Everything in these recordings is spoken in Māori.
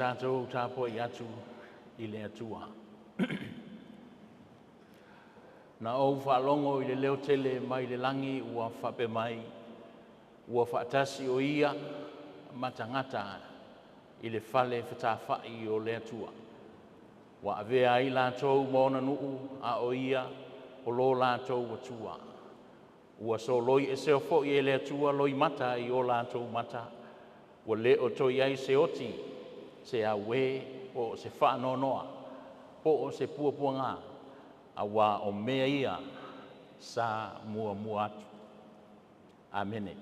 tātou tāpua I atu I le atua. Na o whaalongo I le leo tele mai le langi ua whape mai, ua whaatasi o ia matangata I le whale whatawhai o le atua. Wa avea I lātou mōna nuu a o ia o lo lātou atua. Ua so loi e seo fo I le atua loi mata I o lātou mata. Ua le o toi ai se oti, se awe o se whaanonoa, po o se puapuanga, a wā o mea ia sa mua mua atu. Amene.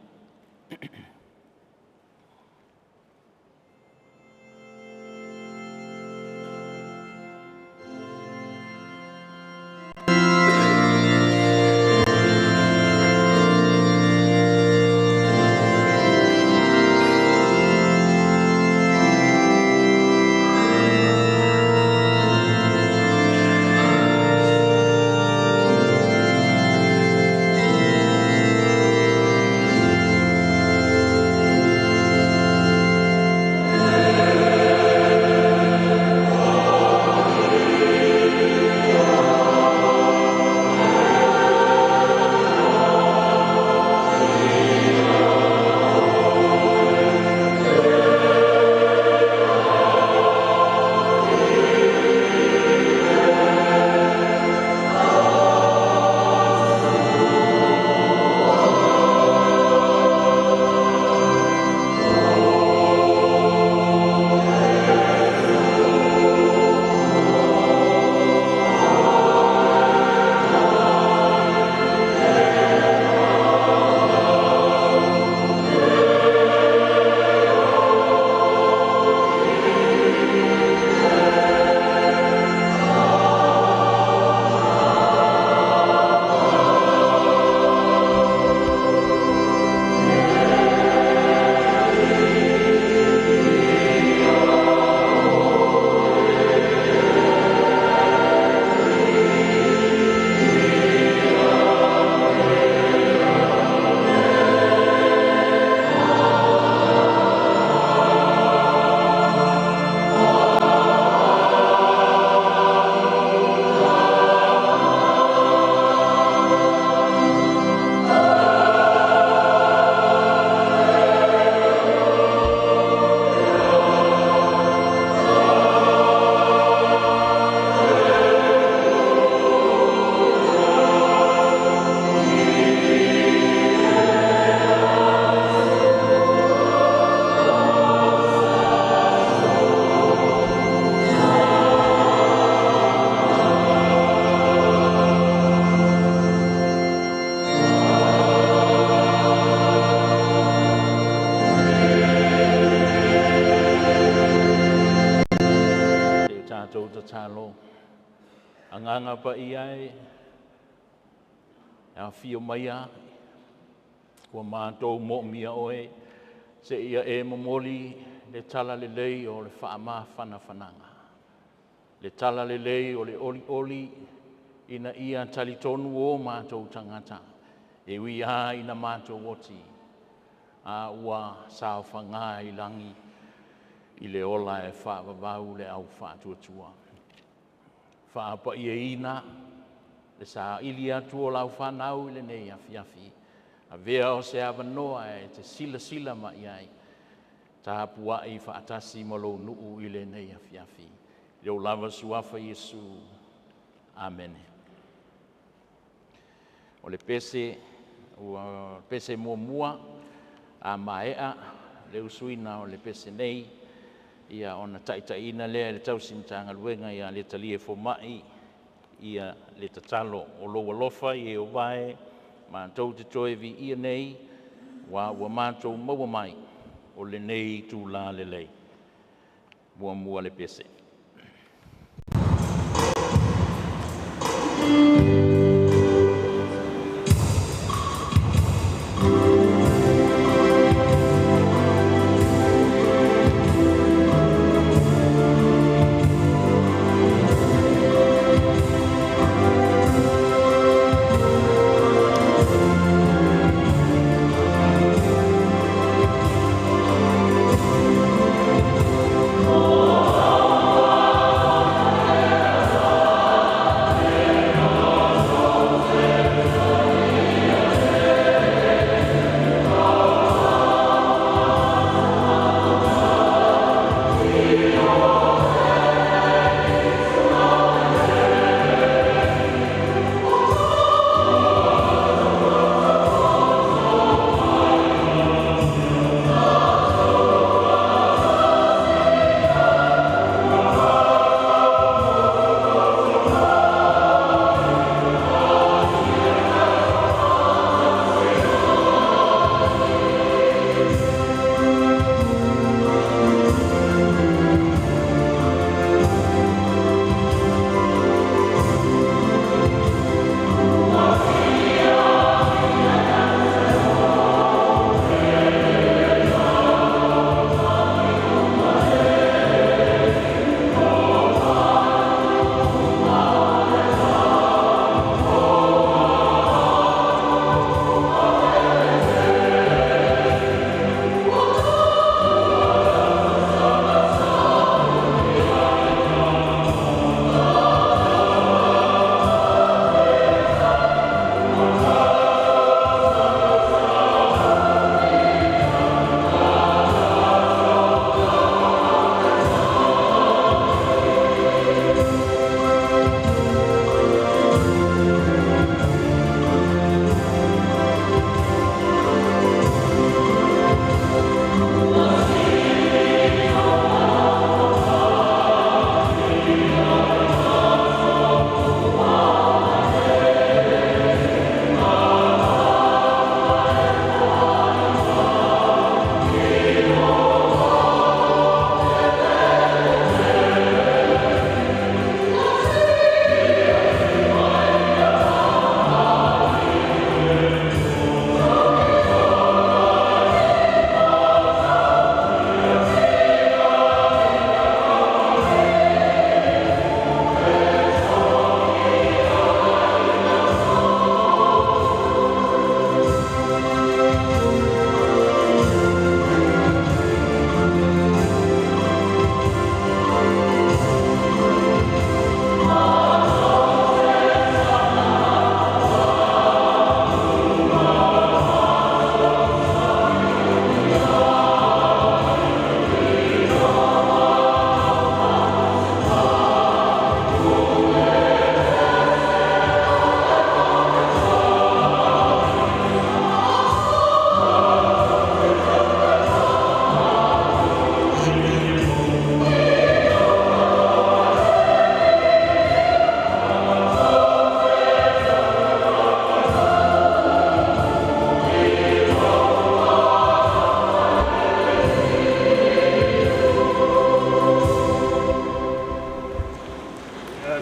Anganga pa iai, a fio maia, kua mātou mo mia oe, se ia e momoli le tala le lei o le whaama whanawhananga. Le tala le lei o le oli oli, ina ia talitonu o mātou tangata, e wi a ina mātou oti, a ua sao whanga I langi, I le ola e whaavavau le au whaatuatua. Whaapa ia ina, le sa ili atu o lau whanau I le nei afi. A vea o se awanoa e te sila ma iai. Ta apua I whaatasi ma lo nuu I le nei afi. Leo lava suafa Yesu. Amen. O le pese mua a maea, le usuina o le pese nei, ia ona taitaina lea le tausintanga luenga ia le talie fomai, ia le tatalo o loa lofa I o vae, mātou te toe vi ia nei, wa mātou maua mai o le nei tū la le lei. Mua le pese. Oh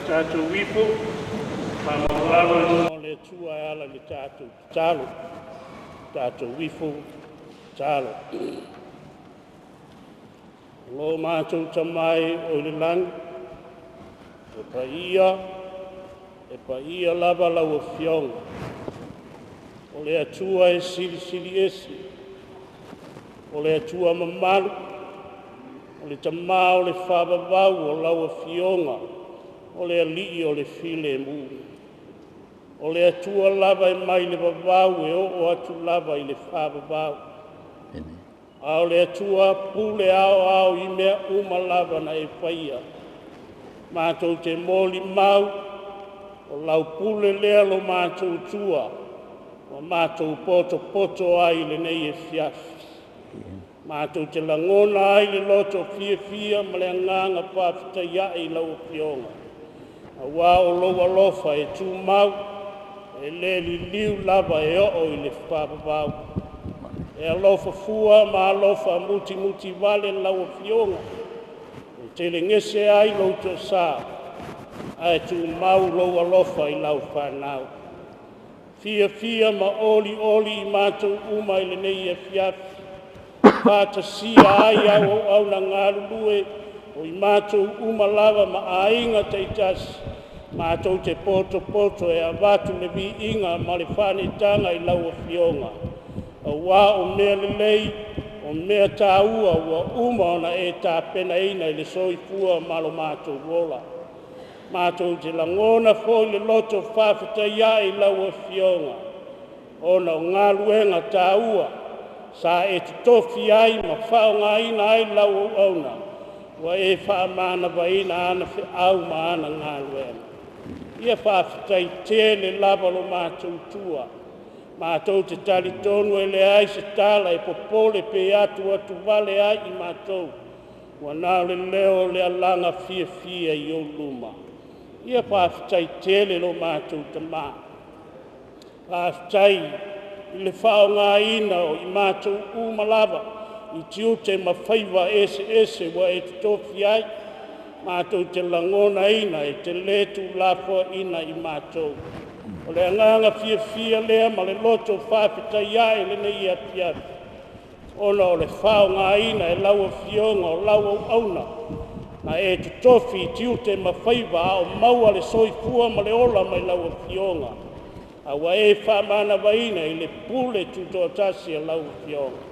tātou wipo, whamawala o le tua e ala le tātou talo, tātou wipo, talo. Lo mātou tamai o le langi, e paia lava lau o fionga. O le atua e siri esi, o le atua mamalu, o le tamā o le whabavau o lau o fionga, o le alii o le file mu. O le atua lava e mai le vavau e o atu lava i le whabavau. A o le atua pule ao i mea uma lava na e whaia. Mātou te moli mau, o lau pule lea lo mātou tua, o mātou poto ai le nei e fiafi. Mātou te langona ai le loto fia ma le nganga pāwhita ia i lau pionga. A wā o loa lofa e tū mau, e le li liu lava e o i le whapapau. E alofa fua ma alofa muti vale lau pionga. E te le ngese ai loto sā, ai tū mau loa lofa i lau whanau. Fia ma oli i mātou uma i le nei e fiafi. Pāta sia ai au na ngarulue o i mātou uma lava ma ainga teitasi. Mātou te poto e avatu le vi inga ma le whanetanga i lau a fionga. A wā o mea lelei, o mea tāua ua uma ona e tā pena ina i le soifua ma lo mātou wola. Mātou te langona fo le loto whawhita ia i lau a fionga. Ona o ngā luenga tāua. Sa e te tofi ai ma whaonga ina ai lau auna. Wa e whaamana waina ana whi au ma ana ngā luenga. Ia whawhitai tele lava lo mātou tua. Mātou te tali tonu e le ai se tala e popole pe atu vale ai i mātou. Wa nā le leo le alanga fia i o luma. Ia whawhitai tele lo mātou tamā. Whawhitai i le whaonga ina o i mātou umalava, i tiu te mawhaiva ese wa e te tofi ai, mātou te langona ina e te letu lafua ina i mātou. O le anganga fia lea ma le loto whawhita ia e le nei a piafi. Ona o le whaonga ina e laua fionga o laua auna, na e te tofi i tiu te mawhaiva o maua le soifua ma le ola mai laua fionga. Awa e whamana waina i le pule tutoatasi a lau fionga.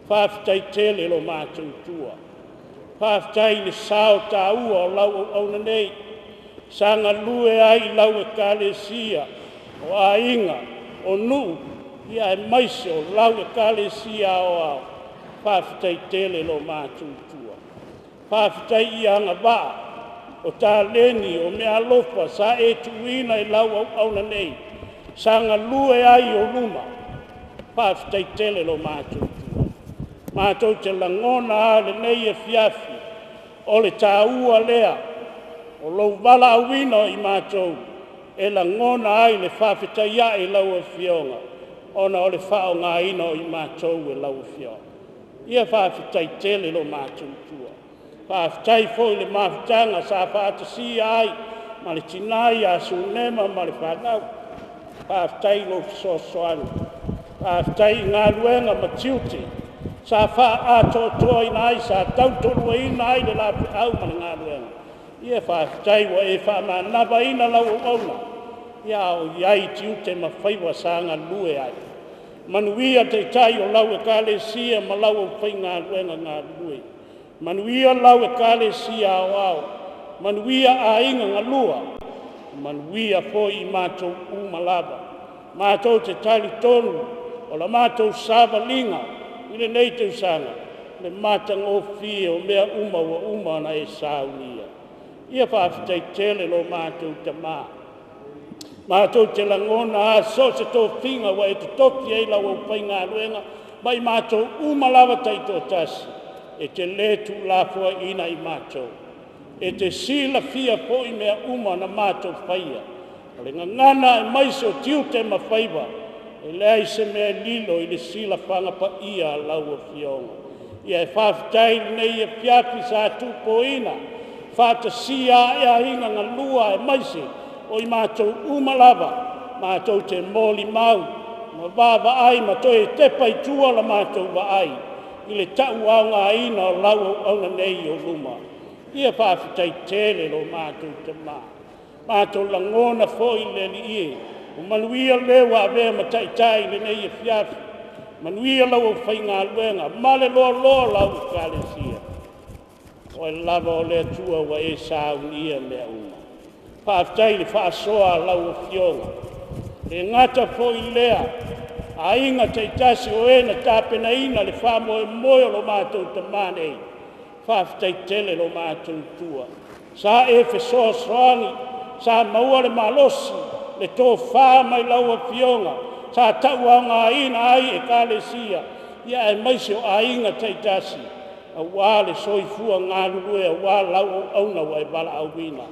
Whawhitai tele lo mātou tua. Whawhitai le sao tā ua o lau auna nei. Sanga lue ai lau e kālesia o a inga o nu. Ia e maise o lau e kālesia o au. Whawhitai tele lo mātou tua. Whawhitai i anga wā. O tā leni o mea lofa sa e tuina i lau auna nei. Sanga lue ai o luma, whawhitai tele lo mātou tua. Mātou te langona a le nei e fiafi, o le tāua lea, o lou wala awina i mātou, e langona ai le whawhitai ai lau e fionga, ona o le whaonga ino i mātou e lau e fionga. Ia whawhitai tele lo mātou tua. Whawhitai fo i le mawhitanga sa whaatasi ai, ma le tinai a sunema ma le whanau. Whawhitai lo fisosoanu. Whawhitai ngā luenga matiuti. Sa wha atoa ina ai, sa tautolua ina ai le lapi au ma ngā luenga. Ia whawhitai wa e whamanawa ina lau auna. Ia o iai tiute ma whaiwa sa ngā lue ai. Manuia te tai o lau e kālesia ma lau au whai ngā luenga ngā lue. Manuia lau e kālesia au au. Manuia a inga ngā lua. Manuia fo i mātou umalava. Mātou te tali tonu, o la mātou sāwalinga, i le nei tau sanga, le mātang o fia o mea uma na e sāunia. Ia whawhitai tele lo mātou te mā. Mātou te langona a so se tō whinga wa e te toki e lau au pai ngā ruenga, mai mātou umalava taito tasi, e te letu lafua ina i mātou. E te sila fia po i mea uma na mātou whaia. O le ngangana e maise o tiu te mawhaiva, e lei se mea lilo i le sila whanga pa ia lau o fionga. Ia e whawhitai nei e piapi sa tupo ina, whātasia e a hinga ngā lua e maise o I mātou umalava, mātou te mōli mau, ma vāva ai ma toi te pai tua la mātou wa ai, I le tau au ngā ina o lau au na nei o luma. Ia whāwhitai tēle lo mātou te mā. Mātou la ngona fōi le li ie, o manuia lewa a vea ma taitai le nei e fiafi, manuia lau au whai ngā luenga, male loa loa lau kālesia. O e lava o lea tua wa e sāu ia mea uma. Whāwhitai le whaasoa lau o fionga. Le ngata fōi lea, a inga taitasi o ena tāpena ina le whāmoe moe lo mātou te mānei. Whāwhitai tele lo mātou tua. Sa e whesoa soani, sa maua le malosi, le tō whā mai lau a fionga, sa tau au ngā ina ai e kālesia, ia e maise o a inga taitasi, a wā le soifua ngā lulue, a wā lau au na wai bala au wina.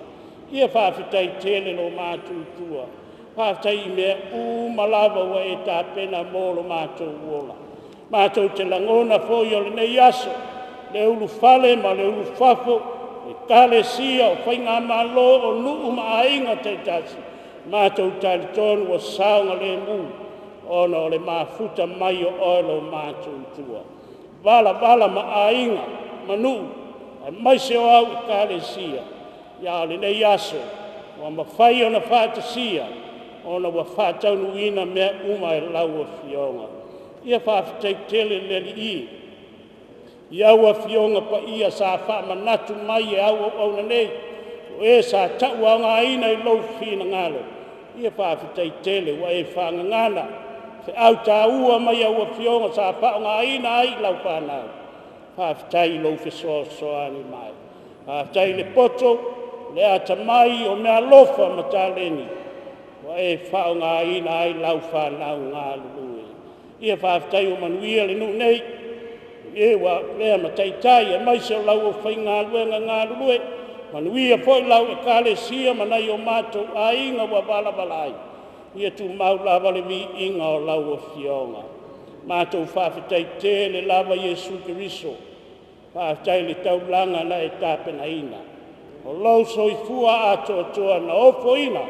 Ia whāwhitai tele lo mātou tua. Whāwhitai I mea umalawa wa e tāpena mōlo mātou wola. Mātou te langona fōi o le nei aso, le ulu whale ma le ulu whafo, le kālesia o whainga malo o nuu ma ainga te tasi. Mātou tali tonu o saunga le mū, ona o le māwhuta mai o oilo mātou tua. Vala ma ainga, ma nuu, a maise o au I kālesia, ia le nei aso, o ma whai o na whātasia, ona wa whātaunu ina mea uma e lau a fionga. Ia whāwhitai tele leli I. Ia ua fionga pa ia sa whaamanatu mai e au na nei. O e sa tau au ngā ina I lau whina ngalo. Ia whāwhitai tele wa e whangangana. Fe au tā ua mai au a fionga sa whao ngā ina ai lau whanau. Whāwhitai lau whesoa soani mai. Whāwhitai le poto, le ata mai o mea lofa mataleni. Wa e whao ngā ina ai lau whanau ngā lulue. Ia whāwhitai o manuia le nu nei. E wa lea mataitai e maise o lau o whai ngā luenga ngā lulue. Manuia fo lau e kālesia manai o mātou a inga wa walabalai. Ia tu mau lava le vi inga o lau o fionga. Mātou whāwhitai tēle lava Jesu Kiriso. Whāwhitai le taulanga na e tāpena ina. O lau soifua ato toa na ofo ina.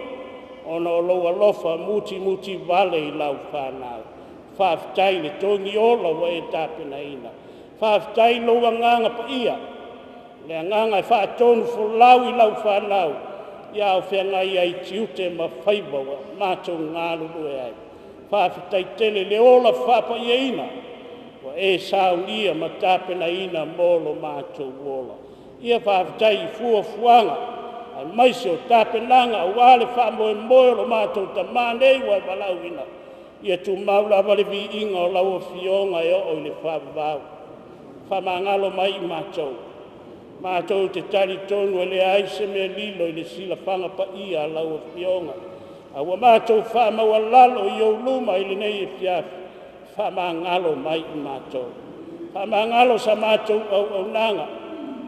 Ona o loa lofa muti vale I lau whanau. Whāwhitai le tongi ola wa e tāpena ina. Whāwhitai loa nganga pa ia. Le nganga e whaatonu fo lau I lau whanau. Ia o whengai ai tiute ma whaiba wa mātou ngālulu e ai. Whāwhitai tele le ola whapa ia ina. Wa e saunia ma tāpena ina molo mātou wola. Ia whāwhitai I fuanga. Ai maise o tāpenanga o wale whamoe moe lo mātou ta mānei wai walau ina. Ia tu maula wale vi inga o lau o fionga e o le whavavau. Whamangalo mai I mātou. Mātou te tari tonu e le aise me lilo I le sila whanga pa ia lau o fionga. A wa mātou whamaua lalo I o luma I le nei e fiafi. Whamangalo mai I mātou. Whamangalo sa mātou au nanga.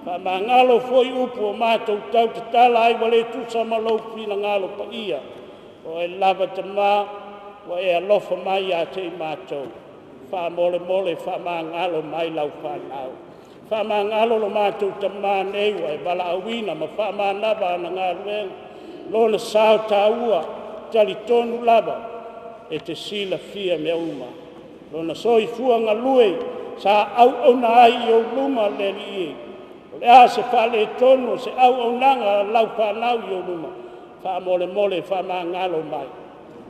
Whamangalo foi upu o mātou tau te tala ai wale tu samalau whina ngalo pa ia. O e lava te mā, o e alofa mai a te mātou. Whamole whamangalo mai lau whanau. Whamangalo lo mātou te mā nei wa e wala awina ma whamanava na ngā ruenga. Lona sao tā ua, tali tonu lava, e te sila fia mea uma. Lona soi fuanga lue, sa au na ai I o luma le li e. Le a se whale tonu, se au nanga lau whanau I o luma. Whamole whamangalo mai.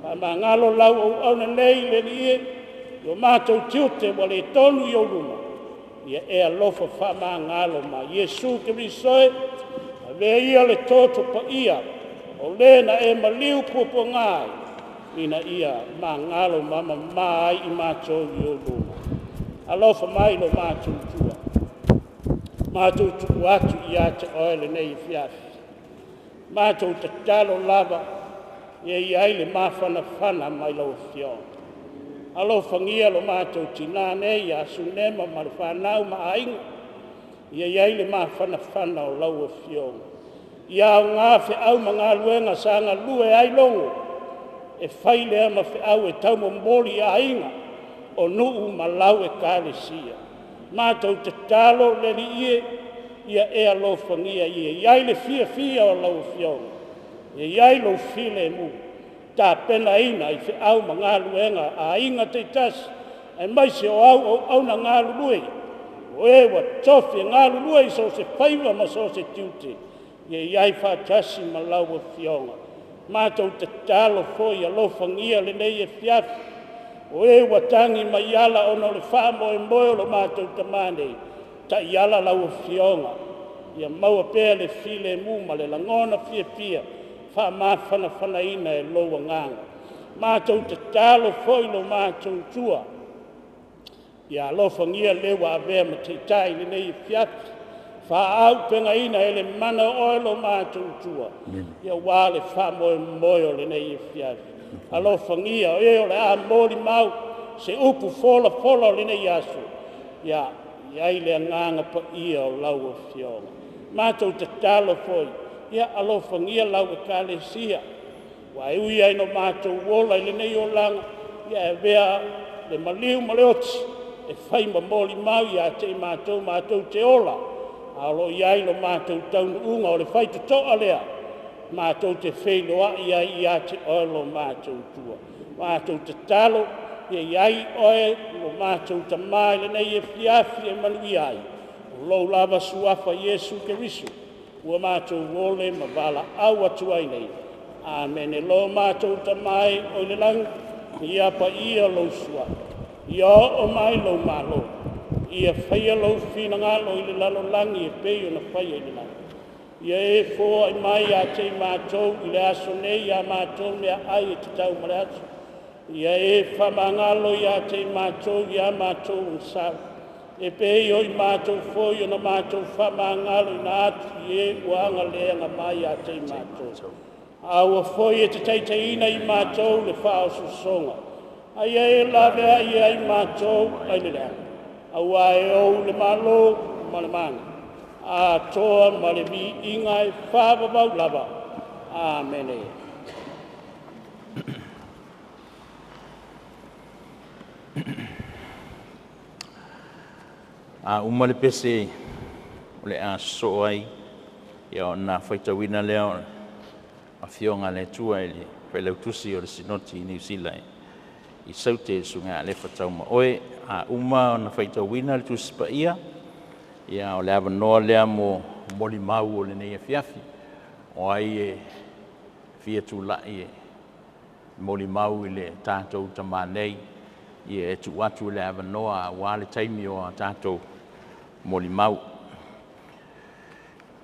Whamangalo lau au na nei le li e. Yo mātou tiute wale tonu I o luma. Ia e alofa whamangalo mai. Jesu Kiriso e, a vea ia le toto pa ia. O lena e maliu pupo ngai. Ina ia mangalo mama mai I mātou I o luma. Alofa mai lo mātou tua. Mātou tuku atu I a te oele nei fiafi. Mātou te talo lava, I ai le mawhana mai lau fiona. Alo whangia lo mātou tina nei, a sunema ma le whanau ma ainga. I ai le mawhana o lau fiona. I au ngā whiau ma ngā luenga sa ngā lue ai longo. E whailea ma whiau e tau mo mori a ainga. O nuu ma lau e kālesia. Mātou te talo le li ie, ia e alofangia ia iai le fia o lau fionga. Ia iai lo file mu. Ta pena ina i fe au ma ngā luenga a inga te tasi. Ai mai se o au na ngā lului. O e wa tofi ngā lului so se whaiwa ma so se tiute. Ia iai wha tasi ma lau o fionga. Mātou te talo foi alofangia le nei e fiafi. O e wa tangi ma iala ono le wha moe lo mātou tamane. Ta iala lau o fionga. Ia maua pēr le file mu ma le langona fia. Wha mawhana ina e loa nganga. Mātou te talo foi lo mātou tua. Ia alofangia lewa avea ma te tai le nei e fiafi. Wha au penga ina ele mana oilo mātou tua. Ia wale wha moe le nei e fiafi. Alofangia e o le a mori mau se upu fola le nei aso. Ia ile nganga pa ia o lau o fionga. Mātou te talo foi. Ia alofangia lau e kalesia. Wa e ui ai no mātou wola le nei o langa. Ia e vea le maliu maleoti. E whai ma mori mau ia te mātou te ola. Alo iai no mātou taunu unga o le whai te toa lea. Mātou te wheloa ia te oelo mātou tua. Mātou te talo, iai oe lo mātou ta mai le nei e fiafi e manu iai. Lo lava suafa Yesu Kerisu. Ua mātou wole ma wala au atu ai nei. Amen. E lo mātou ta mai o le lang, ia pa ia lo sua. Ia o mai lo malo. Ia whaia lo fina ngā lo i le lalo langi e peo na whaia i le langi. Ia e fōa i mai a te mātou i le aso nei a mātou mea ai e te tau mare atu. Ia e whamangalo i a te mātou i a mātou un sau. E peo i mātou fōi o na mātou whamangalo i na atu i e uanga leanga mai a te mātou. Aua fōi e te teiteina i mātou le whao susonga. Ai e lavea i ai mātou ai le leanga. Aua e ou le malo ma le manga. A toa ma le mi inga e whāwawau lava. Amen. A umale pese o le a so ai ia o na whaitawina leo a fionga le tua e le whailautusi o le sinoti i New Zealand. I saute sunga le whatauma oe a uma o na whaitawina le tusi pa ia o le awa noa lea mo moli mau o le nei e fiafi o ai e fia tu lai e moli mau i le tātou tamanei i e tu atu le awa noa a wale taimi o a tātou moli mau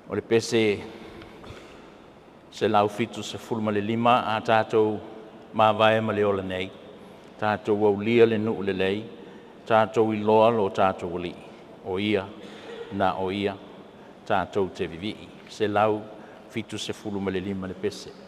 o le pese se lau fitu se fulma le lima a tātou mawai ma le ola nei tātou au lia le nuu le lei, tātou i loa lo tātou li, o ia, na o ia, tātou te vivi. Se lau, fitu se fulu ma le lima le pese. Oh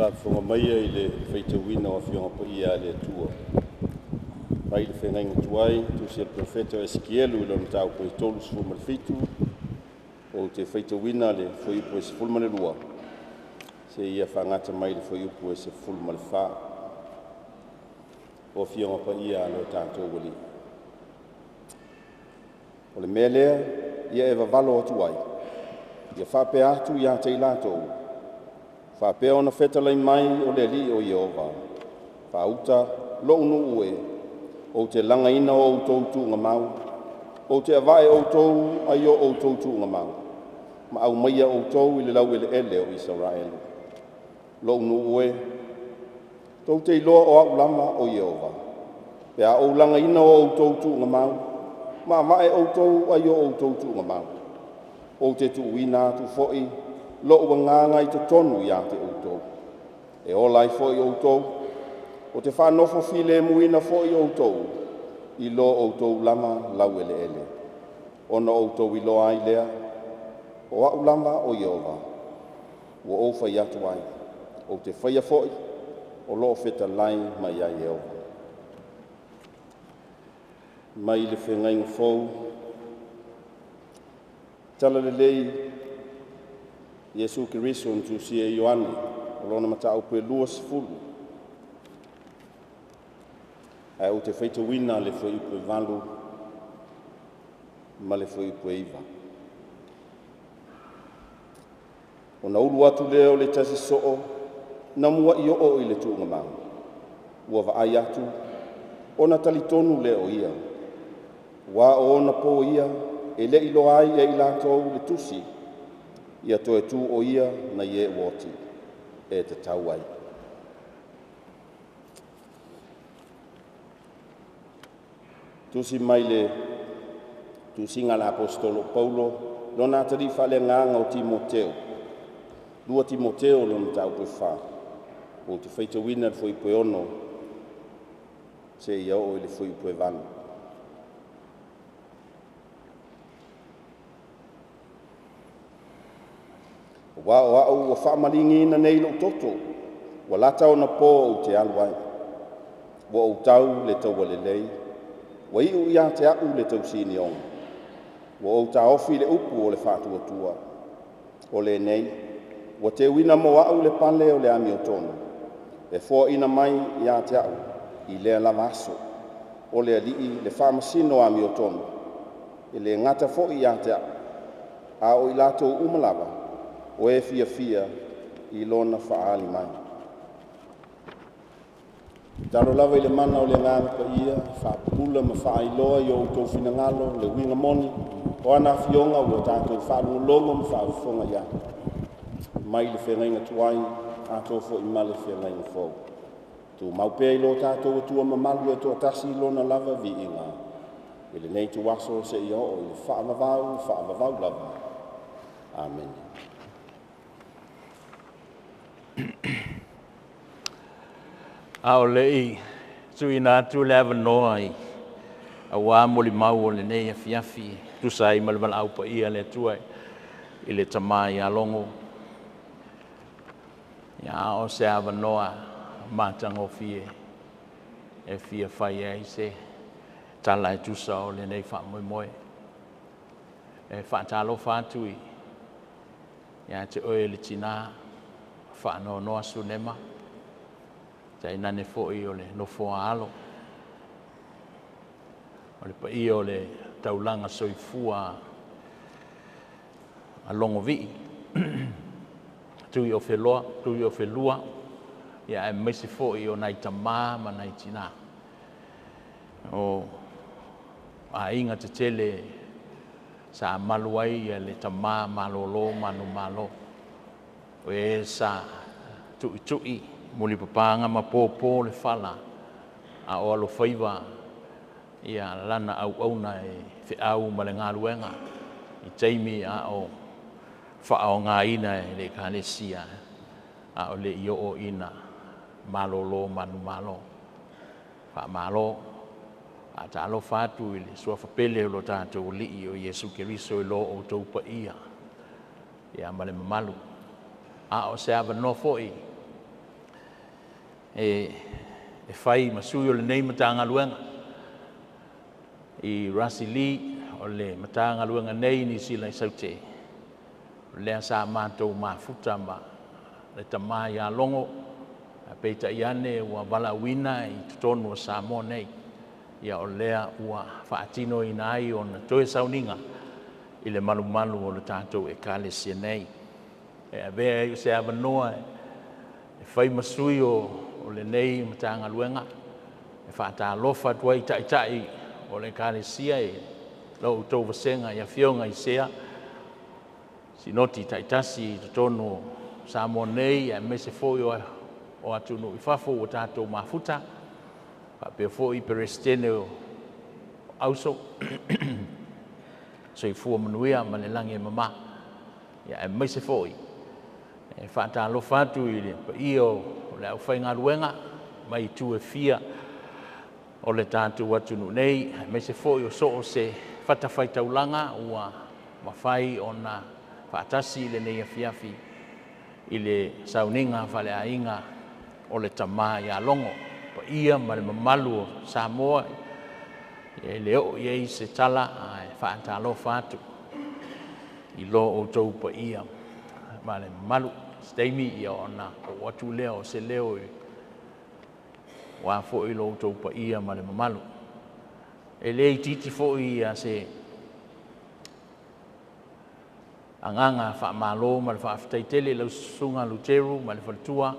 Whaafonga mai i le whaitawina o whionga pa ia le tua. Pai le whengainga tuai, tu si le profeta Eskielu i lona tau po i tolu sifu malfitu, o te whaitawina le whaiupu e sifulu male lua. Se ia whangata mai le whaiupu e sifulu male wha. O whionga pa ia lo tātou wali. O le mea lea, ia e wawalo atu ai. Ia whape atu ia te ilatou. Whapea ona whetalai mai o le li o Iova. Whauta lo unu ue. O te langa ina o outou tu ngā mau. O te avae outou ai o outou tu ngā mau. Ma au maia outou i le lau ele o Israel. Lo unu ue. Tau te iloa o au lama o Iova. Pea o langa ina o outou tu ngā mau. Ma avae outou ai o outou tu ngā mau. O te tu uina tu foi. Lo ua nganga i te tonu ia te outou. E o lai foi outou. O te whanofo file muina foi outou. I lo outou lama lau ele. Ona outou i lo ai lea. O au lama o Iova. Ua o whai atu ai. O te whaia foi. O lo feta lai mai ai Iova. Mai le whengainga fou. Tala le lei. Yesu Kiriso ntu si e Ioane, o lona mata au pe lua sifulu. Ai o te whaitawina le whaiupu e valu, ma le whaiupu e iwa. O na ulu atu leo le tasi soo, na mua i o i le tuunga mau. Ua vaai atu, o na talitonu leo ia. Wa o na po ia, e le ilo ai e ilatou le tusi, ia toe tu o ia na ie woti e te tau ai. Tusi mai le tusi ngā apostolo Paulo lona atari whale nganga o Timoteo. Lua Timoteo lona tau pe wha. O te whaitawina le fwoi pe ono se ia o le fwoi pe vana. Wa o whaamaringi ina nei lo toto. Wa lata o na po o te aluai. Wa o tau le tau walelei. Wa iu ia te au le tau sini on. Wa o ta ofi le upu o le whātua tua. O le nei. Wa te wina mo au le pale o le ami o tono. E fua ina mai ia te au. I lea lava aso. O le alii le whaamasino ami o tono. E le ngata fo ia te au. A o i lato umalava. O e fia i lona whaali mai. Taro lava i le mana o le nganga pa ia, whaapula ma whaailoa i o tau finangalo, le winga moni, o ana fionga ua tātou whaalunga longo ma whaafonga ia. Mai le whengainga tuai, tātou fo i male whengainga fau. Tu maupea i lo tātou atua mamalu e to atasi i lona lava vi inga. I le nei tu waso se i o i le whaavavau lava. Amen. Ao lei, tui nā tu lewa noa i, a wā moli mau o le nei a fiafi, tu sai malwala au pa ia le tuai, i le tamai a longo. Ia o se awa noa, mātango fie, e fia whai e se, tala e tusa o le nei wha moe moe. E wha talo whātui, ia te oe le tina, wha no noa sunema, tai nane fo'i o le nofo alo. O le pa i o le taulanga soifua a Logovii. Tuiofelua. Ia e maisi fo'i o nai tamā ma nai tina. O a inga te tele sa maluai ia le tamā malolo manu malo. O e sa tui. Muli papanga ma pōpō le whala a o alo whaiva ia lana au na e whi au ma le ngā ruenga i teimi a o whaao ngā ina e le kānesia a o le i o ina malolo manu malo wha malo a ta alo whātu i le sua whapele o lo tātou li o Yesu Kiriso i lo o tau pa ia ma le mamalu a o se awa no fo'i e whai masui o le nei matanga luenga. I Rasili o le matanga luenga nei ni sila i saute. Lea sa mātou mafuta ma le tamā ia longo. A peita iane ua wala wina i tutonu o Samoa nei. Ia o lea ua whaatino i nai o na toe sauninga i le malu o le tātou e kālesia nei. E a vea i se awanoa e whai masui o le nei matanga luenga. E whaata alofa tua i tai o le kālesia e lau tau vasenga i a whionga i sea. Sinoti taitasi i tono Samoa nei e mese foi o atunu i whafo o tātou mafuta. Pe foi perestene o auso. So i fua manuia ma le langi e mama. Ia e mese foi. E whaata alofa atu i le pa i o le au whainga ruenga mai tu e fia o le tātou atunu nei. E mese foi o so o se whatawhai taulanga ua mawhai o na whaatasi le nei a fiafi i le sauninga whale a inga o le tamā ia longo. Pa ia ma le mamalu o Samoa e leo i ei se tala e whaata alofa atu i lo o tau pa ia ma le mamalu steimi i o na o atu leo o se leo i wafo i lo o tau pa ia ma le mamalu. E le i titi fo i a se anganga whaamalo ma le whaafitaitele lau sunga luteru ma le whalatua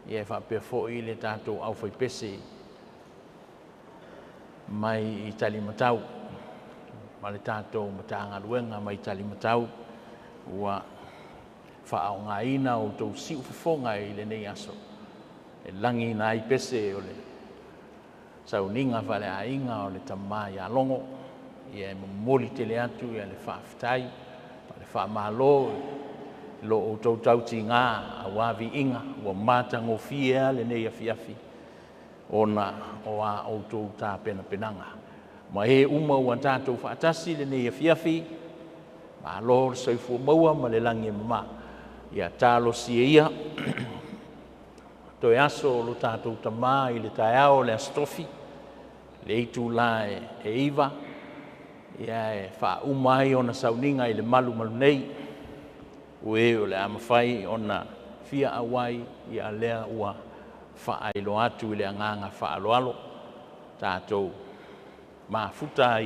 i e whaapea fo i le tātou au whaipese mai i tali matau ma le tātou matanga luenga mai i tali matau ua whaao ngā ina o tau siu whafonga i le nei aso e langi na i pese o le sauninga whale a inga o le tamā ia longo i e moli tele atu i le whaafitai whaamalo lo o tau tauti ngā a wavi inga ua mātango fia le nei a fiafi ona o a o tau tā pena penanga. Ma he uma ua tātou whaatasi le nei a fiafi ma lo le saifua maua ma le langi e mama ia tālo sia ia toe aso lo tātou tamā i le taiao le astofi le eitu la e iwa ia e wha umai o na sauninga i le malu nei ue o le amawhai o na fia awai i a lea ua wha ailo atu i le anganga wha aloalo tātou mafuta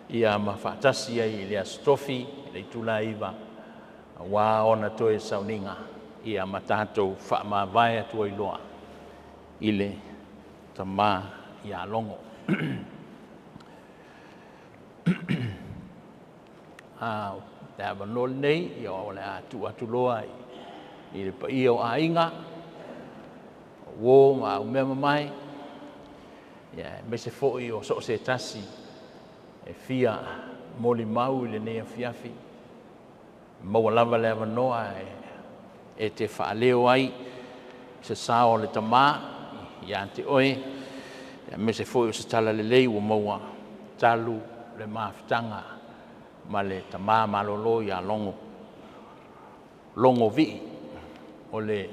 i a mawhaatasi i le astofi i le tula iwa wā o na toe sauninga i a matātou wha mawai atu i loa i le tamā i a longo. Te awanol nei i o le atu loa i le pa i o a inga wō ma au mea mai me se fo i o so se tasi e fia moli mau i le nea fiafi maua lava le awanoa e te whaaleo ai se sao le tamā i ante oe me se fo i o se tala le lei ua maua talu le mawhitanga ma le tamā malolo i a Logovii o le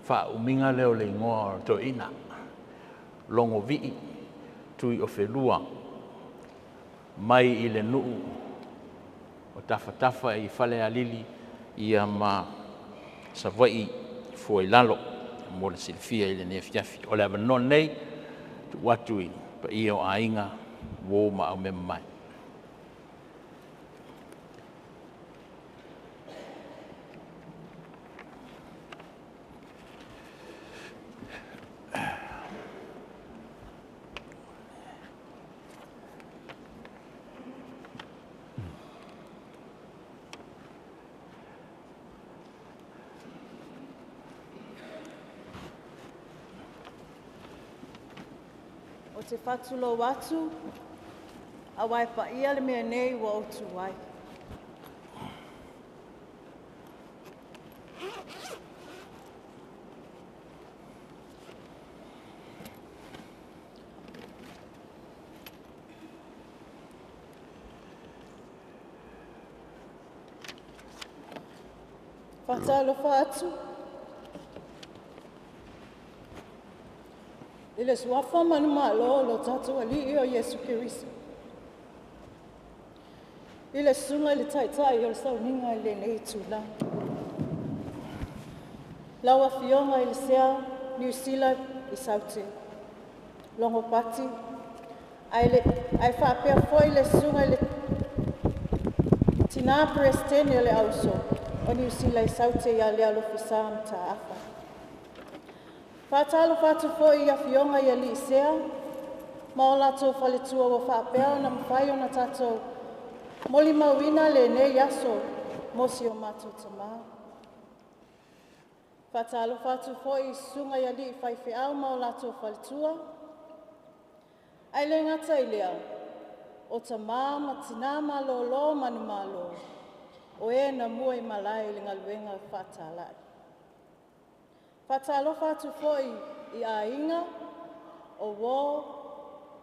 whauminga leo le ingoa o to ina. Logovii Tuiofelua mai i le nuu o tafa i whale alili i a ma savai fuai lalo mo le silfia i le nea fiafi. O le avanon nei tu watu i pa i o ainga wō ma au mema mai. O te whatulo watu, a wai pa ia le mea nei wa o tu wai. Whatalo whatu. I le suafa manu malo lo tatu ali o Yesu Kiriso. I le sunga le taitai o le sauninga i le nei tula. Laua fionga i le sea New Zealand i saute. Longo pati. Ai whapea foi le sunga i le tina prestene o le auso. O New Zealand i saute i a le alofisa mta afa. Whātalo whātu foi i a fionga i a li sea. Ma o lato whaletua o whapea na mwhai o na tato. Moli mawina le nei aso. Mosi o mātou tamā. Whātalo whātu foi i sunga i a li i whaiwhi au ma o lato whaletua. Ai le ngata i lea. O tamā ma tina ma lo manu malo. O e na mua i malai le ngaluenga whātalai. Whātalo whātu foi i a inga, o wō,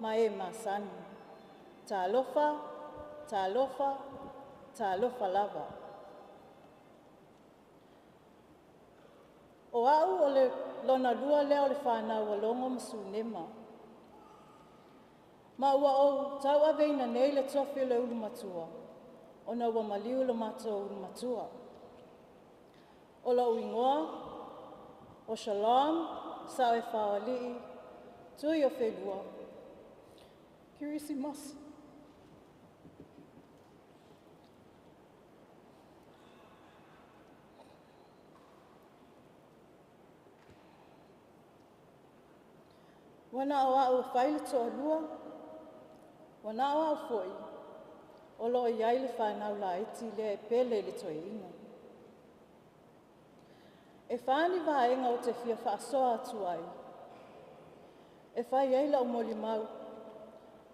ma e masani. Tā lofa lava. O au o le lona lua leo le whānau o longo masu nema. Ma ua o tau aveina nei le tofi le ulu matua. O na ua maliu le matua ulu matua. O la uingoa, o shalom, sa e whaali'i, Tuiofelua. Kirisimas. Wana o au whaile toa lua, wana o au foi, o lo iai le whanau la iti le e pele le toi inga. E whani vaenga o te fia whaasoa atu ai. E whai eila o moli mau,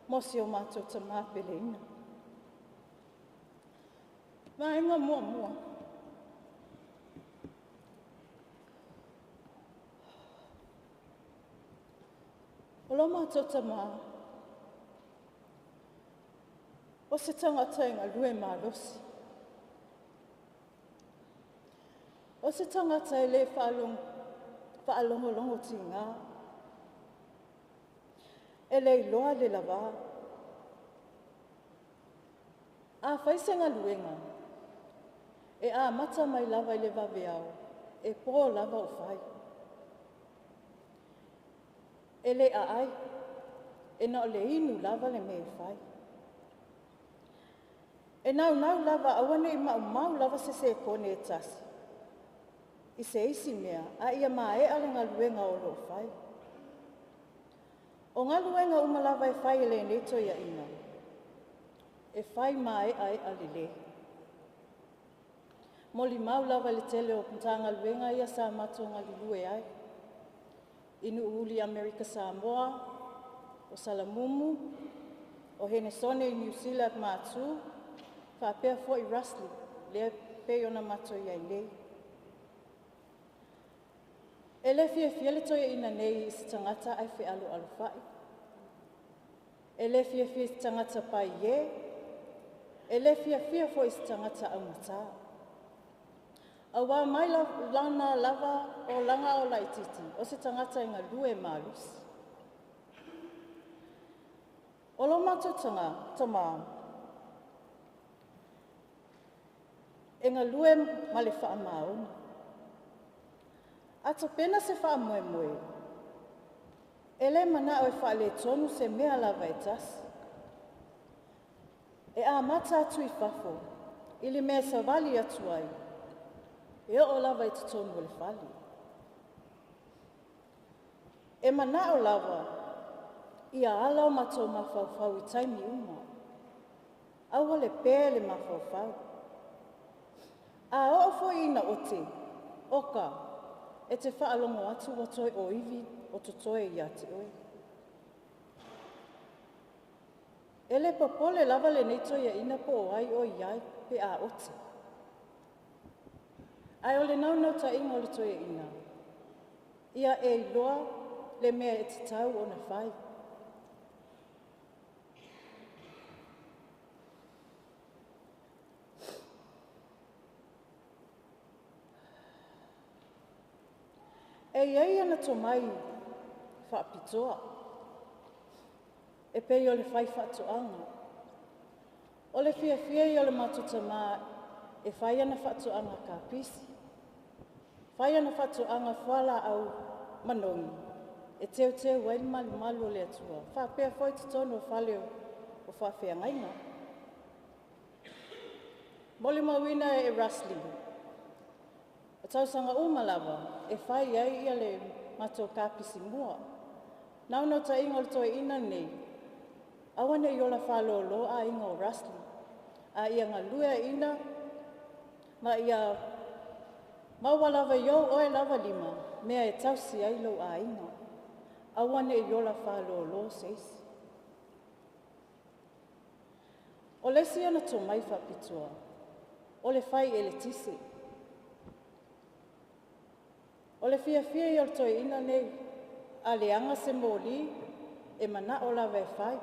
mosi o mātou ta māpele ina. Vaenga mua. O lo mātou ta mā, o se tangata inga lue mālosi. O se tangata e le whaalongolongo ti ngā. E le iloa le lava. A whaisenga luenga. E a mata mai lava i le vaveao. E pō lava o whai. E le ai. E na o le inu lava le me whai. E nau lava awane i mau lava se kone e tasi. I se isi mea, a ia maa e ale ngā luenga o lo whai. O ngā luenga umalawa e whai le neto ia ina. E whai maa e ai ale le. Moli mau lava le tele o ngā luenga ia sa mato ngā lulue ai. Inu uli Amerika Samoa, o Salamumu, o Henesone i New Zealand mātu, whapea fo i Rusli, le pe ona mato ia i lei. E le fia le toia ina nei i se tangata ai whi alu whai. E le fia se tangata pai e. E le fia fo i se tangata au mata. A wā mai lana lava o langa o laititi, o se tangata inga lue malus. O lo mato tama. Inga lue male wha maoni. Ato pena se wha moe. E le mana o e wha le tonu se mea lava e tasi. E a mata atu i whafo, ili mea sa wali atu ai. E o lava i tonu o le whali. E mana o lava, ia ala o mato mawhauwhau i taimi uma. Aua le pē le mawhauwhau. A o fo ina o te, oka, e te whaalongo atu o toi o iwi o totoe i ati oi. E le papole lava le neito ia ina po ai o iai pe a ote. Ai o le nau ta inga o le toia ina. Ia e iloa le mea e te tau o na whai. E iei ana to mai whaapitoa. E pei o le whai whaatoanga. O le fia i o le matuta mā e whai ana whaatoanga ka pisi. Whai ana whaatoanga whala au manongi. E teo wain malu o le atua. Whapea foi te tono o whale o whawhea ngainga. Moli mawina e wrestling. O tausanga umalawa e whai ai ia le mato ka pisi mua. Nau no ta ingo le toi ina nei. Awane i ola whalolo a inga o wrestling. A ia ngā lua ina. Ma ia maua lava iau oe lava lima. Mea e tausi ai lau a inga. Awane i ola whalolo seisi. O lesi ana tō mai whapitua. O le whai e le tisi. O le fia i o le toi ina nei. A le anga se mōli e mana o lava e whai.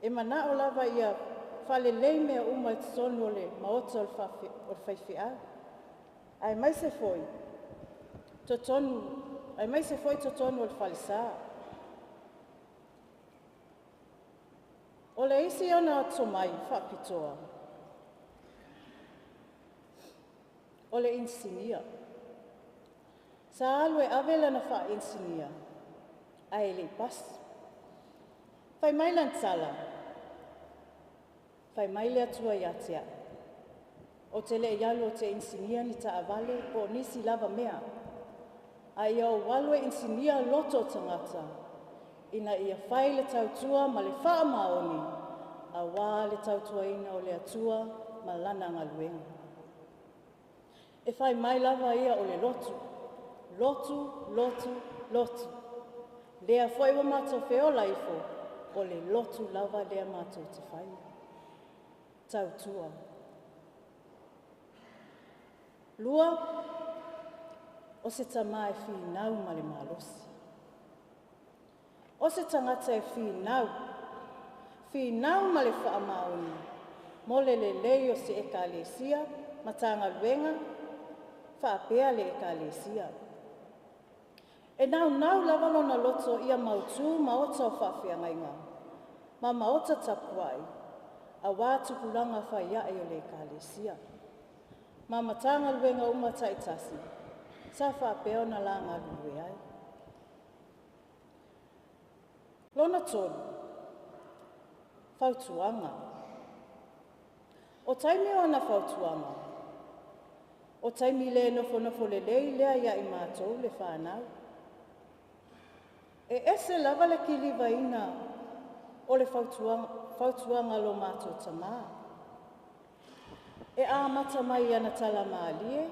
E mana o lava ia whale lei mea uma te sonu o le maota o le whaiwhia. Ai mai se foi. Ai mai se foi to tonu o le whalisa. O le isi ona ato mai whapitoa. O le insinia. Sa alwe avela na wha insinia. Ai le pas. Whai mai lan tala. Whai mai le atua i atea. O te le ialo o te insinia ni ta avale po nisi lava mea. Ai au walwe insinia loto tangata. Ina ia whai le tautua ma le wha maoni. A wā le tautua ina o le atua ma lana ngaluenga. E whai mai lava ia o le lotu. Lotu. Lea foi wa mato feo laifo. O le lotu lava lea mato te whai. Tautua. Lua, o se tama e whiinau ma le malosi. O se tangata e whiinau ma le whaamaoni. Mo le lei o se ekalesia, matanga luenga, whaapea le ekalesia. E nau lava lona loto ia mautu maota o whawhiangainga. Ma maota tapuai, a wā tupulanga whaia e o le ekalesia. Ma matanga luenga umata itasi, sa whapea na langa lue ai. Lona tonu, whautuanga. O taimi o na whautuanga. O taimi le nofo le lei lea ia i mātou le whanau. E ese lava le kiliva ina o le whautuanga lo mātou tamaa. E āmata mai ana tala maalie.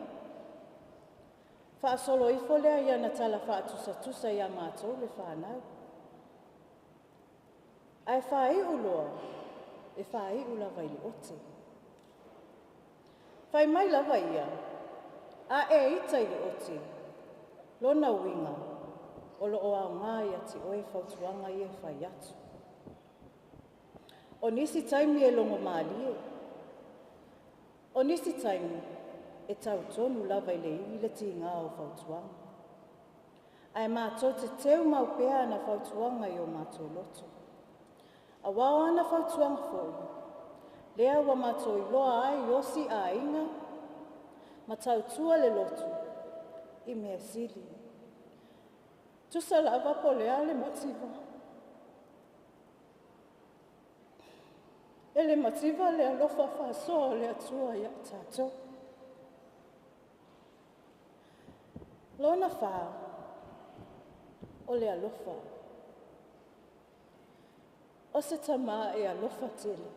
Whaasolo ifo lea i ana tala whaatusa ia mātou le whanau. Ai whai uloa, e whai ulava i le ote. Whai mai lava ia, a e ita i le ote. Lona winga, o lo o au ngai ati oe whautuanga i e whai atu. O nisi taimi e longo maalie. O nisi taimi e tau tonu lava i le iwi le ti ngā o whautuanga. Ai mātou te teu maupea na whautuanga i o mātou loto. A wao ana whautuanga fōi. Lea wa mātou i loa ai osi a inga. Ma tau tua le lotu. I mea sili. Tusa lava po lea le mativa. E le mativa le alofa whasoa le atua ia tātou. Lona wha. O le alofa. O se tama e alofa tele.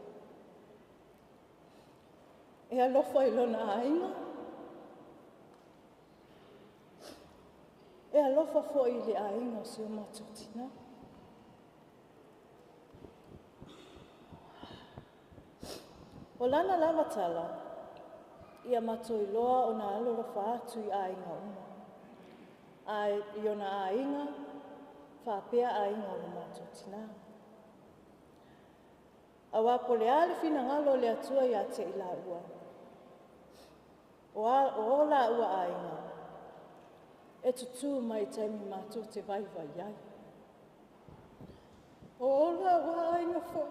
E alofa i lona ainga. E alofa fo i le ainga o se o matutina. O lana lava tala, ia mato i loa o na alora whaatu i ainga uma. I ona ainga, whapea ainga o matutina. A wapo le ale fina ngalo le atua i ate i la ua. O la ua ainga. e tutu mai taimi mātou te vai ai. O ola wa ainga foi.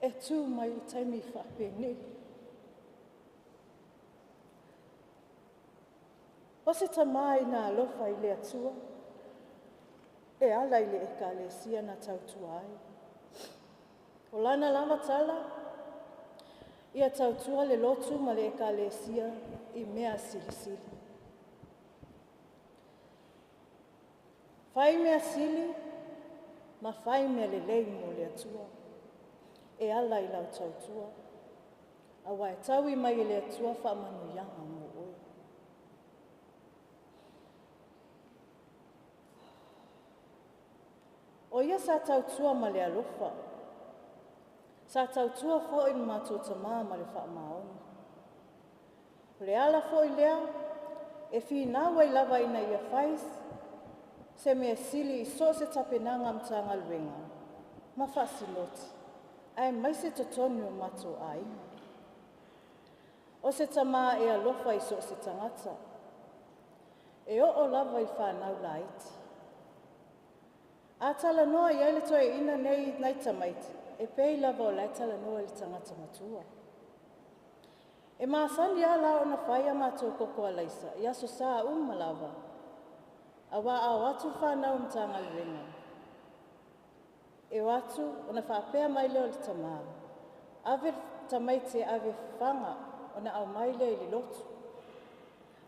E tu mai taimi whapene. O se tamai nā alofa I le atua, e ala I le ekalesia na tautua ai. O lana lama tala, ia tautua le lotu ma le ekalesia I mea silisili. Whai mea sili, ma whai mea le lei mo le atua, e ala I lau tautua, a wai taui mai le atua whamanu yanga mo oe. O ia sa tautua ma le alofa, sa tautua fo I mātou tamā ma le whaamaona. Le ala fo I lea, e whinawa I lava ina ia whais, se mea sili I so se tapenanga mtanga luenga, ma whasiloti, ai mai se totoni o mātou aina. O se tamā e alofa I so se tangata, e o lava I whanau la iti. A tala noa I ele toi ina nei tamaiti, e pei lava o lai tala noa I tangata matua. E maasani ala o na whaia mātou koko alaisa, I aso saa lava, a wa a watu whanau mtanga luenga. E watu o na whaapea mai leo li tamā, ave tamaiti ave whanga o na au mai leo li lotu.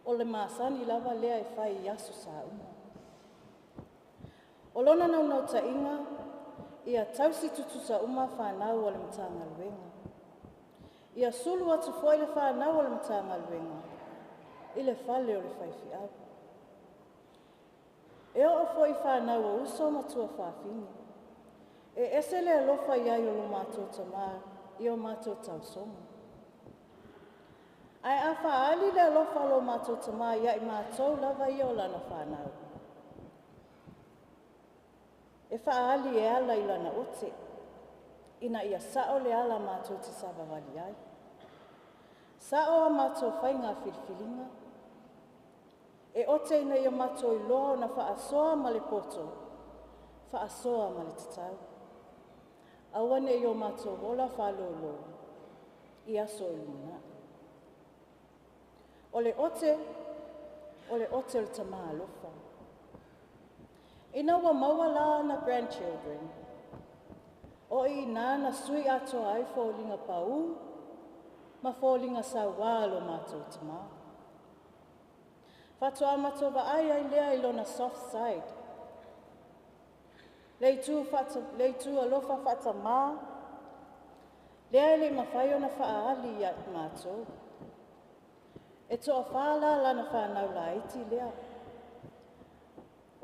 O le maasani lava lea e whai I aso saa O lona nau ta inga, ia tausi tutu sa whanau o le mtanga luenga. Ia sulu atu foi le whanau o le mtanga luenga, I le whale o le whaifi au. E o foi whanau o uso matua whawhini. E ese le alofa iai o lo mātou tamā, I o mātou tausonga. Ai a whaali le alofa o lo mātou tamā, iai mātou lava I o lana whanau. E whaali e ala I lana ote, ina ia sao le ala mātou te savavali ai. Sao a mātou whainga whiriwhiringa, e ote ina ia mātou I loa na whaasoa ma le poto, whaasoa ma le tatau. Awane I o mātou wola whalolo, I aso I luna. O le ote le tamā alofa. Ina wa maua la na grandchildren. O I nana sui ato ai fōlinga pau, ma fōlinga sa wālo mātou tamā. Whatoa matova ai lea I lona soft side. Leitu alofa whata mā, lea le mawhai o na whaali I mātou. E toa whala lana whanau la iti lea.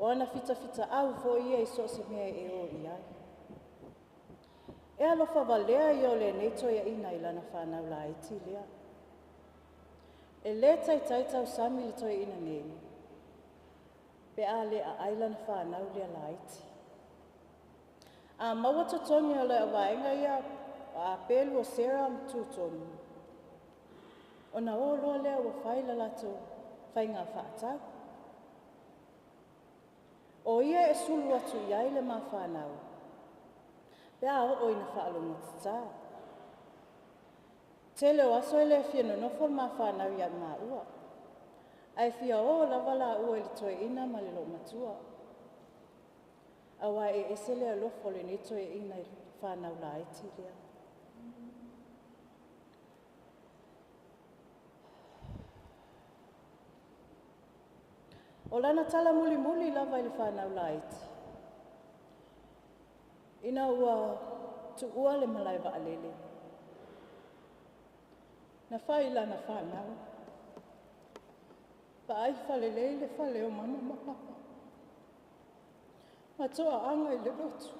O ana fita au fo ia I so se mea e o I ai. E alofa walea I o le neito ia ina I lana whanau la iti lea. E le tai tau sami le toi ina nei. Pe a le a ailana whanau lea la iti. A maua totoni o le a waenga ia a pelu o Sarah mtutoni. O na o loa lea wa whaila lato whainga whaatau. O ia e sulu atu iai le ma whanau. Pea o ina whaalonga tata. Tele o aso ele fia no nofo ma whanau ia ma ua. Ai fia o lava la ua ili toe ina ma le lo matua. Awa e esele a lofo le ni toe ina I whanau la iti lea. O lana tala muli lava I le whanau la iti. Ina ua tu ua le malai wa alele. Na whai lana whanau. Pa ai whalelei le whale o mama mama. Ma toa anga I le rotu.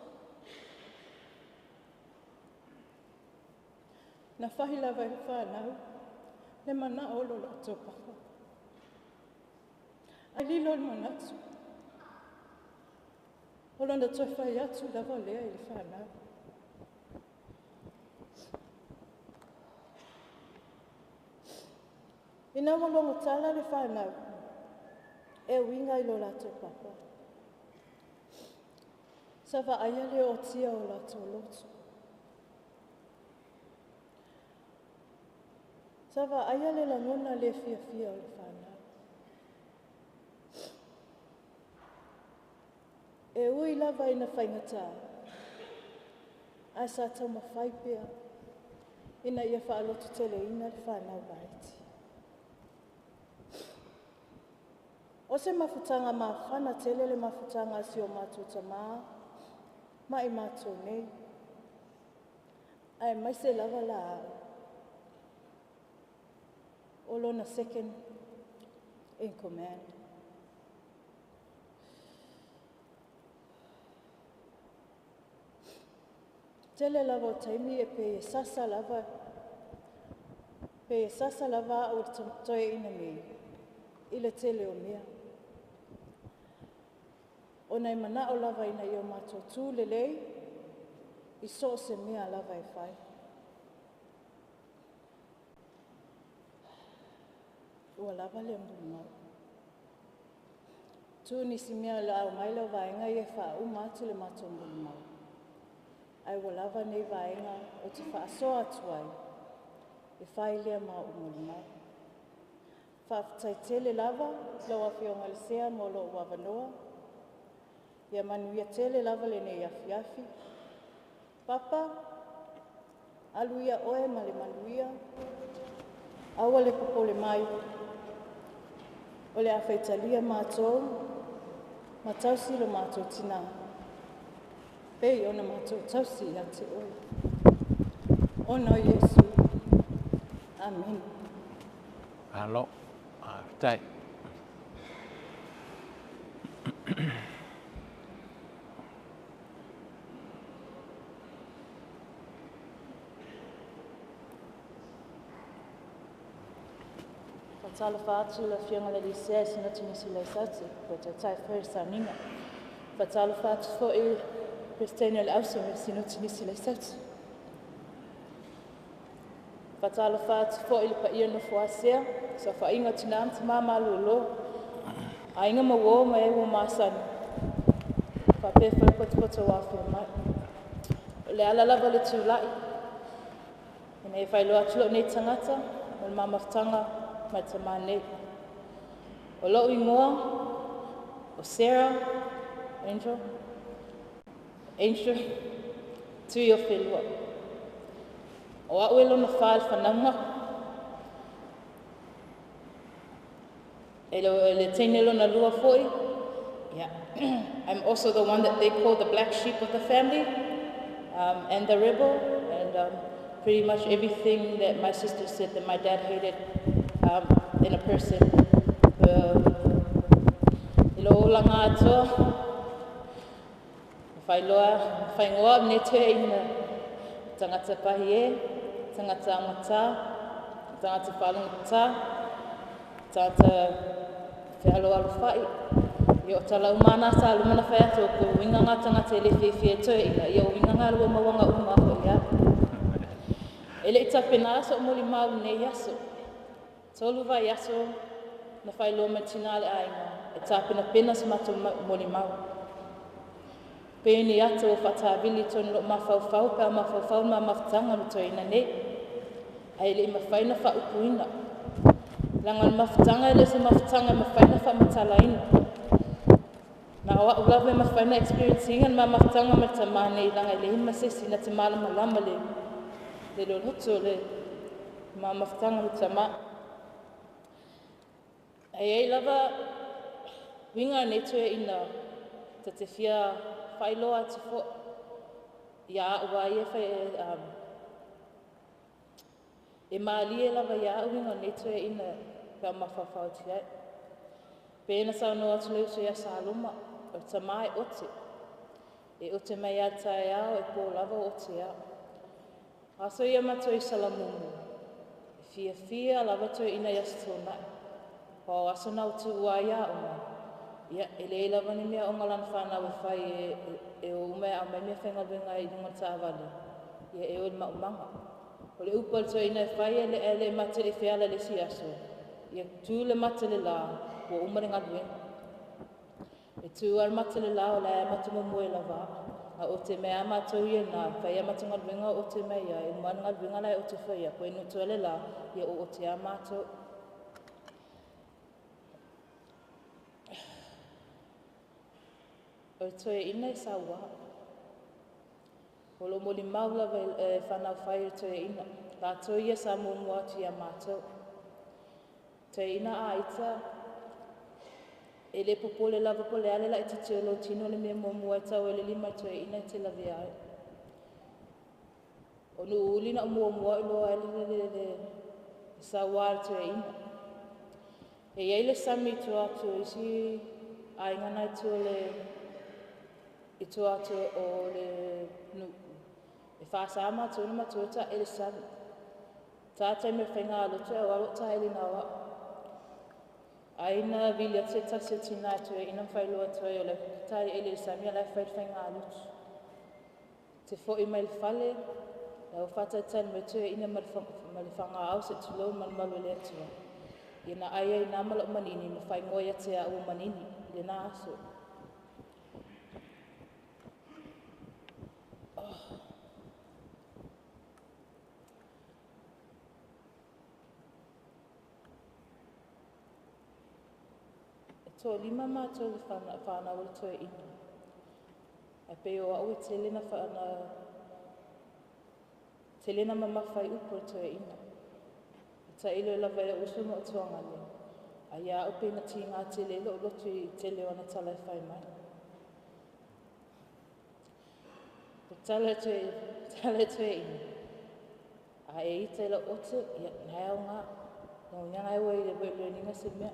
Na whahi lava I le whanau. Le mana olo la topaka. Ai lilo I manatu. Olanda toi whai atu lava lea I le whanau. Ina molongo tala le whanau. E winga I lo lato papa. Sa wa aia le o tia o lato lotu. Sa wa aia le langona le fia o le whanau. E ui lava ina whaingata. Ai sa tau mawhai pia. Ina ia whaalotu tele ina le whanau baiti. O se mafutanga mawhana tele le mafutanga si o mātou tamaa. Mai mātou nei. Ai mai se lava la au. O lona second in command. Tele lava o taimi e pe e sasa lava. Pe e sasa lava o toe ina mei. Ile tele o mea. O nei mana o lava ina I o mātou tū lelei. I so se mea lava e whai. Ua lava le mbunau. Tu nisi mea la au mai leo vaenga I e wha umatu le mātou mbunau. Ai ua lava nei vaenga o te wha asoa tuai. E whai lea ma umulumau. Whaafutai tele lava, lau awhionga le sea mo lo wawanoa. Ia manuia tele lava le nei afi. Papa, aluia oe ma le manuia. Aua le popole mai. O le awhaitalia mātou. Ma tausi lo mātou tina. Pei ona mātou tausi a te oe. Ona o Yesu. Amen. Alo. Tai. Fatala fatu la fianga le lisea sina tunisi la sati, pota tai fer saninga. Fatala fatu fo I Christiania le auso sina tunisi la sati. Fatala fatu fo I pa ia no fuasea, sa fa inga tinam te mama lolo. A inga mawo ma e wo masani. Fa pe fa pota wa fe mai. Le ala lava le tulai. Ina e fai loa tulo nei tangata, ma mama ftanga ma te mane. O lo ingoa, o Sarah, Angel, Tuiofelua. O a uelo na whaal whananga. E le teinelo na lua foi. Yeah. I'm also the one that they call the black sheep of the family, and the rebel, and pretty much everything that my sister said that my dad hated in a person. Ilo langa ato, whai ngoa ne tue ina tangata pahie, tangata angata, tangata whalungata, tangata whialo alufai. I o tala umana sa lumana whai ato ko winganga tangata ele whiwhia tue ina, I o winganga lua mawanga umaho ia. Ele ita pena so moli mau ne yaso. Tolu vai yaso na whai loa matina le ainga. E tāpena pena sa mato moli mau. Pēni ato o whatavili tonu lo mawhauwhau, pēr mawhauwhau ma mawhtanga no toi ina ne. Ai le mawhaina whaupuina. Langan mawhtanga ele se mawhtanga mawhaina whamatala ina. Na oa ulawe mawhaina experience ingan ma mawhtanga ma tamane langa le hima sesi na te malama lama le. Le lo hoto le ma mawhtanga no tama. Ai lava winga ne tue ina ta te whia whailoa te fo. Ia ua ia whai e maalie lava ia winga ne tue ina ka mawhawhau ti ai. Pēna sa no atu leu se ia sāluma o tamai ote. E ote mai atai au e pō lava ote au. Aso ia mato I salamumu. Fia lava to ina yasto na. Pa aso na utu uaya uma. Ia ele lava ni mea ongalan whana we whai e o ume a mai mea whenga wenga I nunga tāwale. Ia e o ma umanga. O le upal to ina e whai ele mate e whiala le si aso. ia tū le mata le la, ua umare ngaluenga. E tū al mata le la o la e mata momoe la va, a o te mea mātou ia nā, whai a mata ngaluenga o te mea, e umana ngaluenga lai o te whaia, koe nutua le la, ia o te a mātou. O e toe ina I sa ua. O lo moli maula e whanau whai o toe ina. La toe ia sa mua atu ia mātou. Toe ina a ita. E le popole lava pole ale la e te teo lo tino le mea mua e tau e le lima toe ina te lawe ai. O nu uli na mua ilo ale le sa ua toe ina. E iei le sami tu atu isi a ingana I tu le I tu atu o le nu. E whaasa mātou na mātou ta e le sami. Tātai me whainga alotu e waro ta e le nawa. Aina vili atu e tasi o tina atu e ina whailoa atu e o le kitari e le sami a lai whainga alotu. Te fo I mai le whale, la o whata tani me tu e ina ma le whanga au se tulo malu le atua. Ina aia I nā malak manini ma whaingoia te a ua manini, le nā aso. Tō lima mātou le whanau le toe ina. E peo au e te lena mamawhai upo le toe ina. Ta ilo e lawa e usu mo o tuangane. A ia au pena ti ngā te lelo o lotu I te leo ana tala e whai mai. Tala e toe ina. A e ita ila ote, ia nai au ngā. Nō nyanga e wai le wai ninga se mea.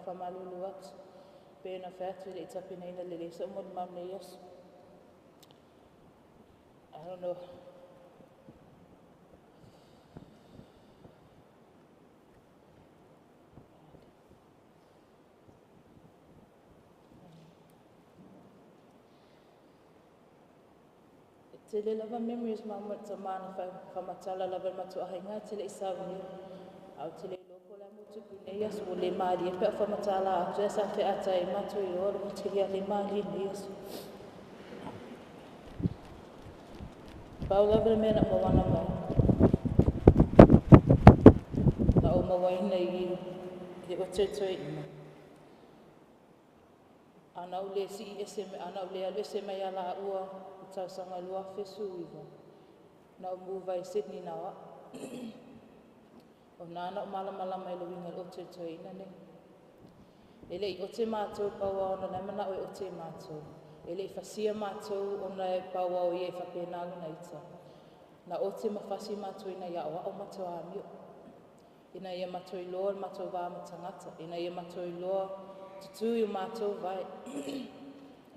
Whamalulu atu. Pēna whātu le I tapina ina le lesa mo ni mamne Iesu. I don't know. Te le lava memories mama ta mana whamatala lava matu ahainga te le isawini. Au te le Nei Iesu o le mali e pea whamatala atu e sa te ata I matu I ora o te lia le mali nei Iesu. Pau lava le mea na mawana mai. Na o mawaina I o te toe ina. Ana o le si ese me ana o le alu ese mai ala ua I tau sanga lua fesu iwa. Na o muva I Sydney nawa. O nāna o malamala mai lo winga o te toe ina ne. Ele I o te mātou paua ona nei mana o te mātou. Ele I whasia mātou ona e paua o I e whapēnālu na ita. Na o te mawhasi mātou ina ia oa o mātou āmio. Ina ia mātou I loa mātou wā matangata. Ina ia mātou I loa tutu I mātou vai.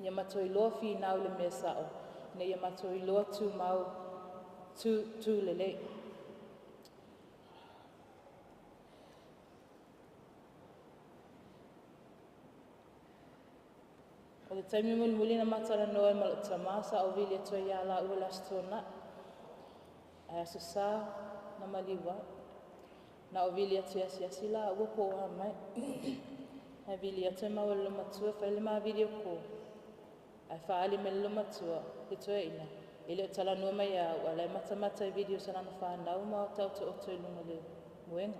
Ia mātou I loa whi nau le mea sao. Ina ia mātou I loa tū mau tū lelei. O le taimi muli na matara noe ma lo tamasa o vili atua ia la ua las tōna. Ai aso sā na maliwa. Na o vili atua asi la ua po a mai. Ai vili atua mau e lomatua whai le maa vili o ko. Ai whaali me le lomatua le toe ina. Ele o tala noa mai a ua lai matamata I video sa nana whanau ma o tau te oto I lunga le muenga.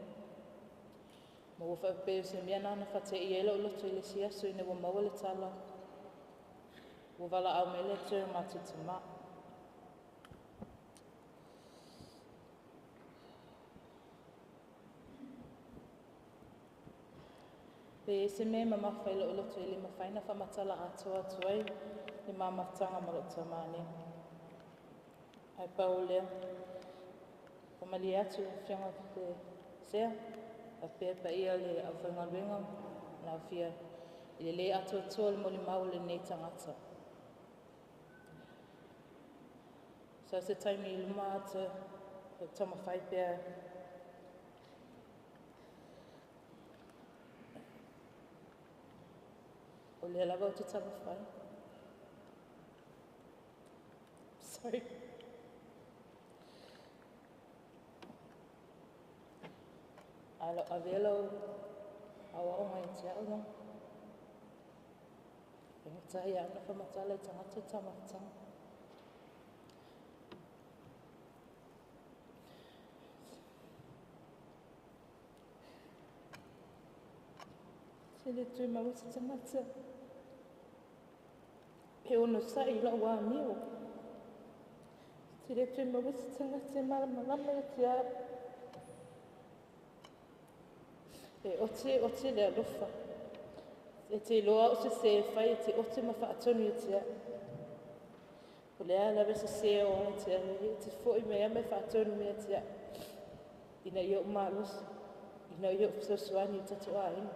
Ma ua whapeo se mea nana whate I ele o loto I le siaso ina ua maua le tala. Ua wala au mele tue matu te maa. Pe se me ma mawhai lo loto I le mawhaina whamatala atoa tuai le mamawtanga ma lo tamane. Ai pau lea. Pamali atu whianga te sea. A pepa ia le au whainga luenga. Na whia I le atoa tua le moli mau le nei tangata. So se taimi I luma ata, o tama whaipea, O le lava o te tamawhai. Sorry. Alo avelo awa o mai te au no. E tai ana whamatala I tangata tamatanga. Se le tui mawisa tangata. He ono sa I la wa mio. Se le tui mawisa tangata malama e te a. E ote le alofa. E te loa o se whai e te ote mawha atonu e te a. O le ala vese se o ana te a. E te fo I mea me wha atonu me te a. Ina I o malos. Ina I o fsoswani I tatu a ina.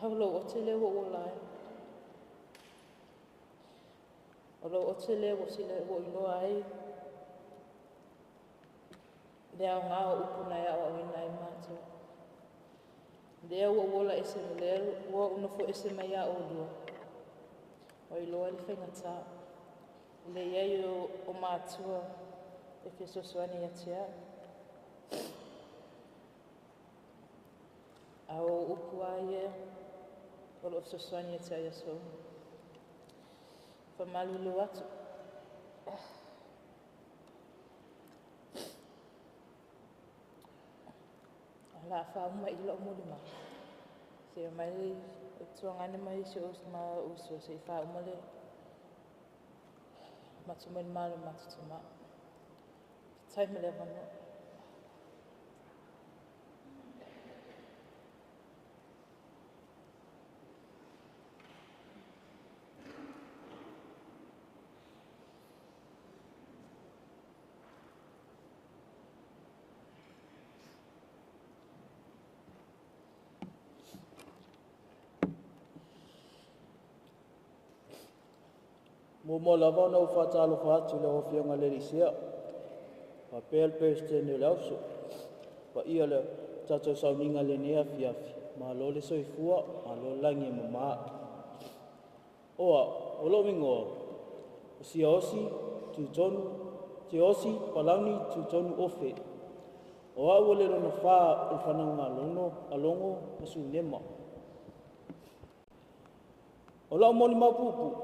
Haulo o te leo o lai. O te leo o sile o inoa ai. Lea ngā o upuna ea o ina I mātua. Lea ua wola ese me lea ua unofo ese mai a o lua. O I loa li whaingatā. Le iei o mātua e whesoswani a tia. A o upua ia. O lo whesoswani a tia Yesu. Whamalulu atu. La whauma I lo mulima. Se mai tuangane mai se os ma uso se whauma le. Matumani malo matutuma. Taime le vano. Mo lava na ufatalo fatu le ofia le risia. Pa pel peste ne lauso. Pa ia le tato sauninga le nea fiafi. Ma lo le soifua, ma lo langi mama. Oa, o lo mingo. O si osi, tu tonu, te osi, palauni, tu tonu ofe. Oa ua le rona wha o whananga alongo, masu nema. O lao moli mapupu.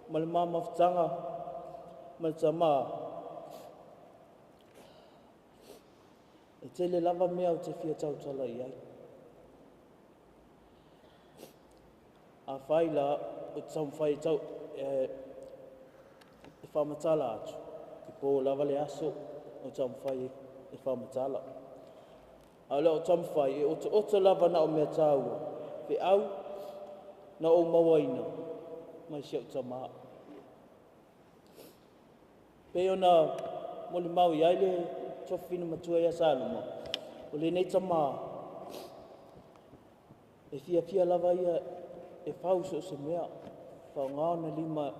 Ma le mamawhtanga, ma le tamaa. E te le lava mea o te fia tautala I ai. A whai la, o te taumwhai tau, e whamatala atu. Ki pō lava le aso, o taumwhai e whamatala. A le o taumwhai, e o te ota lava na o mea tāua. Pe au, na o mawaina. Mai siau tamaa. Pe ona moli mau I aile tofina matua ia saluma. O le nei tamaa. E fia lava ia e whauso se mea. Whaungao na lima,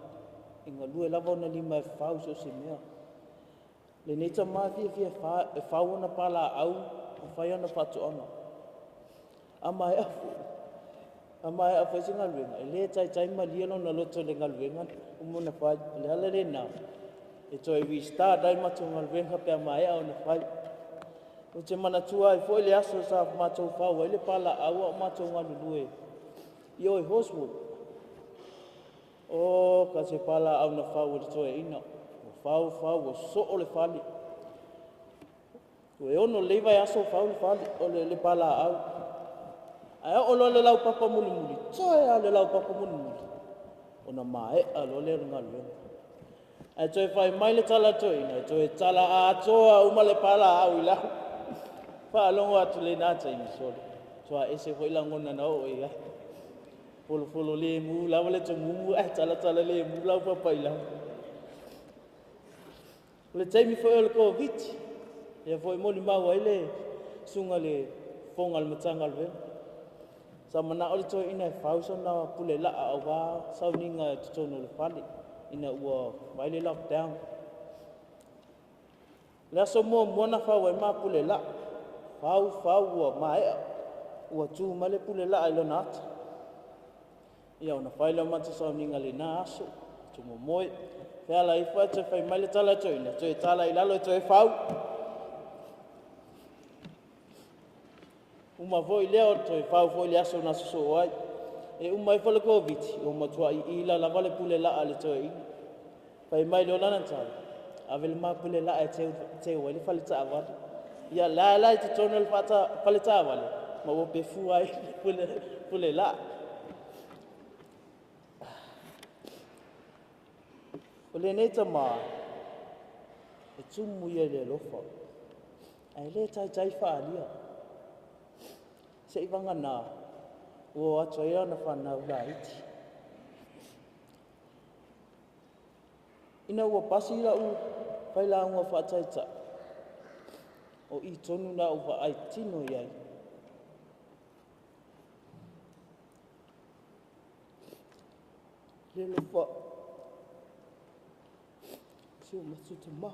inga lue lava na lima e whauso se mea. Le nei tamaa fia e whauana pala au, e whaiana whatuanga. Ama e afu. Ama e afu e se ngaluenga. E le tai malielo na loto le ngaluenga. Umuna whai, le hala le nā. E toi restart dai matu ngaluenga pe ama e au na whai. O te manatua e fo le aso sa matou whau, e le pala au o matou ngalulue. Io e hoswo. O ka se pala au na whau o te toi ina. O whau o so o le whali. O e ono leiva e aso whau le whali, o le pala au. Ae o lo le lau papa muli muli. Toi a le lau papa muli muli. O na mae a lo le ngaluenga. Ai toi whai mai le tala toi, ai toi tala a atoa uma le pala au I lahu. Whaalongo atu le nāta I misole. Toa ese hoi langona na o e ai. Folo le mu, lawa le tamumu, ai tala le mu, lau papa I lahu. Le taimi foi o le ko viti. E foi moli mau ai le sunga le fonga le matanga le. Sa mana o le toi ina e whausa na pule la a wā, sau ninga e tutono le pali. Ina ua vai le lockdown. Le aso mua na whau e mā pule la. fau ua maea ua tū male pule la ilo nata. Ia ona whaila mata sau ninga le nā aso, tu momoe. Pea la ifa te whai male tala toi, le toi tala i lalo toi fau. Uma voi leo toi fau foi le aso na so ai. E uma i fale koviti, o matua i ila la vale pule la ale toi i. Whai mai leo lana tala. Avele maa pule la e te wale fale ta avale. Ia la i te tono le fale ta avale. Ma wo pe fu ai pule la. O le nei tama, e tumu ia le lofa. Ai le tai whaalia. Se i wanga nā, o atua ia na whanau la iti. Ina ua pasi la u, whaila unga whaataita. O i tonu na u ai tino iai. Le lofa. Sio masuta ma.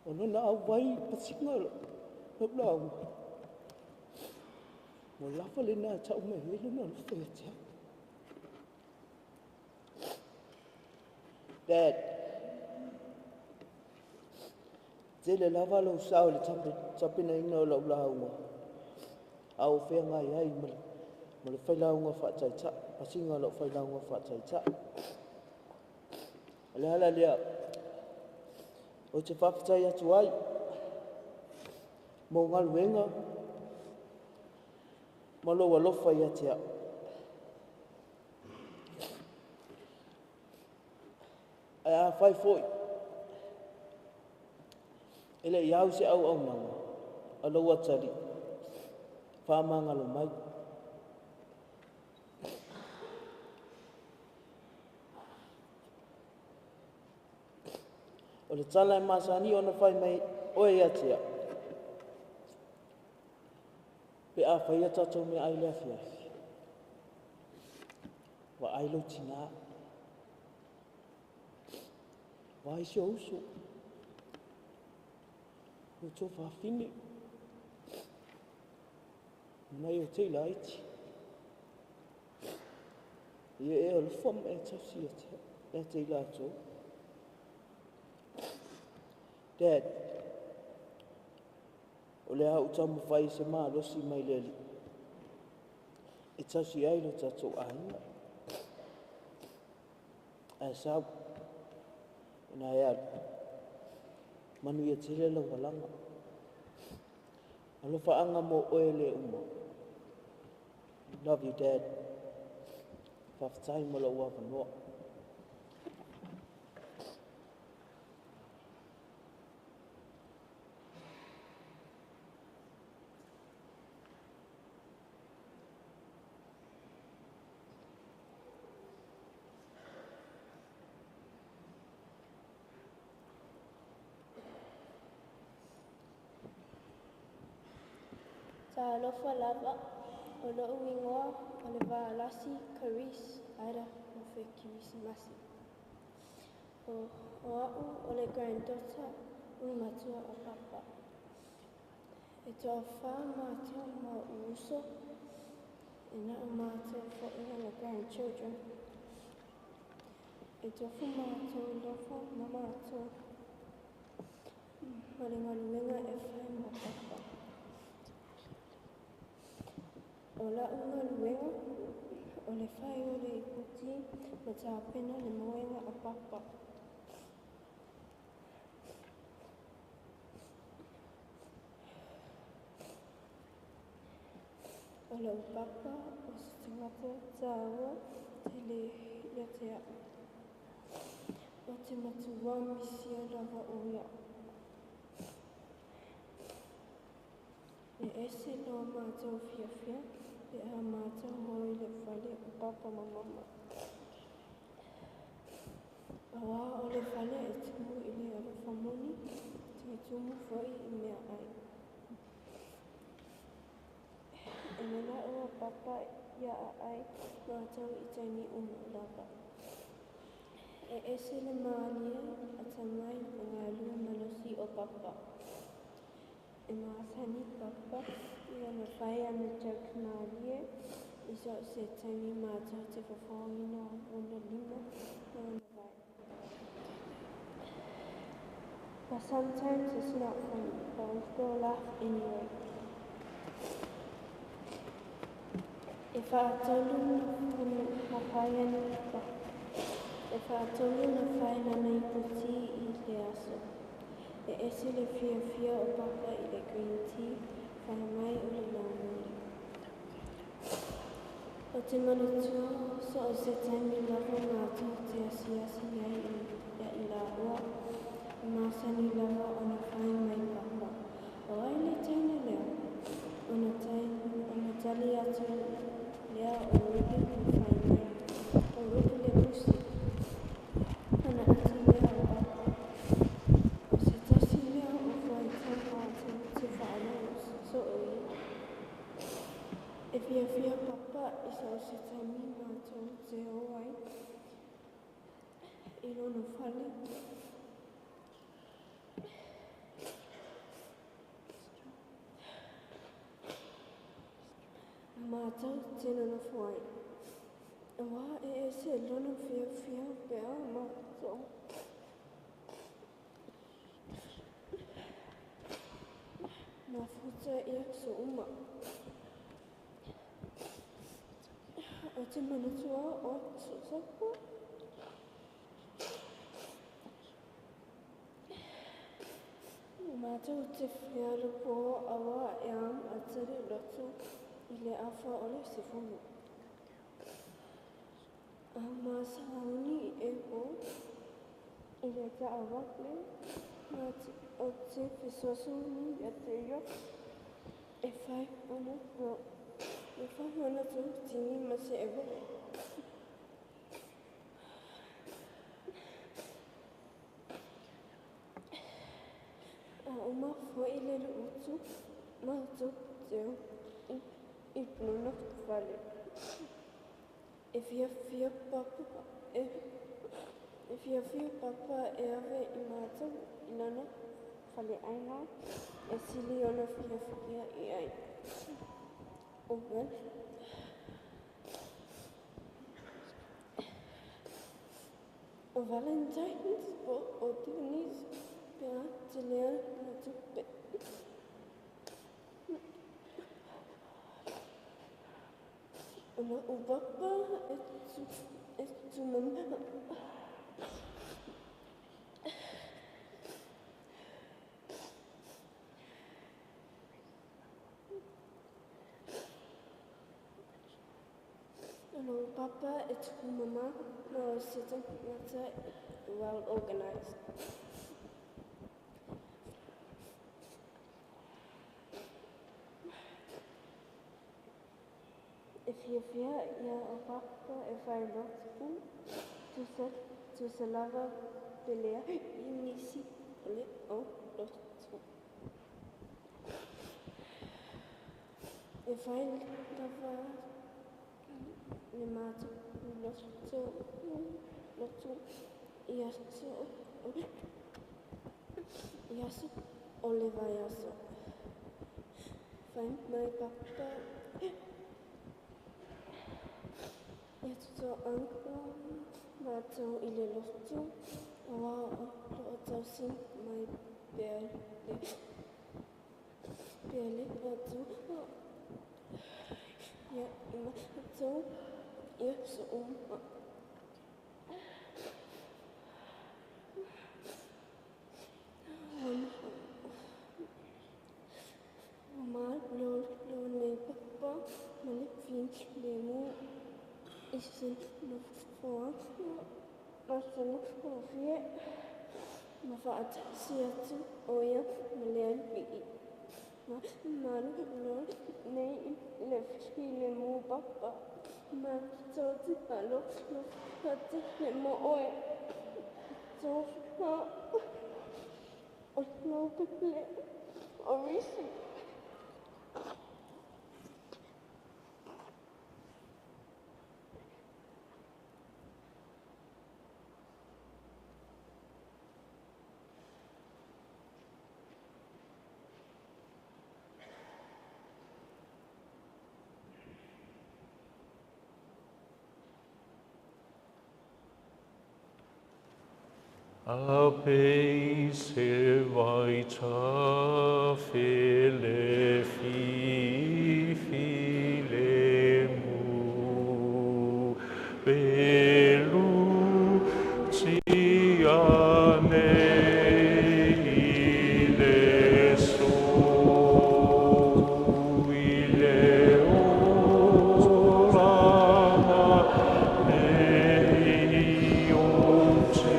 Ono na au wai pasinga la. Nablau. Mo lafa le na tau me hele na lufetia. Dad. Tele lava lo sao le tape na ina o lau launga. Au whea ngai ai male. Male whailaunga whaataita. Pasinga lo whailaunga whaataita. Ale hala lea, o te whakatau atu ai, mō ngā luenga, ma loa lofa i atea. Ai a whai foi, ele i au se au nanga, a loa tari, whamangalo mai. O le tala e masani ona whai mai oe atea. Pe a whai a tatou me ai lea fiafi. Wa ailo tina. Wa iso uso. O tō whawhine. Nei o teila iti. Ia e o le wham e tausi atea. E teila atou. Dad, o le hau tamu whai se maa losi mai leli. E tausi ai lo tatou ahinga. Ai sau, ina e alu. Manu ia tele lau walanga. Alo whaanga mo oe le uma. Love you, Dad. Whaftai mo la ua wanoa. Ta alofa lava, o lo uingoa, o le vaalasi, karis, aira, o fe kirisimasi. O au, o le granddaughter, matua o papa. E toa wha mātua ma uso, e na o mātua fo ina le grandchildren. E toa fu mātua lofa ma mātua. Ma le ngaluenga e whai ma papa. O la unga luenga, o le whai o le ikuti, ma tā pena le moenga a papa. O le papa, o se tangata tāua, te le iatea. O te matua misia lava o ia. E ese loa mātou fiafia, e a mātou hoi le whale o papa ma mama. Awa o le whale e tumu i le ala whamoni, te tumu whai i mea ai. E nana o a papa ia a ai, mātou i taini umu lava. E ese le mānia a tamai o ngā lua malosi o papa. e māsani papa I ana whai ana tau kinarie I so se taimi mātou te whawhongina o na lima o na vai. But sometimes it's not funny, but we still laugh anyway. If I told you na whai ana If I told you na whai ana I puti I le aso. E ese le fia o papa I le green tea, whai mai o le laumuri. O te manatua, so o se taimi lava mātou te asi ai I la ua, māsani lava o na whai mai papa. O ai le taina leo, o na tali atu lea o rupi o whai mai, o rupi le musi. Ana atu lea o papa. O se tasi lea o whai tama te whaanau so o I. E fia papa I sa o se taimi mātou te o ai. I rono whale. Mātou te nono whai. Wā e se lono fia pēa mātou. Nā futa ia so uma. O te manatua o Susapa. Mātou te whiara pō awa e am a tere lotu I le awha o le sifunu. A māsauni e o I le ta awakle o te whisosuni a te io e whai ana no. E whai ana tu tini ma se e wale. A uma fo I le utu mātou teo I pluna whale. E fia papa e ave I mātou I nana whale aina e sili ona fia I ai. O wan. O Valentine's o Tunis pēr te lea na tupe. Ona upapa e tu mama. Ona upapa e tu mama no sita ngata well organized. Fia ia o papa e whai lotu tu se lava pelea I nisi ole o lotu. E whai lava le mātu lotu I aso o le vai aso. Whai mai papa E tuto anka mātou I le lotu, wā o tausi mai pēle mātou. Ia I mātou ia so uma. Mā lo nei papa, ma le fin le mu. Isin no foa, masana o fie, ma whaata si atu o ia ma lea pii. Ma maru lo nei le file mu papa, ma tōti alo lo hati le mo oe. Tō ha o lo pepe o risi. Ape se vai ta fele file mu belu tiane ile so ile orana nei onte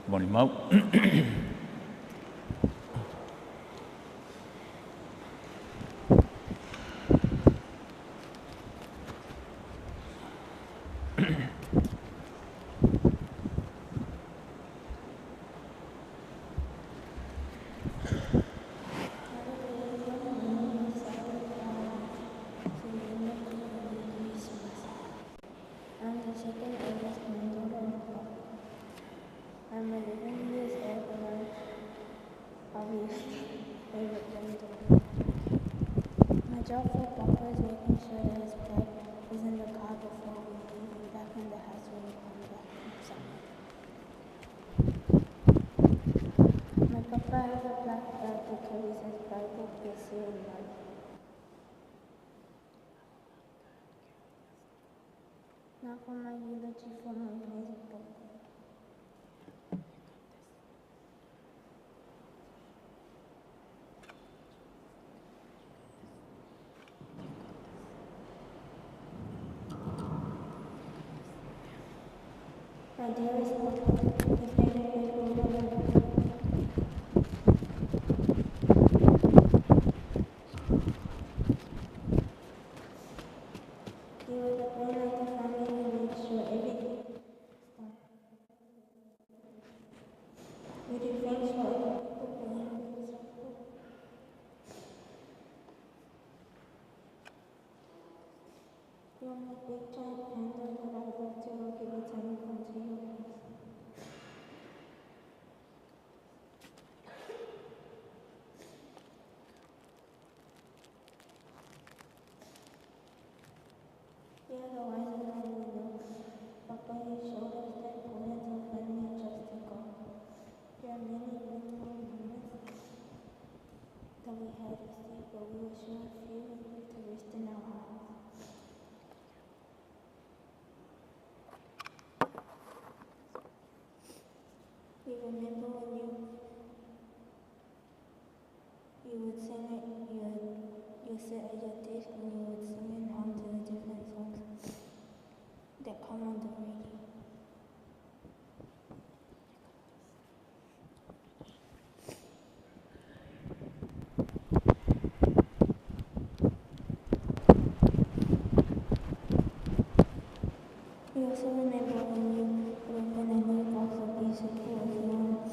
Moni mau. I'm 11 years old and I'm obviously favorite gender. My job for Papa is making sure that his blood is in the car before we leave and back in the house when we come back from summer. My Papa has a black bag that carries his Bible, Bessie, and mud. Now for my eulogy for my amazing book. My dearest Papa, the favorite people of my life. You were the brain of the family who made sure everything stopped. We do things for other people when you make something. You're my big giant panda that I love to hug every time you come to your house. You're the wisest man we know. Papa, you showed us the importance of family and trusting God. There are many beautiful moments that we had with you, but we will share a few with you to rest in our hearts. We remember when you would sing it, you sit at your desk and you would sing and hum to the different songs that come on the radio. We also remember when you would open a new box of pea soup or if you wanted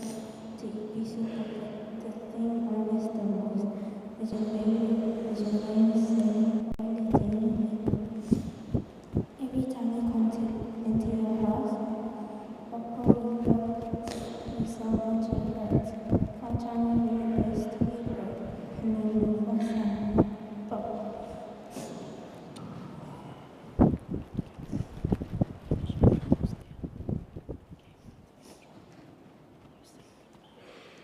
to eat pea soup, but the thing I miss the most is your famous saying, everything you need. Every time we come into your house, Papa, we love you so much it hurts. I'm trying to be the best to be good, and then we for some. Papa.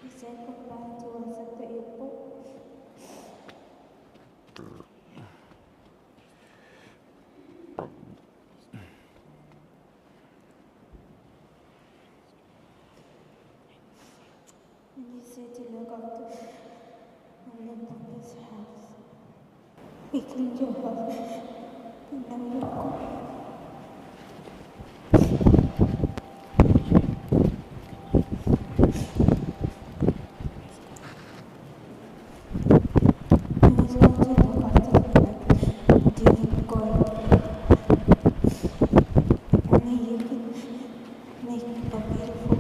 You said goodbye to us at the airport. And you said to look after and live in this house. We cleaned your house. And now you're gone. I was going to look after the light. Didn't go. Only you could make a beautiful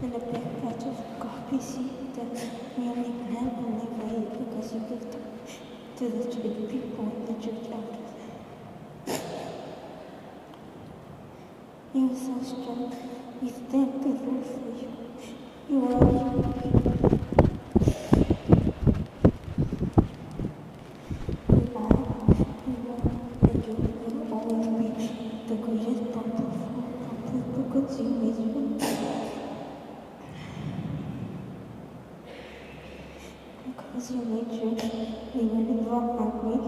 and a big patch of coffee seed that we only plant when they wait because you give them to the church people in the church after. You were so strong. We thank the Lord for you. You are our because you made sure we were never hungry,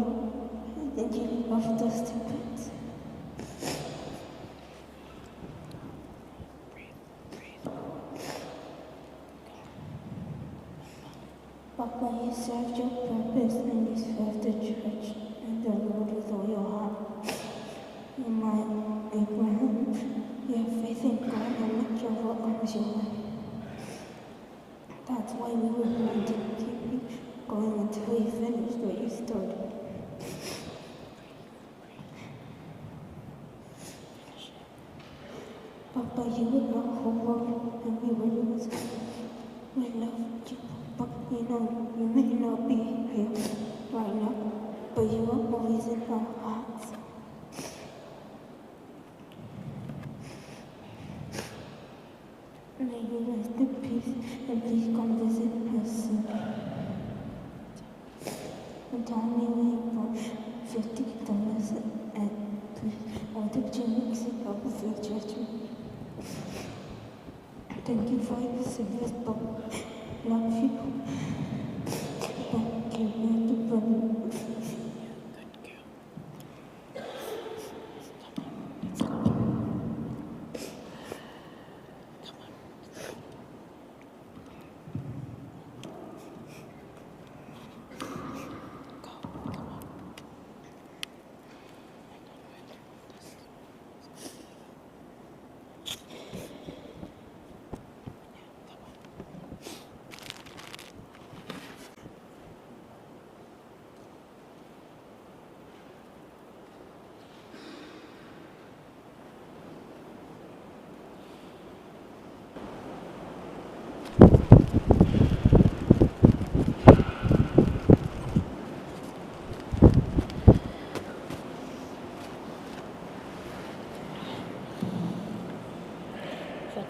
and you loved us to bits. Papa, you served your purpose and you served the church and the Lord with all your heart. You might, Abraham, you have faith in God and let your work comes your way. That's why we were going to keep you going until you finished what you started. Papa, you were our whole world and we were yours. We loved you, but you know, you may not be here right now, but you are always in our hearts. May you rest in peace and please come visit us soon. And tell me for $50 and please, I want to change it up with your judgment. Thank you for your service, Bob. Love you. Thank you, Mr. Brother.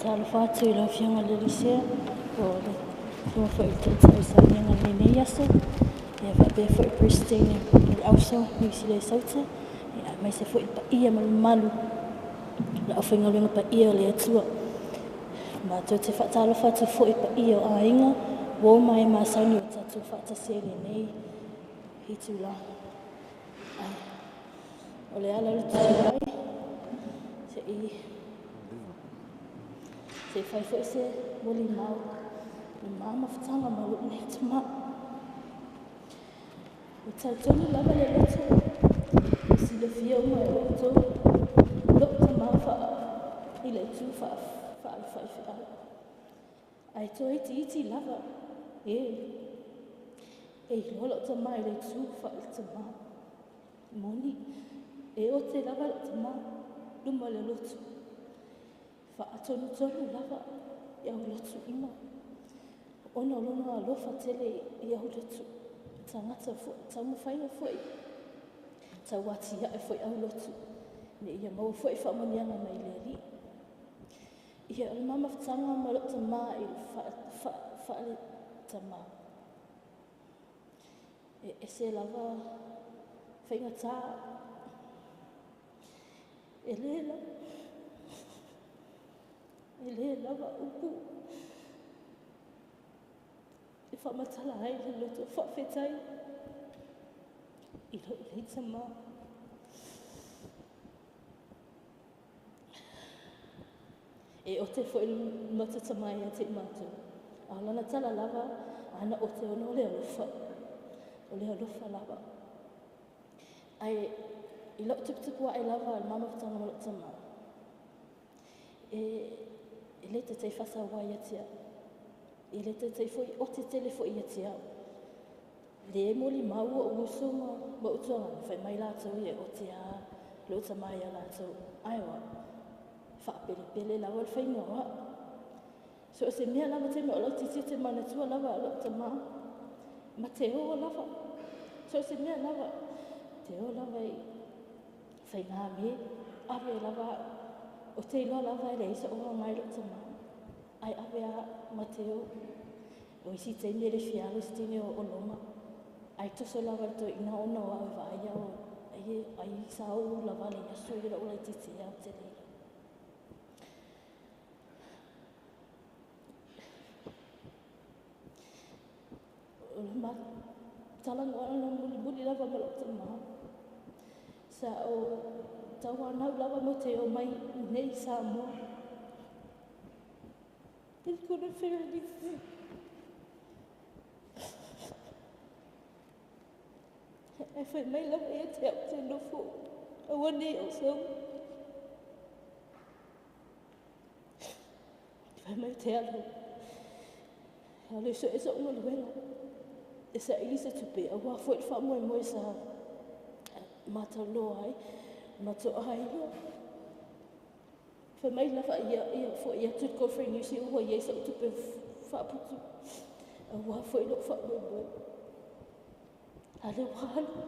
Talo fatu I fianga le lisia o le fua fa I tau sa nianga le nei aso ia fa be fa Christine le auso ni si le sauta ia mai se foi pa ia malu la ofinga le pa ia le atua ma to te fa talo fatu foi pa ia a inga wo mai ma sa ni tatu fa ta se le nei hitula o le ala le tau se I se fai foi se moli mau ni mama fatanga malu ne tama o tau lava le loto si le fia uma e loto tama fa I le tu fa fai fa ai to iti lava lolo tama I le tu fa tama moni o te lava tama luma le loto fa atonu lava ia lotu ima ona lona alofa tele ia lotu tangata fo tamu faia foi tawati ia foi au lotu ne ia mau foi fa manianga mai le li ia le mama tanga ma lotu mai fa le tama se lava fainga ta elela ele lava upu I fa matala ai le loto fa fetai I lo le tama o te foi mata tama ia te matu a lana tala lava ana o te ono le alofa o le alofa lava. Ai, I lo tupu ai lava al mama tanga mo tama. E le te whasa wai atia. E le te foi o te tele foi atia. Le moli mau o usuma ma utonga fai mai lātou e o te a lo tamai a lātou. Aiwa, whaapele lawa al whai noa. So se mea lava te me o lo titi te manatua lava lo tama. Ma te o lava. So se mea lava. Te o lava I whai ngā me. Awe lava o te iloa lava e reisa o ngai lo tama. Ai awe a ma te o. O isi te me le fiaru stine o loma. Ai toso lava to ina ona o awe vai o. Ai sa o lava le yaso I la o lai titi e au te rei. Ma talang ona muli lava mo tama. Sa o tauanau lava mo te o mai nei sa mo. It's gonna fair this. I find my love e te au te nofo. A wane o so. Fai mai te alu. Alu so e so ngolo wena. E sa ilisa tupe, a wafo e wha moe sa mata loa ai, mato ai loa. Wha mai lawa ia fo ia tut ko whai niusi ua ia sa tupe wha putu. A wafo e lo wha moe. Ale wahalo.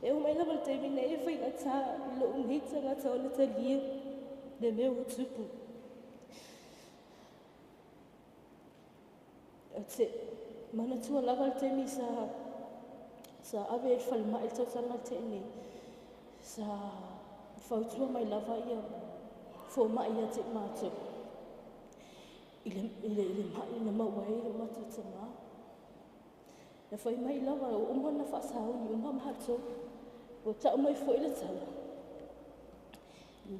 E o mai lawa te mine e whai ngata, I lo unhita ngata o le ta lia, le mea o tupu. Te mana tua lava te mi sa ave e whalma e tautanga te ni sa whautua mai lava ia fo mai ia te mātou ile mai na mawai o matu te mā na whai mai lava o umma na whaasau ni umma mātou o tau mai fo ila tau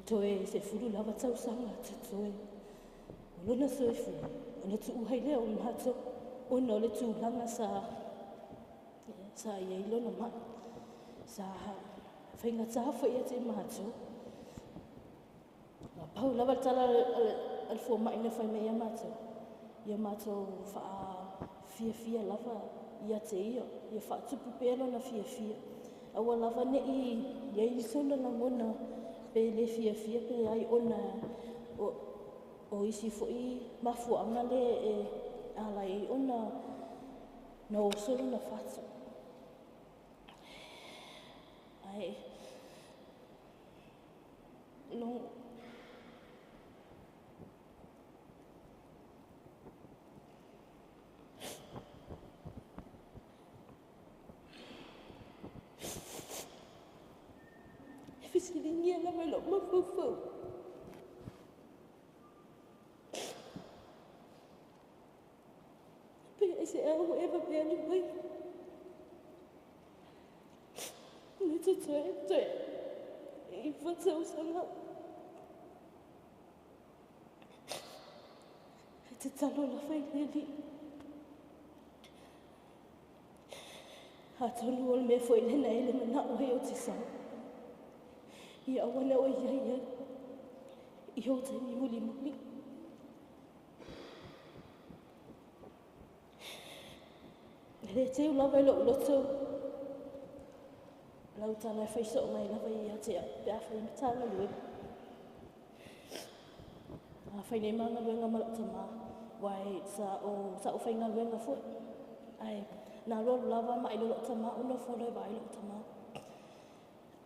toe se furu lava tau sanga te toe o lona soe furu ona tu uhai lea o mātou ona o le tūlanga sa ia I lona mai sa whaingata hawha ia te mātou ma pau lava tala al fo mai na whai mea ia mātou wha fia lava ia te ia wha tupu pēlo na fia awa lava ne I sona na ngona pe le fia pe ai ona o isi fo I mafu anga le alai ona na o solo na whatu. Ai, no. E whisiringia na me lo mawhawhau. I say, oh, ever be anyway. It's a if what's else on up. It's a talo la fai lady. Hatonu ol me foi le na ele na o he o te sa. Ia wana o ia. I ho te muli. Le te lava lo loto. Lau tana fai so mai lava ia te pe a fai tana lue. A fai nei manga luenga malata ma. Wai sa o fai ngā luenga fo. Ai, nā lo lava mai lo lota ma, uno fo loi vai lota ma.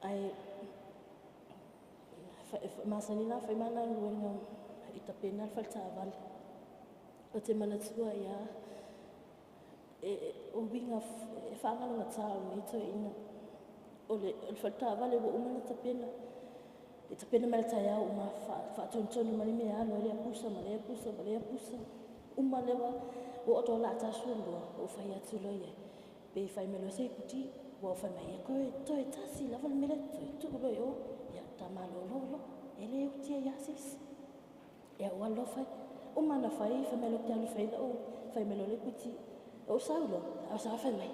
Ai, masanina fai mana luenga I ta pena fai tāwale. O te manatua ia. O winga e whaanganga tāo nei toi ina. O le whalta wale wo umana tapena. E tapena mele tai au ma whaatontonu mani mea alo lea pusa. Uma lewa o oto la tasua lua o whai atu loia. Pe whai melo se kuti, o whai mai e koe toi tasi lava le mele toi tuku loi o. Ia tamalo lolo, e le utia yasis. E o alo whai, umana whai melo te alu whai o whai melo le kuti. O saulo, a sa fa mai.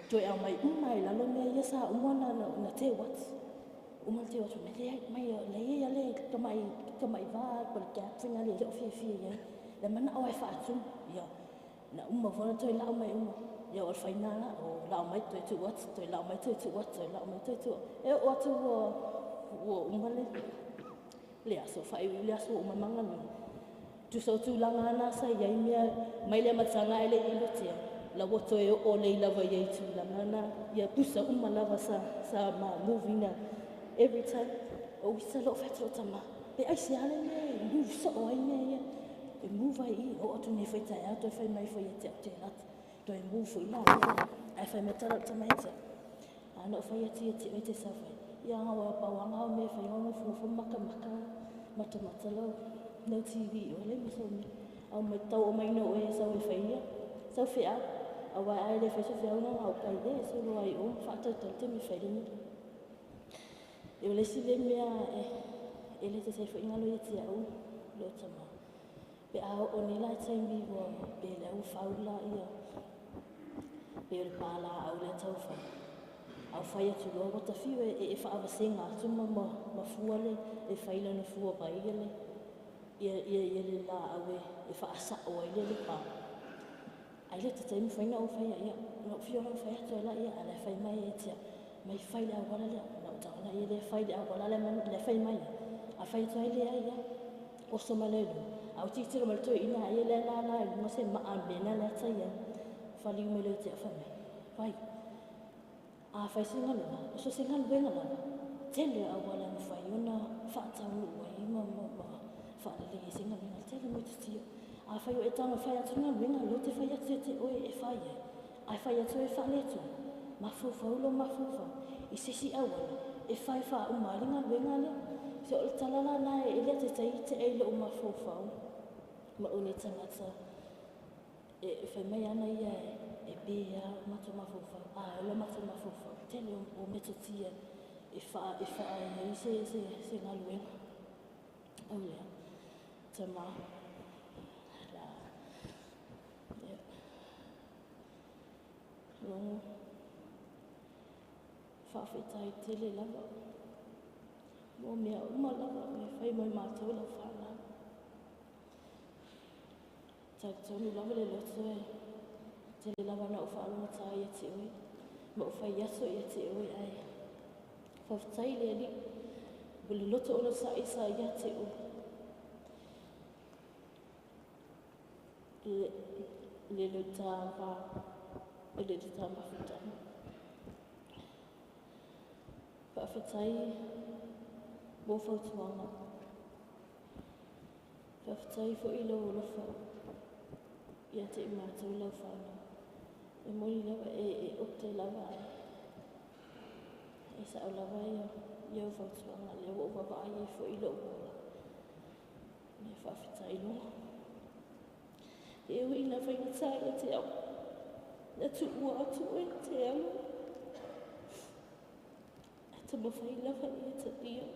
Toi au mai mai la lo me ia sa umana na te wat. Uma te wat me le mai le ia le ka mai va por ka finga le o fi ia. Le mana o fa atu ia. Na uma vona toi la mai uma. Ia o faina o la mai toi tu wat, toi la mai toi tu wat, toi la mai toi tu. E o atu o uma le aso fa le aso uma manga ni. Tu so tu langa na sa ia mia mai le matanga ele ilo tia. La woto e o le lava ye tu la mana ya pusa uma lava sa ma moving na every time o wisa lo fetro tama pe ai se ale ne move so o ai ne ya e move ai o tu ne feta ya to fai mai foi te lat to e move foi la ai fai metara tama ita ana fai te sa fai ya wa pa wa nga me fai nga fu maka mata lo no tv o le mi so mi au me tau o mai no e sa e fai ya sa fia awa ai le feso fe ona au kai de so lo ai o fa te mi fe ni e le si le mea e le te se fo inga lo ye tia au lo tama pe a o ni la tai mi wo pe le u faula ia pe le pala au le tau fa au fa ia tu lo ta fi e fa ava singa tu ma fuale e fa ile na fuo pa ile ia le la awe e fa asa o ile le pa ai le te mi faina o fai ia no fio no fai to la ia ala fai mai e tia mai fai la wala le no ta la ia le fai la wala le fai mai a fai to ile ia o so malelu au ti tiro mal to ina ia le la mo se ma ambena la ta ia fali me le tia fa mai vai a fai singa le o so singa le benga la tele a wala no fai ona fa ta u ai ma fa le singa le tele mo ti a fai o e tanga fai atu nga winga lo te fai atu te oe e fai e. Ai fai atu e fai letu. Mafufa ulo mafufa. I sisi awala. E fai fa umaringa winga le. Se o le talala na e le te te e lo mafufa u. Ma une tangata. E fai mai ana ia e bea matu mafufa. A lo matu mafufa. Tele o meto tia. E fa e se ngaluenga. Aulea. Tama. No, fa fetai tele lava. Mo mea uma lava me fai mai mātou la whana. Tai tonu lava le loto e tele lava na o whaanua tai e te oi. Ma o fai yaso e te oi ai. Fa fetai le li. Bule loto ona sa isa ia te oi. Le lo tāwa. Ele te tama futama. Whawhetai, mō whautuanga. Whawhetai fo ilo o lofa. Ia te mātou lau whana. E mori lawa e opte lawa ai. E sa au lawa iau whautuanga. Leo o wawa ai e fo ilo o wola. Me whawhetai noa. E ui na whaingatai e te au. Na tu ua atu e te alo. E te mawhai lawa i e te ria.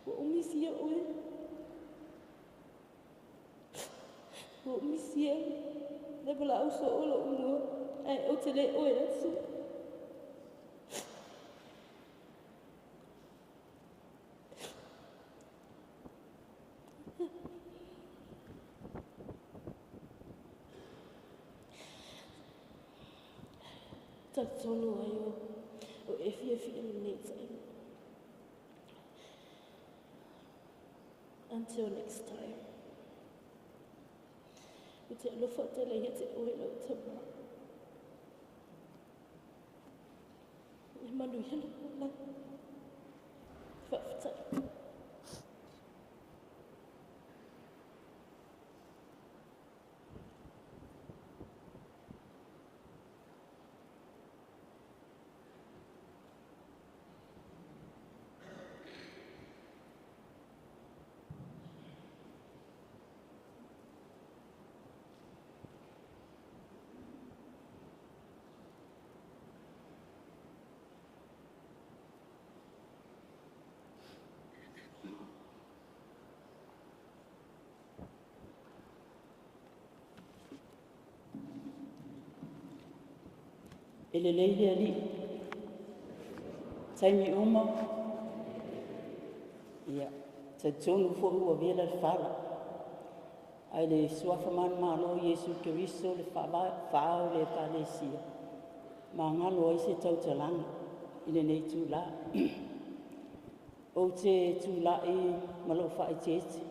Wa umisia oe. Wa umisia. Le wala au so ola unua. Ai o te le oe atu. Tonu ai o e fia nei tai. Until next time. O te alofa tele he te oe lau tama. E manu hela kona. Whawhetai. le leile ali. Taimi uma. Ia, tonu fo ua vela le fala. Ai le suafa malo Yesu Keriso le whaao le kalesia. Ma ngalo ai se tautalanga i le nei tūla. O te tūla i malo whae tete.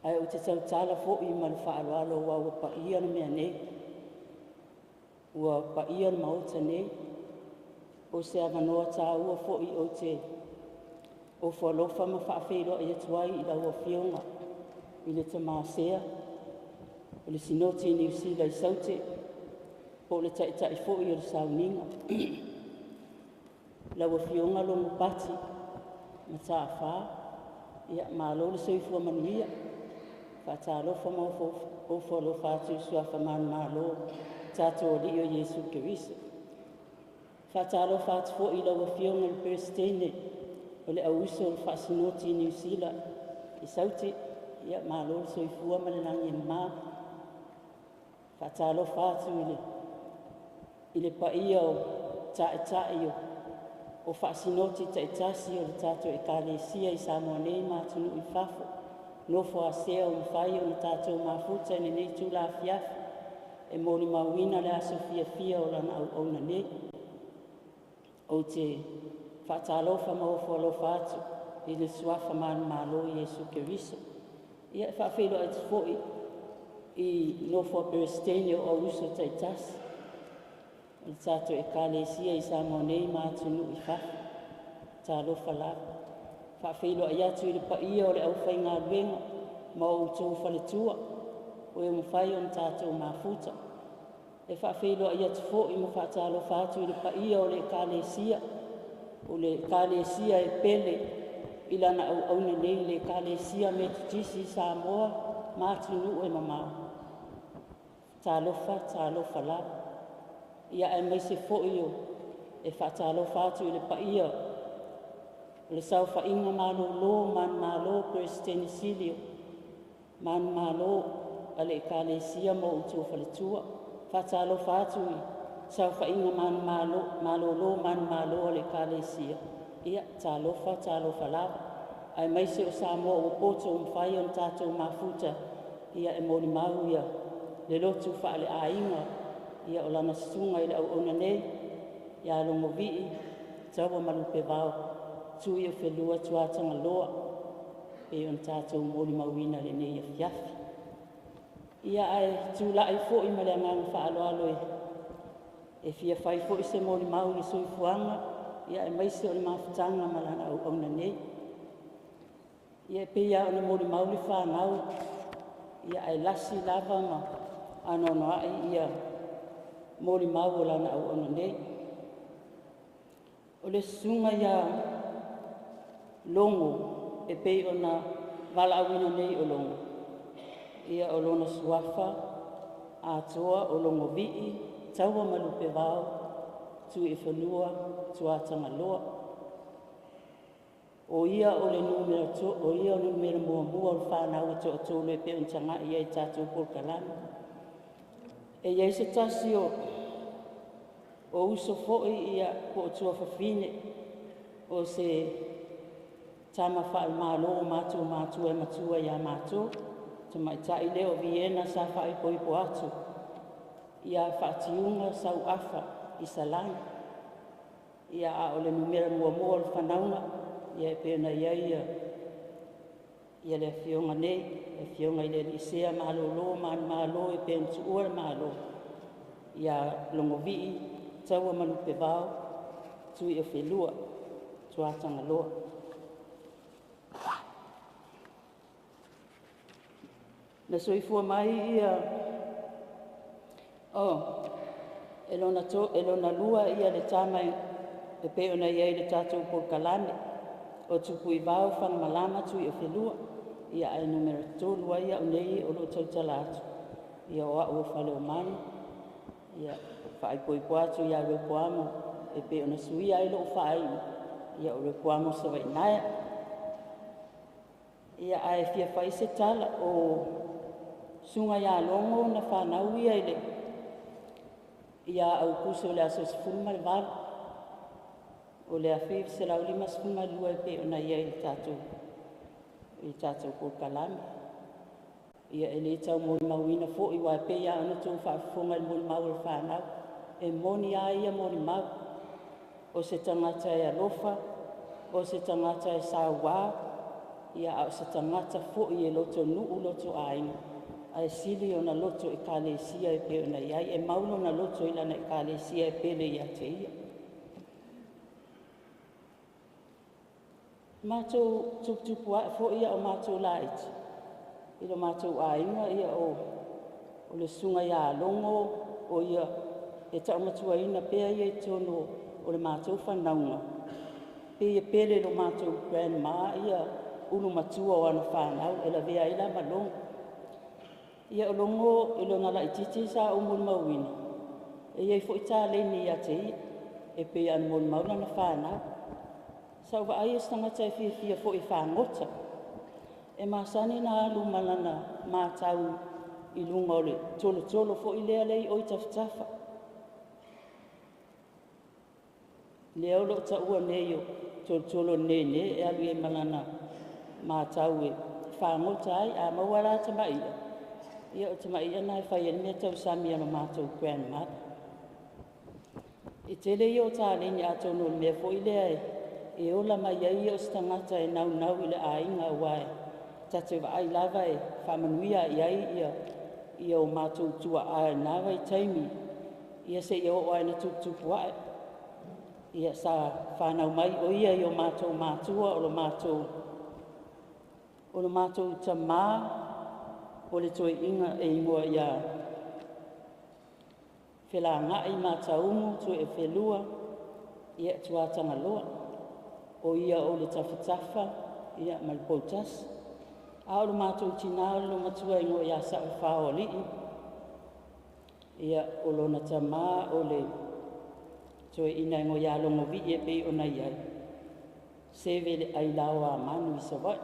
Ai o te tautala fo i malo whaaloalo ua pa ia na mea nei. Ua pa ia na maota nei. O se avanoa tā ua fo i o te o whalofa ma whaafeiro i atuai i lau o fionga. I le tamasea. O le sinoti ni usila i saute. Po le tai fo i o le sauninga. Lau o fionga longo pati. Ma tā wha. Ia malo le soifua manuia. Whaatalofa ma o whalofa atu suafa malo. Tātou li o Yesu Keriso. Whaatalofa atu fo i lau o fionga le peristene. O le auso o le whaasinoti ni usila i saute. Ia malo le soifua ma le langi ma. Whaatalofa atu i le paia o tae o whaasinoti taitasi o le tātou e kālesia i Samoa nei mātunu i whafo. Nofo a sea o mwhai o le tātou mafuta i nei tūla fiafi. E mōni mawina le aso fia o lana au na nei. O te whaatalofa ma o whalofa atu i le suafa malo Yesu Keriso. Ia e whaafelo ai te fōi i nofo a peristenio o uso taitasi. O tātou e kālesia i Samoa nei mātunu i whafu. Tālofa la. Whaafeilo ai atu i le paia o le au whai ngā ruenga. Ma o tō whale tua. O e mwhai o tātou mafuta. E whaafeilo ai atu fo i mwhaatalofa atu i le paia o le kālesia. O le kālesia e pele. I lana au auna nei le kālesia me tutisi Samoa. Mātunu e mamau. Tālofa la. Ia e mai se fo'i o e whaatalofa atu i le paia. O le sau whainga malo Kristeni Silio. Malo a le kālesia mo u tō whaletua. Whaatalofa atu i sau whainga malo a le kālesia. Ia tālofa lava. Ai mai se o Samoa o poto o mwhai o tātou mafuta. Ia e mōni mau ia le lotu whaale a inga. Ia o lana sunga i le au ona nei. Ia Logovii, Tauamalupevao, Tuiofelua tuatanga loa. E on tātou mōli mawina le nei a fiafi. Ia ai tūla ai fo i male angang whaaloalo e fia whai fo i se mōli mau i soifuanga. Ia e maise o le mawhitanga malana au ona nei. Ia e peia o le mōli mau le whanau. Ia ai lasi lava ma anono ai ia mōli mau o lana au ona nei. O le sunga ia longo e pei o na wala awina nei o longo. Ia o lona suafa a toa o Logovii, Tauamalupevao, Tuiofelua, tuatanga loa. O ia o le numera mua o le whanau e toa tōlu e pe o tanga ia i tātou polkalama. E iei se tasi o uso fo'i ia po o tua whawhine o se tama whaal malo o mātua e matua ia mātua. Te mai tai leo Viena sa whae poipo atu. Ia whaatiunga sau afa i Salai. Ia a o le numera mua o le whanaunga. Ia e pēna ia le fionga nei. E fionga i le lisea malo malo e pēna tuua malo. Ia Logovii, Tauamalupevao, Tuiofelua, tuatanga loa. Na soifua mai ia e lona lua ia le tamai e pe ona ia le tātou polkalame o tupu i vau whangmalama Tuiofelua ia ai numera tōlua ia o nei o lo tautala atu ia o au whale o mani ia whaai poipo atu ia repoamo e pe ona sui ai lo whaai ia o repoamo sa wainaya ia ai fia whai se tala o sunga ia longo na whanau ia ia au kuso le aso sifuma le vala. O le afi se lau 5 pe ona ia i tātou ko kalami. Ia e le tau mōi mauina fo i wai pe ia ana tō whaafonga i mōi mau le whanau. E moni a ia moni mau. O se tangata e alofa, o se tangata e sāwā, ia au se tangata fo i e loto nuu loto aina. Ai sili o na loto i kālesia e pe ona iai, e maulo na loto i lana i kālesia e pele ia te ia. Mātou tuputupu a fo ia o mātou laiti. Ilo mātou ainga ia o le sunga ia longo o ia e taumatua ina pea ia i tono o le mātou whanaunga. Pe ia pele lo mātou grandma ia ulu matua o ana whanau e la vea ila malongo. Ia o longo ilo nala i titi sa o mul mauina. E ia i fo i tā leini ia te ia e pe ia mul mauna na whanau. Sau wa ai stangata e fia fo i whangota. E masani na alu malana mātau i lunga o le tolo fo i lea lei o i taftafa. Lea o lo ta ua neio tolo nene e alu e malana mātau e whangota ai a mawara tamaia. Ia o tamaia na e whai mea tau sami ana mātau grandmother. E tele i o tā leni a tono mea fo i lea e ola mai ai o stangata e nau i le ainga wae. Tate wa ai lava e whamanuia i ai ia o mātou tua a nawa i taimi. Ia se i o aina tupu wae. Ia sa whanau mai o ia i o mātou mātua o lo mātou ta mā o le toi inga e ingoa ia. Whela ngai mātaumu Tuiofelua ia tuatanga loa. O ia o le tawhatafa ia malpotas. A o lo mātou tina lo matua ingo ia sa o whao li. Ia o lo na tamā o le toi ina ingo ia Logovii e pe o na iai. Seve le ai lao a manu i sawai,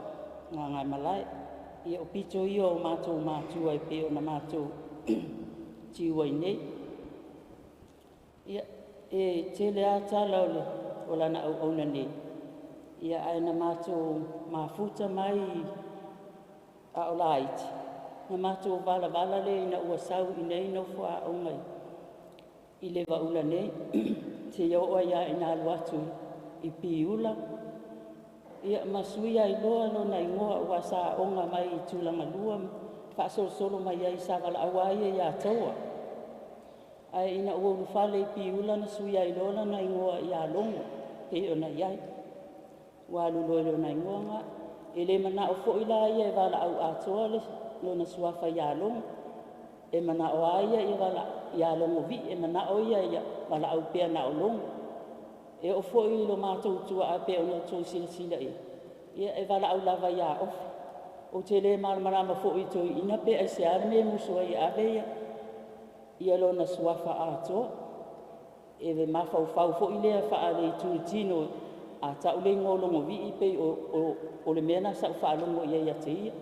ngā ngai malai. Ia o pito ia o mātou mātua e pe o na mātou tiua i nei. Ia e tele a tala o lana au auna nei. Ia aina mātou mafuta mai a o laiti. Na mātou vala le ina ua sau i nei no fua o ngai. I le waula nei, te iau ia ina alu atu i piula. Ia masuia i loa no na ingoa ua sa onga mai i tūlanga lua. Whaasolo mai ai sa wala awaia ia taua. Ai ina ua ulufale i piula na suia i loa na ingoa ia longo. Te o na iai. Wa lulolo na ingoa e le mana o fo ila ia e wala au atoa le lo na suafa ia longo. E mana o aia i wala ia Logovii e mana o ia wala au pea na o longo. E o fo i lo mātou tua a pea o no tō sila e. Ia e wala au lava ia ofi. O te le marama fo i tō ina pea e se arme musua i aveia. Ia lo na suafa atoa. E ve mafau fo i lea wha ale i tū tino a tau le ngō Logovii pe o le mena sa whaalongo ia te ia.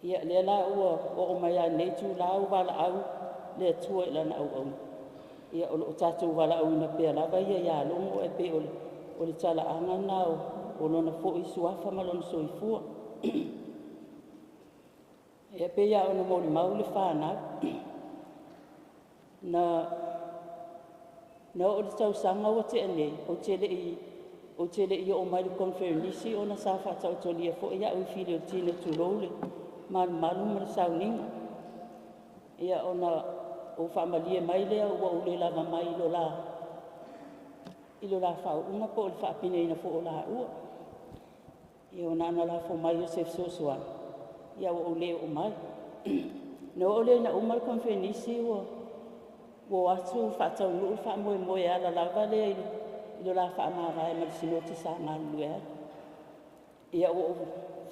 Ia le la ua o mai a nei tū lau wala au le tua i lana au. Ia o tātou wala au ina pea lava ia longo e pe o le tala angana o lona fo i suafa ma lona soifua. Ia pe ia o na mōli mau le whanau. Na o le tau sanga o te anei, o te le i o mai le konferenisi o na sa whatau tolia fo ia o fili o tina tulole, malu ma le sauninga. Ia o na o whaamalia mai lea ua o le lava mai i lo la whao unga po o le whaapine ina fo o la ua. Ia o na ana la fo mai o sef sosua. Ia o le o mai. No o le na o mai konferenisi o atu whaatau nuu whaamoe ala lava lea i lo la whaamara e marisinoti sa ngā lua. Ia o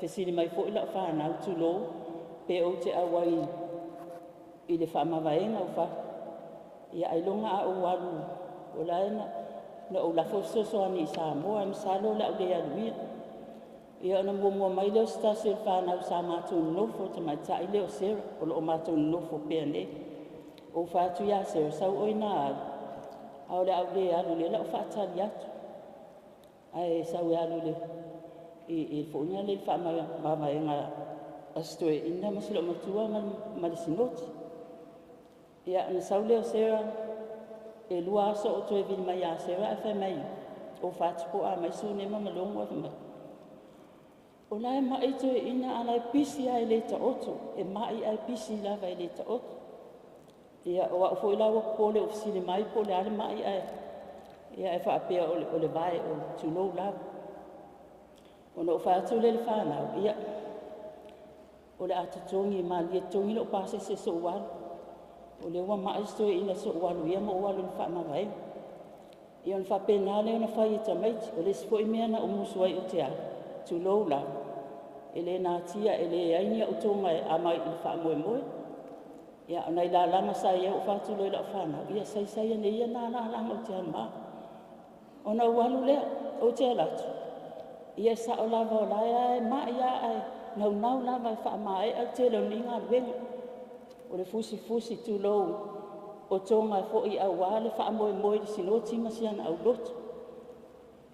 whesini mai fo i la whanau tulo pe o te awa i le whaamawaenga o wha. Ia ailonga a o walu o laena na o lafo sosoani i Samoa e misalo la o le aluia. Ia ona mua mai leo stasi o whanau sa mātou nofo ta mai tai leo sera o lo o mātou nofo pea ne. o whātu ia se o sau oina alu. Au le au le alu le lau whaatali atu. Ai sau e alu le i whunia le whaamai ngā astoe ina masilo matua ma le sinoti. Ia na sau leo sera e lua aso o toe vini mai a sera e whai mai o whātupo a mai su ne mamalongo e whamai. O lai mai toe ina ala e pisi ai le ta oto, e mai ai pisi lava i le ta oto. Ia o au fo ilawa pole o fisine mai pole ale mai ai. Ia e whaapea o le vai o tulou lava. O no whaatu le whanau, ia o le atatongi ma lia tongi lo pase se so walu. O le ua mai stoe ina so walu ia mo walu ni whaamawai. Ia on whapena leo na whai e tamaiti, o le sifo i mea na o musuai o te ala, tulou lava. E le nā tia, e le ainia o tonga e amai i whaamoe moe. Ia o nei la lama sa ia o whaatu loi la whanau, ia sai ane ia nā langa o te ala maa. O na walu lea, o te alatu. Ia sa o lava o laia e maa ia ai, nau lava e whaamae au te leo ni ngā luenga. O le fusi tulou o tonga e fo i au wale whaamoe moe di sinoti masiana au lotu.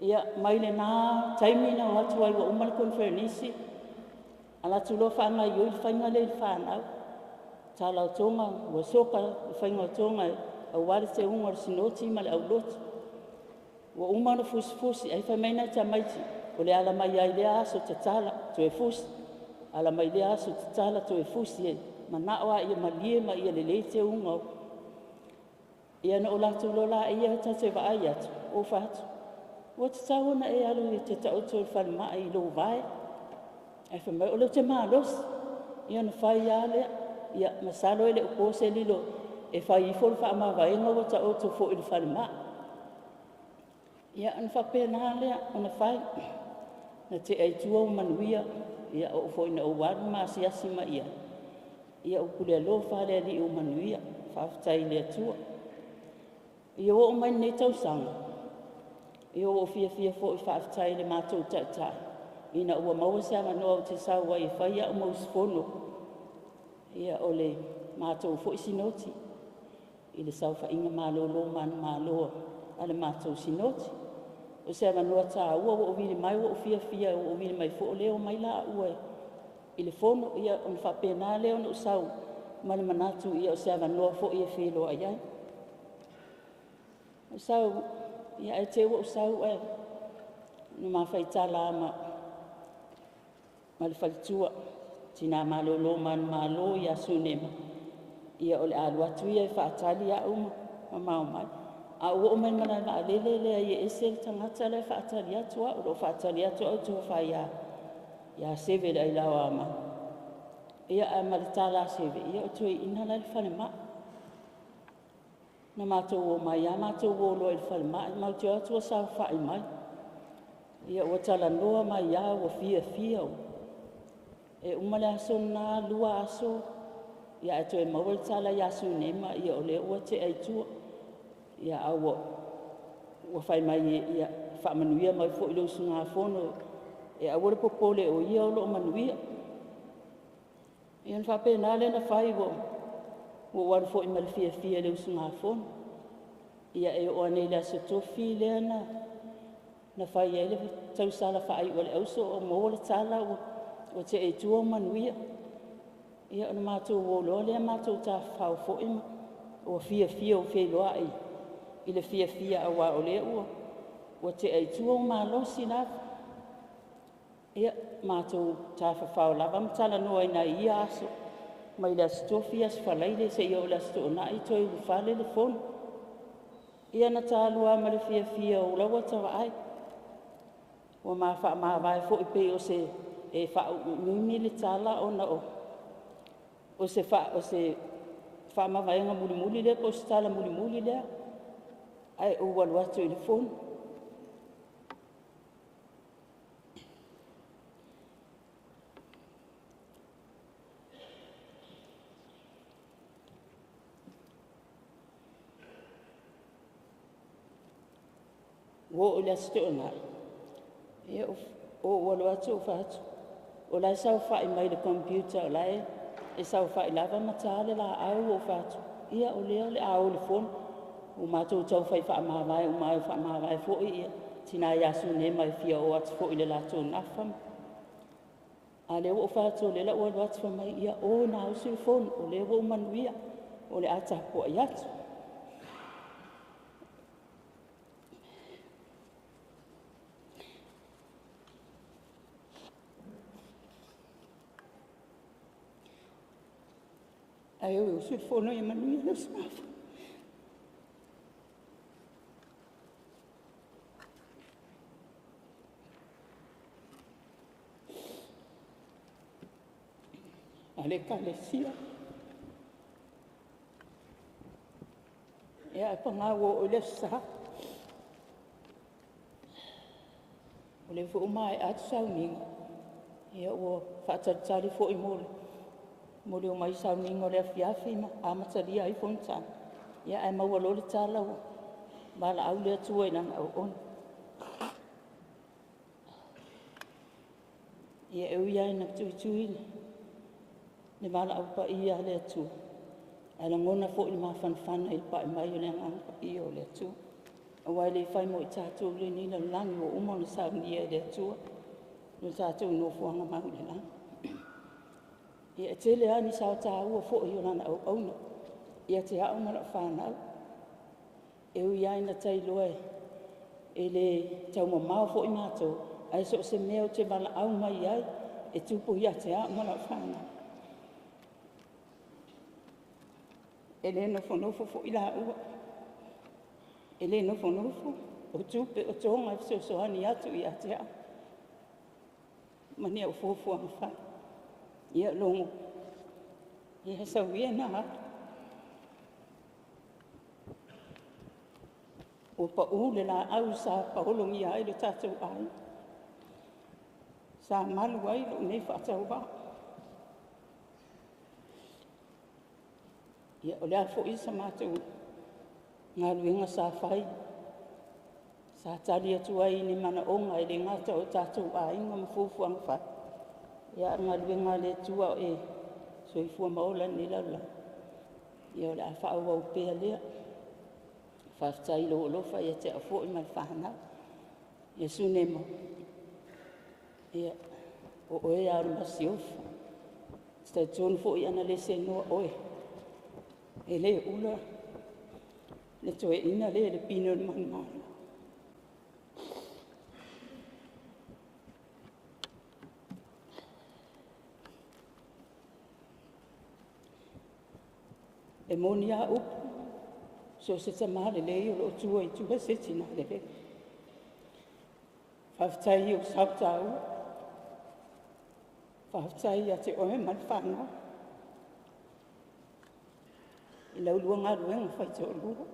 Ia mai le nā taimina o atu ai wa umana konferenisi, ala tulo whaanga i oi whainga le whanau. Tala o tonga, ua soka whainga o tonga au wale te unga o sinoti ma le au lotu. Ua umana fusi ai whaimeina ta maiti, o le ala mai ai le aso te tala to e fusi. Ala mai le aso te tala to e fusi e, ma naoa ia malie ma ia le te unga. Ia na o latu lola ia tate wa ai atu, o whatu. Ua te tauna e alu i te tauto i whanmaa i lo vai. E whamai o leo te maalos. Ia na whai alea, ia masalo ele o kose lilo e whai i fol whaama vaenga o tauto fo i whanmaa. Ia na whapena alea o na whai. Na te aitua o manuia, ia o fo ina o waru maasi asima ia. Ia o kule alo whare ali o manuia, whaafutai lea tua. Ia o mai nei tausanga. Ia o fia fo i whaafutai le mātou taitai. Ina ua maua se ama noa o te saua i whaia o mausfono. Ia o le mātou fo i sinoti. I le sau whainga mālolo mana māloa a le mātou sinoti. O se ama noa tā ua o vile mai o fia o vile mai fo o leo mai la ua i le fono. Ia o na whapena leo na usau mani manatu ia o se ama noa fo i e whilo ai ai. Usau, ia e te ua usau e na mawhai tala ama ma le whalitua tina malolo man malo ia sunema. Ia o le alu atu ia e whaatali a uma ma mau mai. A ua o mai mana la lele lea ia ese le tangata le whaatali atua o lo whaatali atua o tua whai ia seve ai lawa ama. Ia a maritala seve ia o tua ina la le whanema. Na mātou o mai a mātou o lo le whanema i mau tua atua sa whai mai. Ia ua tala noa mai a ua fia o. E umale aso na lua aso, ia e toe maua tala ia su nema, ia o le ua te aitua. Ia awa, ua whai mai ia whaamanuia mai fo ilo sunga fono, e awara popole o ia o lo manuia. Ia na whapena le na whai wo, ua waru fo i mali fia leo sunga fono. Ia e o anei le aso tofi lea na whai ele tausala whai o le auso o maua le tala o te e tua manuia. Ia o na mātou o loa lea mātou tā whao fo ima. O fia o wheloa i le fia a wā o lea ua. O te e tua o mālosi lava. Ia mātou tā whao lava mtala noa ina ia aso. Mai le astofi as whalaile se ia o le asto na i toi ufale le fono. Ia na tā lua ma le fia o lawa tawa ai. O mā wha mā vai fo i pe o se e wha mimi le tala o na o. O se wha mawaenga muli lea, ko se tala muli lea. Ai o walu atu i le fono. Wo o le asto o nai. Ia o walu atu o whaatu. O lai sau whai mai le computer o lai, e sau whai lava matale la au o whaatu. ia o lea le a o le fon. O mātou tau whai whaamawai, o mai whaamawai fo ia. Tina ia su ne mai fia o atu fo i le lato nafam. A le o whātou le la o atu whamai ia o na o sui fon, o le o manuia, o le ata po i atu. Ai o sui fono i manuia le smafa. Ale kalesia. Ia e pangawo o le sa. O le fo mai atu sauninga. Ia o whaatatari fo i mole. Mole o mai sauninga o le afiafi ma amataria i fonta. Ia e maua lo le tala o. Mala au le atua i nanga au on. Ia e uia i na tui le mala au pa ia le atu. Ala ngona fo i mawhanwhana i pa i mai o le ngana pa ia o le atu. A wai le whai mo i tātou le nina langi o umo le sauni ia le atua. Le tātou no fuanga mau le langi. Ia te le ani sao tā ua fo i o lana au auna. Ia te hao mana whanau. E ui aina tai loe. E le tau mamau fo i mātou. Ai so se mea o te mala au mai ai. E tupu ia te hao mana whanau. E le nofo fo i la ua. E le nofo. O tupe o tonga e so ani atu i atea. Mani au fofua mawhai. Ia longo. Ia sauia na hatu. O pa ule la au sa paolongi ai le tātou ai. Sa malu ai lo nei whaatau ba. Ia o lea fo isa mātou ngā luenga sa whai. Sa tali atu ai ni mana onga e le ngata o tātou a inga mawhufu ang whai. Ia ngā luenga le tua e soifua maola ni laula. Ia o lea whao au pēa lea. Whaftai lo lofa ia te afo i mai whanau. Ia sunemo. Ia o oe aru masi ofa. Stai tonu fo i ana le se noa oe. E le ula, le toe ina le pino le manmano. E moni a upu, so se tamale le i o lo tua i tua se tina le le. Whaftai i o sautau, whaftai a te oe man whanau. I lau lua ngā ruenga whai te o lua.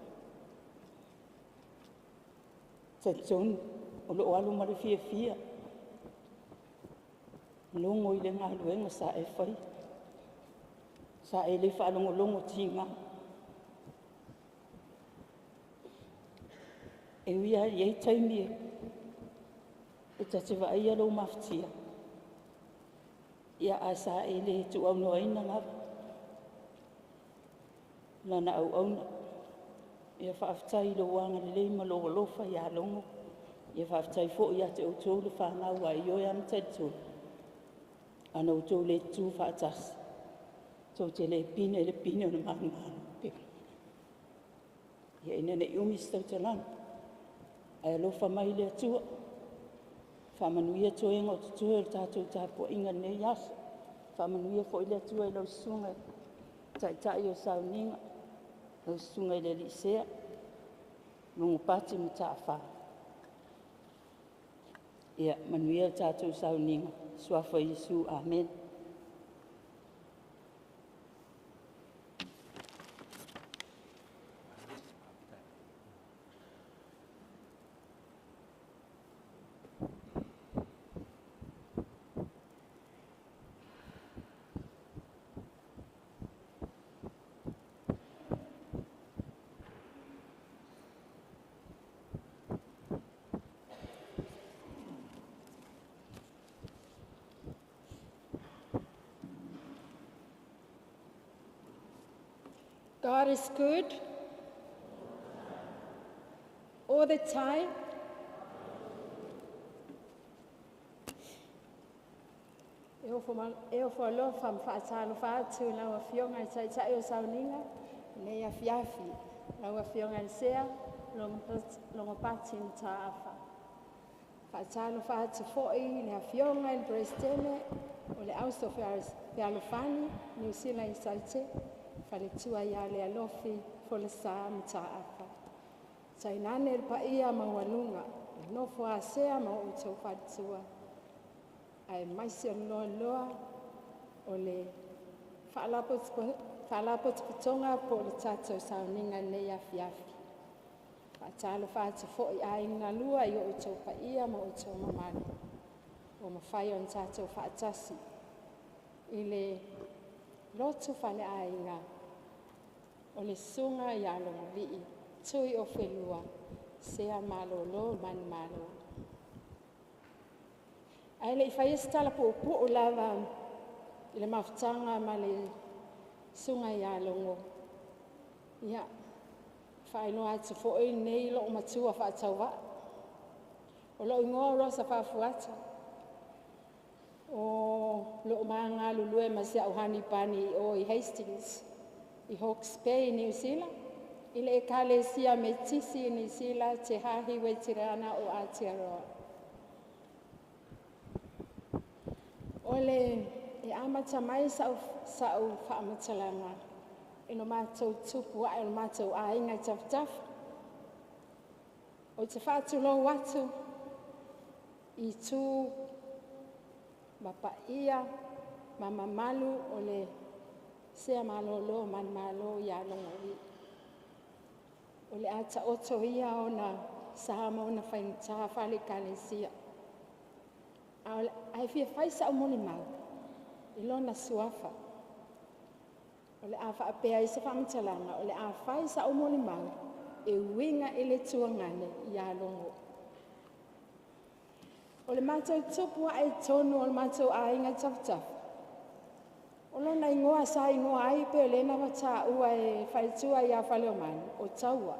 Te tonu, o lo alu mare fia. Longo i le ngā ruenga sa e whai. Sa e le whaalongo tinga. E wia i ei taimi e. E tate wa ai alo maftia. Ia a sa e le tu au noa ina ngā. Lana au auna. Ia whaaftai lo wanga le leima lo lofa ia longo. Ia whaaftai fo ia te autou le whanau a i oe am taitu. Ana autou le tu whaatas. Tau te le pine o na mahangana. Ia ina ne iumis tau te lana. Ai alofa mai le atua. Whamanuia toenga o tutua le tātou tāpua inga ne yasa. Whamanuia fo i le atua i lau sunga. Tai o sauninga. Lau sunga i le lisea. Lungu pati mu tāwha. Ia manuia tātou sauninga. Suafa Yesu. Amen. God is good all the time. E o folo fam faatalo faatu la wa fionga sai sai o sauninga ne ya fiafi la wa fionga sea long pati ta afa faatalo faatu foi le fionga il prestene o le auso fialo fani New Zealand saite fale tua ya le alofi fole sa ta afa sai nane pa ia mawalunga no fo asea ma o tau fatua ai mai se loa o le whalapo tonga po le tato sauninga nei a fiafi. Whaatalo whaata fo i a inga lua i o tau pa ia ma o tau mamani. O ma whai on tato whaatasi. I le lotu whale a inga o le sunga i a Logovii. Tuiofelua sea malolo mani malo. Ai le fai stala po lava le mafutanga ma le sunga ia longo. Ia fai no atu fo i nei lo matua fa tawa. O lo ingoa rosa fa fuata. O lo manga lulue ma se auhani pani o i Hastings i Hawke's Bay New Zealand. I le ekalesia me tisi New Zealand te hahi we tirana o Aotearoa. Ole e amata mai sau whaamatalanga. E no mātou tupu a e no mātou a inga taf. O te whātu lo watu i tū mapa ia mama malu o le sea malolo man malo ia Logovii. O le ata oto ia o na sahama o na whainta whale kalesia. Ai fia faisa o moni mau, I lona suafa. O le a whaapea I se whaamatalanga, o le a faisa o moni mau, e winga I le tuangane I a longo. O le mātou tupua e tonu o le mātou a inga taf. O lona ingoa sa ingoa ai pe o le na wata ua e whaitua I a whale o mani, o taua.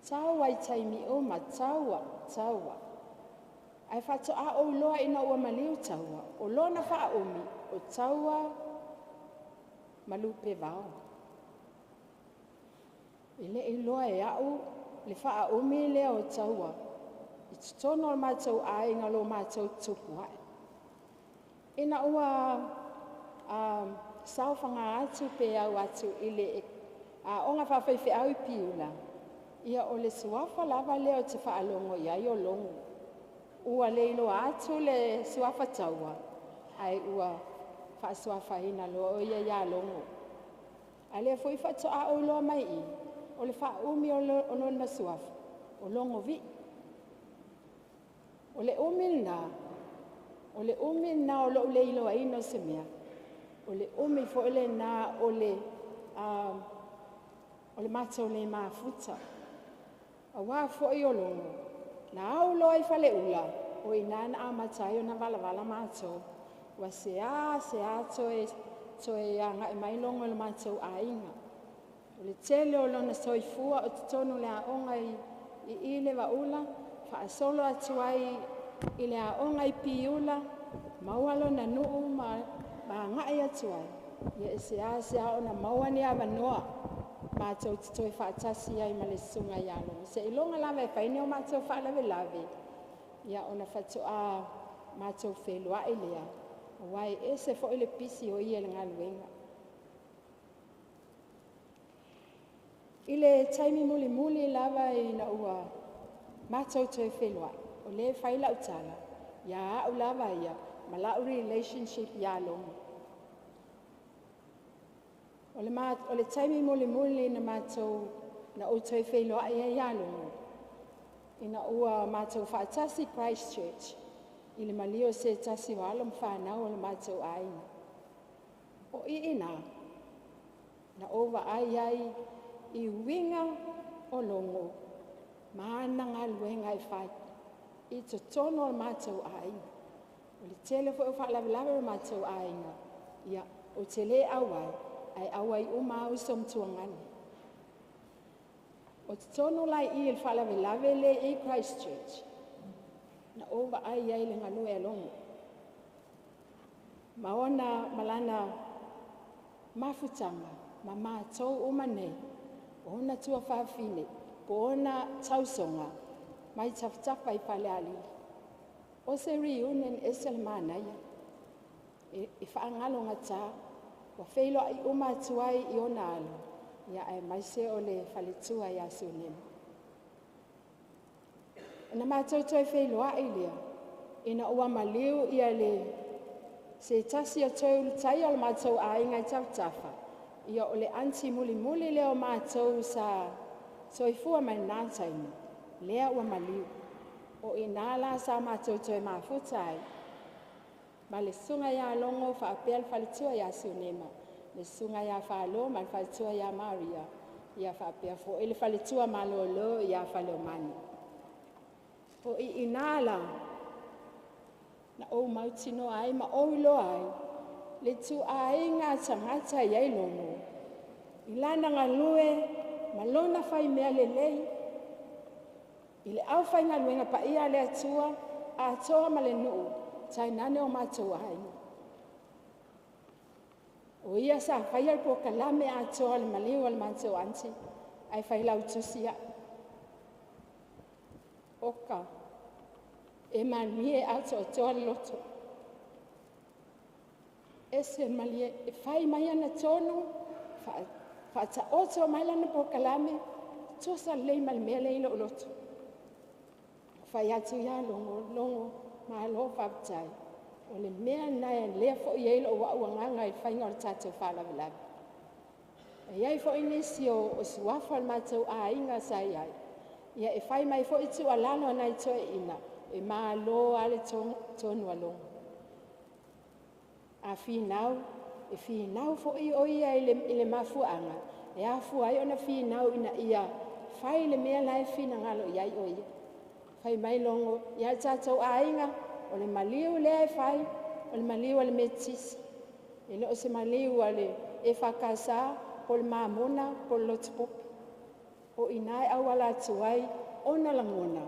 Taua I taimi o ma taua. Ai whato a o loa ina ua maliu taua. O lona wha omi o Tauamalupevao. Ile I loa e au le wha omi lea o taua. I tutono o mātou a inga lo mātou tupu hae. Ina ua sauwhanga atu pe au atu ile onga whawhaiwhi au I piula. Ia o le suafa lava lea o te whaalongo ia I o longo. Ua leilo atu le suafa taua, ai ua whaasuafa hina loa o ia longo. Ai lea fui whatoa o loa mai I, o le whaumi o lona suafa, o Logovii. O le umi na o lo leilo a ino se mea. O le umi fo ele na o le mato le mafuta. A wā fo I o longo. Na au loa I whale ula, o I nana a matai o na wala mātou. Wa sea toe a ngai mai longo le mātou a inga. O le tele o lona soifua o te tonu le a onga I le wa ula, wha solo atu ai I le a onga I piula, maualo na nuu ma ngai atu ai. Ia sea o na mauani a wanoa. Mātou te toi whaatasi ai ma le sunga I alonga. Se I longa lawe whaine o mātou whaalawe. Ia ona whatoa mātou whelua I lea. Wai e se fo I le pisi o ia le ngaluenga. I le taimi muli lawa I na ua mātou toi whelua. O le whaila utala. Ia au lawa ia. Ma lau relationship I alonga. O le taimi muli na mātou na o toi whelua ia longo. Ina ua mātou whaatasi Christchurch. I le malio se tasi o alam whanau o le mātou aina. O ina, na owa ai I winga o longo. Maana ngā luenga I whai. I to tono o mātou aina. O le tele fo o whaalawe o mātou aina. Ia, o te le awai. ai awai uma au som tuangani. O te tono lai I il whalave lave le I Christchurch. Na ova ai ai le nganu e longo. Maona malana mafutanga, ma mātou o manei, o ona tua whawhine, po ona tausonga, mai tawhitapa I pale alili. O se reunion e se le mānaia, e whaangalo ngata, wa wheilo ai o mātuai I ona alo, ia ai mai se o le whaletua ia se o nemo. Na mātou toi wheilo ai lea, ina ua maliu ia le se tasi o toi ulutai o le mātou a ingai tawtafa, ia o le anti muli muli leo mātou sa soifua mai nātaini, lea ua maliu. O inala sa mātou toi mafutai, ma le sunga ia longo whaapea le whaletua ia siunema, le sunga ia whaalo ma le whaletua ia Maria, ia whaapea fo ele whaletua malolo ia whaleomani. O inala, na o mautino ai, ma o ilo ai, le tu ai ngā tangata iai longo. Ilana ngā lue, ma lona whai mea le lei. I le au whai ngā luenga pa ia le atua, a atoa ma le nuu, tai nane o mātou ai. O ia sa whai al po kalame a atoa le maliu al mātou anti, ai whai lau tusia. Oka. E malie ato toa loto. E se malie e fai mai ana tono, fa ta oto mai lana po kalame, to sa lei mal mele ilo loto. Fai atu ia longo ma lo faptai. O le mea nai le fo ia ilo wa nganga I fai ngor tato fala velabi. E iai fo inisi o suafa al matau a inga sa iai. Ia e fai mai fo itu alano nai toe ina. E malo ale tonu alongo. A whinau fo I o ia I le mafuanga. E a fua I ona whinau ina ia whai le mea lai whina ngalo iai o ia. Whai mai longo, ia tātou a inga, o le maliu le e whai, o le maliu ale metisi. E leo se maliu ale e whakasa, po le mamona, po le lotupopi. O inai awala tuai, ona langona.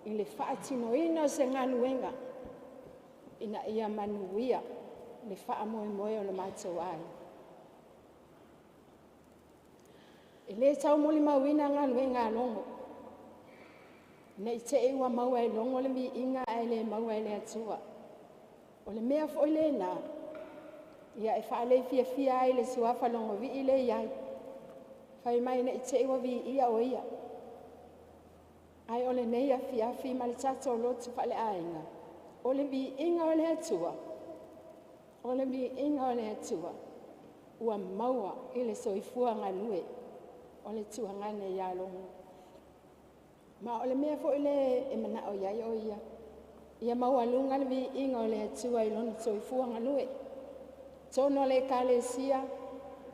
I le whaatino ina o se ngaluenga, ina ia manuia, le wha moe moe o le mātou ai. E le tau moli mawina ngaluenga longo, na I te ewa maua e longo le mi inga ai le maua e le atua. O le mea fo le na, ia e wha le fia ai le suafa longo vi I le iai. Whai mai na I te ewa vi ia o ia. Ai ole nei a fiafi ma le tato lotu whale ainga. Ole vi inga o le atua. Ole vi inga o le atua. Ua maua I le soifua ngā lue. Ole tua ngane ia longo. Ma ole mea fo ile e mana o iai o ia. Ia maua lunga le vi inga o le atua I lona soifua ngā lue. Tono le kalesia.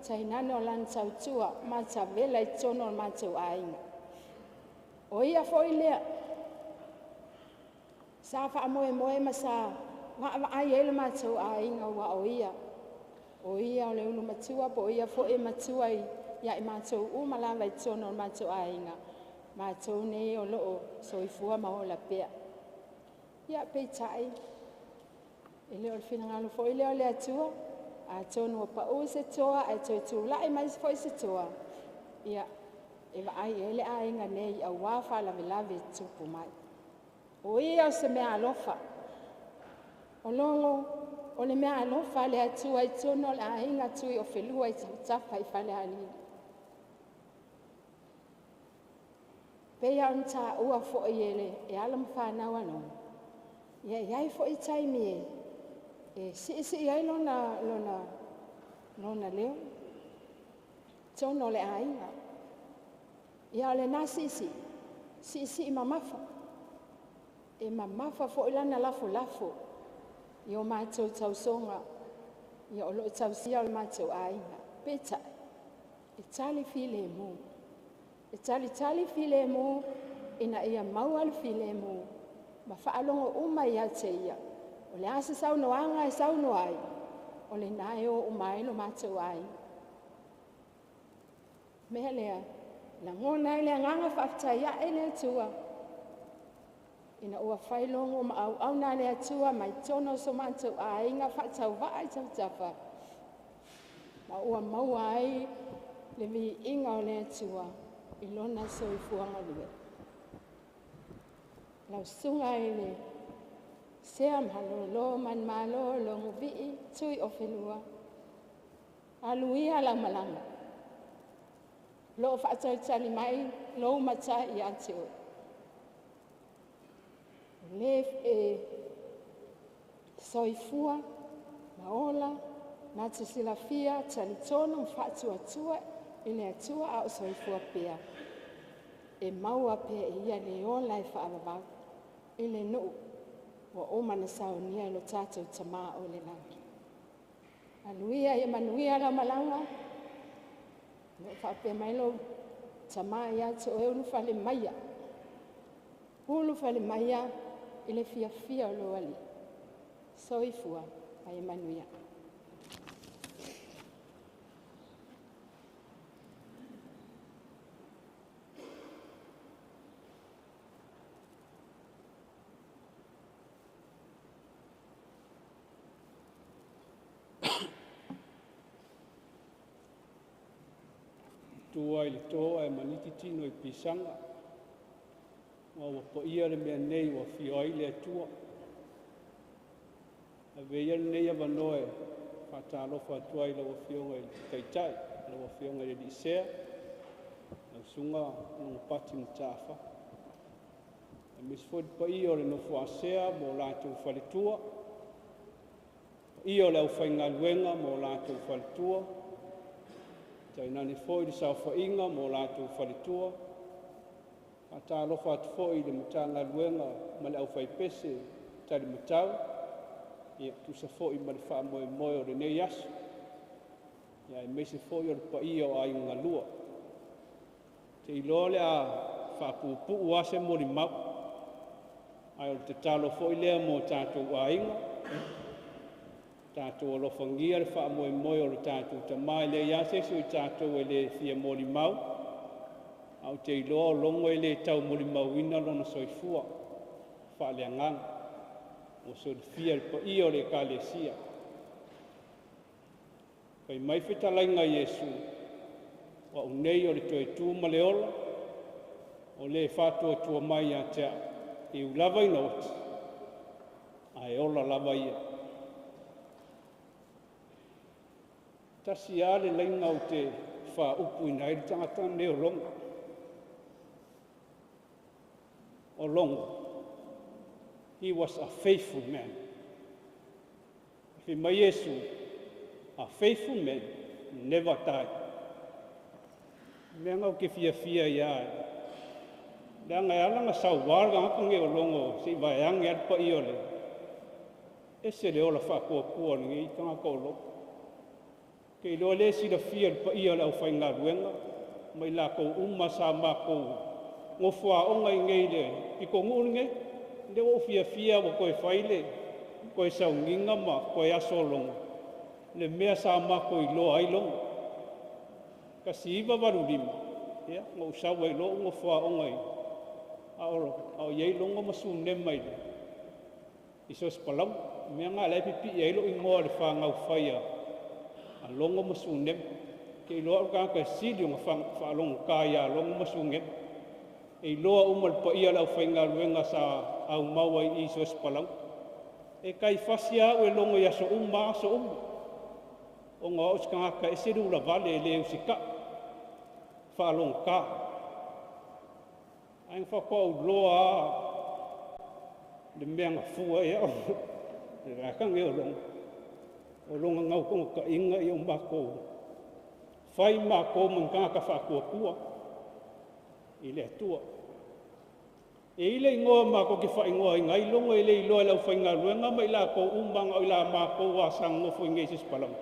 Tainane o lan tautua. Ma ta vela I tono o mātou ainga. O ia fo I lea. Sa wha moe ma sa. Wa ai ele mātou a inga wa o ia. O ia o le ulu matua po ia fo e matua ia I mātou umalawa I tono o mātou a inga. Mātou nei o loo soifua ma o la pea. Ia pe tai. E leo le whinangalo fo I leo le atua. A tono o pa o se toa. A toi tu lai mai fo I se toa. Ia. E wa ai ele a inga nei a wafa lave tupu mai. O ia o se mea alofa. O longo, o le mea alofa le atua I tono le a inga Tuiofelua I tafa I fale alili. Pea on ta ua fo I ele e alam whanau anong. Ia iai fo I taimi e si iai lona leo. Tono le a inga. Ia ole nā si I mamafa. E mamafa fo ilana lafo. I o mātou tausonga. I o loo tausia o le mātou ainga. Peta. E tali file mu. E tali file mu. Ina ia maua le file mu. Ma whaalongo uma ia te ia. O le asa saunoanga e sauno ai. O le nae o umailo mātou ainga. Mea lea, la ngona i lea nganga whaftaia e lea tua. Ina ua whailongo ma au na lea tua mai tono so mantou a inga whatau waa i tau tafa. Ma ua maua ai le vi inga o lea tua i lona so i fuanga lue. Lau sunga i le sea malolo man malo Logovii Tuiofelua. Aluia la malanga. Lo whaatau tali mai, lo mata i ate o. Le soifua, maola, na te silafia, tali tono mwhatu atua, i le atua a o soifua pia. E maua pia i ia le ola e whaavavau, i le nuu, wa omana saunia i lo tātou tamaa o le langi. Aluia e manuia la malanga, no whapea mai lo tamaa i ate o e ulu whale maia. Ulu whale maia, i le fia o lo ali. Soifua, ai e manuia. Tua i le toa e maniti tino i pisanga. Wa po ia le mea nei wa fio ai le atua. A veia nei a vanoe, whatalofa atua i la wa fionga i taitai, la wa fionga i disea, la sunga nung pati ni tafa. A misfod pa ia le no fuasea mo lātou whalitua, ia le au whainga luenga mo lātou whalitua, tai nani foi di sa whainga mo lātou whalitua, ata alofa atu foi le mutanga luenga ma le au whaipese tari matau, ia tu sa foi ma le wha moe moe o le nei asu, ia e meise foi o le pa ia o ai unga lua. Te ilo le a whapupu uase mo li mau, ai o te talo foi lea mo tātou ainga, tātou alofangia le wha moe moe o le tātou tamai le iase so i tātou e le fia mo li mau, au te iloa o longo e le tau mo li mau ina lona soifua, wha le anganga, o so le fia le pa ia o le ka le sia. Kai mai whetalainga Iesu, wa unei o le toi tū ma le ola, o le whātua tua mai a tea, i ulava ina oti, a e ola lava ia. Tasi ale lainga o te wha upu ina e tangata ne o longa. O longa. He was a faithful man. If mai Yesu, a faithful man, never died. Mea ngau ke fia ia e. Lea ngai alanga sau warga hapunge o longo, si vai ange atpa i ole. Ese le ola wha kua ni i kanga kolo. Ke ilo le si la fia pa i ole au whainga ruenga, mai la kou sa ma kou ngofua onga i ngei le, i ko ngurunge, le o fia wa koe whaile, koe sau nginga ma, koe aso longa. Le mea sa ma koe lo ai longa. Kasi iwa waru lima, ia, ngā usawa i lo ngofua onga i. Ao iei longa masu ne mai le. Iso spalau, mea ngā lai pipi iei lo i ngoa le wha ngau whaia. A longa masu ne, ke i loa ka ka sidi o ngā wha longa ka ia longa masu ne. E loa umal pa ia lau whainga ruenga sa au maua i iso spalau. E kai whasia au e longa ia so umma. O ngā oskanga ka e siru la vale e le usika. Whaalong ka. Aing whakau loa le mea ngā fua e au. E rakang e o longa. O longa ngau konga ka inga i o mako. Whai mako mangkanga ka whakua. I le atua. E ile ingoa mako ki wha ingoa i ngai longa i le iloa lau whainga ruenga mai la ko umbanga o i la mako wa sang ngofo i ngesis palang.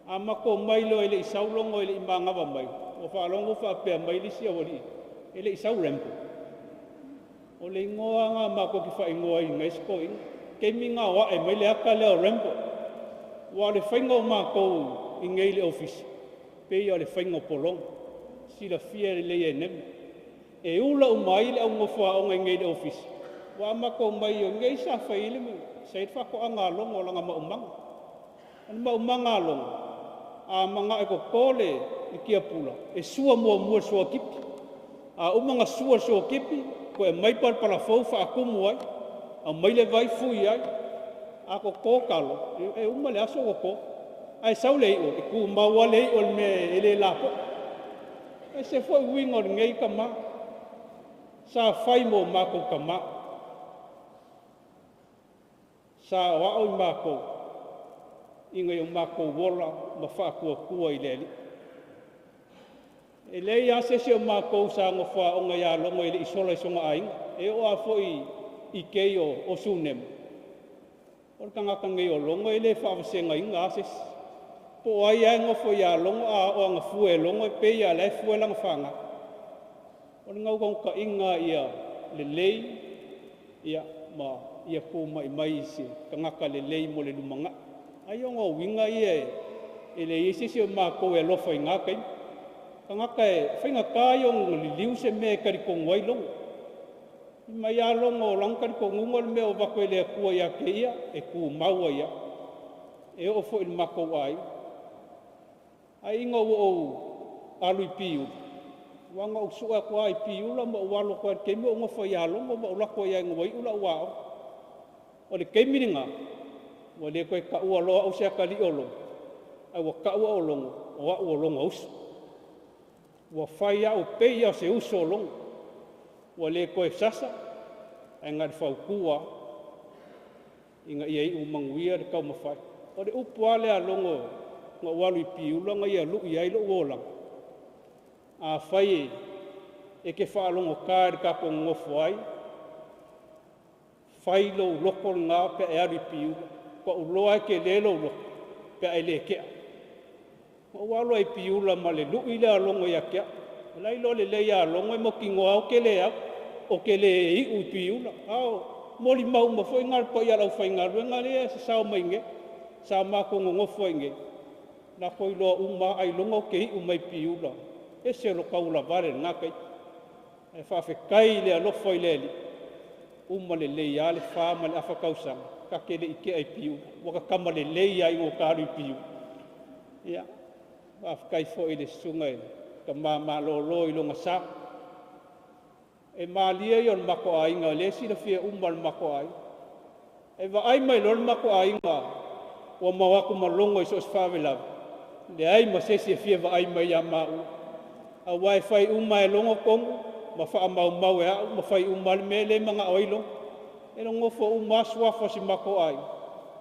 A mako mailo i le isau longa i le imangawa mai. O wha longo wha pia mai lisi a wali. I le isau rempo. O le ingoa ngā mako ki wha ingoa i ngai siko inga. Ke minga wa e mai le aka leo rempo. Wa le whainga o mako i ngai le ofisi. Pe ia le whainga polong. sila fia le ye nem e ula umai le au fa o ngai le office wa ma ko mai o ngai sa fa ile me sai fa ko anga lo ngo langa ma umang an ma umanga lo a manga e ko kole i kia pula e sua mo sua kipi a umanga sua kipi ko e mai par para fo fa ko mo ai a mai le vai fui ai a ko kalo e uma le aso ko ai sau le o ku ma wa le o me ele la po e se foi wingo ngai kama sa fai mo ma ko kama sa wa o ma ko inga yo ma ko wola ma fa ko i le e le ya se ma ko sa ngo fa o nga ya lo ngoi le isola songa ai e o a foi i ke o sunem o kanga kange o longo ele fa se nga inga se po ai ngo fo ya longo a o nga fu e longo pe ya le fu e lang fanga o nga ko ka inga ia le lei ia ma ia ko mai se kanga ka le lei mo le lumanga ai ngo winga ie ele isi se ma ko e lo fa inga kai kanga ka fa inga ka yo li liu se me ka ri ko ngoi longo mai a longo lang ka ri ko ngol me o ba ko le ku ia ke ia e ku mau ia e o fo il ma ko ai ai ngo o alu piu wanga o su'a ko ai piu la mo walo ko ke mo ngo fa ya longo mo la ko ia ngoi ula wa o le ke miringa o le ko ka u lo o se ka li olo ai wa ka u o longo o longo us wa fa ya o pe ya se uso longo o le ko sasa ai ngar fa kuwa inga ia u manguia de ka mo fa o le upu ale a longo ngo walu piu la nga ia lu ia lo wola a fai e ke fa longo ka ka ko ngo foi fai lo loko nga pe e ri piu ko lo ai ke le lo pe ai le ke o walu ai piu la ma le lu ile longo ia ke lai lo le ia longo mo ki ngo au ke le o ke le i u piu la au moli mau mo foi ngal po ia lo fai ngal ngale sa mai nge sa ma ko ngo foi nge na koi lo uma ai longo ke u mai piu la e se lo ka ula vale na kai e fa fe kai le lo foi le uma le ya le fa ma le afa kausa ka ke le ike ai piu wa ka kama le ya i o ka ri piu ya fa kai fo ile sungai ka ma lo i lo ngasa e malia yon mako ai nga le si le fie umbal mako ai e va ai mai lo mako ai nga o ma ku malongo i so fa vela le ai ma se fie va ai mai ya ma a wifi umai longo kong ma fa mau ya ma fai umal mele manga oilo e lo ngofo uma swa fo si mako ai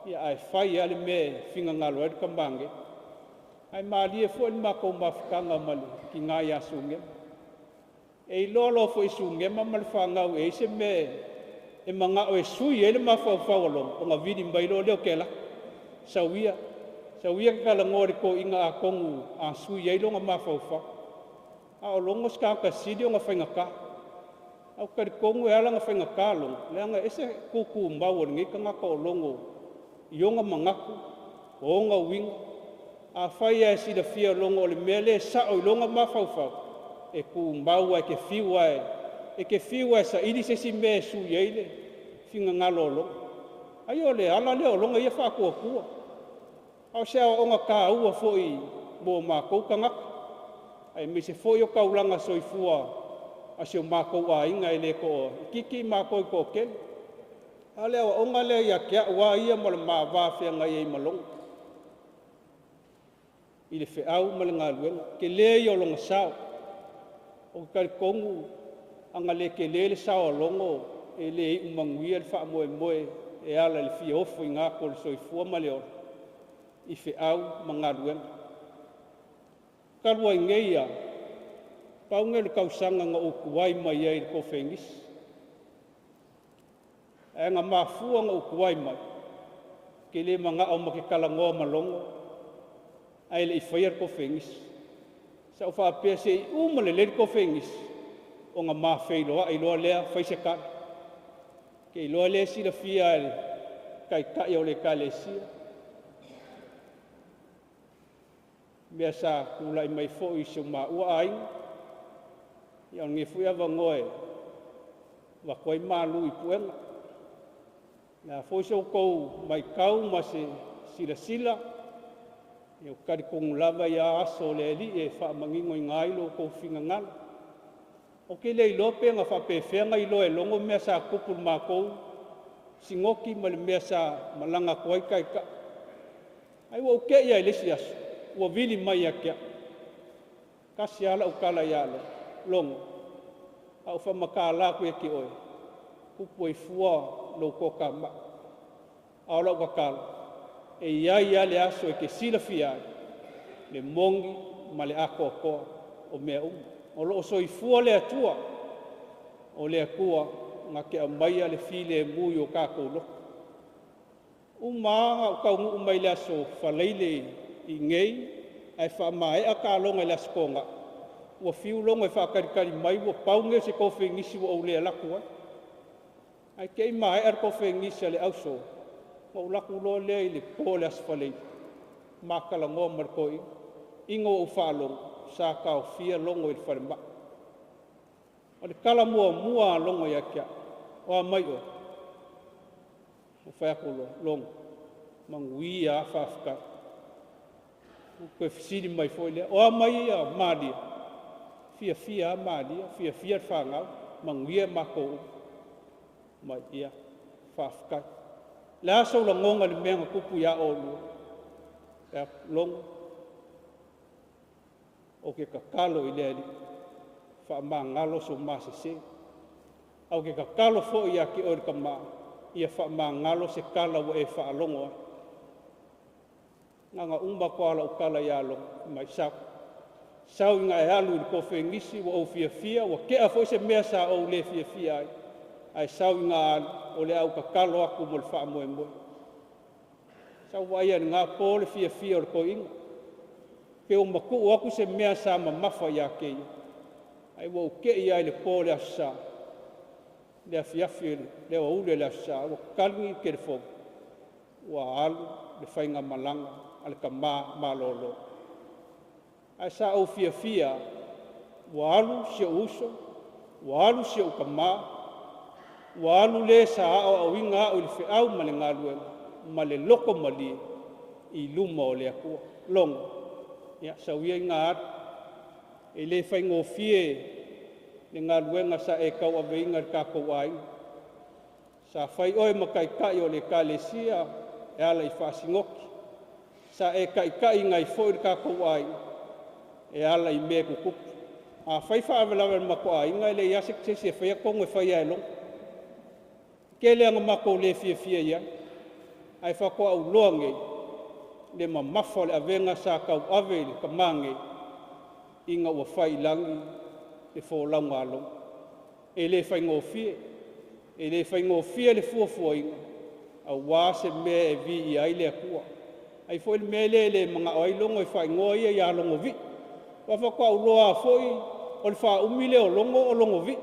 ya ai fai ale me finga ngalo e kambange ai mali e fo mako ma fikanga mali ki nga ya sunge e lolo fo isunge ma mal fanga e se me e manga o sui ele ma fa lo o nga vidi mbailo le kela sawia ka la ngori ko inga akongu a sui ele nga ma fa a longo ska ka sidio nga fainga ka au ka kongu ala nga fainga ka long le nga ese kuku mbawo ngi ka nga ko longo yonga mangaku o nga wing a faia si da fia longo le mele sa o longa ma fa e ku mbawo ke fiwa sa ili se si me su yele finga ngalolo ayo le ala le longa ia fa ko au se o nga ka u fo i bo ma ko ka nga ai me se foi o kaulanga soifua a se mako wa inga ele ko kiki mako ko ke ale o ngale ya kia wa ia mo ma va fe nga ye malong ile fe au mal ngalwen ke le yo long sao o ka kongu angale ke le sao longo ele umangwi al fa mo e ala le fi of nga ko soifua maleo i fe au mangalwen kalwa ngeia paungel kausanga nga ukuai mai ai ko fengis e nga mafua nga ukuai mai ke le manga o makikala ngo malongo ai le fire ko fengis sa fa pese umale le ko fengis o nga mafeilo ai lo le faise ka ke lo le si la fia kai ka yo le kalesia biasa kulai mai fo isu ma wa ai Ia nge fui ava ngoe. Wa koe malu I puenga. Nā fōso kou mai kau ma se sila. Ia kari kongu lava ia aso le li e whaamangingo I ngailo kou whinga ngana. O ke le ilope nga whapewhenga ilo e longo mea sa kupul mā kou. Singoki ma le mea sa malanga koi kai ka. Ai wa uke ia ilesi aso. Wa vili mai akia. Kasi ala ukala ialo. Longo. Au whamakala ku e ki oe. Kupu e fua lo koka ma. Aola wakala. E ia le aso e ke sila fia. Le mongi ma le ako koa o mea O lo so I fua le atua. O le akua ngā ke amaia le file e mui o kākou lo. Maa o kaungu umai le aso whaleile I ngei. Ai whaamae a kālonga le aso konga. Ua fiu longa e whakarikari mai. Ua paunge se kofi ngisi wa o le alakua. Ai kei mai ar kofi ngisi le auso. Wa ulaku lo le I le po le aso whaleile. Makala ngoa markoi. Ingo o whaalonga. Sa kao fia longo I wharema. O le kala mua longo I akia. O a mai o. O whaakolo longo. Mangui a whaafka. O koe fisiri mai foilea. O a mai a maadia. Fia a maadia. Fia whangau. Mangui a mako. Mai ia. Whaafka. Le asa ula ngonga le meanga kupu ia o lua. E longo. O ke kakalo I lea li. Whaamangalo so masese. Au ke kakalo fo ia ki ori ka maa. Ia whaamangalo se kala wa e whaalongo. Nganga umba ko ala ukala ia longo. Mai sau. Sau inga e alu I kofe ngisi wa o fia. Wa kea fo se mea sa o le fia ai. Ai sau inga alu. O le au kakalo aku mo le whaamoe moe. Sau wa ia ngā po le fia o le ko inga. Pe o maku aku se mea sa mamafa ia kei. Ai wa uke ia le po le asa. Le afiafi le wa ule le asa. Wa kalungi ke le fog. Wa alu le whainga malanga. Ale ka malolo. Ai sa au fia. Wa alu si uso. Wa alu si uka Wa alu le sa au inga au le whiau ma le ngalue. Ma le loko mali. I luma o le akua. Longo. Ia sauia ngā at. E le whaingo fie. Le ngā luenga sa e kau aweinga kākou ai. Sa whai oe makai kai o le kālesia. E ala I whaasingoki. Sa e kai ngai fōi kākou ai. E ala I me kukupu. A whai whaawelawa mako ai. Ngai le iasek se se whaia kongo e whaia e long. Ke le anga mako le fia ia. Ai whako au loangei. Le mamafa le avenga sa kau ave le kamange inga ua whai langi le whōlaunga along. E le whai ngōwhia le fuafua inga. A wāse mea e vi I ai le akua. Ai fo le mele le mga oailongo e whai ngoa ia ia longo vi. Wawhako au loa foi o le wha umile o longo vi.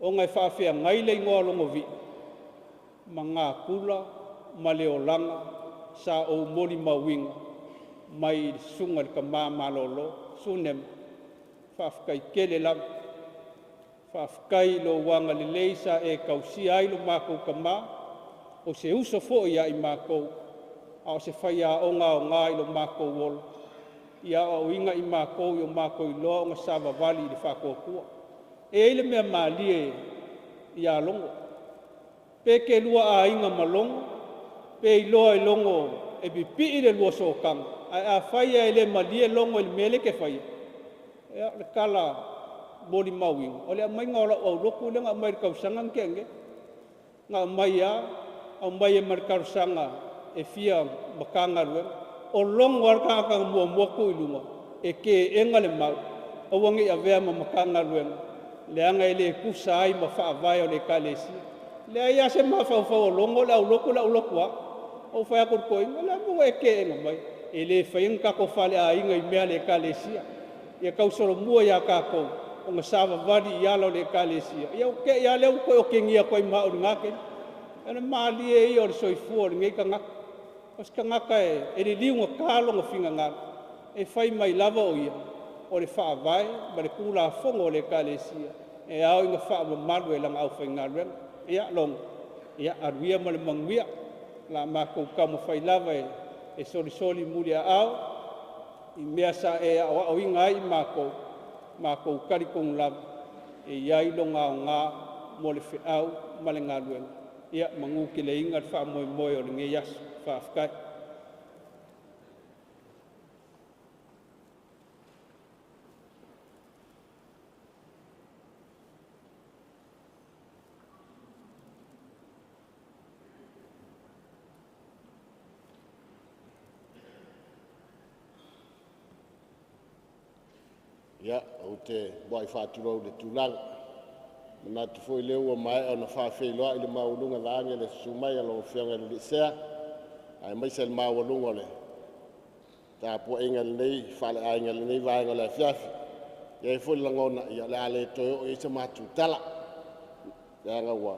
O ngai whawhia ngai le ngoa longo vi. Mga kula ma le o langa. Sa o mori mawinga mai sunga ka malolo sunem whafkai kele lam whafkai lo wanga le leisa e kausi ai lo mako ka o se uso fo ia I mako a o se whaia o ngā I lo mako wol ia o inga I mako I o mako I loa o ngā sava vali I whakokua e ele mea malie ia longo peke lua a inga malongo pe I loa I longo e pipi I le lua sokanga. Ai a whaia I le malie longo I le mele ke whaia. Ea le kala mori mawing. O le amai ngā ola au loku le ngā mai kausanga nkenge. Ngā mai a, au mai e mai kausanga e fia makanga rue. O longo arka mua ku I lunga. E ke enga le mau. O wangi a vea ma makanga rue. Le anga I le kusa ai ma wha avai o le kalesi. Le ai ase ma whau o longo le au loku a. O whai akor koe, le mua e ke enga mai. E le whainga kako whale a inga I mea le kalesia. Ia kausoro mua ia kako. O ngā sāwa wadi I ala o le kalesia. Ia o ke ia leo koe o ke ngia koe maa o ngake. Ena maa lie I o le soifua o le ngei ka ngaka. Os ka ngaka e le liunga kālo ngā whinga ngā. E whai mai lava o ia. o le whaavai, ma le kula fongo o le kalesia. E au inga whaamamalu e langa au whaingaruenga. Ia long, ia aruia ma le manguia. La mākou kama whailava e soli muli a au. I mea sa e au inga ai mākou karikong lava. E iai longa o ngā mo le whiau ma le ngaruenga. Ia mangu ki le inga wha moe o le nge yasu whaafkai. Ia, o te wai whāturau le tūlanga. Mana te foi leo o mai au na whawhiloa i le maulunga laanga le sumai alo o whianga le sea. Ai mai se le maulunga le. Tā pua inga le nei, whale a inga le nei vaenga le fiafi. Ia i foi langona ia le ale toio o isa mātu tala. Ia ngā ua.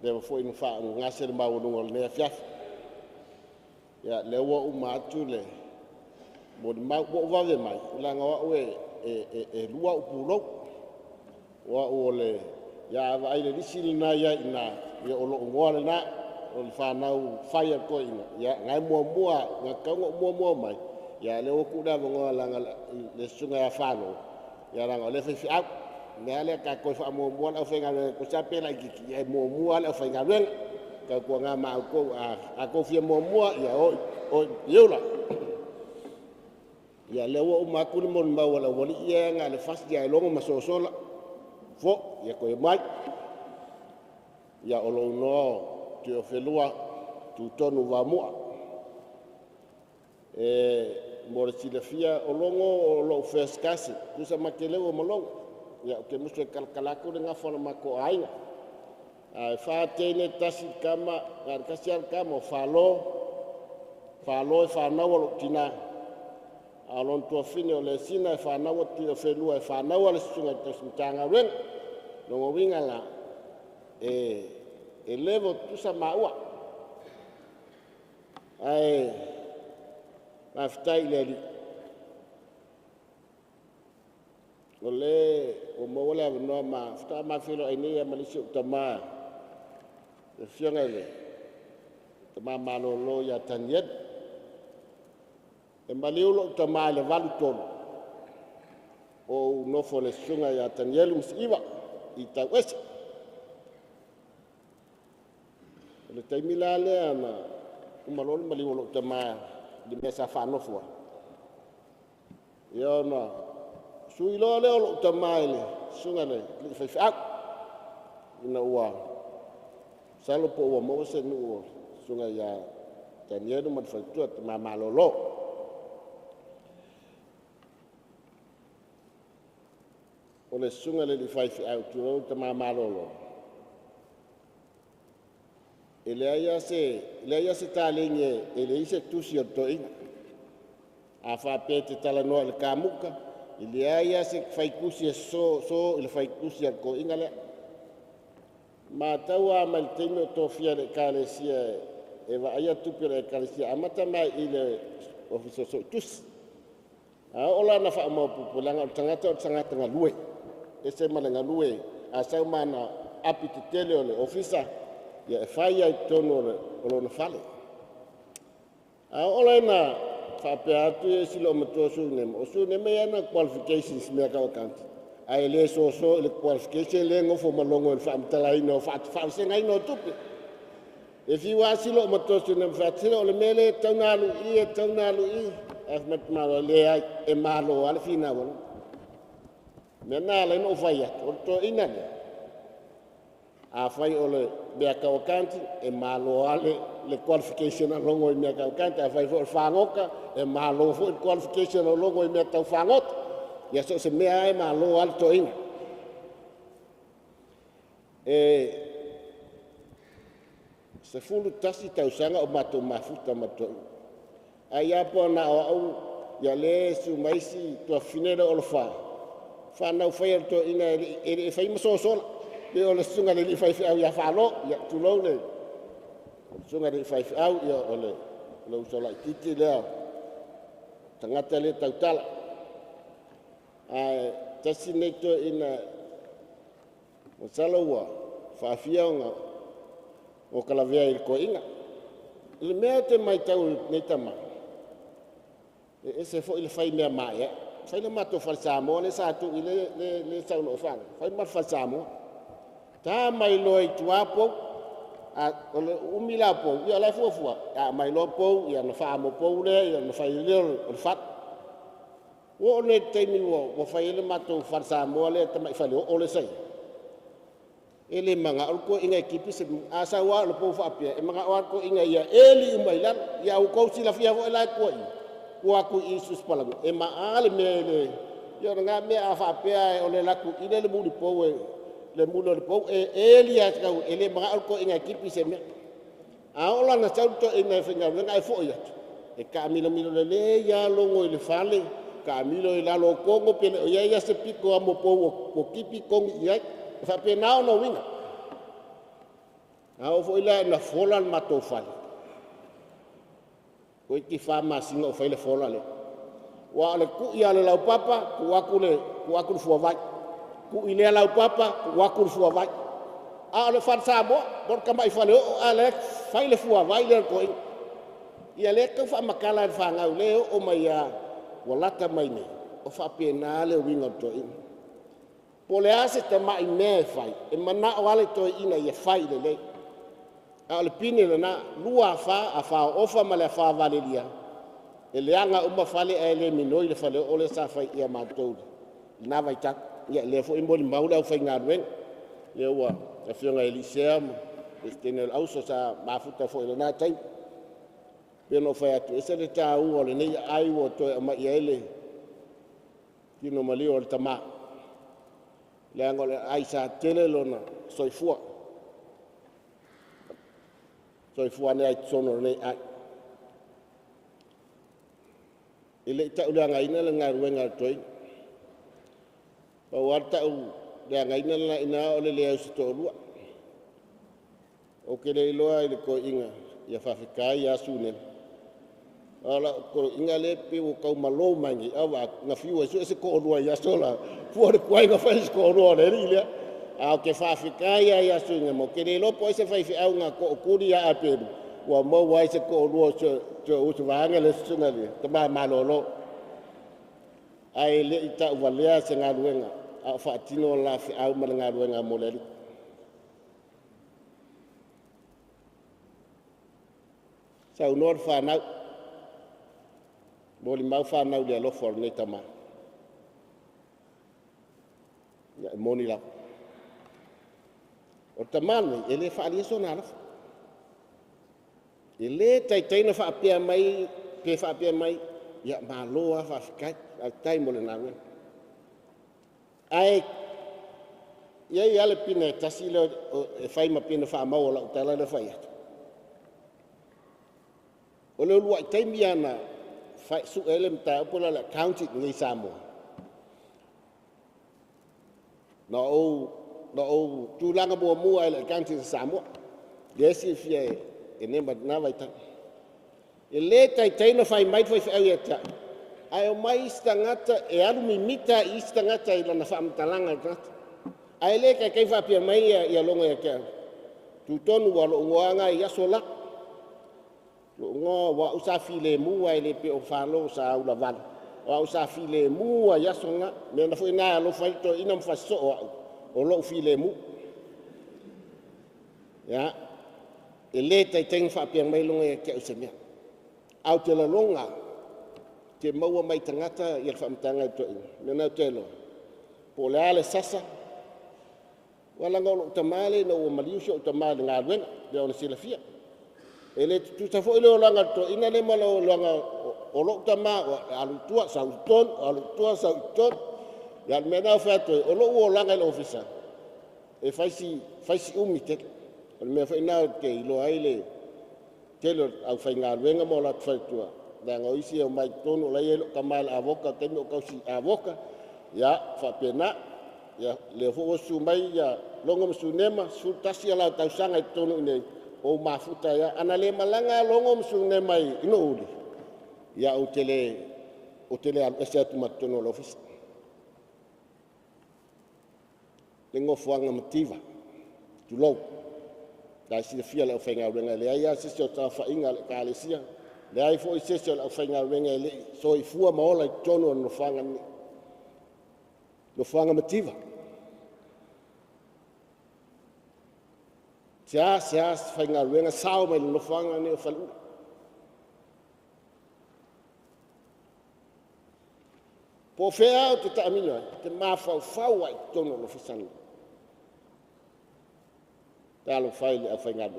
Lewa foi inu wha ngase le maulunga le nei fiafi. Ia le ua u mātu le. Mo ni mau po wave mai. Langa wa ue e lua upulou. Wa ole ya vai le disili na ya ina ya olo ngoale na o fa nau fire ko ina ya ngai mua nga kango mua mai ya le o ku da ngoala nga le sunga ya falo ya ranga le fi au ne ale ka ko fa mua au fa nga ko sa pela ki ya mua le fa nga len ka ko nga ma ko a ko fi mua ya o yola ya le o ma ku mo ma wala wali ya nga le fas ya longo masosola fo ia koe mai ia o lou no Tuiofelua tu tonu vamua mo le silafia o longo o lou feskasi kusa makeleu o malongo ia ke musu e kalakalaku le ngafona mako ainga ai fa tene tasi kama ngar kasiar kama falo e whanau o tina a lon tua fine o le sina e whanau o Tuiofelua e whanau o le sunga tasmitanga ren no winga la e levo tusa maua ai maftai le ole o mo wala no ma fta ma filo ai ni ma lisi utama e fianga le tama malolo ya tanyet e maliulo utama le valu tolo o no fo le sunga ya tanyelu msiva i tau ese. Le taimila lea na umalolo maliwolo tama di mesa whanofua. Ia na sui loa leo lo tama ele sunga le li whaiwhaak ina ua salo po ua mawase nu ua sunga ya tanieru madwhaitua tama malolo. O le sunga le li whaifi au turou tama malolo. E le aia se tālinge e le ise tusi o toinga. A whapete tala noa le kāmuka. E le aia se whaikusi e so le whaikusi a ko inga le. Ma taua ma le teime o tōwhia le kālesia e wa aia tupi le kālesia. Amata mai i le ofiso so tusi. A ola na wha mau pupulanga o tangata ngā lue. E se malenga lue a sau mana api te tele o le ofisa ia e whai ai tono o lo na whale. A ola na whapea atu e silo o matua suunema. O suunema ia na qualifications mea kau kanti. A e le so le qualification le ngofo malongo e whaamtala ino o whaasenga ino o tupi. E whiwa silo o matua suunema whaatira o le mele taunalu i e whamatmaro le ai e malo ale whina wala. Mea nā lai no whai atu, o to ina le. A whai o le mea kawakanti e malo ale le qualification a longo i mea kawakanti. A whai fo le whangoka e malo fo le qualification a longo i mea tau whangota. Ia so se mea e malo ale to ina. Se fulu tasi tau sanga o mato mafuta mato. Ai apo na o au ia le su maisi tua finera o le wha. Whanau whaia to ina e whai masosola. Le o le sunga le li whai au ia whalo, ia tulou le. Sunga le whai au ia o le usola i titi lea. Tangata le tautala. tasi nei to ina o salaua whaafiaonga o kalavea i ko inga. Le mea te mai tau nei tama. E se fo ile whai mea mai e. Whai le mato whalsamo le sātu i le sauno o whanga. Whai mat whalsamo. Tā mai loi tuapo, o le umila po, ia lai fuafua. A mai lo po, ia na whaamo po le, ia na whai leo o le what. O ne teimi o whai le mato whalsamo le tamai whale o le sai. Ele manga ko inga kipi se asa wa lo po fa pia e manga wa ko inga ia eli umailan ia u ko sila fia vo la ko i ku isus pala e ma ale mele yo nga me a fa pia o le la ku ile le muli po le mulo le po e eli a ka ele manga ko inga kipi se me a ola na tau to ina finga nga fo ia e ka milo le ya longo ile fale ka milo la lo kongo pele o ia se piko amo po kipi kong ia fa pe nao no winga a o foi la na fola mato fai ko ti fa ma singo foi le fola le wa le ku ia le lau papa ku aku fu vai ku ile lau papa ku aku fu vai a le fa sa bo por ka mai fa le a le fai le fu vai le ko ia le ka fa makala fa nga le o mai ya wala ka mai ne o fa pe na le winga to po le ase te mai me fai e mana o ale to ina ia fai le a le pine le na lua fa a fa ofa ma le fa valelia e le anga uma fale e le minoi le fale o le sa fai ia matou na vai tak ia le fo imboli maula o fai ngarwen le wa e fionga elisea e tenel auso sa mafuta fo le na tai peno fai atu e se le ta u o le nei ai wo to ma ia ele kino mali o le tama le angole ai sa tele lona soifua ne ai sono nei ai ile ta ulang ai na nga ruenga toi pa warta u le ngai na la ina ole le au sto lua o ke le loa ile ko inga ia fa fikai ya sune ala ko inga le pe o ka malo mangi awa nga fiu se ko lua ya sola fuori kwai nga fai ko lua le ile a ke fa fikai ya sune mo ke le lo po se fai fi au nga ko kuri ya aperu wa mo wai se ko lua o se vanga le sunga le tama malolo ai le ita walea se nga luenga a fa tino la fi au ma nga luenga mo le sa unor fa na boli mau fa na le lo for ne tama ya moni la o tamane ele fa ali so na ele tai na fa pia mai pe fa pia mai ya malo fa kai tai mo le na ai ia le pine tasilo e fai ma pine fa mau la tala le fai o le lua tai miana fai su elem ta po la county ngai samo no o tu langa bo mu ai le county samo yesi fie e ne na vai ta e le tai no fai mai foi ai ta ai o mai stangata e alu mimita i stangata i lana fa mtalanga ngata ai le kai fa pia mai ia longa ia ka tu tonu wa lo ngoanga ia sola lo ngo wa usafi le mu ai le pe o falo sa ula van wa usafi le mu ia songa me na foi na lo fai to ina mfa so o lo fi le mu ya e le tai fa pia mai longa ia ka usemia au te la longa te maua mai tangata ia whamtanga i toi. Nena telo. Po le ale sasa. Wala ngolo utamale na ua maliusio utamale ngā ruenga. Lea ona sila fia. E le tutafo ile o langa to ina le mala o langa o lo utama alutua sa uton, alutua sa uton. Ia mena o whea toi. O lo ua o langa ila ofisa. E faisi umi te. O le mea whainao te ilo aile. Telo au whai ngā ruenga mo la tuwhaitua. Nga isi o mai tono la yelo kamal avoka temi o kausi avoka ya fa pena ya le fo su mai ya longo su nema su tasi ala tau sanga tono nei o mafuta ya anale malanga longo su nema ino uli ya utele al esatu matono lo office le ngofuanga mativa tu lo dai si fia le ofenga renga le ia si so ta fa inga le kalesia le ai fo si so le ofenga renga le so I fua maola tono no fanga mativa sia ofenga renga sao mai no fanga ne falu po fea te tamino te mafau ai tono no fisana talo faile a fainga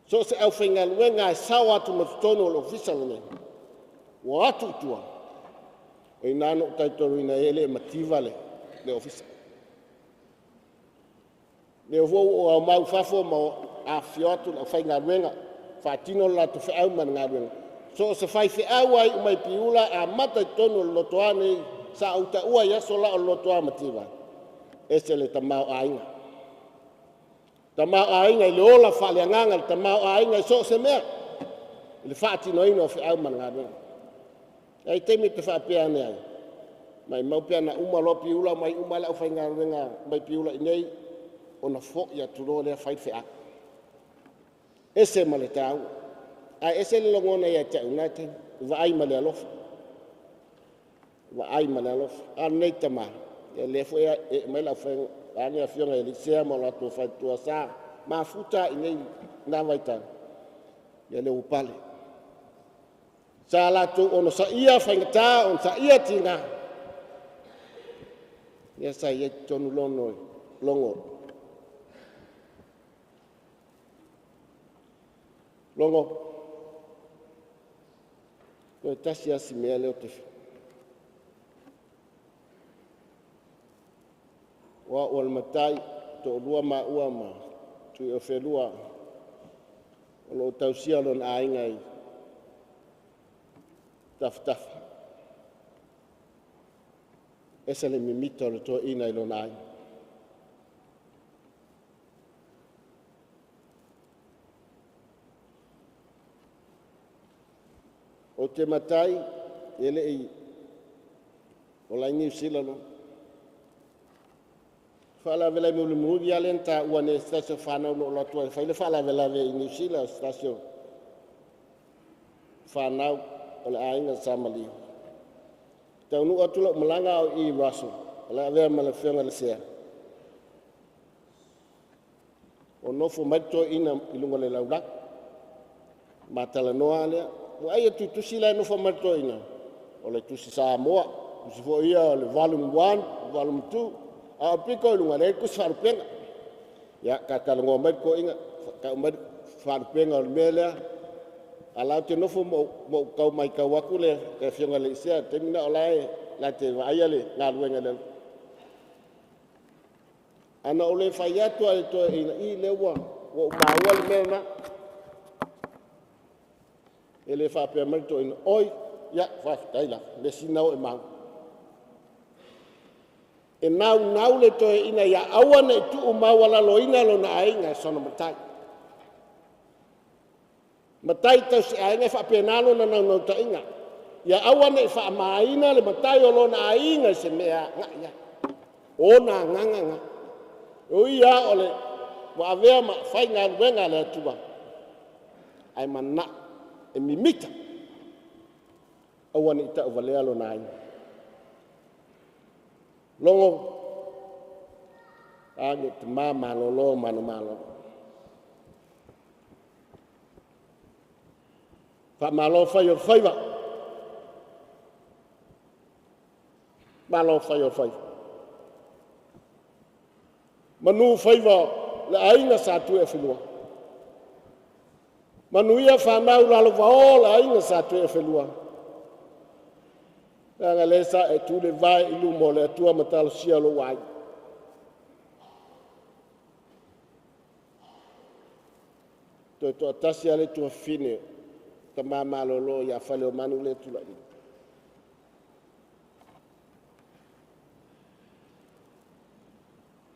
so se au fainga wenga sawa tu tono lo fisana ne wa atu tua e nano tai toru ina ele mativa le ofisa le vo o mau fafo mo a fiotu la fainga wenga fatino la tu fa au man ngadwen so se fai fe au ai mai piula a mata tono lo toane sa uta ua ya sola lo toa mativa ese le tamau ainga le ola fa le nganga le tamau ainga so se mea le fatino ino fe au man ngadwen ai temi te fa pe ane ai mai mau pe na uma lo piula mai uma la fainga wenga mai piula nei ona fo ya tulo le fai fe a ese male tau a ese le longona ya ta unate va ai male alof a nei tama ya le fo ya mai la fa ani afio ngai le se mo la to fa to sa ma futa nei na vai ta ya le upale sa la to ono sa ia fa ngata on sa ia tinga ya sa ye tonu longo ko tasia si mele o te wa ol matai to lua ma Tuiofelua o lo tausia lon aingai taf esa le mimito le to ina lon ai o te matai ele I o la New Zealand fala vela mo mu dia lenta wane stasio fana no lo to fa le fala vela ve New Zealand stasio fana o la ainga samali tau nu atulo malanga o I Russell la ve mala fenga le sia o no fo matto ina ilunga le laula matala noa le mo ai tu sila no formato ina o le tu sa moa tu fo ia le volume 1 volume 2 a piko lunga le ku sarpenga ya ka ka ngo met ko inga ka met farpenga mele ala te no fo mo ka mai ka wakule ke fionga le sia temina olai la te vai ale ngalwenga le ana ole fayato al to ina I le wa o mawal mena ele fa permito in oi ya fa taila le sinau e mau e nau le to ina ya awana tu mawala lo ina lo na ainga sono matai ta si ainga fa penalo na no ta inga ya awana fa maina le matai lo na ainga se mea nga ya ona nganga o ia ole wa vea ma fa nga wenga le tuba ai manna e mimita awan ita valea lo nai longo age te mama lo malo fa malo fa yo faiva malo fa yo faiva manu faiva la ainga sa Tuiofelua manuia fa mau la Logovii la inga sa Tuiofelua nga lesa e tu le vai ilu mo le tua matalo sia lo wai to tasia le tu fine ta mama lo ya fale o manu le tu la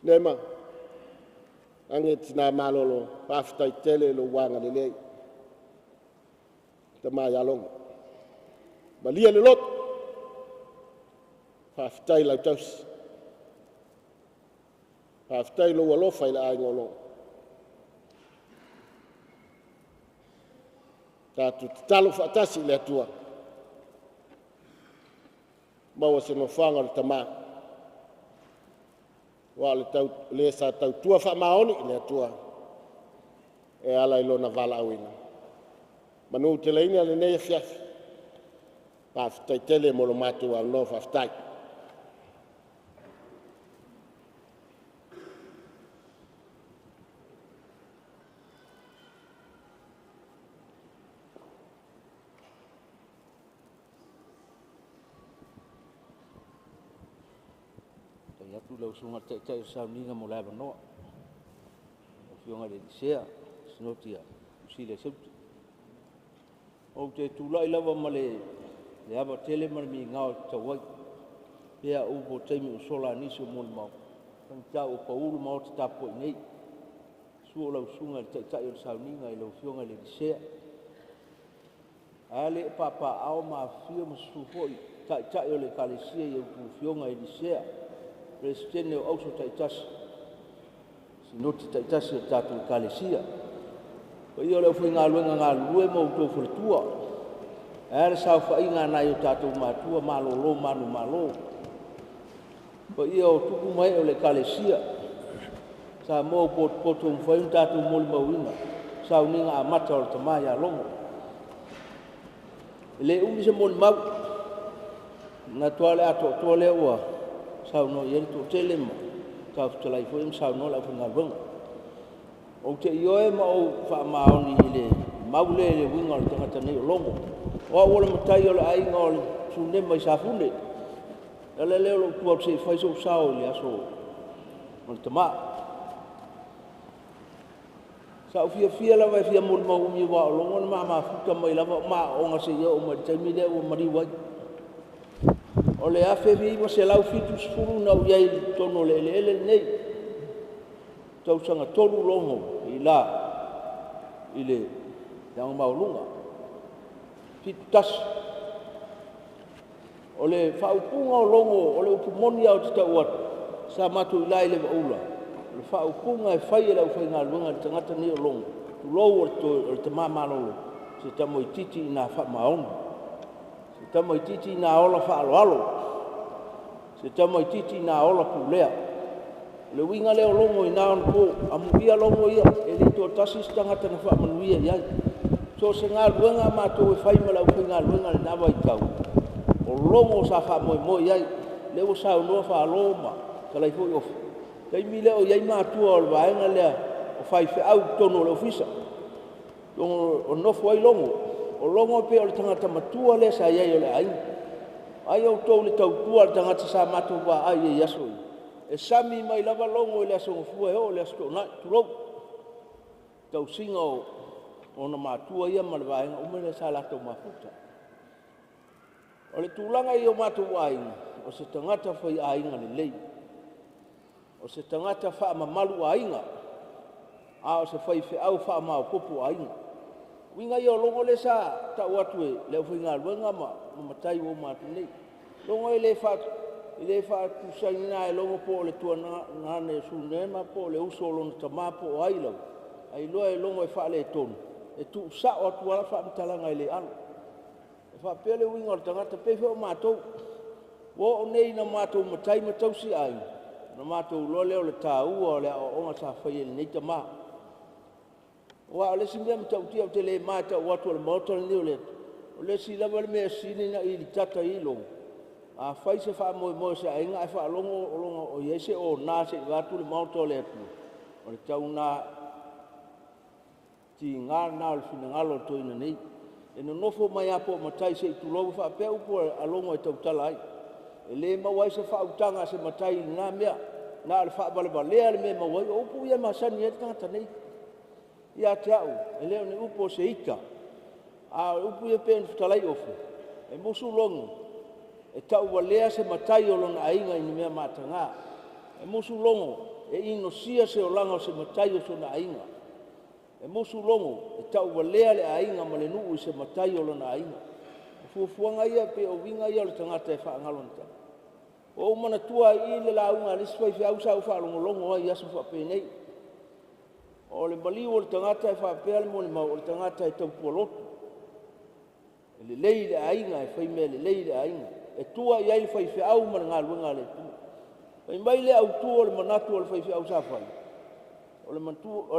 nema ange tina malolo pa fta tele lo wanga le tama yalong malia le lot fa ftai la tos Haftai lo alofa ila ai ngolo. Tatu talo fatasi le atua. Maua se no fanga le tama. Wa le tau le sa tau tua fa maoni le atua. E ala ilo na vala awina. Manu te leina le nei fiafi. Pa ftai tele mo lo matu al no faftai. Tu lau sunga te sa ninga mo lava no. O fionga le sea, snotia, usile septi. O te tu lai lava male le ava tele mar mi ngao tawai. Pea upo teimi usola nisi o moni mau. Tang tau o paulu mau te tapo i nei. Suo lau sunga te o sa ninga i lau fionga le sea. Ale papa ao ma fio ma suhoi. Tai o le kalesia i au fionga i sea. Presidente o auso taitas sinoti taitas o tatu kalesia o io le foi nga lue mo to fortua era sa fa inga na yo tatu matua malolo manu malo o io tuku mai o le kalesia sa mo poto foi un tatu mol mawina sa uninga amata o tamaya longo le umi se mol mau na toale ato toale wa sau no yen to tele mo ka ftolai fo im sau no la funga bang o te yoe ma o fa ma oni le maule le winga le tanga tani longo o wala matai o ai ngol sunne mai sa funde le lo tu se fai so sao le aso mo tama sa fia la vai fia mo mi wa longo ma futa mai la ma o nga se yo mo te mi le o mari wa o le afe viva se lau fitu sfuru na uiai tono le nei. Tau sanga tolu longo i la i le yang maulunga. Fitu tas. O le whaupunga o longo o le upumoni au te tau atu. Sa matu i la i le waula. O le whaupunga e whai e lau whai ngā luenga le tangata ni o longo. Tu lou o le te māmalolo. Se tamo i titi i nā wha maonu. Se tamo i titi nā ola whaaloalo. Se tamo i titi nā ola pulea. Le winga leo longo i nā on po. Amu ia longo ia. E li tō tasi stangata na whaamanuia iai. So se ngā luenga mātou e whaima lau whi ngā luenga le nawa i tau. O longo sa whaamoe iai. Leo sa unua whaaloa ma. Kalai fo i ofi. Kai mi leo iai mātua o le waenga lea. O whai au tono le ofisa. O nofo ai longo. O longo pe o le tangata matua le sa iai o le ai. Ai au tau le tautua le tangata sa matua wa ai e yaso i. E sami mai lava longo i le aso ngofua e o le aso na turou. Tau singa o na matua ia ma le vaenga ume le sa lato mafuta. O le tūlanga i o matua ai. O se tangata whai ainga le lei. O se tangata wha mamalu ainga. A o se whai au wha mau popo ainga. Winga i o longo le sa tau atu e leo whi ngā luenga ma matai o matu nei. Longo e le wha kusaina e longo po le tua ngane sunema po le uso lona tamapo o ailau. Ai loa e longo e wha le tonu. E tu sa o atu ala wha mtalanga i le alo. E wha pele winga o le tangata pefe o matou. Wo o nei na matou matai matau si ai. Na matou loa leo le tā ua o le o onga sa whai e le nei tamaa. Wa ole si mea mtau tia o te le mata o watu o le maota ni o le. O le si lava le mea sini na i li tata i longo. A whai se wha moe se a inga e wha longo o iese o nā se i watu le maota o le atu. O le tau nā ti ngā nā o le whina ngalo to ina nei. E no nofo mai apo matai se i tu logo wha pea upo a longo e tau tala ai. E le mawai se wha utanga se matai i ngā mea. Nā le wha balea le mea mawai. O upo ia masani e tangata nei. Ia te au, e leo ni upo se ika. A upo ia pe nfutalai ofu. E musu longo. E tau walea se matai o lona ainga ini mea matanga. E musu longo. E ino sia se o langa se matai o sona ainga. E musu longo. E tau walea le ainga ma le nuu se matai o lona ainga. E fuafuanga ia pe o winga ia le tangata e wha ngalonta. O mana tua I le launga le sfai fi au sa fa longo ai asu fa pe nei. O le mali o le tangata e fa pe al mo le ma o le tangata e tau polotu. Le lei le ainga e fai me le lei le ainga. E tua I ai fai fi au mana ngā luenga le tua. Pai mai le au tua o le manatu o le fai fi au sa fai. O le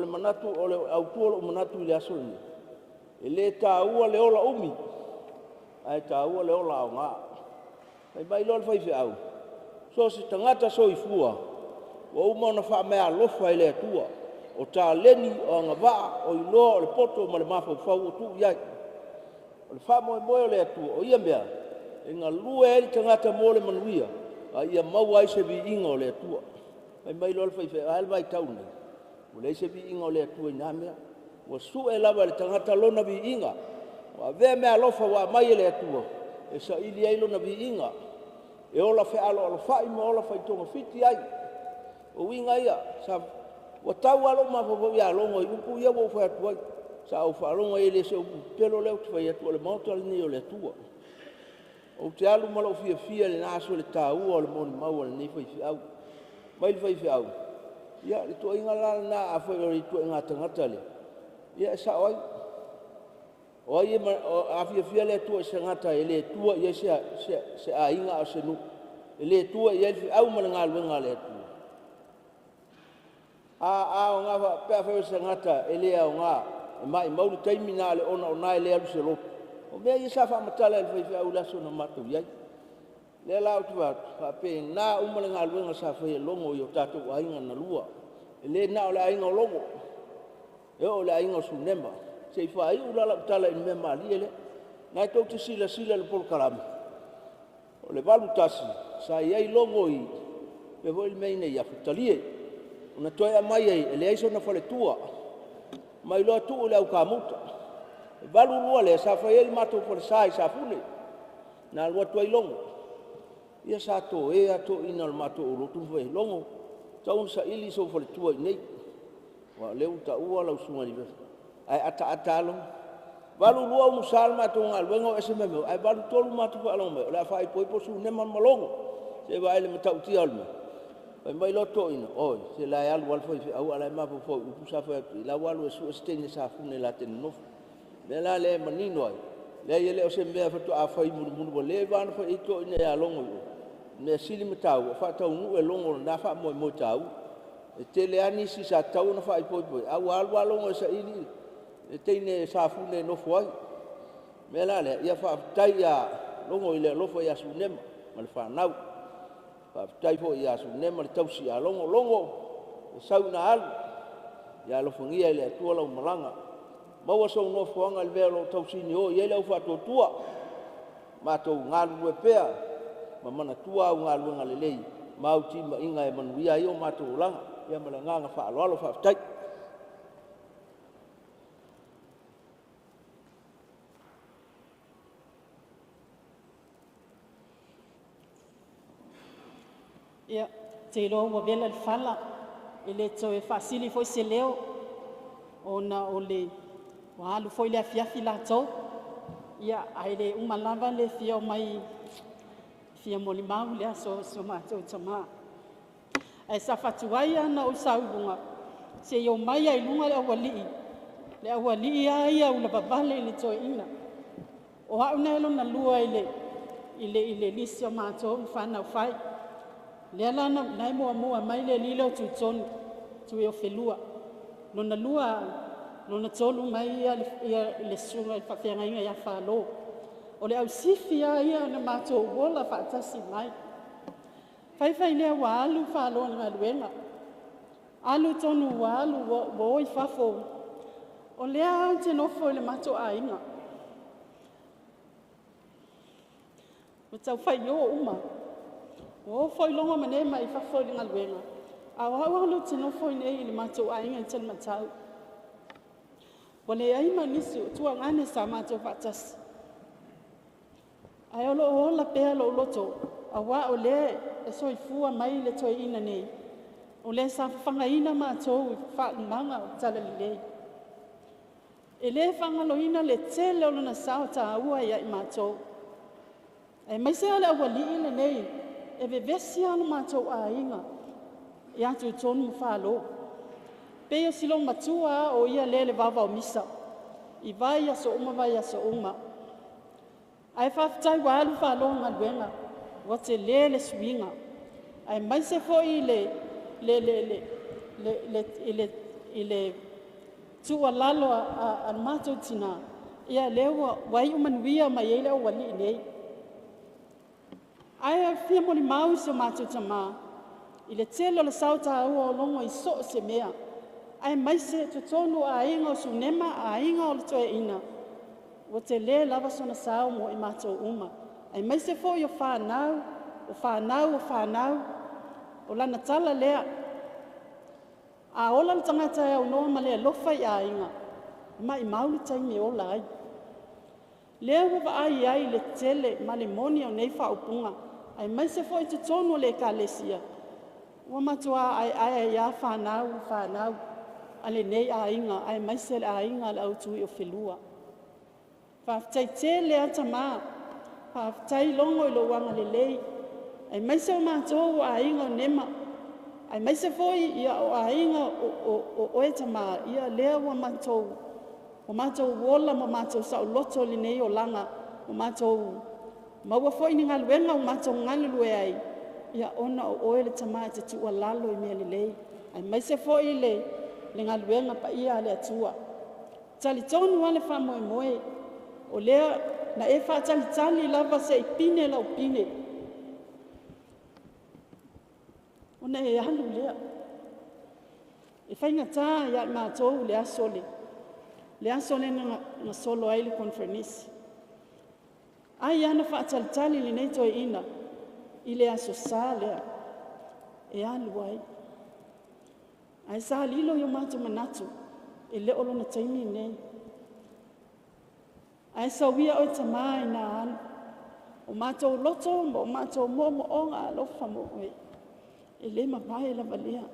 manatu o le au tua o le manatu I le aso ni. E le tā ua le ola umi. Ai tā ua le ola au ngā. Pai mai lo le fai fi au. So se tangata so I fua. Wa uma ona wha mea lofa I le atua. O tā leni o anga waa o I loa o le poto ma le mafau fau o tu iai. O le wha moe moe o le atua. O ia mea. E ngā lua e li tangata mo le manuia. A ia mau ai se vi inga o le atua. Pai mai lo le fai fi au mai tau nei. O le se vi inga o le atua I nā mea. Wa su e lava le tangata lona vi inga. Wa vea mea lofa wa mai e le atua. E sa ili ai lona vi inga. E ola fe alo fai ma ola fai tonga fiti ai. O winga ia. Sa wa tau alo ma fa ia longo I upu ia wo fa atu ai. Sa au fa longo I le se upu pelo leo tu fai atu le mauta le ni o le atua. O te alu ma lo fia le naso le tau o le moni mau le ni fai fi au. Mai le fai fi au. Ia le tu inga la na a fai o le tu inga tangata le. Ia sa oi. O ai a fia le tua se ngata e le tua ia se a inga o se nu. E le tua ia fi au mana ngā luenga le tua. A o ngā pēa whau se ngata e le au ngā. E mai mauri taimi nā le ona o nai le alu se lotu. O mea ia sa wha matala e whai au laso na matou iai. Le lau tu watu. Wha pē nā umana ngā luenga sa whai longo I o tātou a inga na lua. E le nā o le a inga o longo. E o le a inga o sunema. Se whai ulala utala I mea mali ele. Ngai tau te sila le polo karami. O le walu tasi. Sa iai longo I. Pe voi le meine I afutalie. Una toi a mai ai. E le aiso na whale tua. Mai loa tu o le au kamuta. E walu lua le. Sa whai ele mato whale sai sa fule. Nā lua tuai longo. Ia sa to e a to ina le mato o rotu whai longo. Tau sa ili so whale tua I nei. Wa leu ta ua lau sunga ni vese. Ai ata lo walu lua musal ma to ngal wengo esme me ai walu tolu ma to along me la fai poi po su ne man malongo se va ele mata uti alme ai mai lo to ina oi se la al wal foi au ala ma po u sa fa la walu su stene sa fu ne la ten no me la le manino ai le ele o se me fa to a fai mu le van fa i to ina ya longo me sili mata u fa to nu e longo na fa mo tau e tele ani si sa tau na fa i poi au al walongo sa ili e teine sa fune no foi me la le ia fa tai ya longo ile lo foi asu nem mal fa nau fa tai fo ia asu nem mal tau si a longo sa una al ya lo fungia ile tu la malanga ma wa so no fo ngal velo tau si ni o ile fa to tua ma to ngal we pea ma mana tua ngal ngal lei ma uti ma inga e manuia io ma to langa ia malanga fa lo fa tai Ia, te loa ua vela le fala, e le tau e whaasili foi se leo, o le wahalu foi le afiafi la tau, ia, ai le umalava le fia o mai, fia moli mau lea so mātou tamaa. Ai sa whatuai ana o saurunga, se i o mai ai lunga le awalii ia ula babale le toi ina. O hauna elo na lua i le lisi o mātou mwhana o whai. Le alana nai mua mai le lilo tu Tuiofelua. Lona lua, lona tolu mai ia le sunga i whawhianga inga ia whalo. O le au sifi ia na mātou wola whaatasi mai. Whaiwhai lea wa alu whalo na luenga. Alu tonu wa alu wo i whafo. O lea au te nofo i le mātou a inga. O tau whai o uma. O foi longa mane mai fa foi nga luenga. A wa lo tino foi nei le matou a inga tele matau. Wale ai manisi tu ngane sa matou fatas. Ai o la pe lo loto. A wa o le e soi fua mai le toi ina nei. O le sa fanga ina matou fa manga tala le. E le fanga lo ina le tele o na sa ta ua ia matou. E mai se ala wa li ina nei. e vevesi anu mātou a inga. I atu tonu mwhalo. Peo silong matua o ia lele vava o misa. I vai aso uma vai aso uma. Ai whaftai walu whalonga luenga. Wate lele swinga. Ai maise fo i le tua lalo a mātou tina. Ia lewa wai umanuia mai ele o wali nei. Ai fia moli mau se mātou tama. I le telo le sauta ua o longo i so se mea. Ai maise tutonu a inga o sunema a inga o le toe ina. Wa te le lava sona sao mo i mātou uma. Ai maise fo i o whanau, o whanau, o whanau. O lana tala lea. A ola le tangata e au noa ma lea lofa i a inga. Ma i mauli taimi ola ai. Lea wawa ai le tele ma le moni o nei whaupunga. Ai maise fo i tutonu le ka lesia. Wa matua ai ia whanau. Ale nei a inga, ai maise le a inga le au Tuiofelua. Whaftai te lea tama. Whaftai longo i lo wanga le lei. Ai maise o mātou a inga o nema. Ai maise foi ia o a inga o e tama. Ia lea wa mātou. O mātou wola ma mātou sao loto li nei o langa. O mātou maua foi ni ngaluenga o mātou ngalulu e ai. Ia ona o oe le tama te tua lalo i mea le lei. Ai maise foi le ngaluenga pa ia le atua. Tali tonu ale wha moe moe. O lea na e wha tali lava se i pine lau pine. Ona e alu lea. E whainga tā ia mātou le asole. Le asole nga solo ai le konfrenisi. Ai ana wha tali li nei toi ina. I le aso sā lea. E alu ai. Ai sā lilo yo mātou manatu. E le olo na taimi nei. Ai sa wia o tamā i nā alu. O mātou loto, o mātou mo onga alofa mo oe. E le mawai e lava lea.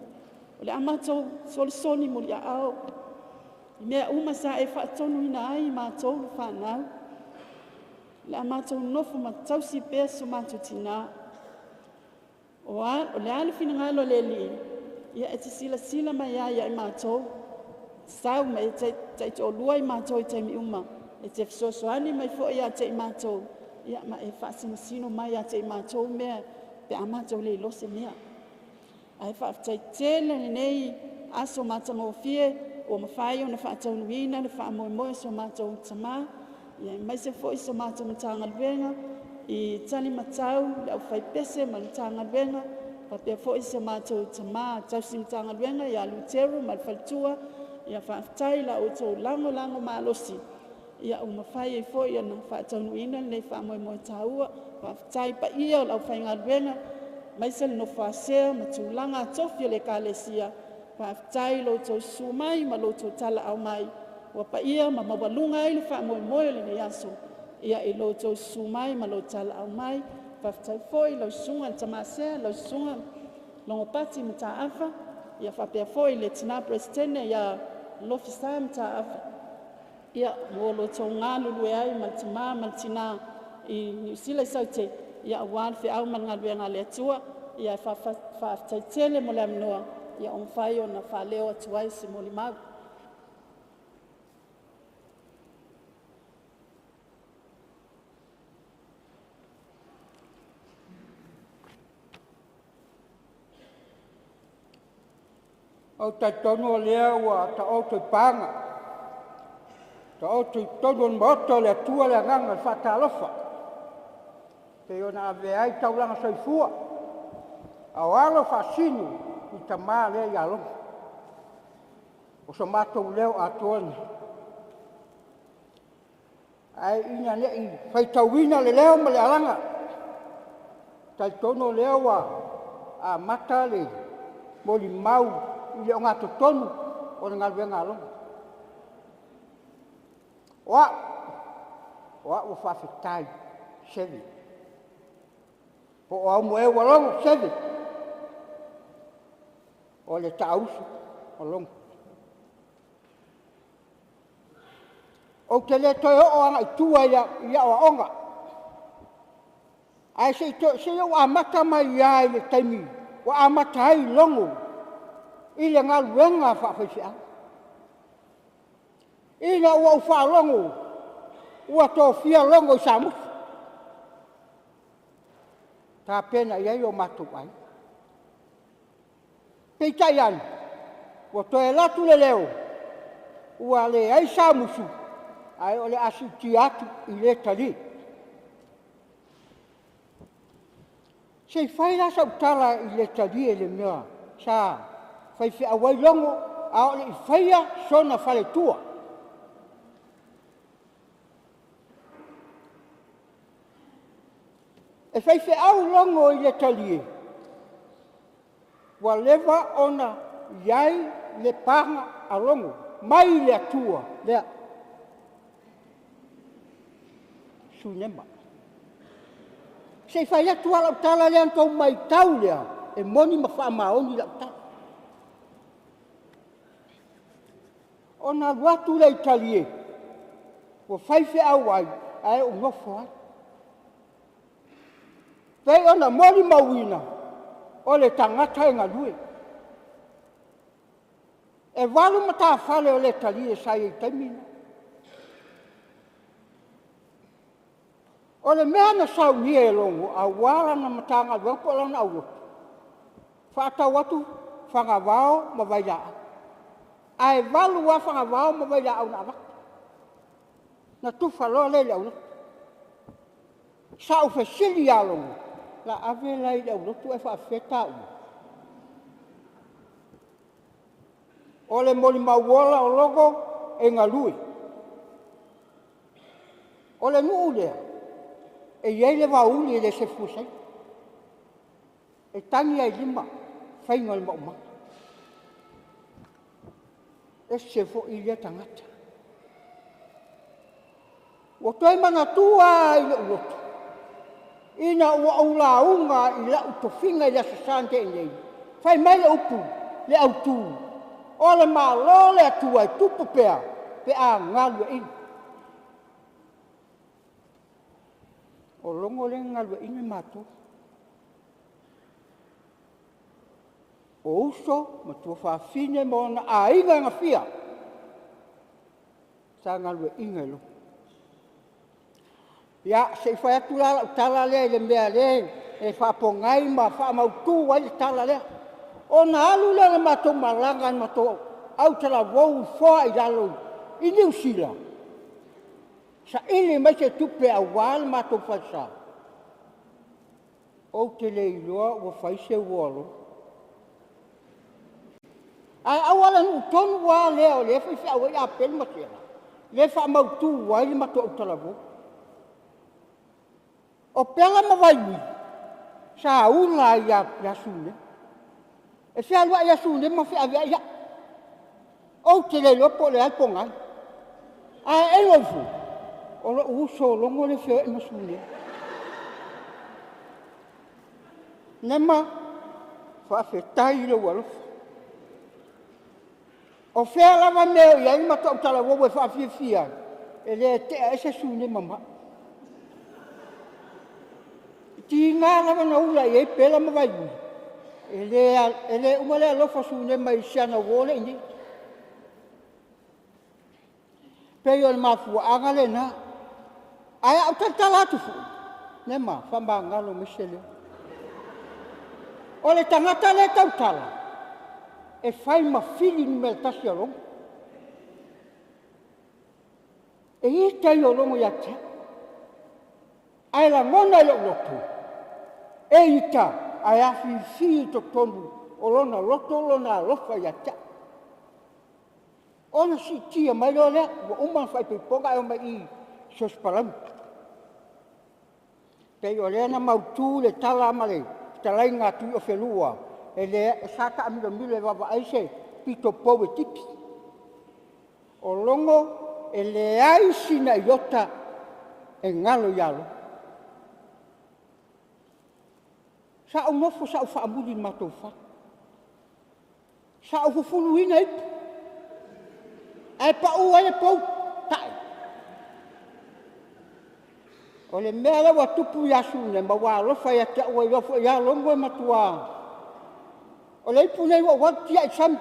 O le a mātou solisoni mo li a au. I mea uma sa e whaatonu ina ai mātou lu whanau. Le a mātou nofo ma tausi peso mātou tina. O le alu fina ngalo le li. Ia e te sila mai ia i mātou. Sau mai e te o lua i mātou i taimi uma. E te fisosoani mai fo ia te i mātou. Ia ma e whaasino mai ia te i mātou mea. Pe a mātou le lose mea. Ai whaafitai tele nei aso mātanga o fie. O mawhai o na whaatau nuina, na wha moe moe so mātou tama. Ia mai se fo i so mātou matanga luenga. I tali matau, le au whai pese ma matanga luenga. Pa pia fo i so mātou tama. Tau si matanga luenga, ia luteru, ma whaltua. Ia whaafitai la o tau lango malosi. Ia o mawhai e fo i ana whaatau nuina, nei wha moe moe taua. Whaafitai pa ia o lau whai ngā luenga. Mai se no whaasea, ma tūlanga atofio le kālesia. Whaafitai lo tau sumai, ma lo tau tala au mai. Wa pa ia, ma mawalunga ili wha moe moe le ni aso. Ia i lo tau sumai, ma lo tala au mai. Whaafitai foi, lo sunga le tamasea, lo sunga longo pati ma ta afa. Ia whapea foi le tina prestene, ia lofisa ma ta afa. Ia mo lo tau ngā lulu e ai, ma tima, ma tina i New Zealand saute. Ia wan fe au man ngalwe ngale atua. Ia whaafitai tele mo le aminoa. Ia whai o na whaleo atuai se moli mau. O tai tono lea ua ta o tui panga. Ta o tui tono moto le atua le nganga le whaatalofa. Te o na ave ai taulanga soifua. Au alo whaasinu i ta maa lea i alo. O sa mātou leo atuani. Ai ina le i whaitauina le leo ma le alanga. Tai tono leo a mata le moli mau i le o ngā totonu o le ngalwe ngā longa. Oa o whawhitai sevi. Po o au moe walongo sevi. O le tausu o longa. O te le toi o anga i tua ia o onga. Ai se o amata mai ai le taimi. Wa amata ai longo. I le ngaluenga whawhawhia. I na ua uwha longo. Ua tō whia longo I samu. Tā pena iai o matu ai. Pei tai anu. Ua tō e latu le leo. Ua le ai samusu. Ai o le asu ti atu I le tali. Sei whai rasa utala I le tali e le mea. Sa whai whia wai longo. A o le I whaia sona whale tua. E whai whia au longo I le tali e. Wa lewa ona iai le panga a longo. Mai le atua. Lea. Sunema. Sei whai atua lau tala lea ntau mai tau lea. E moni ma wha maoni lau tala. Ona luatu le itali e. Wa whai whia au ai. Ai o ngofo ai. Pei ona moni mawina. O le tangata e ngalue. E walu mata whale o le tali e sai e taimina. O le mea na sau ni e longo, a wala na mata ngalue po lana au lotu. Whaatau atu, whangawao ma wailaa. A e walu wa whangawao ma wailaa au na waka. Na tuwha loa lele au lotu. Sa ufe sili a longo. La ave lai au lotu e whaafeta u. O le moli mauola o logo e ngalui. O le nuu lea. E iei le wauli e le se fusai. E tangi ai lima. Whainga le mauma. E se fo I le tangata. O toi mana tua I le ulotu. Ina ua ula unga I la utofinga I le sasante e nei. Whai mai le upu. Le autu. O le malo le atua I tupu pea. Pe a ngalu e ina. O longo le ngalu e ina mato. O uso ma tua whaafine mo na a inga nga fia. Sa ngalu e ina lo. Ya, se whai atu la tala le le mea le. E whaapongai ma whaamautu wai le tala le. O na alu le mato malanga mato au tala wou foa I lalo I New Zealand. Sa ili mai se tupe a wale mato whaisa. O te le iloa ua whaise uolo. Ai awala nu tonu wa leo le whaise a wai a pelu masera. Le whaamautu wai le mato au tala wou. O pela mawaiwi. Sa ula ia sune. E se alua ia sune ma whi avea ia. O te le lopo le alpongai. A e lofu. O lo uso longo le feo e masune. Nema whaafetai le walofu. O fea lava meo ia ima tau tala wowe whaafifia. E le te a ese sune mama. Ti ngā lava na ula I e pela mawaiwi. E le umale alofa sune mai siana wole ini. Pei o le mafua anga le na. Ai au tantala atu fu. Nema, whamba ngalo misele. O le tangata le tautala. E whai mawhili ni mele tasi o longo. E I tai o longo ia te. Ai la ngona I lotu. E ita, ai afi fi to tonu. O lona loto, lona lofa ia te. Ona si tia mai lo le, wa uma fai pe ponga o mai I sospalam. Pei o le na mautu le tala male, talai ngā Tuiofelua. E le saka amilo mile wawa aise, pito powe tipi. O longo, e le aisi na iota e ngalo yalo. Sa au nofo sa au whaamuri matou wha. Sa au hufulu ina ipu. Ai pa ua e pau, tae. O le mea lewa tupu yasu ne ma wā lofa ya te ua ilofo ya longo e matua. O le ipu nei wa watia i sam.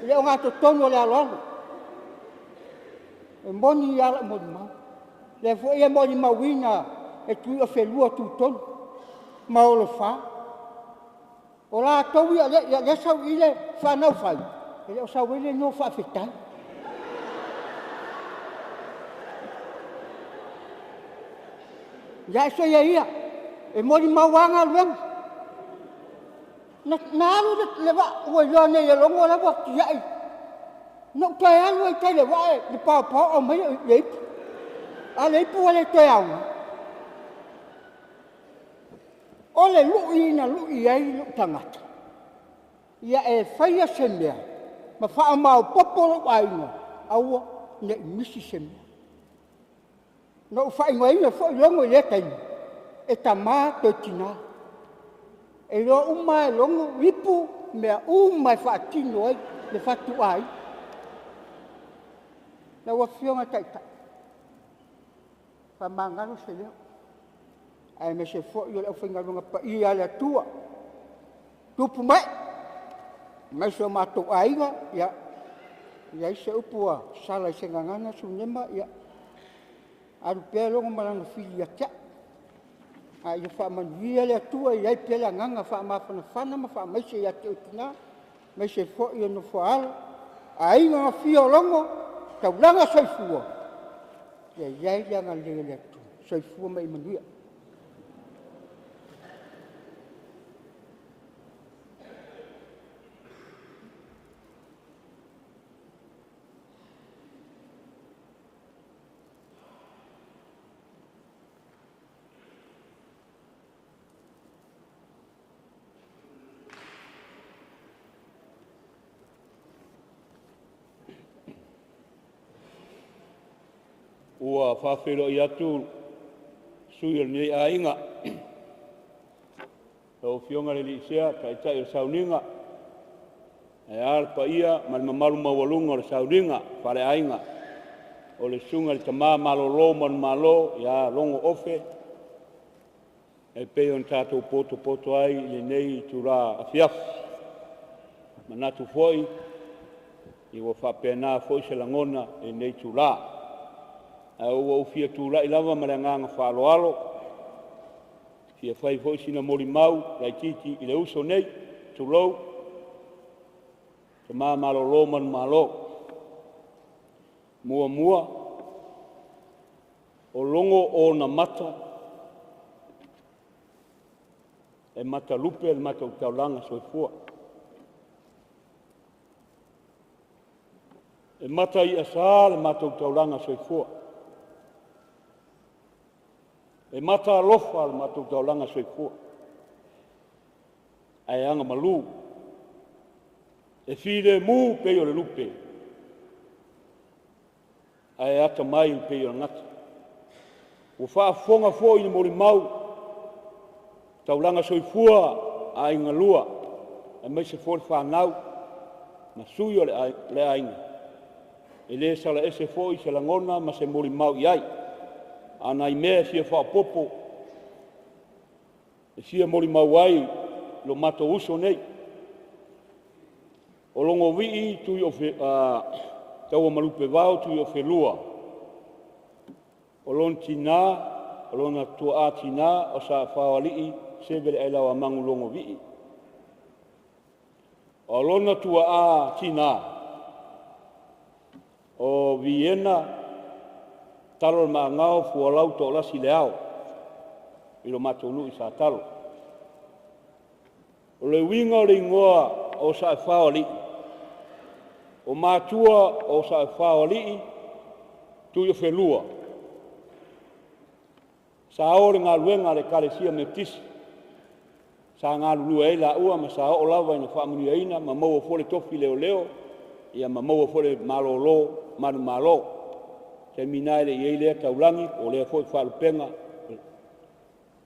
Le o ngā totono le aloalo. E moni ala moni mau. Le fo ia moni mawina e Tuiofelua tūtonu. Ma o le wha. O la tau ia le sau ile whanau whai. E le o sau ile no whawhetai. Ya so ia e mori mawanga luang na alu le wa o yo ne le longo la wa ya no ta alu te le wa le pa o mai le ale pu le te au o le lu ai lu tangata ia e faia semia ma fa ma popolo ai no au ne misi semia no fai ngai me fo longo le kai e tama to tina e lo uma longo ripu me uma fa tino le fatu ai la wa fiona tai fa mangalo se le ai me se fo yo le fa ngalo pa ia le tua tupu mai so ma to ai ga ya se upua sala se ngana sunema ya aru pelo ngomana fili ya tia ai fa man via le tua ia pela nganga fa ma fana ma fa mai se ya tina mai se fo yo no fo al ai nga fio longo ta langa sai fu ya nga le tu sai fu mai manuia ua whawhero i atu sui ni a inga. O fionga le li sea, ka i tai o sauninga. E arpa ia, ma le mamalu mawalunga o le sauninga, whare a inga. O le sunga le tamā malolo man malo, ia longo ofe. E pei on tātou poto ai, le nei tu rā afiafu. Manatu foi, i wa whapena foi se langona, e nei tu rā. Au fia tūra i lava maranganga whāloalo. Fia whai foi sina mori mau, rai titi i le uso nei, tūlou. Te mā malo loman malo. Mua. O longo o na mata. E mata lupe, e mata utaulanga soifua. E mata i asa, e mata utaulanga soifua. E mata alofa al matou taulanga soifua. Ai anga malu. E file mu pei o le lupe. Ai ata mai pei o ngata. O whaafonga fo i ni mori mau. Taulanga soifua a inga lua. E mai se fo whanau. Ma sui o le ainga. E le sala ese fo i se langona ma se mori mau iai. Ana i mea sia whapopo. E sia mori mawai lo mato uso nei. O Logovii Tauamalupevao Tuiofelua. O lon tina, o lona tua tina, o sa whawalii sebele ai lawa mangu Logovii. O lona tua tina, o Vienna, talo ma ngao fu lau to la si leao i lo mato nu i sa talo o le winga le ngoa o sa faoli o matua o sa faoli Tuiofelua sa ore nga luenga le kalesia metis sa nga lulu e la ua ma sa o lava ina fa muni ina ma mo fo le tofi leo ia ma mo fo le malolo malo te minaile i eile taulangi o le foi whaalupenga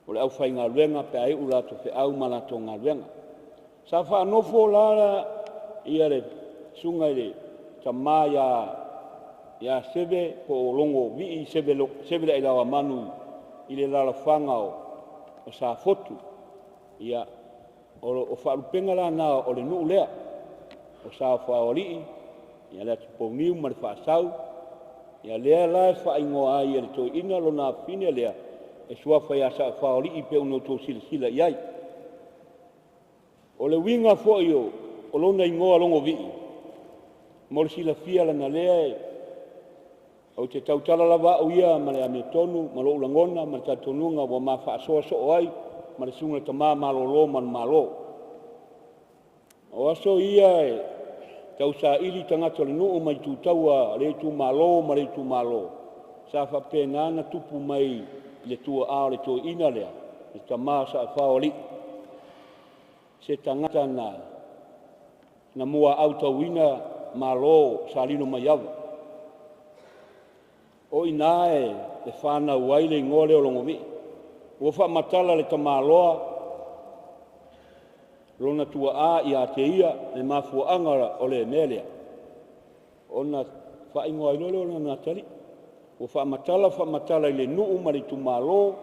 o le au whai ngā luenga pe ai ura to fe au malato ngā luenga. Sa whaanofo lara i are sunga i le tamā ia sebe po o Logovii sebe le ai lawa manu i le lalafanga o sa fotu ia o whaarupenga la nā o le nuu lea o sa whaolii ia lea tuponiu ma le whaasau ia lea la whaingoa ai e le toi ina lo nā whine lea e suafa ia sa whaolii pe uno tō sila iai o le winga fwoi o lona ingoa Logovii mo le sila fia lana lea o te tautala lava au ia ma le ame tonu ma lo ulangona ma le tatonunga wa ma whaasoa so ai ma le sunga tamā malolo man malo o aso ia e tau sa ili tangata le nuu mai tu taua le tu malo ma le tu malo sa whapena na tupu mai le tua a le tua ina lea le tamā sa whaoli se tangata na mua au tau ina malo sa lino mai awa o ina e le whana uai le ngole o Logovii ua whaamatala le tamāloa lona tua a i a te ia le mafuaanga o le melea ona whaingoa ilole o na tali ua whaamatala i le nuu ma le tumālo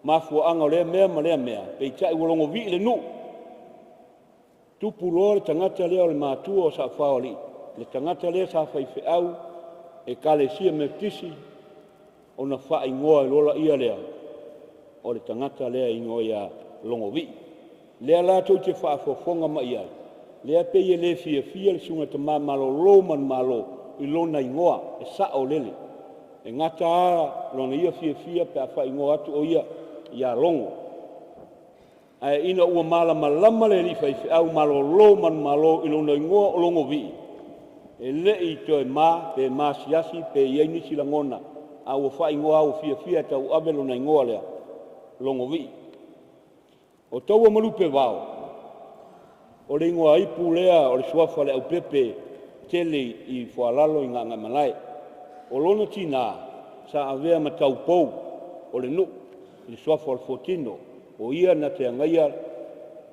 mafuaanga o le mea ma le mea pei tai ua Logovii le nuu tupu loa le tangata lea o le mātua o sa whaoli le tangata lea sa whaifeau e kalesia me tisi o na whaingoa lola ia lea o le tangata lea ingoa ia Logovii lea la tau te whaafofonga mai ai lea pei e le fia le sunga tamā malolo man malo i lona ingoa e sa o lele e ngata a lona ia fia pe a whaingoa atu o ia longo ai ina ua malama le li whaifeau malolo man malo i lona ingoa o Logovii e le i toi pe siasi pe iei nisi langona a ua whaingoa au fia tau ave lona ingoa lea Logovii o Tauamalupevao o le ingoa ipu lea o le suafa le au pepe tele i whalalo i nganga malai o lona tina sa avea ma taupou o le nu i suafa o le fotino o ia na te angaia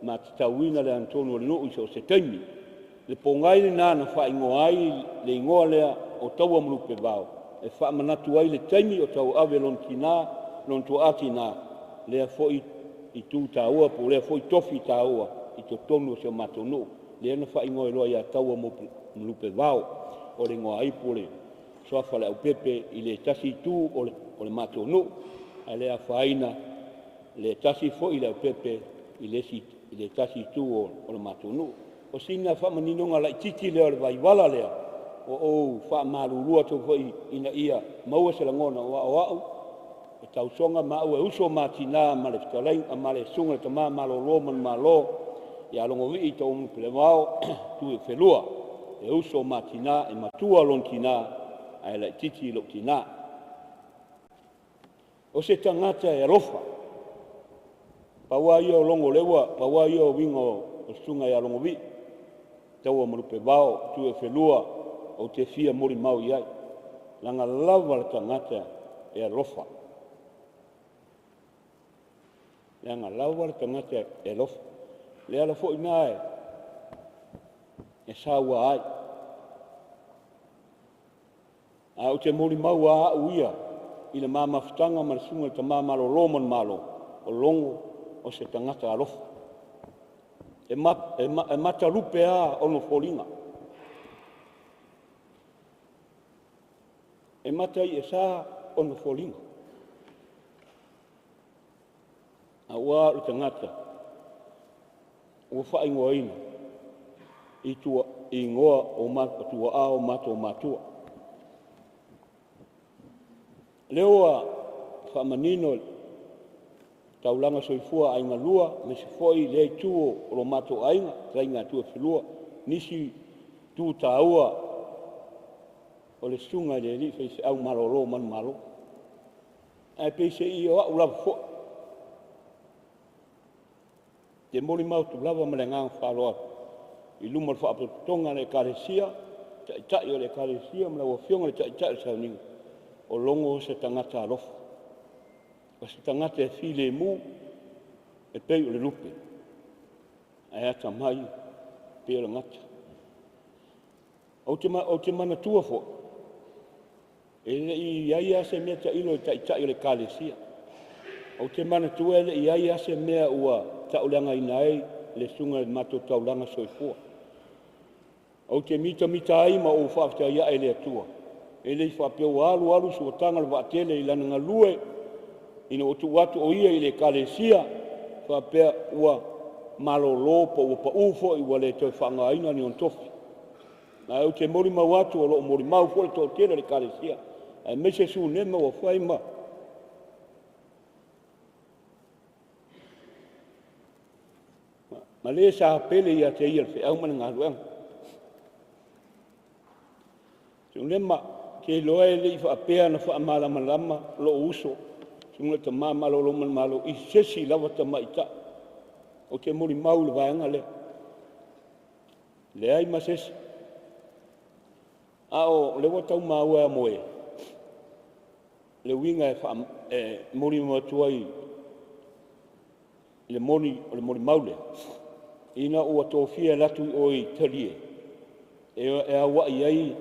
ma te tauina le antonu o le nu i so se taimi le pongai le nana whaingoa ai le ingoa lea o Tauamalupevao e whaamanatu ai le taimi o tau ave lon tu atina lea foi i tū tāua po lea foi tofi tāua i to tonu o se matonu lea na whaingoa i loa ia Tauamalupevao o le ngoa aipo le soafa le au pepe i le tasi tū o le matonu a lea whaina le tasi foi i le au pepe i le tasi tū o le matonu o sina whamaninonga lai titi lea o le vaiwala lea o whaamarurua tau foi ina ia maua se langona o au e tau songa mau e uso matina ma le fitalai ma le sunga le tamā malolo man malo ia Logovii i Tauamalupevao Tuiofelua e uso matina e matua lon tina ai lai titi lo tina o se tangata e rofa paua ia o longo lewa paua ia o wingo o sunga ia Logovii Tauamalupevao Tuiofelua o te fia mori mau iai langa lava le tangata e rofa langa lava le tangata e rofa lea la fo ina e saua ai a o te mori mau a uia i le mamafutanga ma le sunga le tamā malolo man malo o longo o se tangata a rofa e mata rupe a ono folinga e mata i e sa ono folinga a ua o tangata ua whaingoa ina i tua ingoa o matua a o matua leoa whamanino taulanga soifua ainga lua me se foi le tuo o lo mato ainga trainga Tuiofelua nisi tu taua o le sunga le li fe au malolo man malo ai pe se i o ula fo te moli mau tu lava malenga faloa i luma fa tonga le kalesia ta yo le kalesia ma o fionga le ta sa ni o longo se tangata rof o se tangata file mu e pe le lupe ai ata mai pe le ngata o te mana tua fo e i ia se meta ilo ta yo le kalesia O te mana tuele i ai ase mea ua taulanga inai le sunga mato taulanga soifua. O te mita ai ma o whafta ia e le atua. E le whapeo alu suatanga le vaatele i lana ngalue ina o tu watu o ia i le kalesia whapea ua malolo pa ua pa ufo i wale toi whangaina ni on tofi. Na o te mori mau atu o lo mori mau fo le tō tēra le kalesia. E mese su nema wa whaima. Ma le sa pele ia te ia le au mana ngā ruanga. Su nema ke loa e le i whaapea na whaamalama lo uso. Sunga ta mamalo lo malo i sesi lava ta maita. O te mori mau le vaenga le. Le ai ma sesi. Ao le wa tau maua moe. Le winga e mori matuai le mori maule. Ina ua tōwhia latu o i tarie. E awa i ai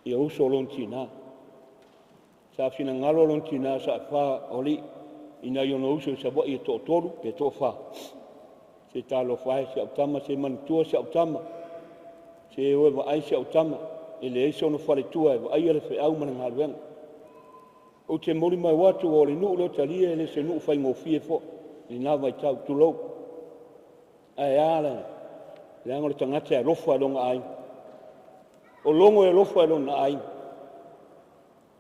i uso lontina. Sa fina ngalo lontina sa wha oli ina i ono uso sa wa i tō toru pe tō wha. Se talo whae se autama, se manutua se autama. Se oe wa ai se autama. E le eiso no whare tua e wa ai ale whi au mana ngā ruenga. O te mori mai watu o le nuu leo talia e le se nuu whai ngōwhie fo. Ni nā vai tau tulou. Ai ala, le angole tangata e rofa e longa ai. O longo e rofa e longa ai.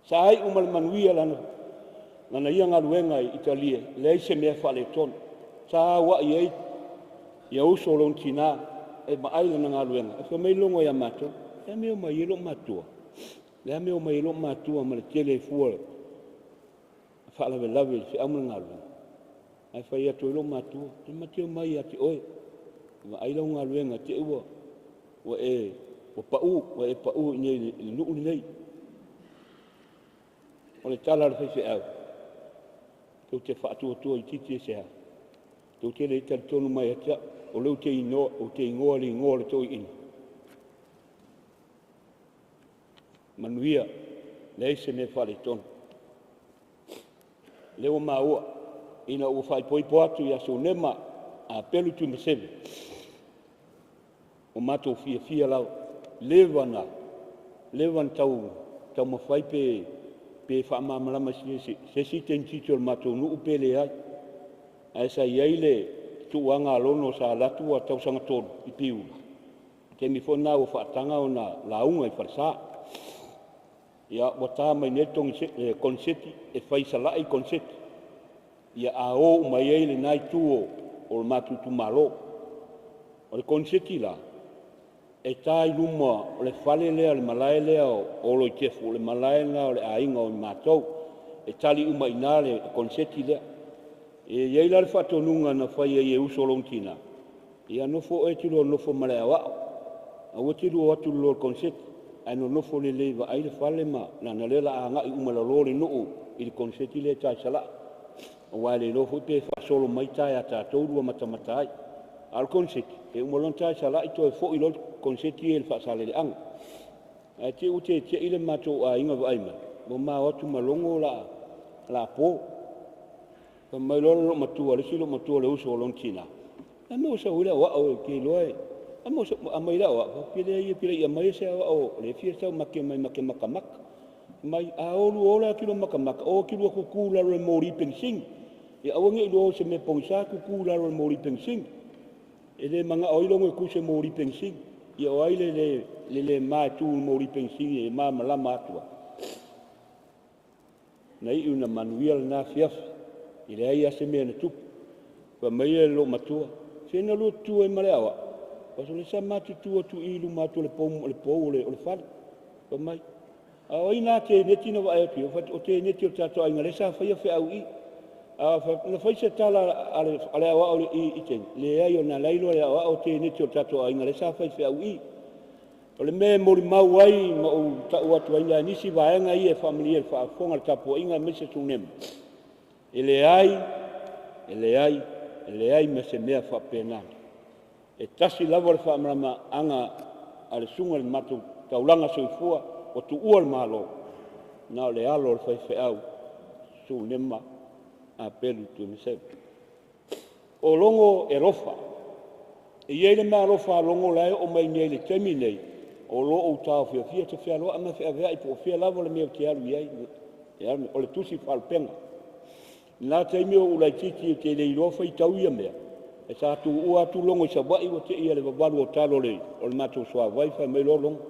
Sa ai umale manuia lana. Lana ia ngā ruenga i Italia. Le eise mea whale tonu. Sa wa i ei. Ia uso lon tina. E ma ai lana ngā ruenga. E wha mei longo ia mato. Le meo mai ilo matua. Le meo mai ilo matua ma le tele e fuare. Whaalawe lawe se amuna ngā ruenga. Ai whai atu ilo matua. E mateo mai ati oe. Ma ai lau ngā ruenga te ua. Wa e pa'u i nei le nuu ni nei. O le tala le whai au. Tau te whaatua i titi e seha. Tau te le tali tonu mai atia. O leu te inoa, o te ingoa le toi ina. Manuia, le eise me whale tonu. Leo maua, ina ua whai poipo atu i aso nema a pelu tu mesebe. O mato fia lau, lewana tau mawhai pe whaamamalama se si ten tito o mato nuu pele ai. Ai sa iai le tuanga alono sa latu a tau sanga tonu i piu. Te mi fona o whaatanga o na launga i wharsa. Ia wata mai netong konseti e whaisalai konseti. Ia a o mai ei le nai tuo o le matu tu malo. O le konseti la. E tai luma o le whale lea, le malae lea o loi kefu, o le malae lea o le ainga o le matou. E tali uma ina le konseti lea. E iei la le whatonunga na whai e uso longtina. Ia nofo e tiro nofo malea wao. A ua tiro atu lo le konseti. Ai no nofo le leiva ai le whale ma na lela a ngai umalalo le nuu i le konseti le tai sala. O wai le nofo pe whasolo mai tai a tātou rua matamatai. Al konseti, e umalon tai sala i to e fo i lo konseti e le whasale le anga. Ai te ute te ile mato a inga wa aima. Mo maa watu malongo la po. Ka mai lolo matua, le silo matua le uso o lontina. E mo sa ula wa o ke loe. E mo sa amai la wa, pile ia mai se wa o le fia sa make makamaka. Mai a olu ola kilo makamaka, o kilo kukula le mori pensing. E awange ilo se me pongsa kukula le mori pensing. E le manga oilongo e kuse mori pensing. Ia o aile le maa tu mori pensing e maa malama atua. Nei una manuia na fiafi. Ile ai ase mea na tupu. Wa mai e lo matua. Fena lo tua e maleawa. Paso le sa matu tua tu ilu matu le pou o le whare. Wa mai. A oi nā te neti na wa epi. O te neti o tato ainga le sa whaia whi au i. Na whai se tala ale awa o le i ten. Le ai o na lailo ale awa o te neti o tato ainga le sa whai whi au i. O le me mori mau ai ma o tau atu ainga nisi vaenga i e familie le whaafonga le tapo inga mese tunema. Ele ai me se mea whapenani. E tasi lava le whaamarama anga ale sunga le matu taulanga soifua o tu ua le malo. Nā le alo le whaiwhe au su nema a pelu tu ni se o longo e rofa e ye le ma rofa longo lai o mai nei le temi nei o lo o tau fia te fia lo ama fia vea i po fia lavo le mea te alu iai o le tusi whalpenga nā teimi o ulai titi te le irofa i tau ia mea e sa tu ua tu longo i sa wai o te ia le wawalu o talo le o le matou soa waifa mai lo longo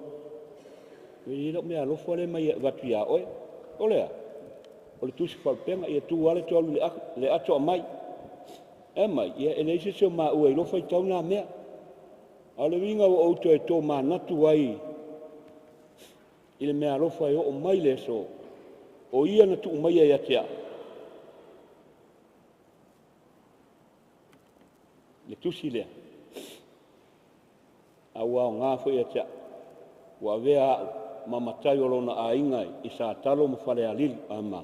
e ilo mea lofa le mai watu ia oe o lea o le tusi whalpenga ia tu wale tolu le ato a mai e mai ia e leise seo maa ua i lofa i tau nā mea a le winga o auto e tō maa natu ai i le mea lofa e o mai le so o ia na tu mai ai atea le tusi lea a ua o ngā fo i atea ua vea mamatai o lona a ingai i sa talo ma whare a lili a ma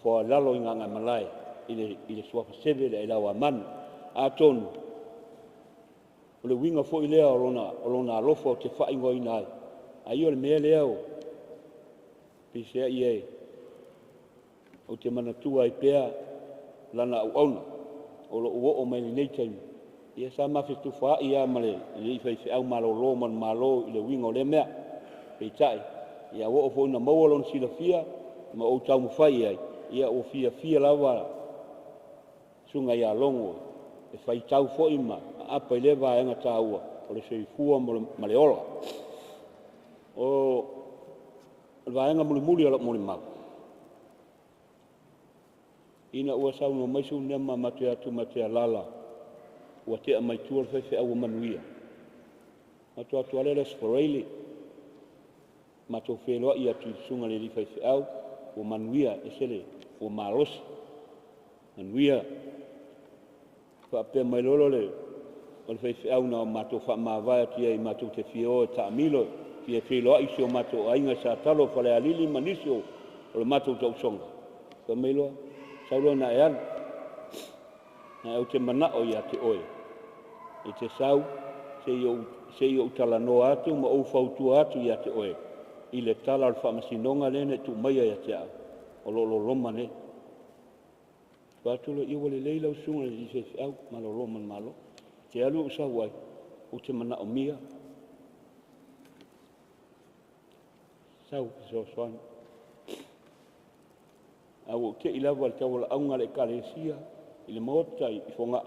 wha lalo i ngā malai i le suafa seve le lau a manu a tonu o le winga fo i lea o lona alofa o te whaingo i nai a i o le mea lea o pisea i e o te manatua i pea lana au auna o lo uo o mai nei taimi ia sa mafi tu wha i a male i whai au malo lo man malo i le winga o le mea pei tai ia uo o fo ina maualon sila fia ma o tau mwhai ai ia o fia lawa sunga ia longo e whai tau fo ima a apa i lewa e nga tāua o le sei fua ma le ola o le vaenga muli ala muli mau ina ua sau no maisu nema mate atu mate lala ua tea mai tua le whaiwhi au manuia atu atu alele sforeili mato wheloa i atu sunga le li whaiwhi au o manuia e sele o marosi manuia whaapea mai lolo le o le whaiwhi au na mato wha maavai ati ai mato te whio e taamilo fia wheloa i seo mato ainga sa talo whale alili manisio o le mato tau songa ka meiloa saulo na e anu na au te manao i ate oe e te sau se i o talanoa atu ma ou fautua atu i ate oe i le tala al whamasinonga lene tu maia i ate au o lolo loma ne watulo i wale leila usunga le se au ma lo loma malo te alu usa wai o te manao mia sau so soan au ke ilawa le tawala aunga le kalesia i le mota i fonga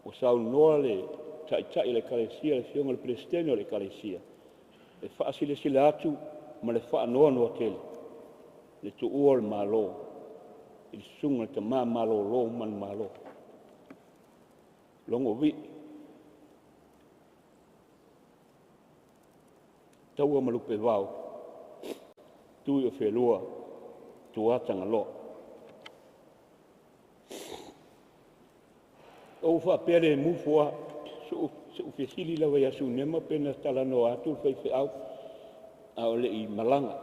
o sau noa le tai le kalesia le fionga le presteno le kalesia e whaasi le sila atu ma le wha noa noa tele le tu ua le malo i le sunga le ta maa malo lo man malo Logovii Tauamalupevao Tuiofelua tuatanga lo o fa pere mufua su fesili la ya su nema pena tala no atu fe au au le i malanga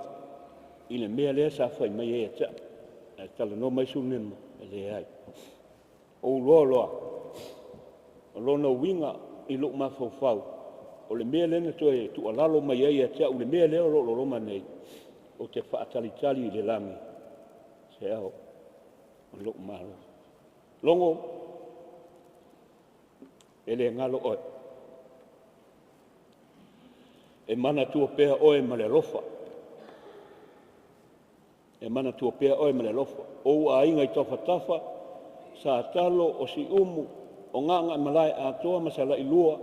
i le mea le sa fa mai e ta tala no mai su nema le ai o lo no winga i lo ma fau o le mea le na to e tu alalo mai e ta o le mea le lo manei o te fa tali le lami se au lo malo longo ele ngalo o e mana tu pea oe ma le lofa e mana tu pea oe ma le lofa o a inga i tafa sa talo o si umu o nganga malai a toa masala i lua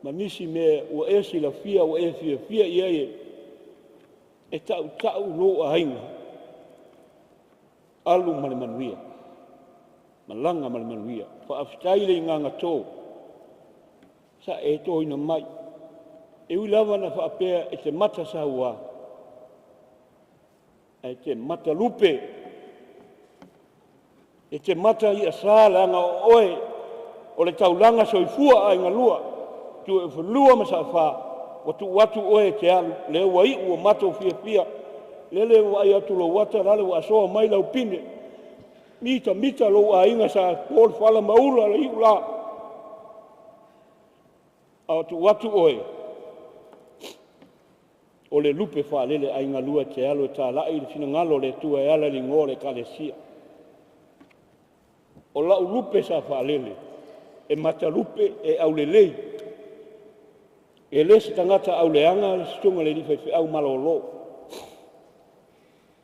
ma nisi me o esi la fia o e fia ia e tau lo a inga alu ma le manuia malanga ma le manuia fa aftaile nganga to sa e to ina mai e ulava na fa apea e te mata sa ua e te mata lupe e te mata i asa langa oe o le taulanga soifua a inga lua tu e whalua ma sa fa watu oe te alu le wai ua mata o fia lele wai atu lo wata rale wa soa mai lau pine mita lo a inga sa kol fala maula la iula watu oe o le lupe fa lele a inga lua te alo ta lai le fina ngalo le tua e ala li ngore kalesia O lau lupe sa whaalele. E mata lupe e au lelei. E le se tangata au leanga le stunga le rifai au malolo.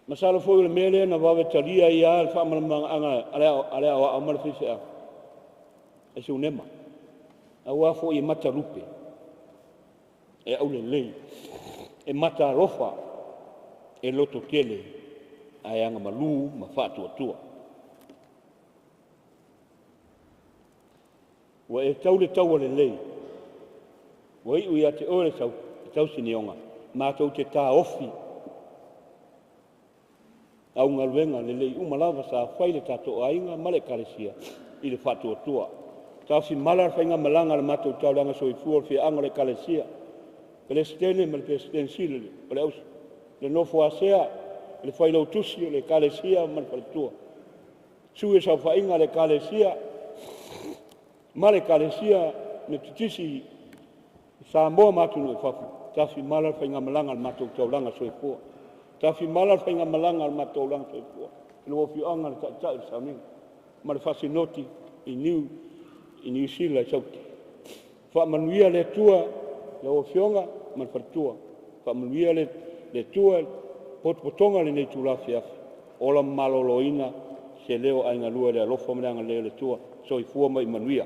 Masalo foi le mele na wawe talia ia le whamalamanga anga alea o au malafisi au. E se unema. Au afo i mata lupe. E au lelei. E mata rofa. E loto kele. Ai anga malu ma whātua tua. Wa e tau le tau le lei. Wa i ui a te ore tau sinionga. Mātou te tā ofi. Au ngaruenga le lei umalawa sa whaile tātou ainga male karesia i le whātua tua. Tau si malar whainga malanga le mātou tau langa soi fuol fia anga le karesia. Le stene ma le stene sile le aus. Le nofo asea le whailau tusi le karesia ma le whaitua. Sue sa whainga le karesia. Male karesia me tutisi sa moa matunu e whafu. Tafi malar whainga malanga le mātou tau langa soi fuol. Tafi malar whainga malanga le mātou langa soi fuol. Le wofi anga le tātai le sauninga. Ma le whasinoti i New Zealand sauti. Whamanuia le tua le wofionga ma le whatua. Whamanuia le tua potpotonga le nei tulafi afi. Ola maloloina se leo ainga lua le alofa mreanga leo le tua. Soi fua mai manuia.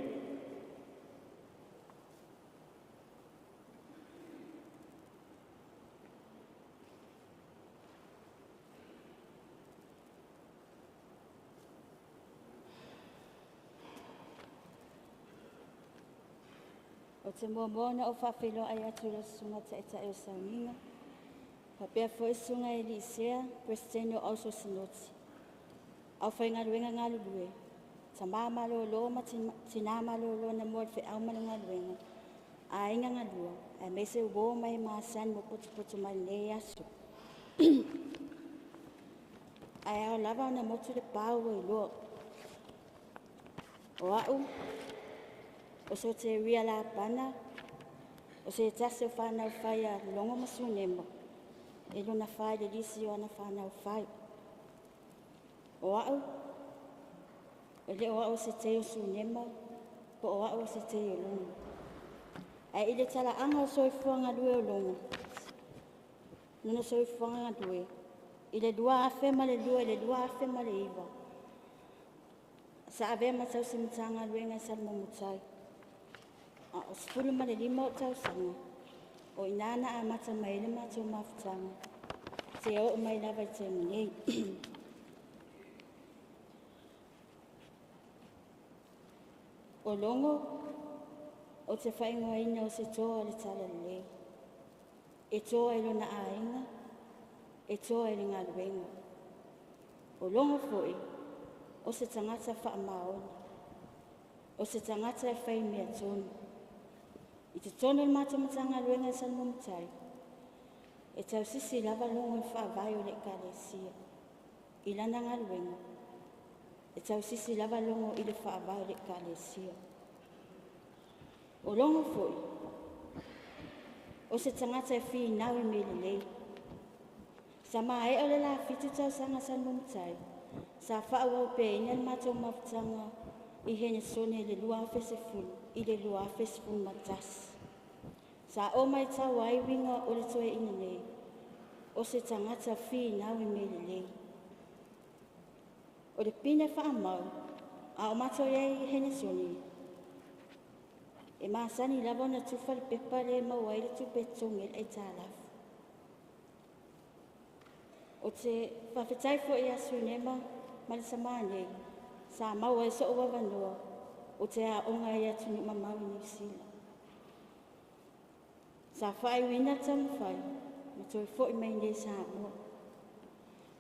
O te mōmona o whawhelo ai atu la sunga ta eta e o sauninga. Papea fo e sunga e li sea, Presteno also sinoti. Au whainga ruenga ngā lulue. Ta māmalo lo ma tinamalo lo na mua whi au mana ngā ruenga. A inga ngā lua, a mese uo mai maa san mo potu mai le asu. Ai au lava na motu le pāu e loa. O au, o so te ria la pana, o se tase o whanau whai a longo masu nema, e luna whai le lisi o ana whanau whai. O au, e le o au se te o su nema, po o au se te o longo. Ai ile tala anga o soifuanga lue o longo. Nuna soifuanga lue. Ile dua afe ma le lue, ile dua afe ma le iwa. Sa ave ma tau simitanga lue ngai salmo mutai. O sifuru ma le lima o tau sanga. O inana a mata mai le mātou mawhitanga. Te o mai lava i te munei. O longo, o te whaingoa ina o se toa le tala le. E toa e lona a inga, e toa e le ngā ruenga. O longo foi, o se tangata wha maoni. O se tangata e whai mea tonu. I te tono le mātamatanga ruenga e san mumutai. E tau sisi lava longo e wha vai o le kālesia. I lana ngā ruenga. E tau sisi lava longo i le wha vai o le kālesia. O longo foi. O se tangata e whi nau i mele lei. Sa maa e o le la fitu tau sanga san mumutai. Sa wha au pe ina le mātou mawhitanga i hene sone le lua fese fulu. I le lua fese matas. Sa o mai tau ai winga o le toe ina nei. O se tangata whi nau i mele lei. O le pine wha mau, a o mato iei hene soni. E maasani lavo na tufa le pepa le mawai le tupetonge le talaf. O te whawhetai fo i asu nema, ma le samane, sa maua e so o wawanua. O te a onga i atu ni mamau i New Zealand. Sa whai wina tamu whai, ma toi fo i mai nei sa mua.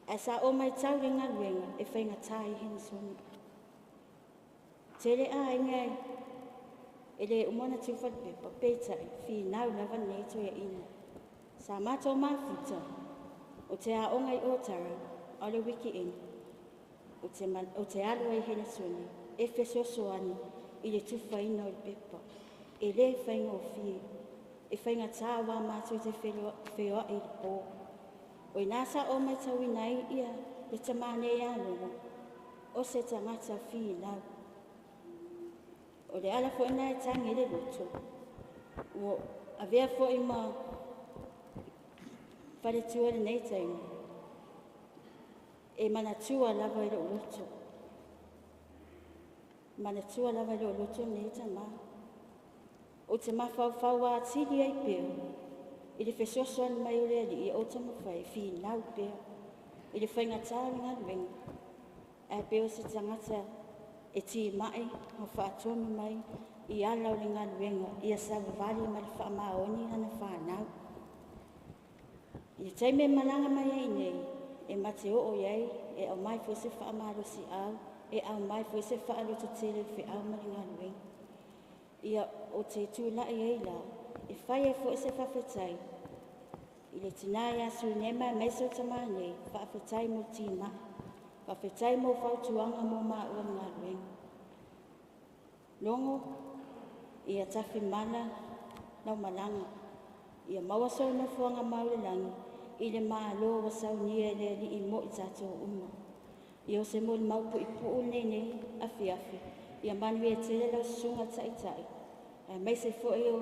E sa o mai tau ringa ruenga e whainga tai hene soni. Tere a ingai, e le umona tuwhat pepa peitai, whi nau lava nei toi a ina. Sa mato mawhita, o te a onga i otara, o le wiki ina. O te alua i hene soni. E fesosoani i le tufa ina o le pepa. E le whainga o fie. E whainga tāwa mātou te wheoa i le pō. O i nāsa o mai tau i nai ia le tamane i aloa. O se tangata whi nau. O le ala fo ina e tangi le luto. O avea fo ima whare tua le nei taimi. E mana tua lava i lo luto. Mana tua lava i lo luto nei tama. O te mawhau a tiri ai pēo. I le whesoso anu mai o le ali i o te mawhai fi nau pēo. I le whainga tāwi ngā ruenga. E pēo se tangata e ti mai o whaatonu mai i ala o le ngā ruenga i a savavali ma le whaamaoni ana whanau. I taime malanga mai ei nei e mate o iei e au mai fwese whaamarosi au e au mai fwese whaaloto tele whi au ma le ngā ruenga. Ia o te tūlai ei la e whai e fwese whawhetai. I le tina ia su nema e meiso tamane whawhetai mo tima. Whawhetai mo whautuanga mo maa ua ngā ruenga. Longo, ia tawhi mana nau malanga. Ia mawasau na fuanga maule langi, i le maa loa wasau nia e le li i mo i tato uma. Ia o se mo le maupu i puu nei afi afi. Ia manu e tele lau sunga tai tai. E mai se fo e o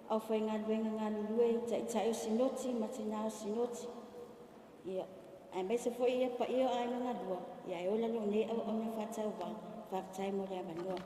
au whai ngā ruenga ngā lulue tai tai o sinoti ma te nao sinoti. Ia e mai se fo ia pa ia ai ngā lua. Ia e ola lo ne au au na whatau wang, whakai mo le avanua.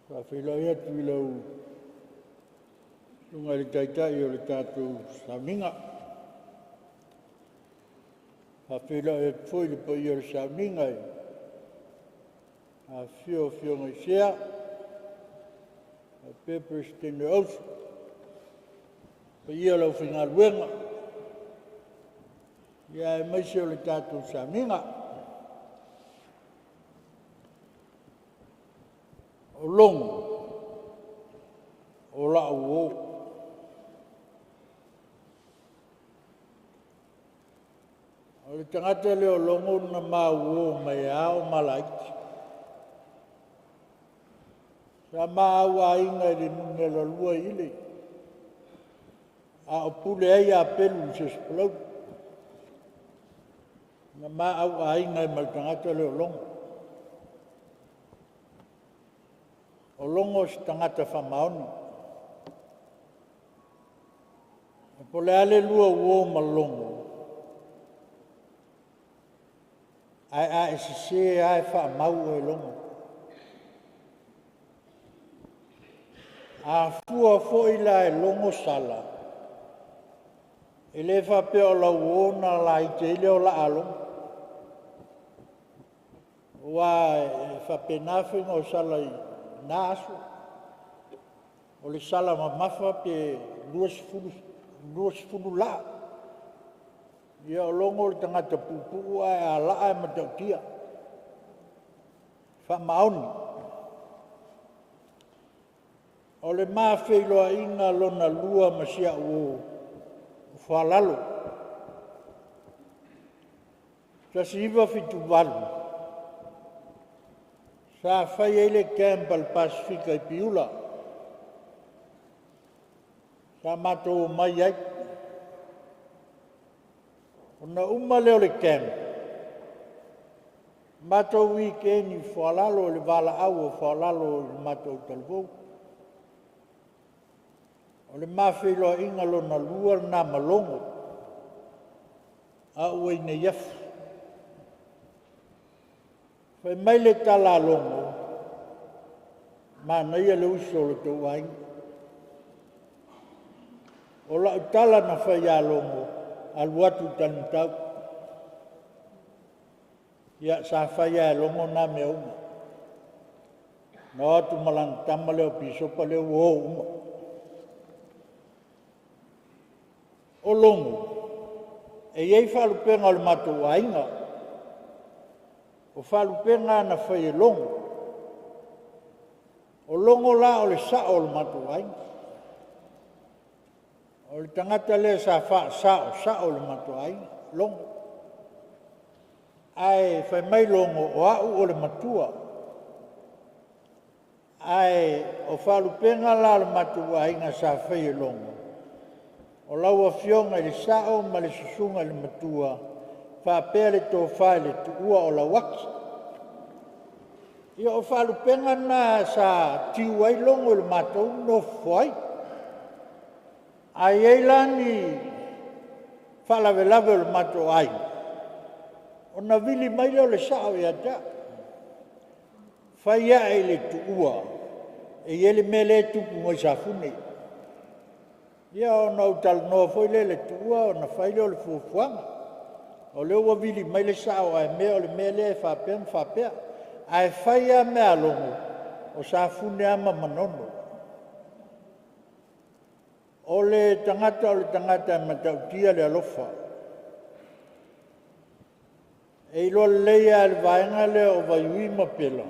Whawhila atu I lau lunga le taitai o le tātou saminga. Whawhila atu fwoi le pa I o le saminga e. A whio ngai sea. A pepers tene ausu. Pa I o lau whinga luenga. Ia e maise o le tātou saminga. O longo, o lau o. O le tangata leo longo na mau o mai ao malaiti. Sa mau a inga le nune la lua ile. A o pule ai a pelu se splau. Na mau a inga ma le tangata leo longo. O longo si tangata whamaoni. E po le ale lua uo ma longo. Ai a e se se ai whamau e longo. A fua foi la e longo sala. E le whape o la uona la I te ile o la alongo. Wa e whape nawhinga o sala I nā asu. O le sala ma mawha pe luas fulu la. Ia o longo le tangata pupu ai a la e matautia. Wha maoni. O le mawheiloa inga lona lua masia o whalalo. Sa si iwa fitu walu. Sa whai eile Campbell Pasifika I piula. Sa mato mai ai. Ona uma leo le camp. Mato weekend I whalalo le wala au o whalalo le mato talvou. O le mawheiloa inga lona lua na malongo. A ue ne yafu. Whai mai le tala longo, ma nei le uso le tau ai. O la tala na whai a longo, al watu tanu tau. Ia sa whai a longo na me uma. Na atu malang tama leo pisopa leo o uma. O longo, e iei whalupenga o le matou ainga. O whalupenga na whai e longo. O longo la o le sao o le matou ainga. O le tangata le sa whaasao le matuai, longo. Ai whai mai longo o au o le matua. Ai o whalupenga la le matuai nga sa whai longo. O laua fionga i le sao ma le susunga le matua, whapea le tō whai le tuua o la waki. Ia o whalupenga na sa tiwai longo le matou no whai. Ai eilani whalawelawe le matou ai. O na vili mai leo le sao ia ta. Whai ai le tuua, e ele mele tupu ngoi sa fune. Ia o na utal noa foi le tuua o na whai leo le fuafuanga. O leo wa vili mai le sao ai mea o le mele e whapea. Ai whai a mea longo o sa fune ama manono. O le tangata e matautia le alofa. E ilo leia le vaenga le o vaiui mapela.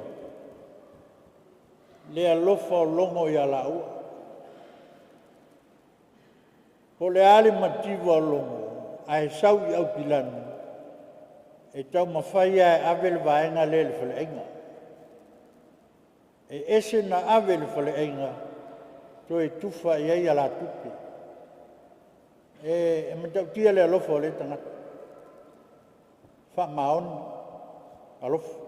Le alofa o longo i ala ua. Po le ale mativa o longo, ai sau i au pilanu. E tau mawhai ai ave le vaenga le whaleinga. E ese na ave le whaleinga, to e tufa i ai ala tupe. E matautia le alofa o le tangata. Wha maon, alofa.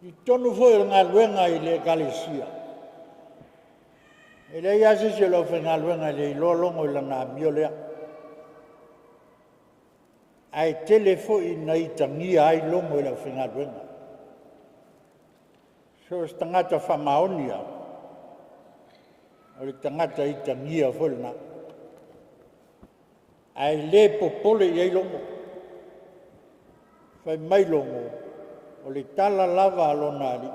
I tonu foi o ngā luenga i le kalesia. E le iasi se lo fe ngā luenga i le iloa longo i la ngā mio lea. Ai telefo i na i tangia ai longo i la fe ngā luenga. So es tangata wha maonia. O le tangata i tangia foi na. Ai le popole i ai longo. Fai mai longo. O le tala lava alonari,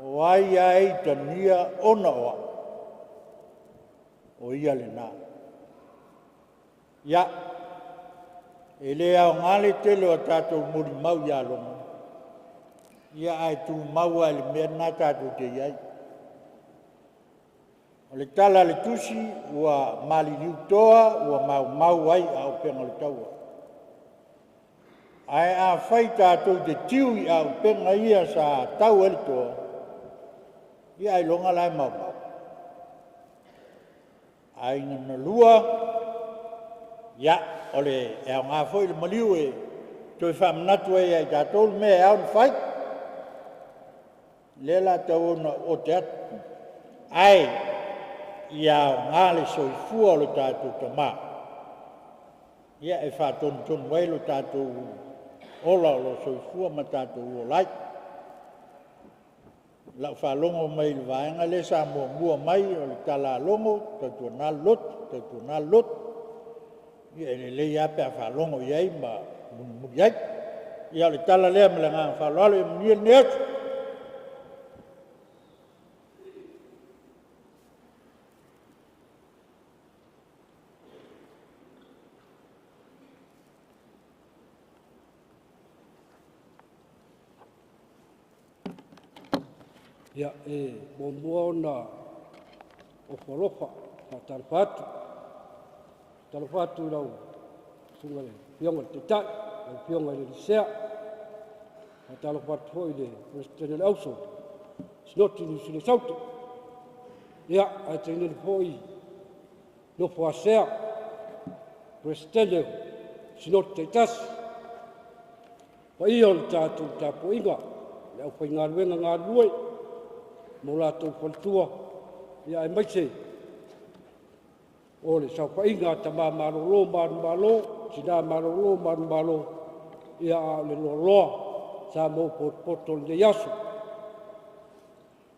o ai ai tania ona oa, o ia le nā. Ia, e le au ngale tele o tātou muri mau ia longa. Ia ai tu mau ai le mea nā tātou te iai. O le tala le tusi, ua mali liu toa, ua mau ai au penga le taua. Ai a whai tātou te tiu i au penga ia sa tau elitoa, ia ai longa lai mau. Ai ngana lua, ia, ole e au ngā whoi le maliu e, toi whamanatu e ai tātou me e au ni whai. Lela tau o te atu. Ai, ia au ngā le soifua o le tātou tamā. Ia e whātonu wai lo tātou ola o lo soifua ma tātou o lai. Lau whalongo mai le vaenga le sa mua mai o le tala longo, tautua nā lot. Ia ele le ape a whalongo iai ma muri ai. Ia le tala lea me le ngā whaloalo e munia ne atu. Ia e mua ona o whalofa a talafatu. Talafatu lau sunga le pionga le te tai, le pionga le lisea. A talafatu hoi le Presidente le auso, sinoti ni sile sauti. Ia a teine le hoi no fuasea, Presidente sinoti te tasi. Pa ia o le tātou tāpo inga, le au whai ngā ruenga ngā ruai, mo lātou whantua, ia e maise. O le sau whainga ta mā marolo, sina marolo, ia a le loa, sa mō poto le yasu.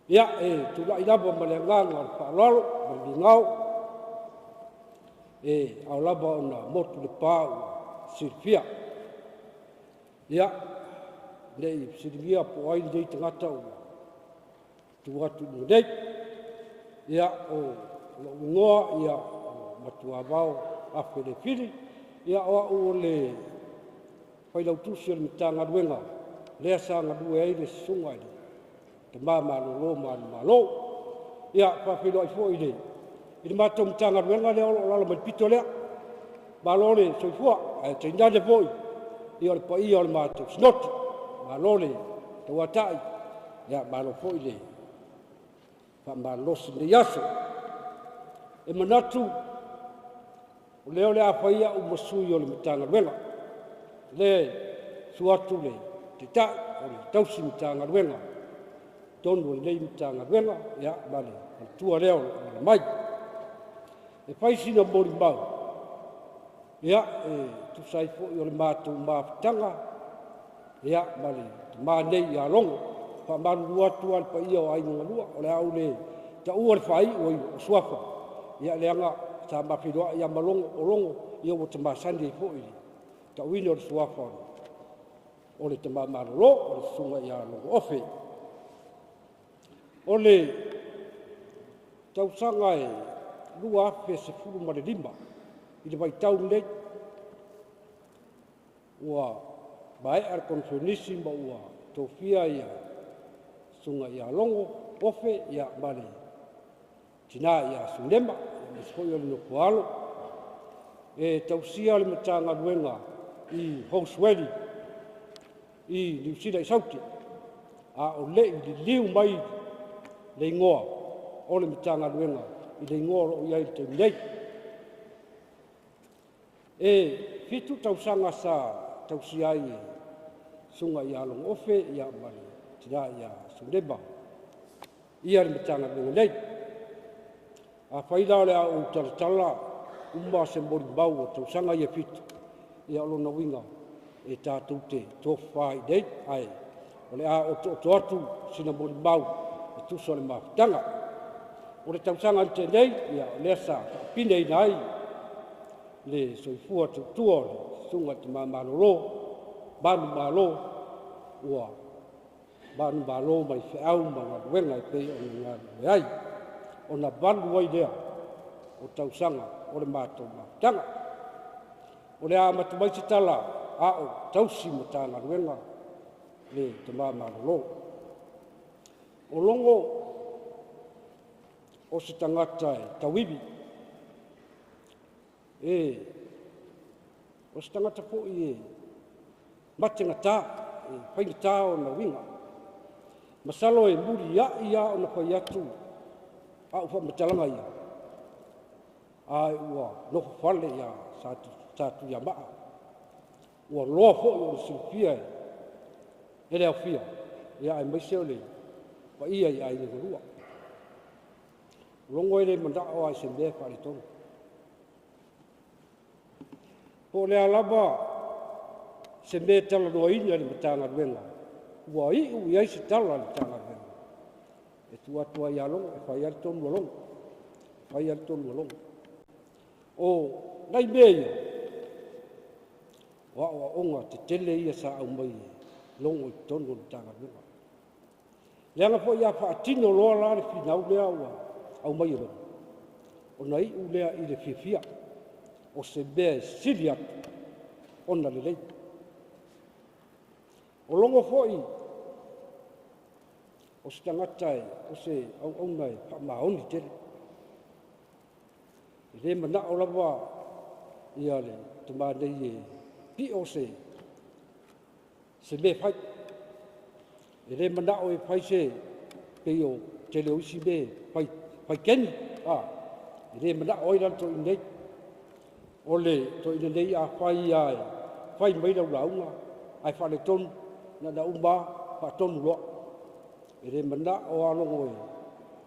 Ia e tula ilaba ma le nganga le whaalaro, ma le ngau, e au laba o na motu le pāu, sirfia. Ia, nei sirfia po ai nei tangata o tuatu nei, ia o ngoa, ia matuavao a Filipili, ia o le whailautusi o le mitanga ruenga, lea sa ngadue ai le sunga i te mā malo, ia whawhilo ai fo i le, I le mātou mtanga ruenga lea o lala mai pito lea. Malole soifua, te inane poi. I o le pa ia o le mātou snoti. Malole, te watai. Ia malo poi le. Pa malosi le yaso. E manatu, o leo le apaia o masui o le mtanga ruenga. Le suatu le te tai o le tausi mtanga ruenga. Tonu le mtanga ruenga, ia male. Tua leo le mai. E paisina mori mau. Ia, tu sai fo i o le mātou māwhitanga. Ia, male, mānei ia longo. Pa manu atu al pa ia o ainunga lua. O le au le ta ua le whai o suafa. Ia leanga ta mawhiroa ia malongo o longo. Ia o te māsandi e fo i. Ta uine o le suafa. O le te māmarolo, o le sunga ia longo ofe. O le tausanga e lua afe se furu ma le lima. I le vai tau nei. Ua mai ar konfionisi ma ua tofia ia sunga ia longo, ofe ia male. Tina ia sunema, ia sfoio le nuku alo. E tausia le matanga luenga i Hoswelli, i New Zealand i sauti. A o le i liu mai le ingoa, o le matanga luenga i le ingoa o ia i te nei. E fitu tausanga sa tausia i sunga ia longo ofe ia male. Tina ia sunema. Ia le matanga luenga nei. A whaila le au talatala umma se mori bau o tausanga ia fitu. Ia alo na winga e tātou te tōwhai nei. Ai, o le a o atu sina mori bau e tuso le mawhitanga. O le tausanga te nei, ia o le asa pinei nai. Le soifua tutua le sunga te mamalolo, manu malo, ua manu malo mai whiau ma ngā ruenga i pei o ngā rueai. O na bandu wai lea o tausanga o le mātou mawhitanga. O le a matumai te tala a o tausi ma tā ngā ruenga le te mamalolo. O longo o se tangata e tawibi. O se tangata po i matenga tā, whainga tā o na winga. Masalo e muri ia o na whai atu a ufa matalanga ia. Ai ua noko whale ia sātu ia maa. Ua loa po i o le silpia e. E leo fia. Ia ai maise o le pa ia i ai le rua. Longo e le mandao ai se mea whare tonu. Po le alaba se mea tala noa inia le matanga ruenga. Ua i u iai se tala le tanga ruenga. E tuatua i alongo, e whai ari tonu alongo. Whai ari tonu alongo. O nai mea ia. Wa onga te tele ia sa au mai longo i tonu le tanga ruenga. Leanga po ia wha atino loa la le finau lea ua au mai alongo. O nai u lea i le fia. O se mea sili atu. Ona le lei. O longo foi. O se tangata e, o se au nai, pa maoni tele. I le mana o lawa ia le, te maa nei e, pi o se me fai. I le mana o e fai se, pe o tele uisi me, fai keni. I le mana o i lanto i nei. O le, to ina nei a fai ai, fai mai lau launga, ai whale tonu, na umba, pa tonu loa. E re mana o alongo e,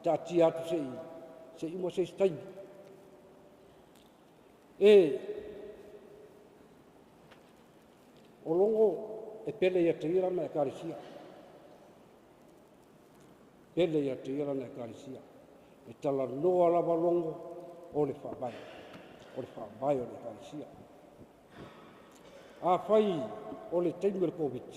ta ti atu se i mo se stai. O longo e pele ia te irana e karisia. Pele ia te irana e karisia. E tala noa lava longo o le whabai. O le whabai o le karisia. A whai o le teimu le COVID.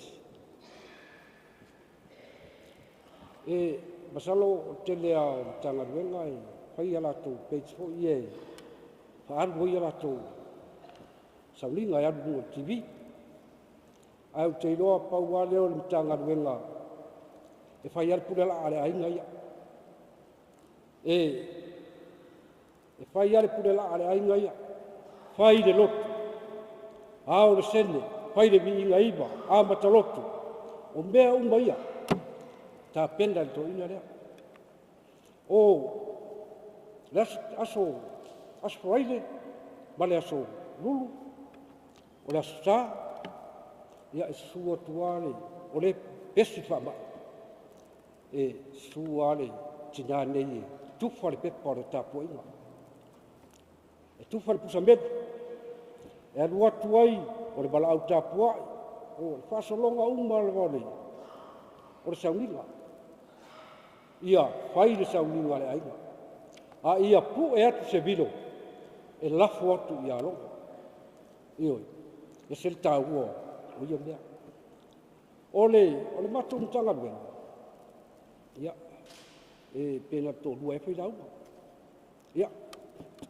E masalo o tele a tanga ruenga e whai ala tō page 4 i e whaaru hoi ala tō saulinga e aru o TV. Au te iloa pau a leo le tanga ruenga e whai ala pule ala ale ainga ia. e fai ale pule la ale ainga ia fai le lotu ao le sene fai le viinga iwa a matalotu o mea umba ia ta penda le toina lea o le aso fraile ma le aso lulu o le aso sa ia e sua tuale o le pesi whama e sua le tina nei tufa le pepa o le tapu inga e tufa le pusa medu e alua tuai o le bala au tapu ai o le whasolonga uma le wale o le sauninga ia whai le sauninga le ainga a ia pu e atu se vilo e lafu atu ia longa ioi e se le tāua o ia mea o le matu mtanga bena ia e pena to lua e whaida uma ia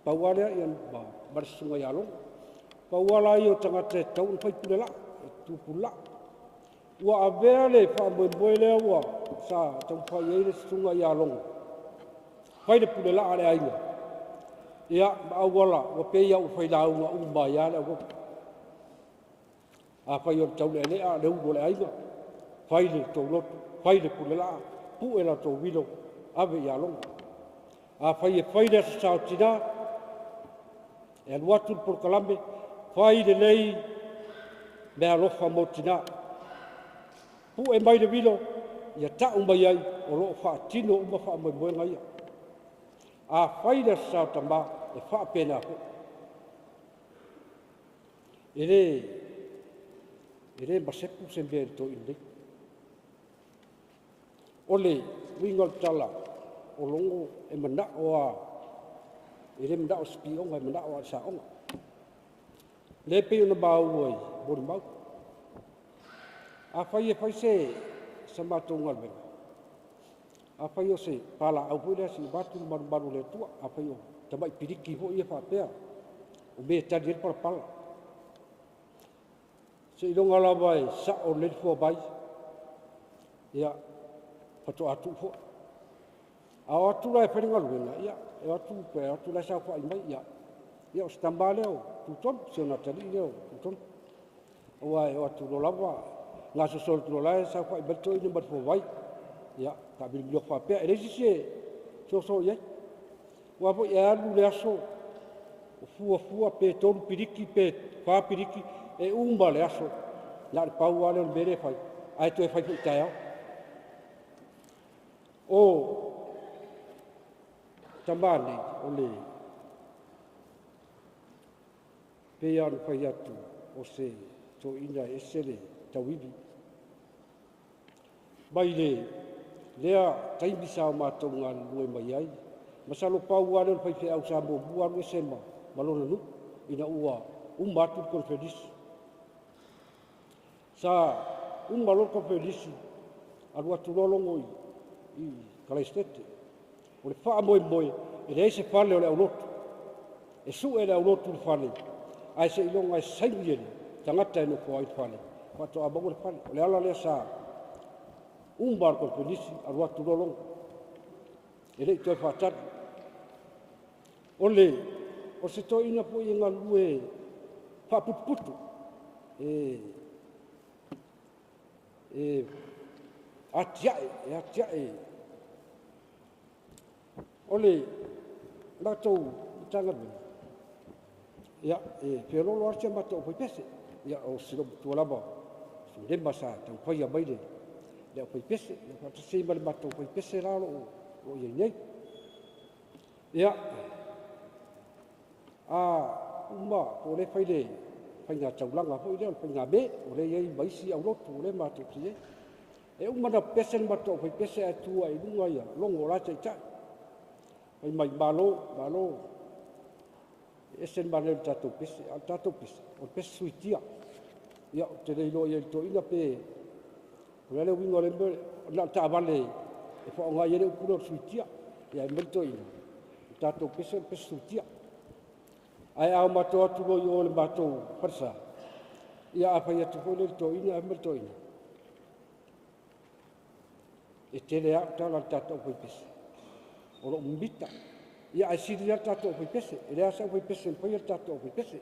paualea ia ba marisunga ia longa pauala i o tangata e tau na whaipule la e tupu la ua avea le whaamboe lea ua sa tau whai eire sunga ia longa whaide pule la ale ainga ia ma awala ua peia u whaida unga umba ia le au a whai o tau le lea le ugo le ainga whaide tau lotu whaide pule la pu e la tau wilo ave ia longa a whai e whaide sa sao tina e aluatu le porkalame whaide lei me alofa mo tina pu e mai le wilo ia ta umbai ai o loo wha tino uma wha mai moenga ia a whaida sa sao tamba e wha pena ho ere masepu se mea to inei ole wingal tala o longo e mana o a ere mana o spionga e mana o a sa onga le pe una bau oi bor mau a fai se sama tonga be a fai o se pala au pule si batu maru le tua a fai o tamai piriki ho ia fa pea o me tadi par pala se ilonga la vai sa o le fo bai ia pato atu fo a atu la pe ngal wena ia e atu pe atu la sa fa mai ia o stambale o tuton se na tali leo tuton o ai o atu lo lava la so sol lo la sa fa beto ni bat fo vai ia ta bil lo fa pe e se so ia wa po ia lu le aso fu pe ton piriki pe fa piriki e umba le aso la pau ale on bere fai ai tu e fai tai o tamani o le pe ar fai atu o se to ina esele tawibi mai lea taimi sa matonga lue mai ai masalo pau ale on fai fe au sa mo bua lue sema malona nu ina ua umatu konfedisi sa malo konfedisi alua tulolongo i kalaistete o le faa moe e le se fale o le aulotu e su e le aulotu le fale ai se ilonga e saingien tangata e no kua i fale pato abango le fale o le ala lea sa umbar konfedisi alua tulolongo e le itoe fatatu o se to ina po i ngā lue whapuputu atiae ole latou tanga bina ia pelolo arsia matou foi pese ia o silo tualaba le masa tau foi a baile le foi pese le fatasi mal matou foi pese ralo o ia nei ia uma o le faile fainga taulanga ho ile fainga be o le ia maisi au lotu le matou tie e uma na pese matou foi pese atu ai lunga ia longo la tata ai mai malo esen banel tatou pese o pese suitia ia te le lo ia to ina pe o le wingo le na ta vale e fa nga ia le kulo suitia ia merto ina tatou pese suitia ai au matou atu lo yo le matou farsa ia apa ia tu le to ina merto ina e te le ata la tatou foi pese o lo mbita ia ai siri ia tatou fai pese e lea sa fai pese pai ia tatou fai pese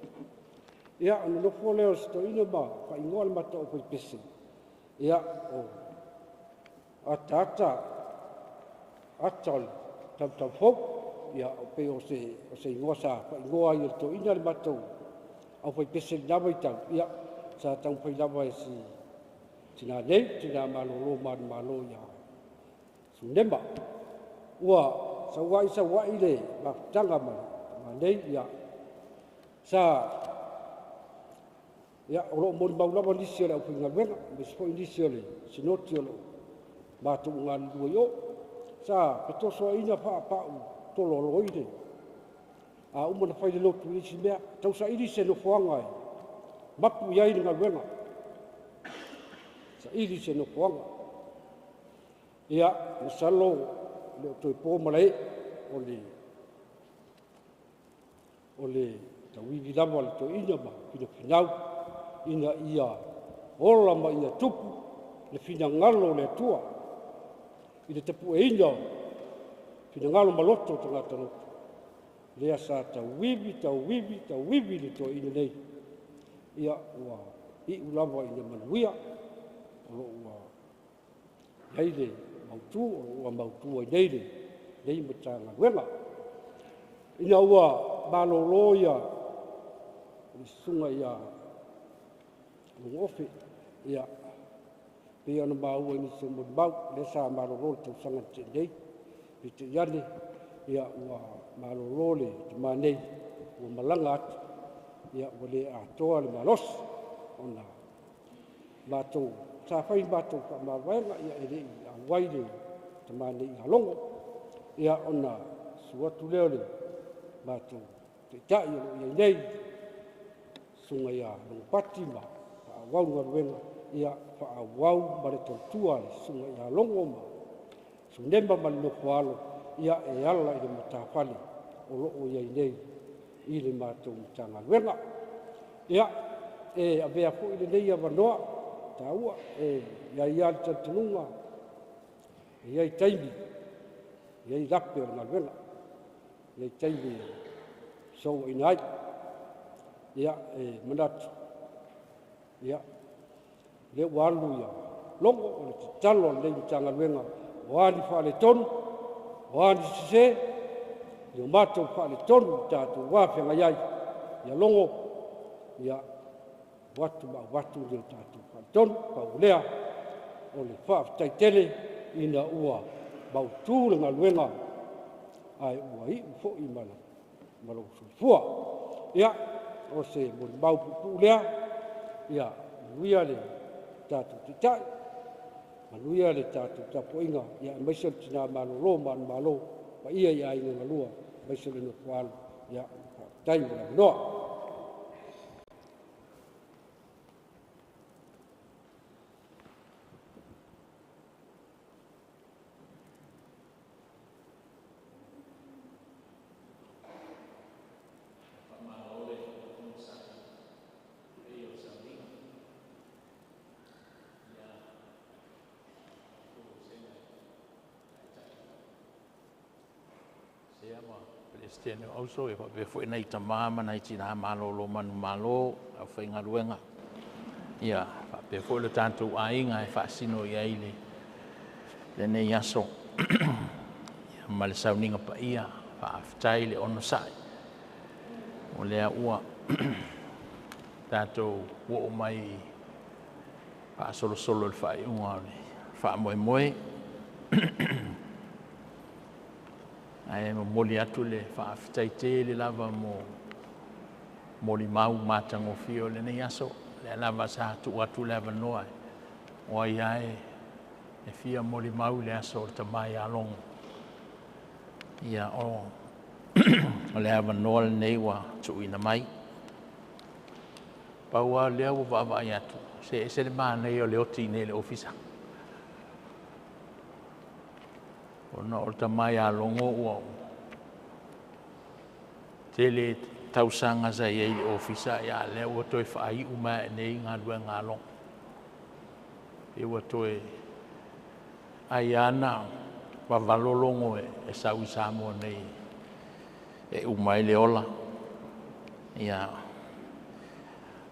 ia ona lofo leo stoina ma faigoa le matou fai pese ia o ata le tautau fou ia o pe o se igoa sa faigoa ai le toʻina le matou au fai pese lava i tau ia sa tau fai lava e tina nei tina malolo malo ia sunema ua sauai le mafutaga ma nei ia sa ia o loo molimau lava nisi o le ʻaufaigaluega ma se foʻi nisi o le sinoti o loo matuugalulua i o sa petosoaina faapaʻu tololoi le a uma na fai le lotu i isi mea tausaʻili se nofoaga e maku i ai le galuega saʻili se nofoaga ia na salo le o toe pō ma le o le tauivi lava le toeina ma finafinau ina ia ola ma ia tupu le finagalo o le atua i le tapueina finagalo ma loto tagata loto lea sa tauivi le toeina nei ia ua i'u lava ina manuia o loo ua iai le mautu o ua mautu ai nei nei ma tagaluega ina ua malōlō ia le susuga ia lugofe ia pea ona maua i nisi molimau le sa malōlō le tausaga le teʻinei le teʻiane ia ua malōlō le tamanei ua malaga atu ia ua lē atoa le malosi ona matou sa fai matou faamavaega ia e leʻi auai le tamanei alogo ia ona su atu lea le matou taʻitaʻi o loo iai nei suga ia logopati ma faauau galuega ia faauau ma le tautua le suga ia logo ma sunema ma le nofo alo ia e ala i le matafale o loo iai nei i le matou matagaluega ia e avea foʻi lenei avanoa tāua e iai ia le talitonuga e iai taimi iai lape o le galuega iai taimi souaina ai ia e manatu ia le ua alu ia logo o le tatalo lenei matagaluega o ani faaletonu o ani sesē i o matou faaletonu i tatou afegai ai ia logo ia watu ma watu le tatou faaletonu paulea o le faafetaitele ina ua mautu le galuega ae ua i'u foʻi ma lou soifua ia o se molimau puʻupuʻu lea ia manuia le tatou taʻitaʻi manuia le tatou tapuaʻiga ia e maise le tinā malōlō ma ana mālō paia ia aiga galua maise le nofo alo ia faafetai ma le avanoa Palestine also e fa foi nei tamama nei tina malolo manu malo au fainga luenga ia fa pe foi le tanto ainga e fa sino ia ile le nei aso ia mal sauninga pa ia fa aftai le ono sai o le ua tanto wo mai fa solo le fa unga fa moe ae moli atu le faafetaite le lava molimau matagofio lenei aso le lava sa tuu atu le avanoa o ai ae e fia molimau le aso o le tamai alogo ia o le avanoa lenei ua tuuina mai paua lea ua vaavaai atu se le manei o le oti nei le ofisa ona o le tamai alogo ua tele tausaga sa iai le ofisa ia lea ua toe faaiʻu ma enei galuega alogo e ua toe ai ana vavalologo e sau i sa mo nei e umai le ola ia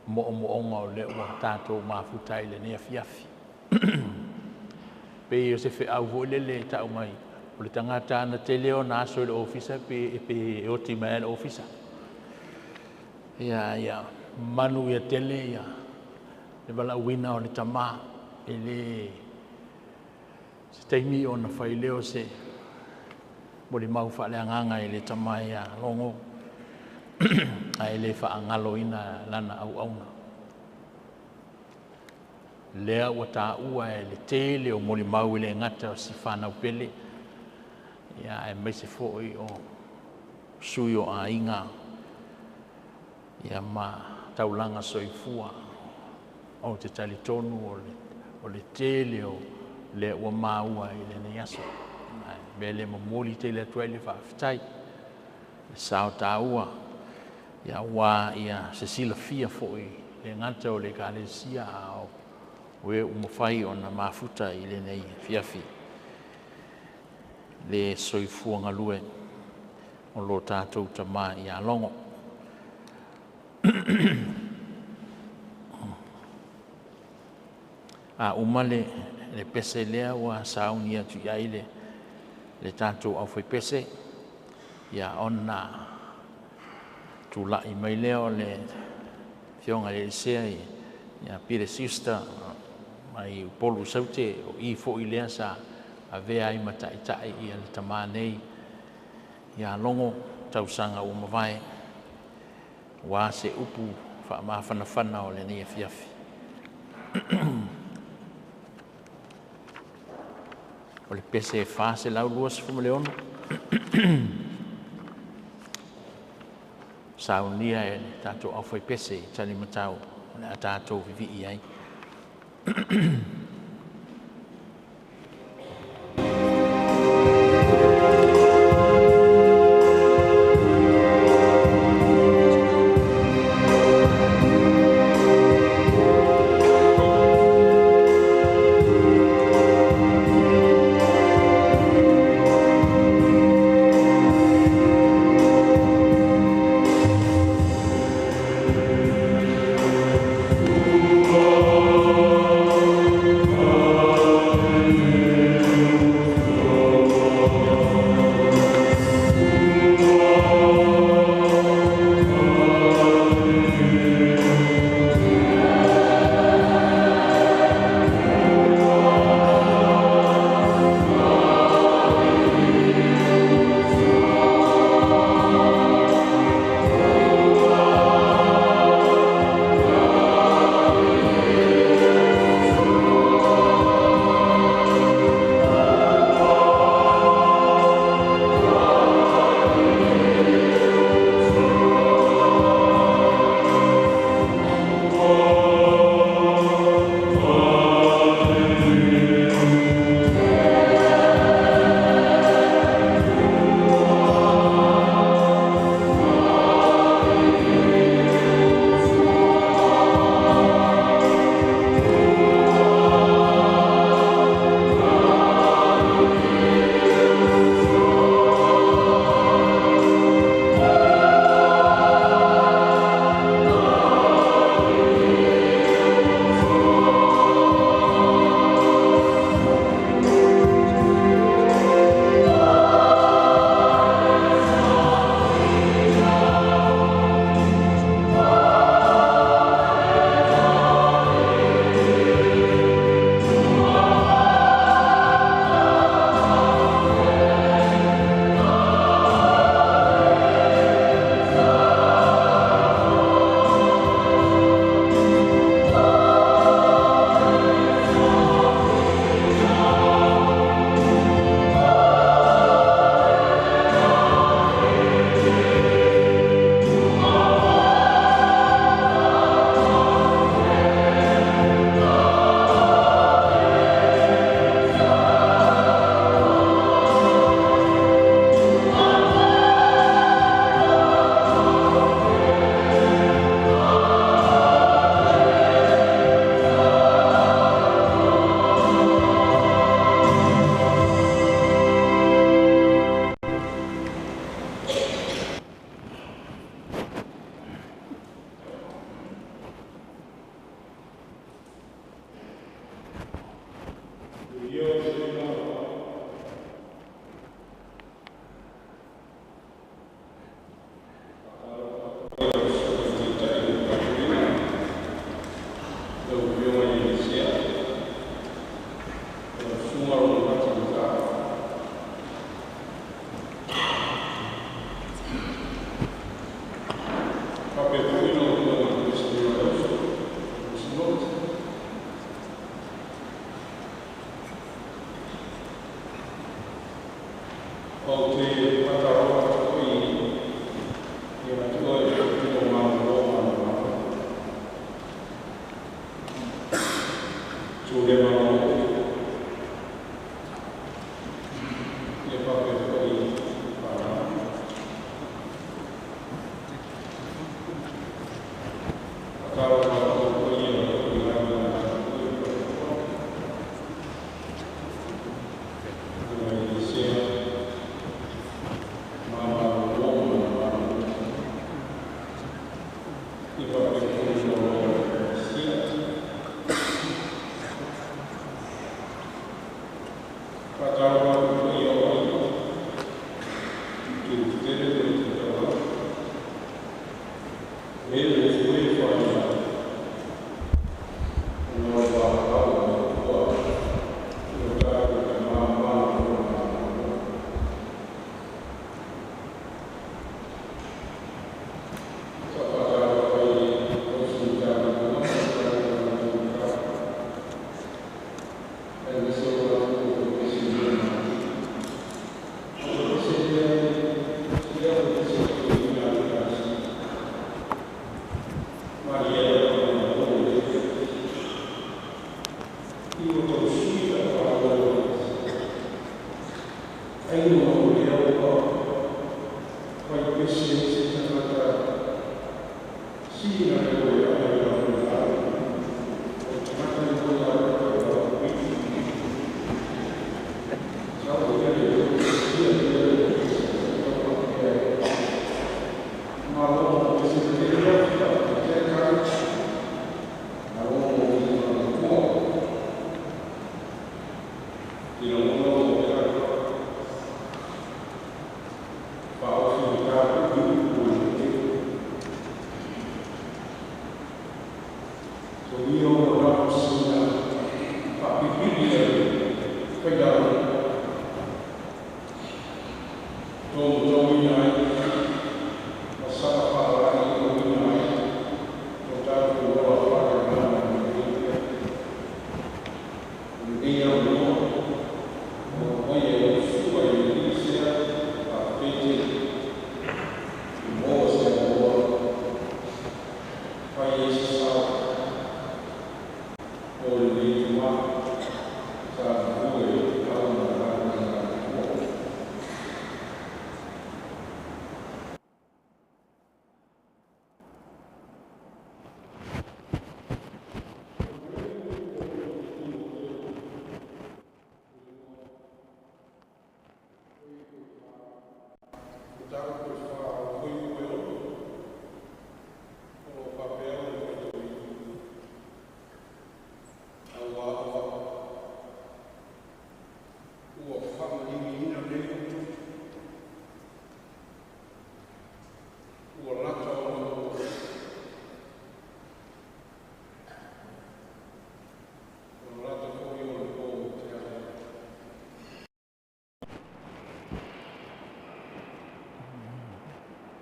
mo'omo'oga o le ua tatou mafuta i lenei afiafi pe o se fe'au fo'i lele e ta'u mai o le tagata ana tele ona aso i le ofisa pe oti mai le ofisa ia manu ia tele ia le valauina o le tamā e le se taimi ona fai leo se mo le mau fa'aleagaga i le tamā ia logo ai le fa'agaloina lana auauna lea ua tā'ua e le tele o molimau i le gata o si fanau pele ia e maise fo'i o sui o aiga ia ma taulaga soifua o te talitonu o le tele o le ua māua i lenei aso me le mamoli te le atua i le fa'afetai le sao tāua ia ua ia se silafia fo'i le gata o le ekalesia a ue umafai ona mafuta i lenei fiafi le soifua galue o lo tatou tamā i alogo a uma le pese lea ua sauni atu i ai le tatou aufai pese ia ona tula'i mai lea o le fioga le lesea ia pire sister mai polu saute o i fo'i lea sa avea ai mata'ita'i ia le tamā nei ia logo tausaga ua mavae ua se upu fa'amafanafana o lenei afiafi o le pese e fā se lau 2.6 saunia e tatou aufai pese i talimatau o le a tatou vivi'i ai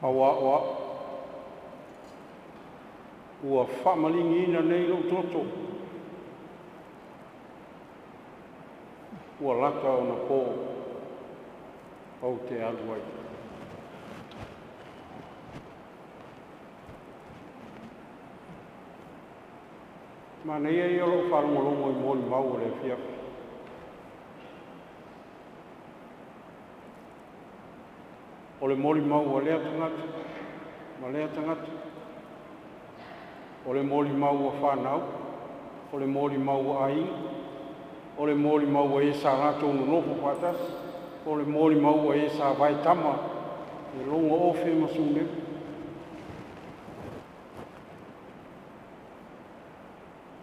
Awa ua whamalingi ina nei lo toto. Ua laka o na pō au te aluai. Ma nei e alo whalongolongo I mōni mau le whiaka. O le moli mau a lea tangata, ma lea tangata. O le moli mau a whanau, o le moli mau a ai, o le moli mau a e sa rato unu nofo patas, o le moli mau a e sa vai tama, e longo ofe masune.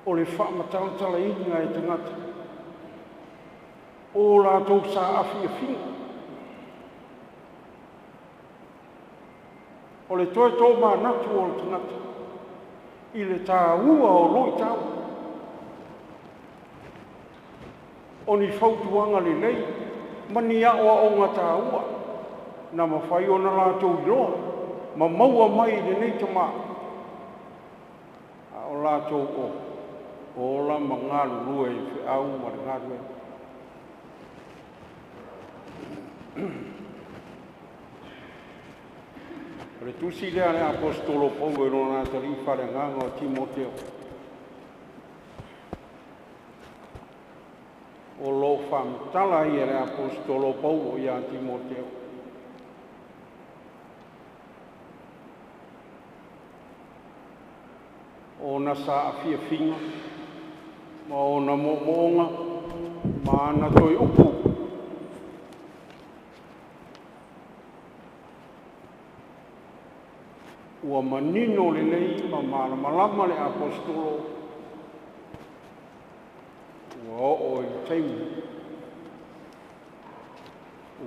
O le wha matalatala inga e tangata. O la tau sa afi a finga. O le toe tō mā natu o le tangata. I le tā ua o loi tau. o ni fautuanga le lei, mani a o ngata ua, na mawhai o na lātou iloa, ma maua mai le nei tama, a o lātou o la ma ngā lulue i whi au ma le ngā rue. Le tusi lea le apostolo Paulo e rona tari whare nganga o Timoteo. O lo whamitala i le apostolo Paulo i a Timoteo. O na sa a fia finga, ma o na mo'onga, ma ana toi upu. Ua manino le nei ma malama le apostolo. Ua o i teimu.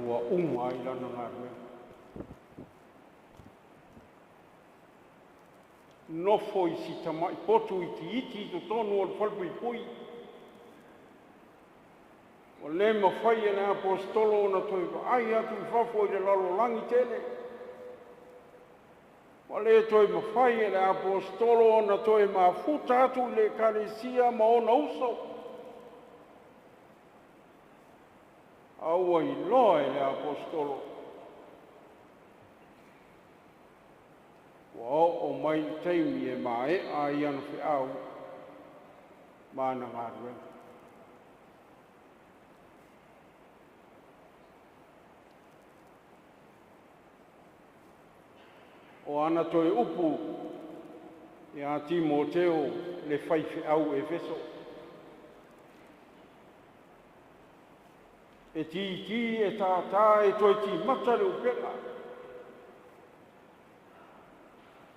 Ua uma i lana ngā rue. Nofo i si tamai potu i ti iti to tonu o le whalpu i pui. Ua le mawhai e le apostolo na toi ai atu i whafo i le lalo langi tele. Wale toi mawhai e le apostolo na toi mafuta atu le karesia ma ona uso. Aua i loa e le apostolo. Wa o mai teimi e mae a i anu whi au. Mana ngā rue. O ana toi upu e a Timoteo le whaiwhi au e feso. E ti e tātā e toi ti mata le upela.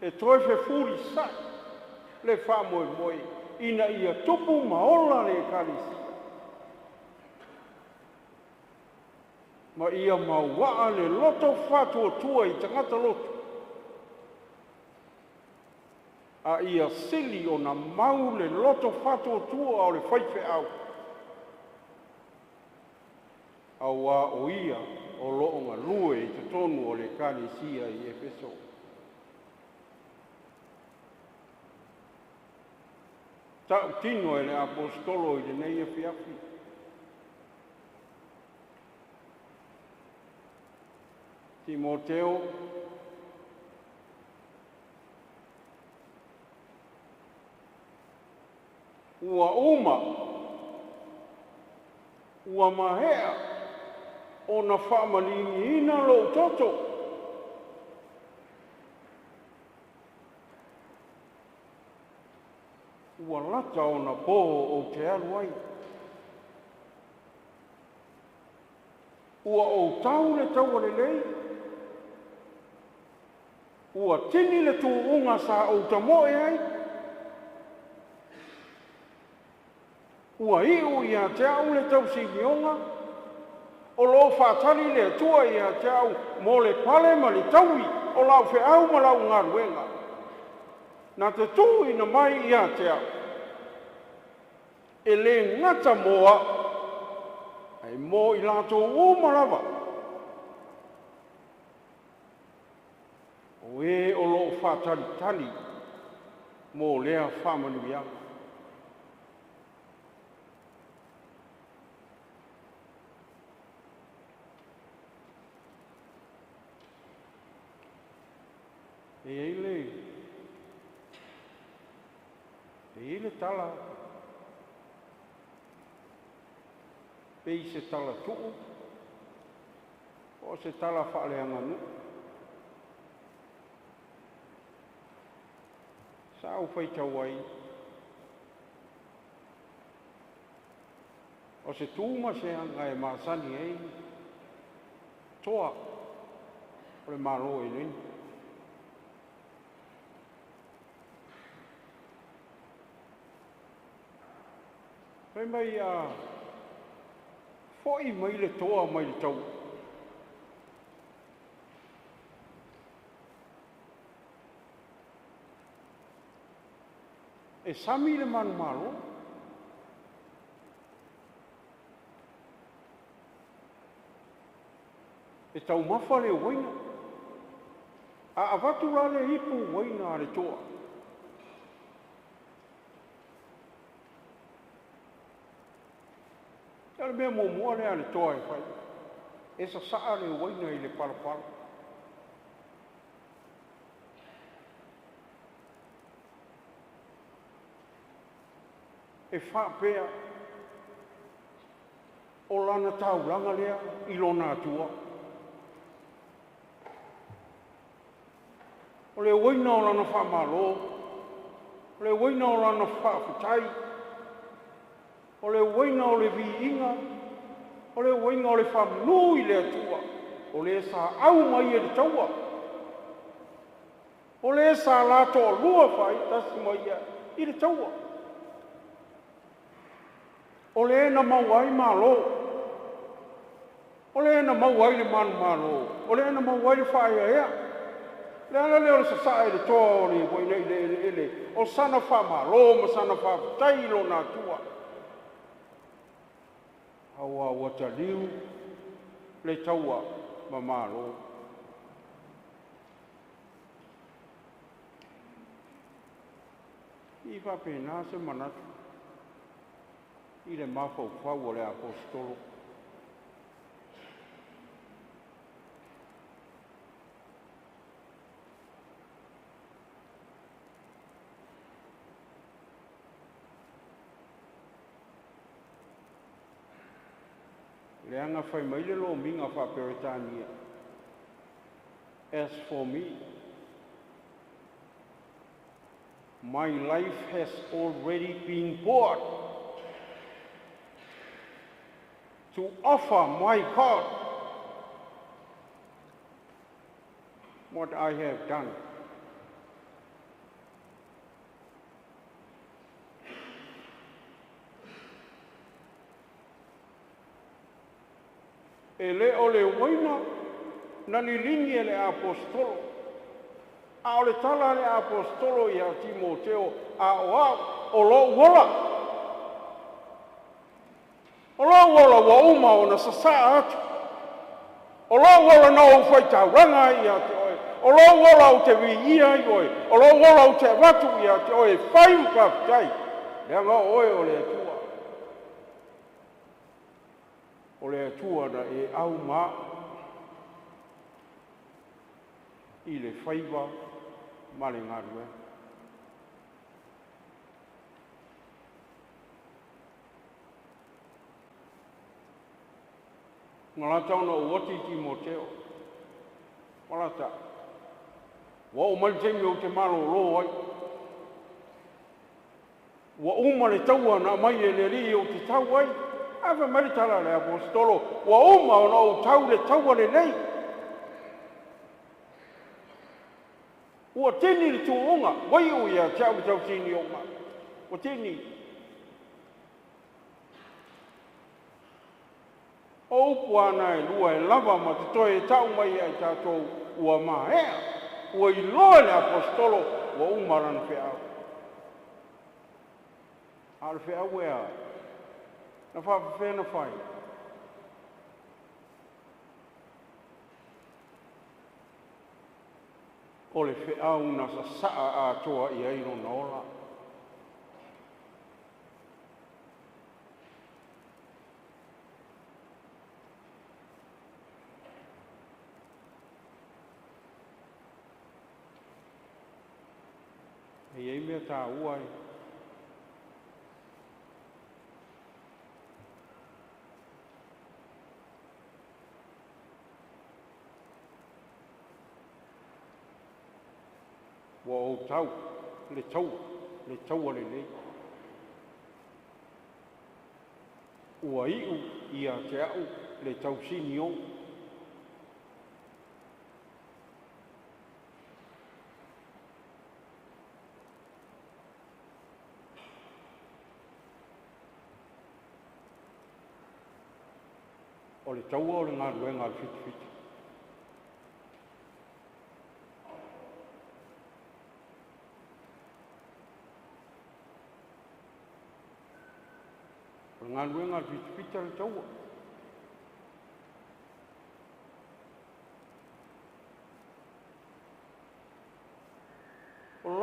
E toi fe furi sai le whamoe moe ina ia tupu maola le karisi. Ma ia mauaa le loto whatua tua i tangata loto. A ia sili o na mau le loto whatua tua o le whaiwhi au. Aua o ia o loonga lue i te tonu o le karesia i Efeso. Tau tino e le apostolo i le nei e fiafi. Timoteo, ua uma, ua mahea, o na whamalini ina lo toto. Ua lata o na poho o te aluai. Ua o tau le tau le lei. Ua tini le tu unga sa o tamoe ai. Ua iu i a te au le tau si nionga. O lo whātari le atua i a te au mo le pale ma le taui o lau whe au ma lau ngā ruenga. Nā te tū ina mai i a te au. E le ngata moa ai mo i lato o marawa. O e o lo whātari tali mo lea whamanu iau. E ele tala. Pei se tala tuu. O se tala whaaleanga nu. Sao whai tawai. O se tūma se anga e maasani ei. Toa. O le maro e nini. Pai mai a foi mai le toa mai le tau. E sami le manu malo. E tau mafa le waina. A avatu la le hipu waina le toa. Tala mea mua le ale toa e whai. E sa saa le waina i le palapala. E whapea o lana tauranga lea i lona atua. O le waina o lana whamalo, o le waina o lana whaafutai, o le waina o le viinga, o le waina o le whamnu i le atua, o le sa au mai e le taua. O le sa lato o lua whai, tasi mai i le taua. O le na mauai malo. O le na mauai le manu malo. O le na mauai le whaia ea. Le ana leo le sasa e le toa o le waina i le ele. O sana wha malo, ma sana wha tailo na tua. Awa wata liu le taua ma malo. I va pena se manatu. I le mafau fau o le apostolo. Le anga fai mai le lo minga fa peritania. As for me, my life has already been poured to offer my God what I have done. E le o le waina na lilingi e le apostolo. A o le tala le apostolo i a Timoteo a o lo wola. O lo wola wa uma o na sasa atu. O lo wola na o fai tauranga i a te oe. O lo wola o te viia i oe. O lo wola o te watu i a te oe. Fai upafitai. Leanga oe o le atua. O le atua na e au ma. I le faiva ma le ngarue. Ngalata ona uoti Timoteo. Ngalata. Wa umalitengi o te malo lo ai. Wa uma le taua na mai e le ri o te tau ai. Ava maritala le apostolo. Wa uma ona o tau le taua le nei. Ua tini le tuonga. Wai o ia tau tau tini onga. Ua tini. O upu ana e lua e lava ma te toe e tau mai ai tātou ua mahea. Ua i loa le apostolo ua umarana whiau. Ala whiau ea. Na whawhawhena whai. O le whiau na sa saa a toa i airo na ola. E ei mea tā uai. Wa o tau, le taua le nei. Ua iu ia te au le tau sini o. O le taua o le ngā ruenga le fiti. O le ngā ruenga le fiti le taua.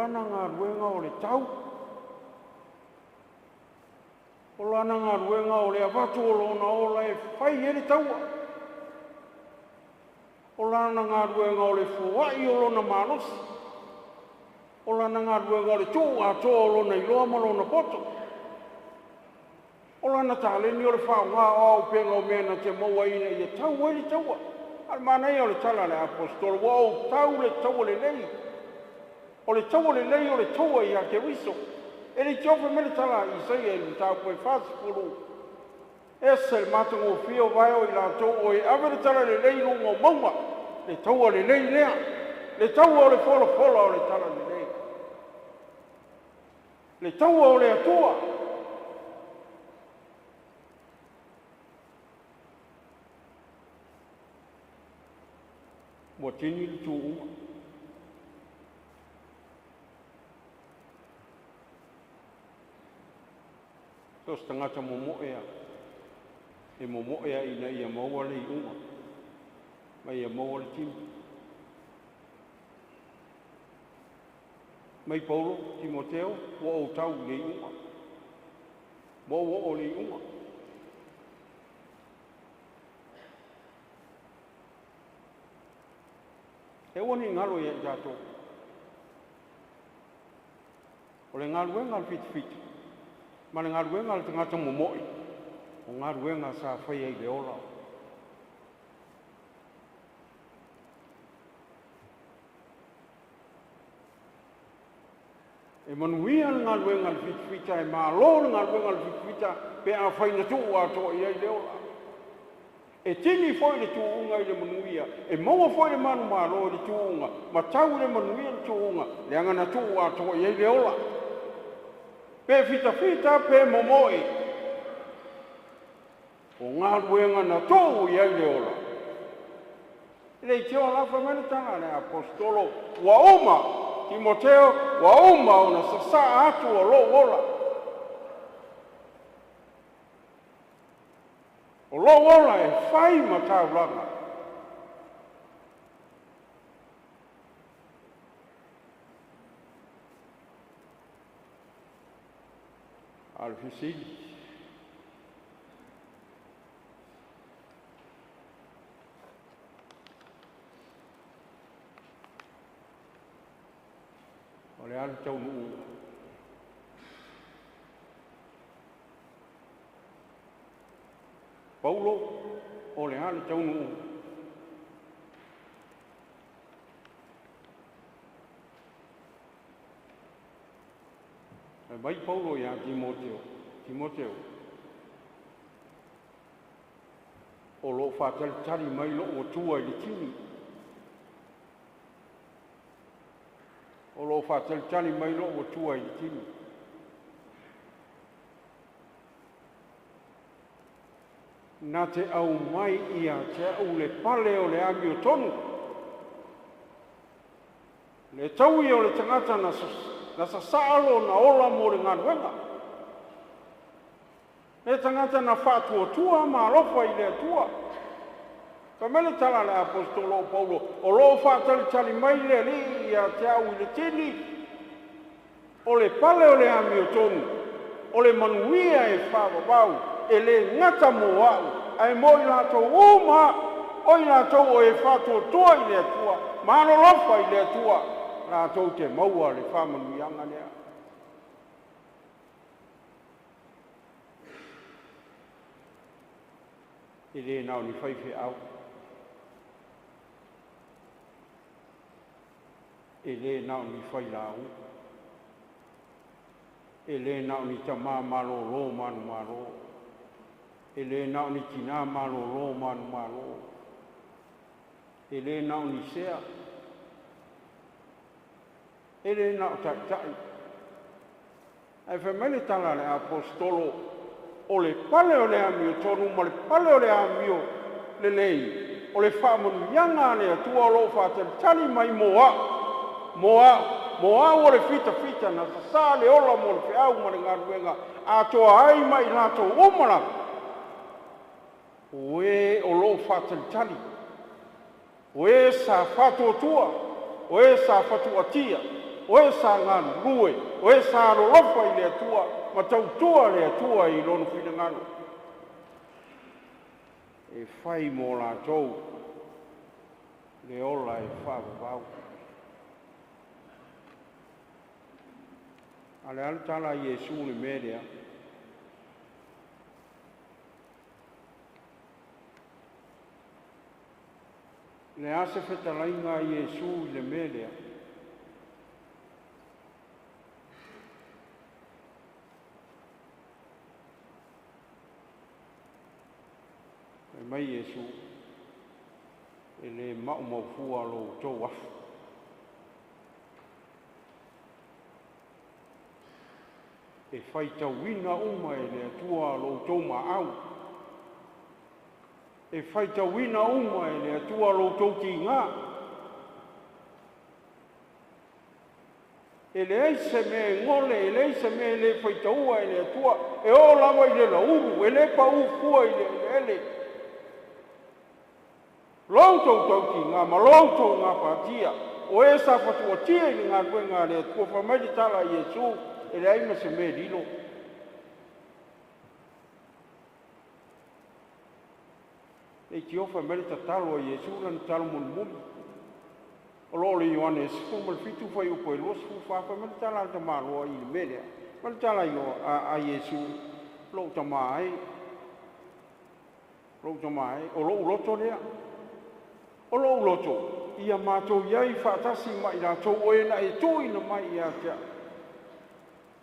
lana ngā ruenga o le tau. O lana ngā ruenga o le avatu o lona ola e whai e le taua. O lana ngā ruenga o le fuai o lona manosi. O lana ngā ruenga o le tū atoa o lona iloa ma lona poto. O lana tāleni o le whaunga o au penga o mena te maua ina i e tau e le taua. Al manai o le tala le apostolo, wa o tau le taua le lei. O le taua le lei o le taua i a ke riso. E le tiofe me le tala i sei e le tau koe whasi pulu. E se le matango o fio vai o i la tau o e ave le tala le lei lungo mauma. Le taua le lei lea. Le taua o le fola fola o le tala le lei. Le taua o le atua. Mo tini le tu uma. Tos tangata momo'ea. E momo'ea ina ia maua le uma. Mai ia maua le tini. Mai Paulo, Timoteo, wa o tau le uma. Wa o le uma. E wani ngalo ia jato. O le ngalu e ngal fit. Ma le ngalu e ngal tangata momoi. O ngalu e ngal sa whai ei le ola. E manuia le ngalu e ngal fit e malo le ngalu e ngal fit pe a whai na tuu ato i ei le ola. E tini foi le tuunga i le manuia, e maua foi le manu malo le tuunga, ma tau le manuia le tuunga, le angana tuu ato i ei le ola. Pe fita pe momoi, o ngā ruenga na tuu i ei le ola. Le i teo alafa mene tanga le apostolo, wa uma, Timoteo, wa uma o na sasa atu o lo ola. O lo ola e whai ma tau langa. Alfisili. O le ala tau nuu. Paulo, o le ala tau nuu. E vai Paulo ia Timoteo. O lo whātari mai lo o tua i le tini. O lo whātari mai lo o tua i le tini. Nā te au mai ia te au le pale o le ami o tonu. Le taui o le tangata na sasalo na ola mo le nganuenga. Le tangata na whātua tua ma alofa i le atua. Ka mele tala le apostolo Paulo, o lo whātari mai le li ia te au i le tini. O le pale o le ami o tonu. O le manuia e whāwawau. E le ngata mo au, ai mo i lātou uma, o i lātou o e whātou toa i le atua, mano lofa i le atua, lātou te maua le whamanu i anga nea. E le nao ni whaiwhi au. E le nao ni whailau. E le nao ni tamā malo lo manu malo. E le nao ni tina malo lo manu malo. E le nao ni sea. E le nao tai. E whamene tala le apostolo o le pale o le ami o tonu, ma le pale o le ami o le lei. O le whamanu ianga le atua o lo whātari tali mai moa o le fita na sasa le ola mo le whiau ma le ngaruenga. A toa ai mai lātou umara. Oe o lo whātari. Oe sa whātua tua. Oe sa whātua tia. o e sa nganu lue, o e sa rolofa i le atua, ma tautua le atua i lono fina nganu. E fai mo la tou, le ola e whaavavau. Ale ala tala Iesu le merea, le ase whetalainga Iesu i le merea, e mai Iesu, e le mau fua lo tau afu. E whai tauina uma e le atua lo tau maau. E whai tauina uma e le atua lo tau ki ngā. E le eise me ngole, e le eise me le whai taua e le atua, e o lawa i le lauru, e le pa ufua i le ele. Lau tau ki ngā, ma lau tau ngā pātia, o e sa patua tia i ngā kuenga le atua, whamari tala Iesu, e le aima se me lilo. E ki ofa merita talo a Iesu lana talo muni. O lo le Ioane sifu mal fitu fai upo e lo sifu whapa merita tala ta maroa i le melea. Merita tala i a Iesu lo tamai. Lo tamai. O lo uloto lea. O lo uloto. Ia mātou iai whaatasi mai la tau oena e tō ina mai ia tia.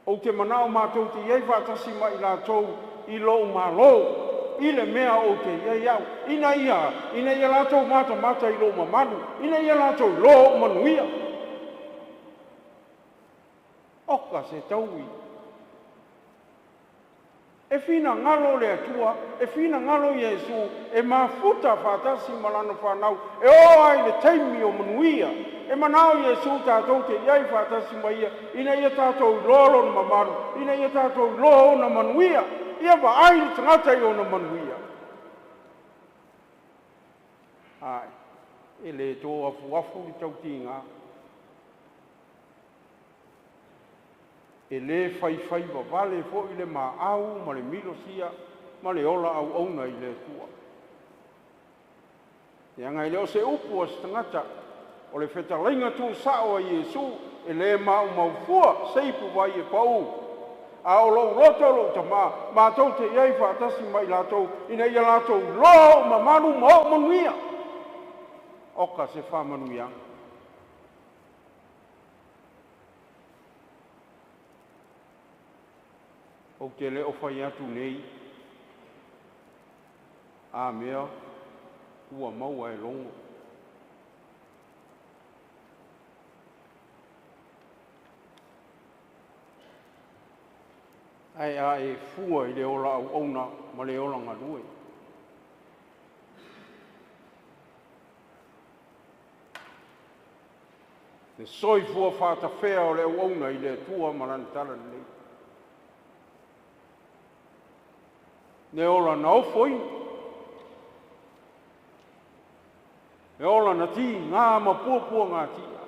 O te manao mātou te iei whaatasi mai la tau i lo malo, i le mea o te iei au. Ina ia la tau mata i lo mamanu, ina ia la tau lo manuia. Oka se taui. E fina ngalo le atua, e fina ngalo Iesu, e mafuta whaatasi malano whanau, e o ai le teimi o manuia. E manao Iesu tātou te iai whaatasi mai ia, ina ia tātou lolo na mamaru, ina ia tātou lolo na manuia, ia wa ai ni tangata i o na manuia. Ai, e le tō afu ni tau tinga. E le fai wa vale fo i le maau, ma le milosia, ma le ola au auna i le tua. Ia ngai leo se upu a tangata, o le whetalainga tū sao a Iesu, e le mau fua, seipu vai e pau. A o lo roto lo tama, mātou te iei whaatasi mai lātou, ina ia lātou lo mamanu mau manuia. Oka se whamanuia. O te le o whai atu nei, a mea, ua maua e longo. Ai a e fua i le ola au auna ma le ola ngalue. Le soi fua whata whea o le au auna i le tua marantara nei. Ne ola na ofoi. Ne ola na ti ngā ma pua ngā tia.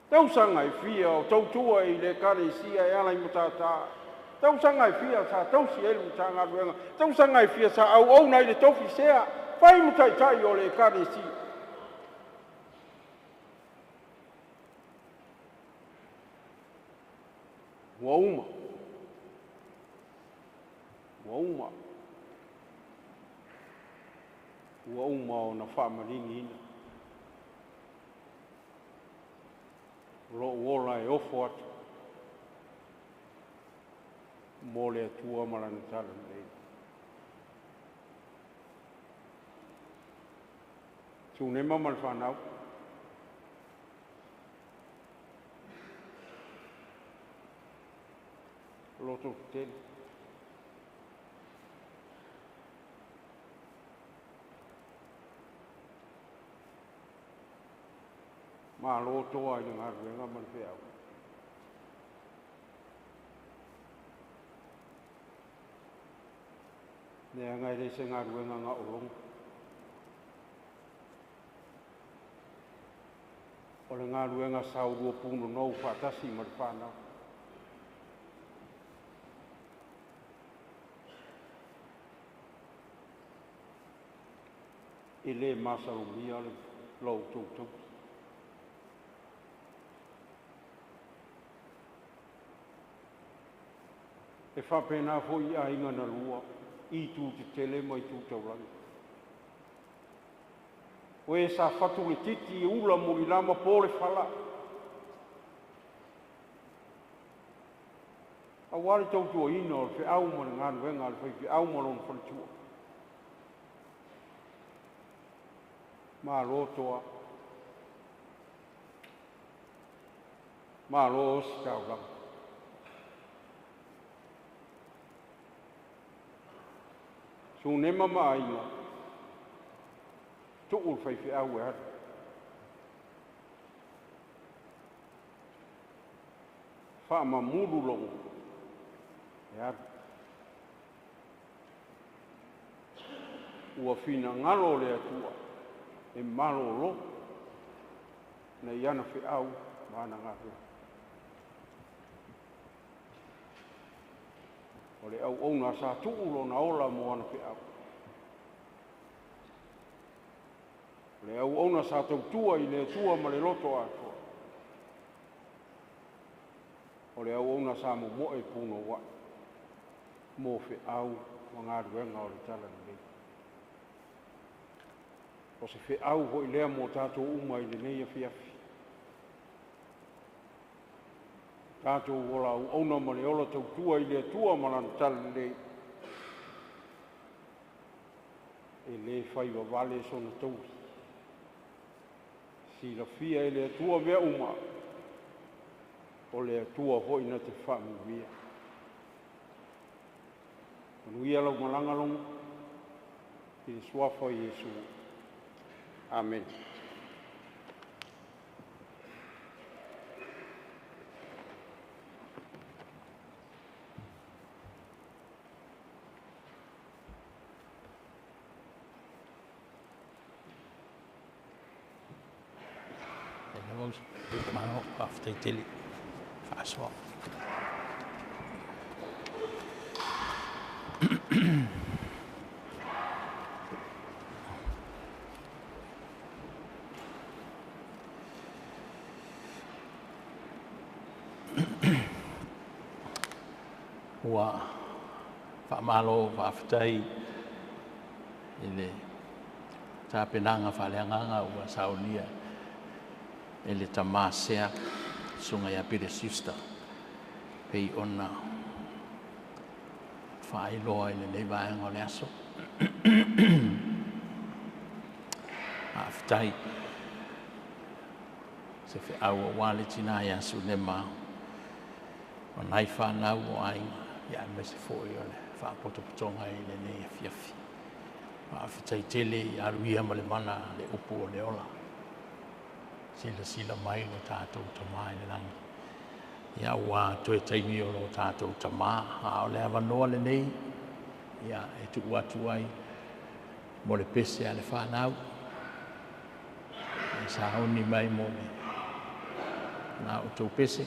Tausanga i fia o tautua i le karesia e ala i mutata. Tausanga i fia sa tausi elu mutanga ruenga. Tausanga i fia sa au na i le tofi sea. Whai mutai o le karesia. Wauma. Wauma o na whamaringi ina. Lo wola e ofo atu. Mo le atua maranatala nei. Tūne mama le whanau. Loto tele. Ma loto ai ngā ruenga man whiau. Nea ngai re se ngā ruenga ngā olong. le ngā ruenga sau rua puno nou whātasi ma le whānau. I le masarumia le lau tūtau. E whapena hoi a inga na lua, I tū te tele mai tūtau rangi. O e sa whatu le titi e ula mo I lama pōle whala. A wale tautua ina o le au ma le ngānu wenga le whai au ma lona whalitua. Mā rotoa. Mā lo osi tau rama. Su nema maa inga. Tu'ul whaiwhi au e hara. Wha ma muru longo. E hara. Ua whina ngalo le atua. E malo lo. Na iana whi au. Mana ngātua. O le au ona sa tu'ulo na ola mo ana whi au. Le au ona sa tautua I le tua ma le loto atua. O le au ona sa mo moe puno wa. Mo whi au wa ngā ruenga o le tala ni lei. O se whi au ho I lea mo tātou uma I le nei a whiafi. Tātou wola au ona ma le ola tautua I le tua ma lana tala ni lei. E le whaiwa vale sona tausi. Si la fia e le atua vea uma, o le atua hoi na te whamu via. Manuia lau malanga longa, I le suafa Iesu. Amen. Mano after tele fast walk. Wa fa malo fa aftai ile ta penanga fa leanga wa saunia ele tamasea sunga ya pire sister pei ona fai loa ele le vai ngole aso aftai se fe au wale tina ya sunema onai fa na wai ya me se foi ole fa poto potonga ele ne fiafi aftai tele ya ruia male mana le upu le ola sila mai no tātou tamā le langi. Ia wā toe taimi o lo tātou tamā. O le awanoa le nei. Ia e tu atu ai. Mo le pese a le whanau. E sa hauni mai mo le. Nā o tau pese.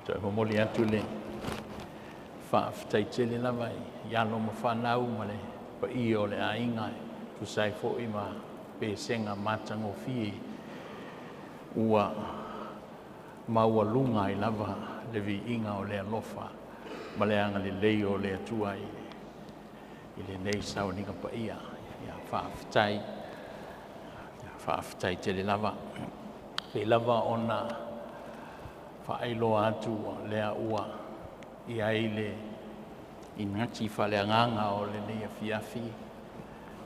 Toi momoli atu le whaaftaitele lava i ano ma whanau ma le pa i o le ainga tu sai fo i ma pe senga matango fie ua maua lunga i lava le vi inga o le alofa ma le anga le leo le atua i le nei sao ninga pa ia ia whaaftai tele lava pe lava ona whaeilo atu lea ua i aile i ngati whaleanganga o le nei a fiafi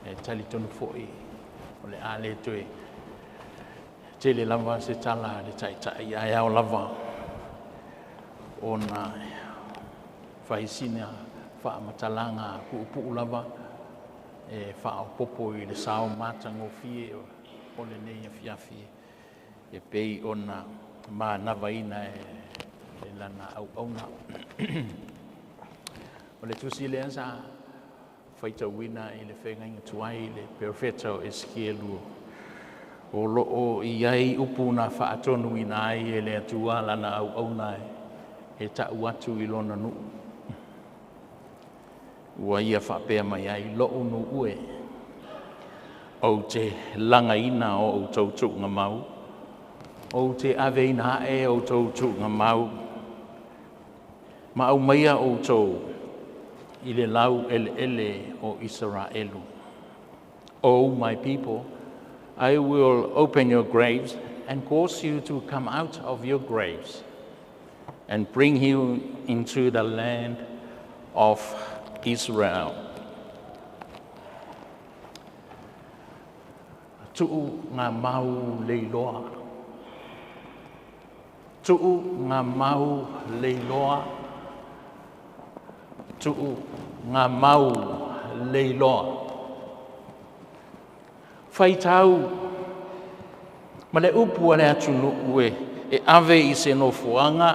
e tali tonu fo'i o le ale toe tele lava se tala le taitai ai au lava ona whaisina whaamatalanga pu'u lava e whaopopo i le sao matango fie o le nei a fiafi e pei ona ma navaina e lana au auna o le tusi le ansa faita wina i le whenga inga tuai le perfecta o eskielu o loo i ai upu na whaatonu ina ai e le atua lana au auna e tau atu i lona nuu ua ia whapea mai ai loo nu ue o te langa ina o tautu ngā mau o te aveina e o tautu ngā mau ma au maia o tau i le lau ele o Israelu. Oh, my people, I will open your graves and cause you to come out of your graves and bring you into the land of Israel. Tu'u ngā mau leiloa. Tu'u ngā mau leiloa. Tu'u ngā mau leiloa. Whaitau, ma le upu ale atunu ue, e ave i se nofuanga,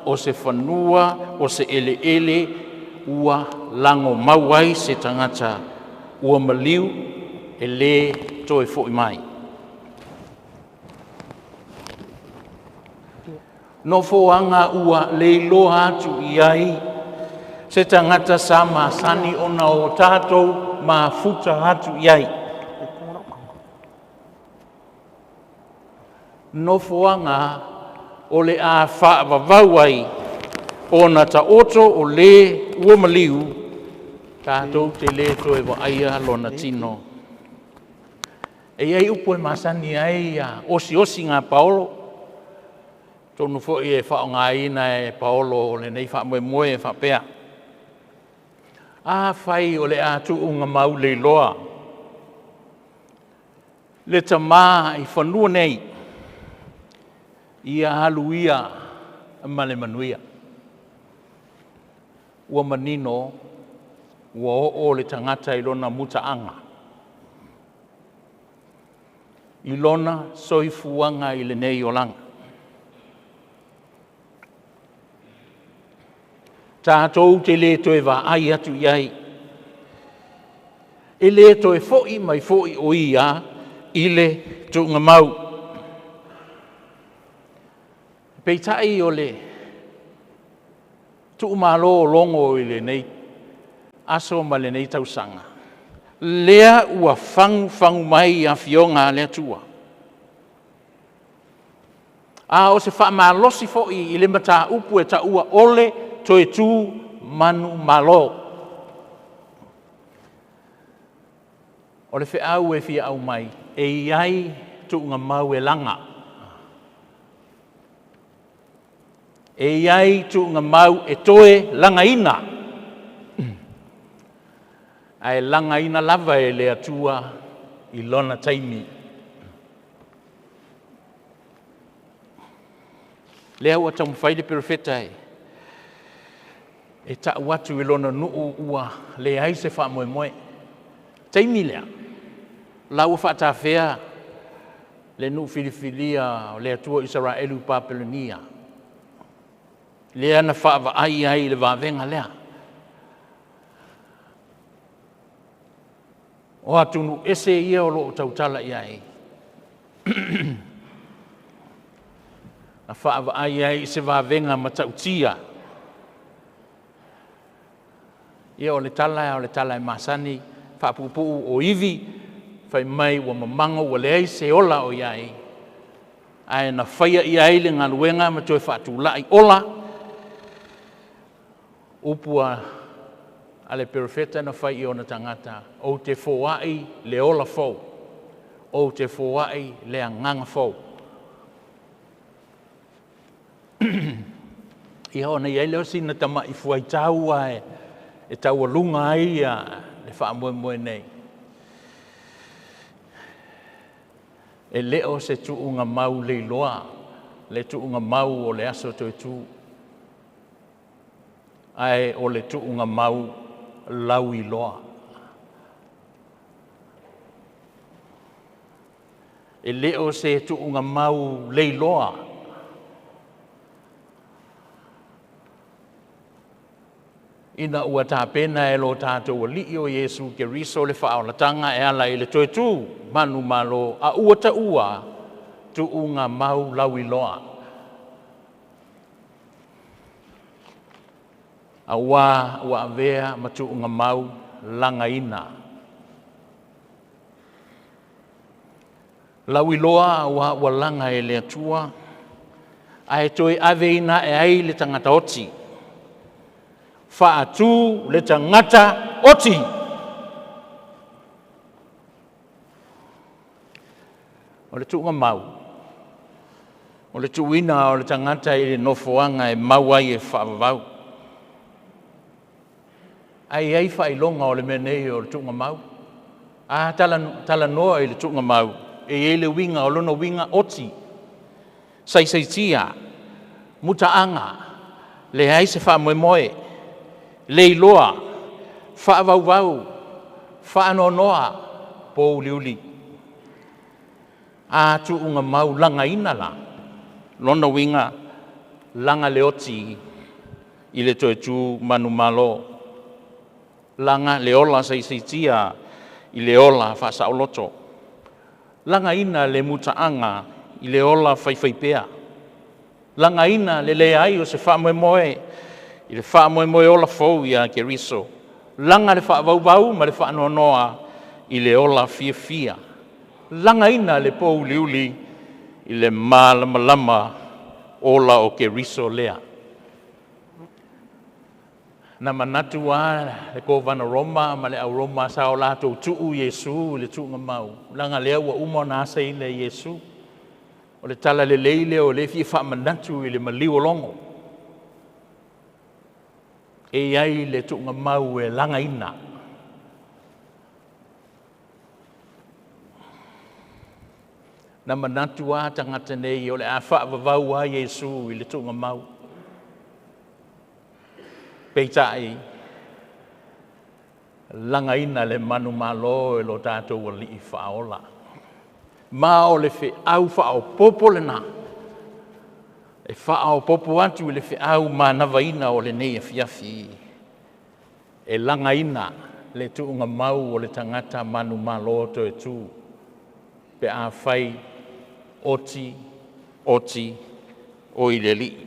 o se whanua, o se ele ua lango mauai se tangata, ua maliu, e le toi fo'i mai. Nofuanga ua leiloa atu i ai, se tangata sa masani ona o tātou ma futa atu iai. Nofoanga o le a whaavavau ai ona ta oto o le uamaliu tātou te le toe wa aia lona tino. E ai upo e masani ai a osi ngā Paolo. Tonu fo'i e whao ngā ina e Paolo o le nei wha moe e whapea. A whai o le atu unga mau le loa. Le tamā i whanua nei. Ia haluia ma le manuia. Ua manino, ua o le tangata i lona mutaanga. I lona soifuanga i le nei o langa. Tātou te le toe wa ai atu iai. E le toe fo'i mai fo'i o ia i le tuunga mau. Peitai o le tuumalo longo i le nei aso ma le nei tausanga. Lea ua fangu mai a fionga le atua. A o se wha malosi fo'i i le mata upu e ta ua ole toe tū manu malo. O le whiau e whia au mai, e iai tuunga mau e langa. E iai tuunga mau e toe langa ina. Ai langa ina lava e le atua i lona taimi. Lea ua tamu whaide perfeta e. E ta watu i lona nuu ua le aise wha moe moe. Taimi lea. Lau wha whea le nuu filifilia le atua Israelu Papelonia. Lea na wha wa ai le wawenga lea. O atunu ese ia o loo tautala ia e. Na whaavai ai se wavenga matautia. Ia o le tala e masani, whaapupu o iwi, whai mai wa mamango wa leai se ola o iai. Ai na whaia iai le ngā luenga ma toi whaatulai ola. Upua ale perfeta na whai i ona tangata. O te fōai le ola fōu. O te fōai le anganga fōu. Ia ona iai leo sina tama i fuai taua e taua lunga ai le wha moe nei. E leo se tuunga mau le loa, le tuunga mau o le aso toi tu. Ai o le tuunga mau lau i loa. E leo se tuunga mau le loa. Ina ua tāpena e lo tātou li o Yesu ke riso le whaolatanga e ala i le toi tū, manu malo, a ua ta ua, tu unga mau lawi loa. A ua avea ma tu unga mau langa ina. Lawi loa ua langa e le atua, a e toi ave ina e ai le tangata oti. Whaatu le tangata oti. O le tuunga mau. O le tuina o le tangata i le nofoanga e mauai e whaavavau. Ai whailonga o le menei o le tuunga mau. Tala noa i le tuunga mau. E le winga o lono winga oti. Saisaitia. Mutaanga. Le ai se wha moe moe. Leiloa, whaavauwau, whaanonoa, pō liuli. A tu unga mau langa inala, lona winga langa leoti i le toi tū manu malo. Langa leola saisaitia i leola whasaoloto. Langa ina le mutaanga i leola whaiwhaipea. Langa ina le leai o se whaamoemoe. I le wha moe ola fau ia ke riso. Langa le wha vau ma le wha noa i le ola fia. Langa ina le pou liuli i le malama ola o ke riso lea. Na manatu le kovana Roma ma le au Roma sa o lato tuu Yesu le tuunga mau. Langa lea ua uma na asa i le Yesu. O le tala le leile o le fia wha manatu i le maliu longo. E ai le tuunga mau e langa ina. Na manatu a tangata nei o le a whaavavau a Yesu i le tuunga mau. Peitai. Langa ina le manu malo e lo tātou li i whaola. Ma o le whi au whao popo le nā. E whaao popo atu le whiau ma nawaina o le nei a fiafi. E langa ina le tuunga mau o le tangata manu malo to e tū. Pe a whai oti o i le li.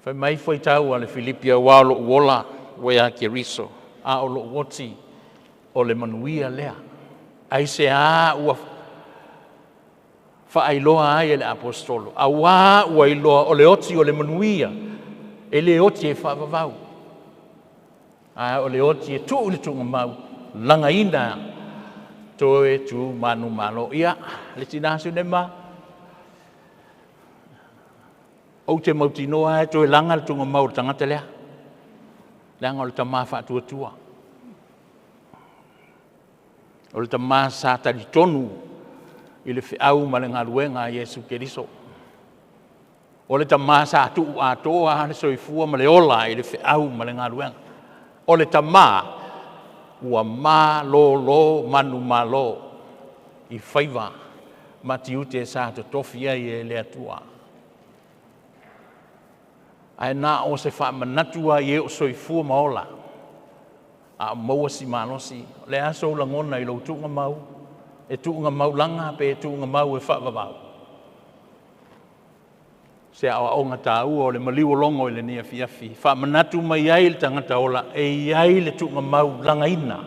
Whai mai whai tau a le Filipia walo uola wea ke riso. A o lo oti o le manuia lea. Ai se a ua whaailoa ai e le apostolo. A wā ua iloa o le oti o le manuia. E le oti e whaavavau. A o le oti e tuu le tunga mau. Langa ina toe tu manu malo. Ia, le tinasu ne ma. O te mautinoa e toe langa le tunga mau tangata lea. Langa o le tamaa whaatua tua. O le tamaa sa tari tonu. I le whiau ma le ngaruenga a Yesu Keriso. O le tamaa sa tuu atoa le soifua ma le ola i le whiau ma le ngaruenga. O le tamaa ua mā lo manu malo i whaiva ma tiute sa to tofia i e le atua. Ai nā o se wha manatua i e o soifua ma ola. A maua si manosi. Le aso langona i lo tunga mau. E tuunga mau langa pe e tuunga mau e whaavavau. se o nga tau o le maliu longo i le nia fiafi. Wha manatu mai ai le tangata ola e ai le tunga mau langaina.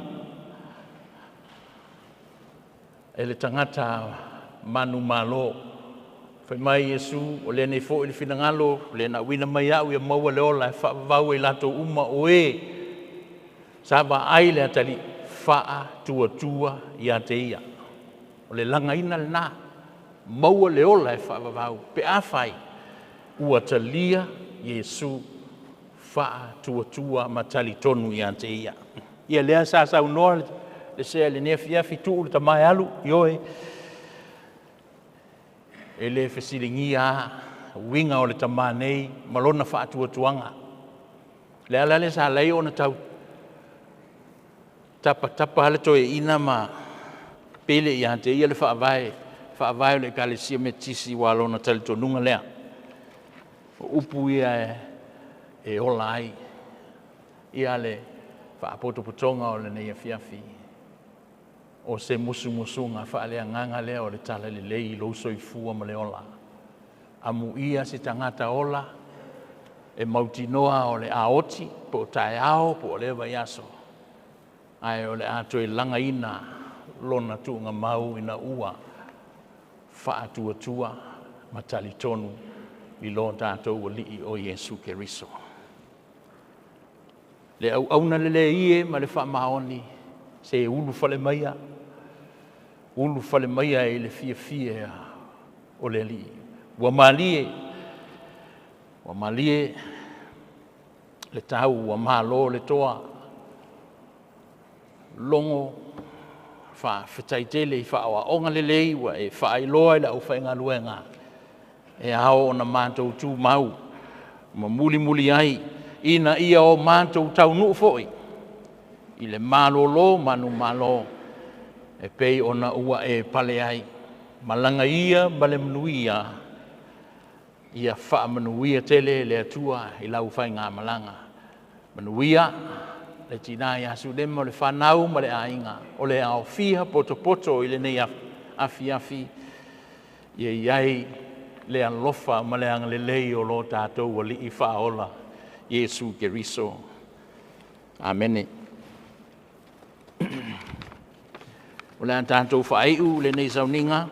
E le tangata manu malo. Whai mai Yesu o le nei fo i le finangalo, le na wina mai au ia maua le ola e wha vau e lato uma o e. Saba ai le atali wha tua tua i a te ia. O le langaina le nā. Maua le ola e wha vau. Pe a whai. Ua talia Yesu wha tua tua matali tonu i a te ia. Ia lea sa sa unoa le sea le nea fiafi tuu le tamai alu i oe. E le whesiringi a winga o le tamā nei malona wha tua tuanga. Le ala le sa lei o na tau tapa hale toi ina ma pele i a te ia le wha avai o le kalesia me tisi walo na tali tonunga lea. Upu ia e ola ai. Ia le whaapotopotonga o le neia fiafi. O se musunga whaalea nganga lea o le tala le lei lo soifua ma le ola. Amu ia se tangata ola e mautinoa o le aoti po tae ao po le vaiaso. Ai o le ato e langa ina lona tuunga mau ina ua whaatua tua matali tonu i lo tātou li o Yesu Keriso. Le au auna le ie ma le wha maoni se ulu fale maia. Ulu fale maia e le fia o le li. Wa malie le tau wa malo le toa longo fa fetaitele i fa wa onga le lei wa e fa iloa la o fa nga luenga. E hao na mātou tū mau, ma muli ai, ina ia o mātou tau nuu foi. I le malolo, manu malo, e pei ona ua e pale ai. Malanga ia, male manuia, ia wha manuia tele le atua i lau whai ngā malanga. Manuia, le tina i asu lema, le whanau, ma le ainga, o le ao fiha poto i le nei afi, iai, le alofa ma le angalelei o lo tātou wali i whaola Yesu Keriso. Amene. O le an tātou whaeiu le nei sauninga.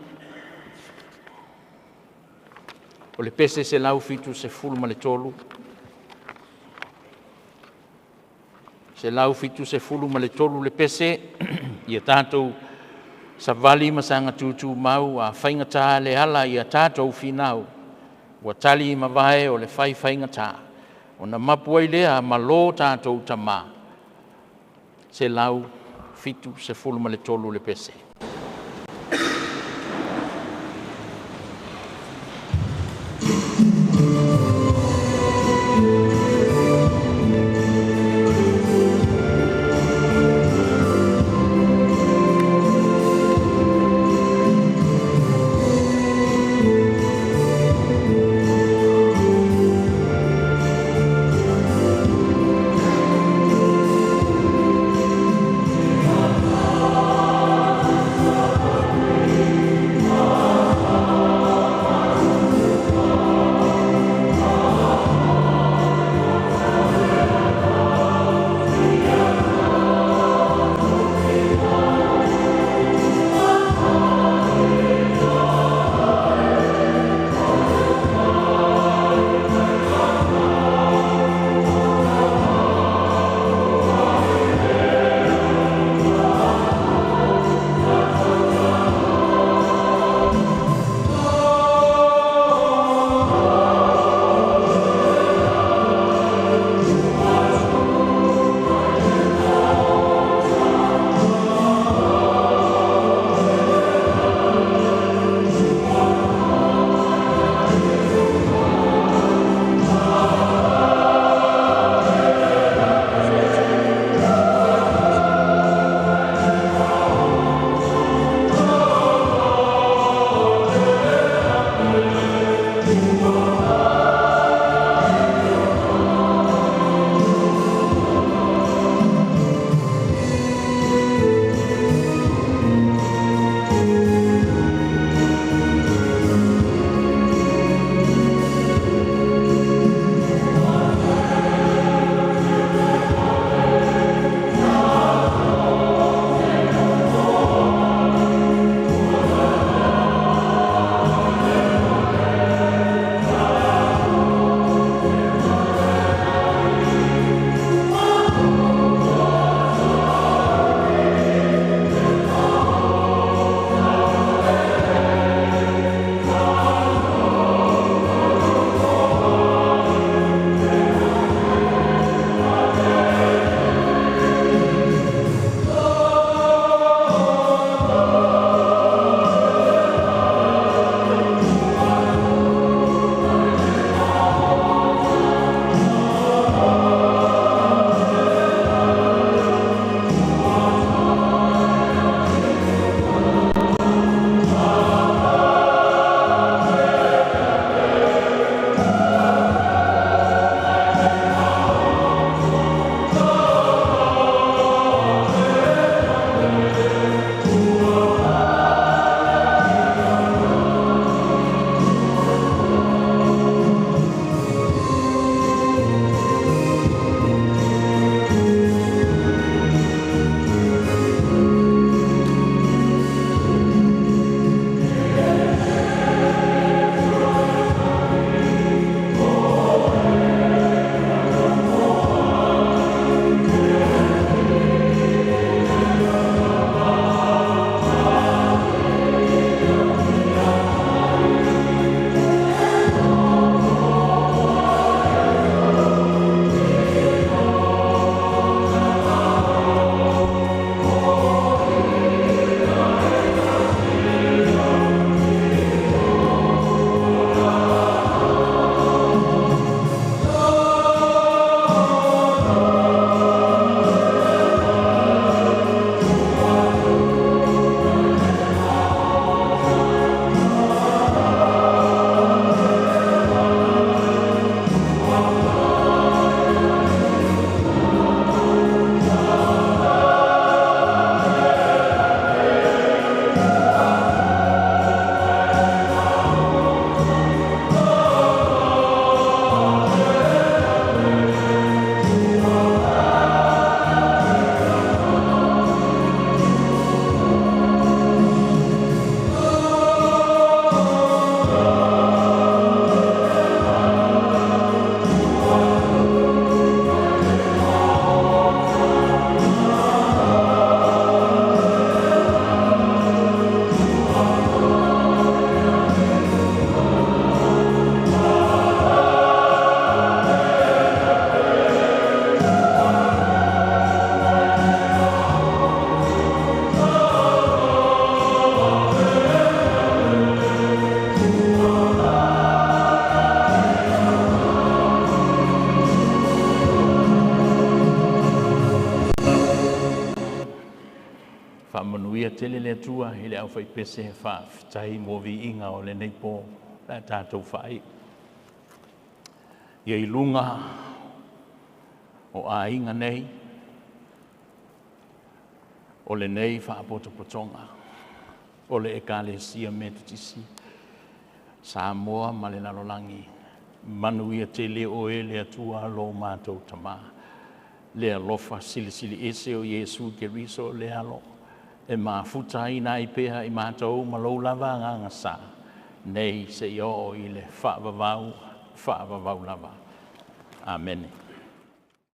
O le pese se lau fitu se fulu ma le tolu. Se lau fitu se fulu ma le tolu le pese. Ia tātou sa vali masanga tutu mau a whaingata le ala i a tātou whinau. Wa tali ma vae o le whaingata. O na mapuai lea ma lo tātou tama. Se lau fitu se fulu ma le tolu le pese. Oh tele le tua i le au fai pese he wha tai mo vi inga o le nei po la tātou whai. Ia i lunga o a inga nei o le nei wha potonga o le ekalesia metutisi Samoa ma le lalolangi manuia te le o e le atua lo mātou tamā le alofa sili ese o Yesu ke riso le alo e mafuta ina i peha i mātou malou lava nganga sa nei se i o i le whaavavau lava. Amen.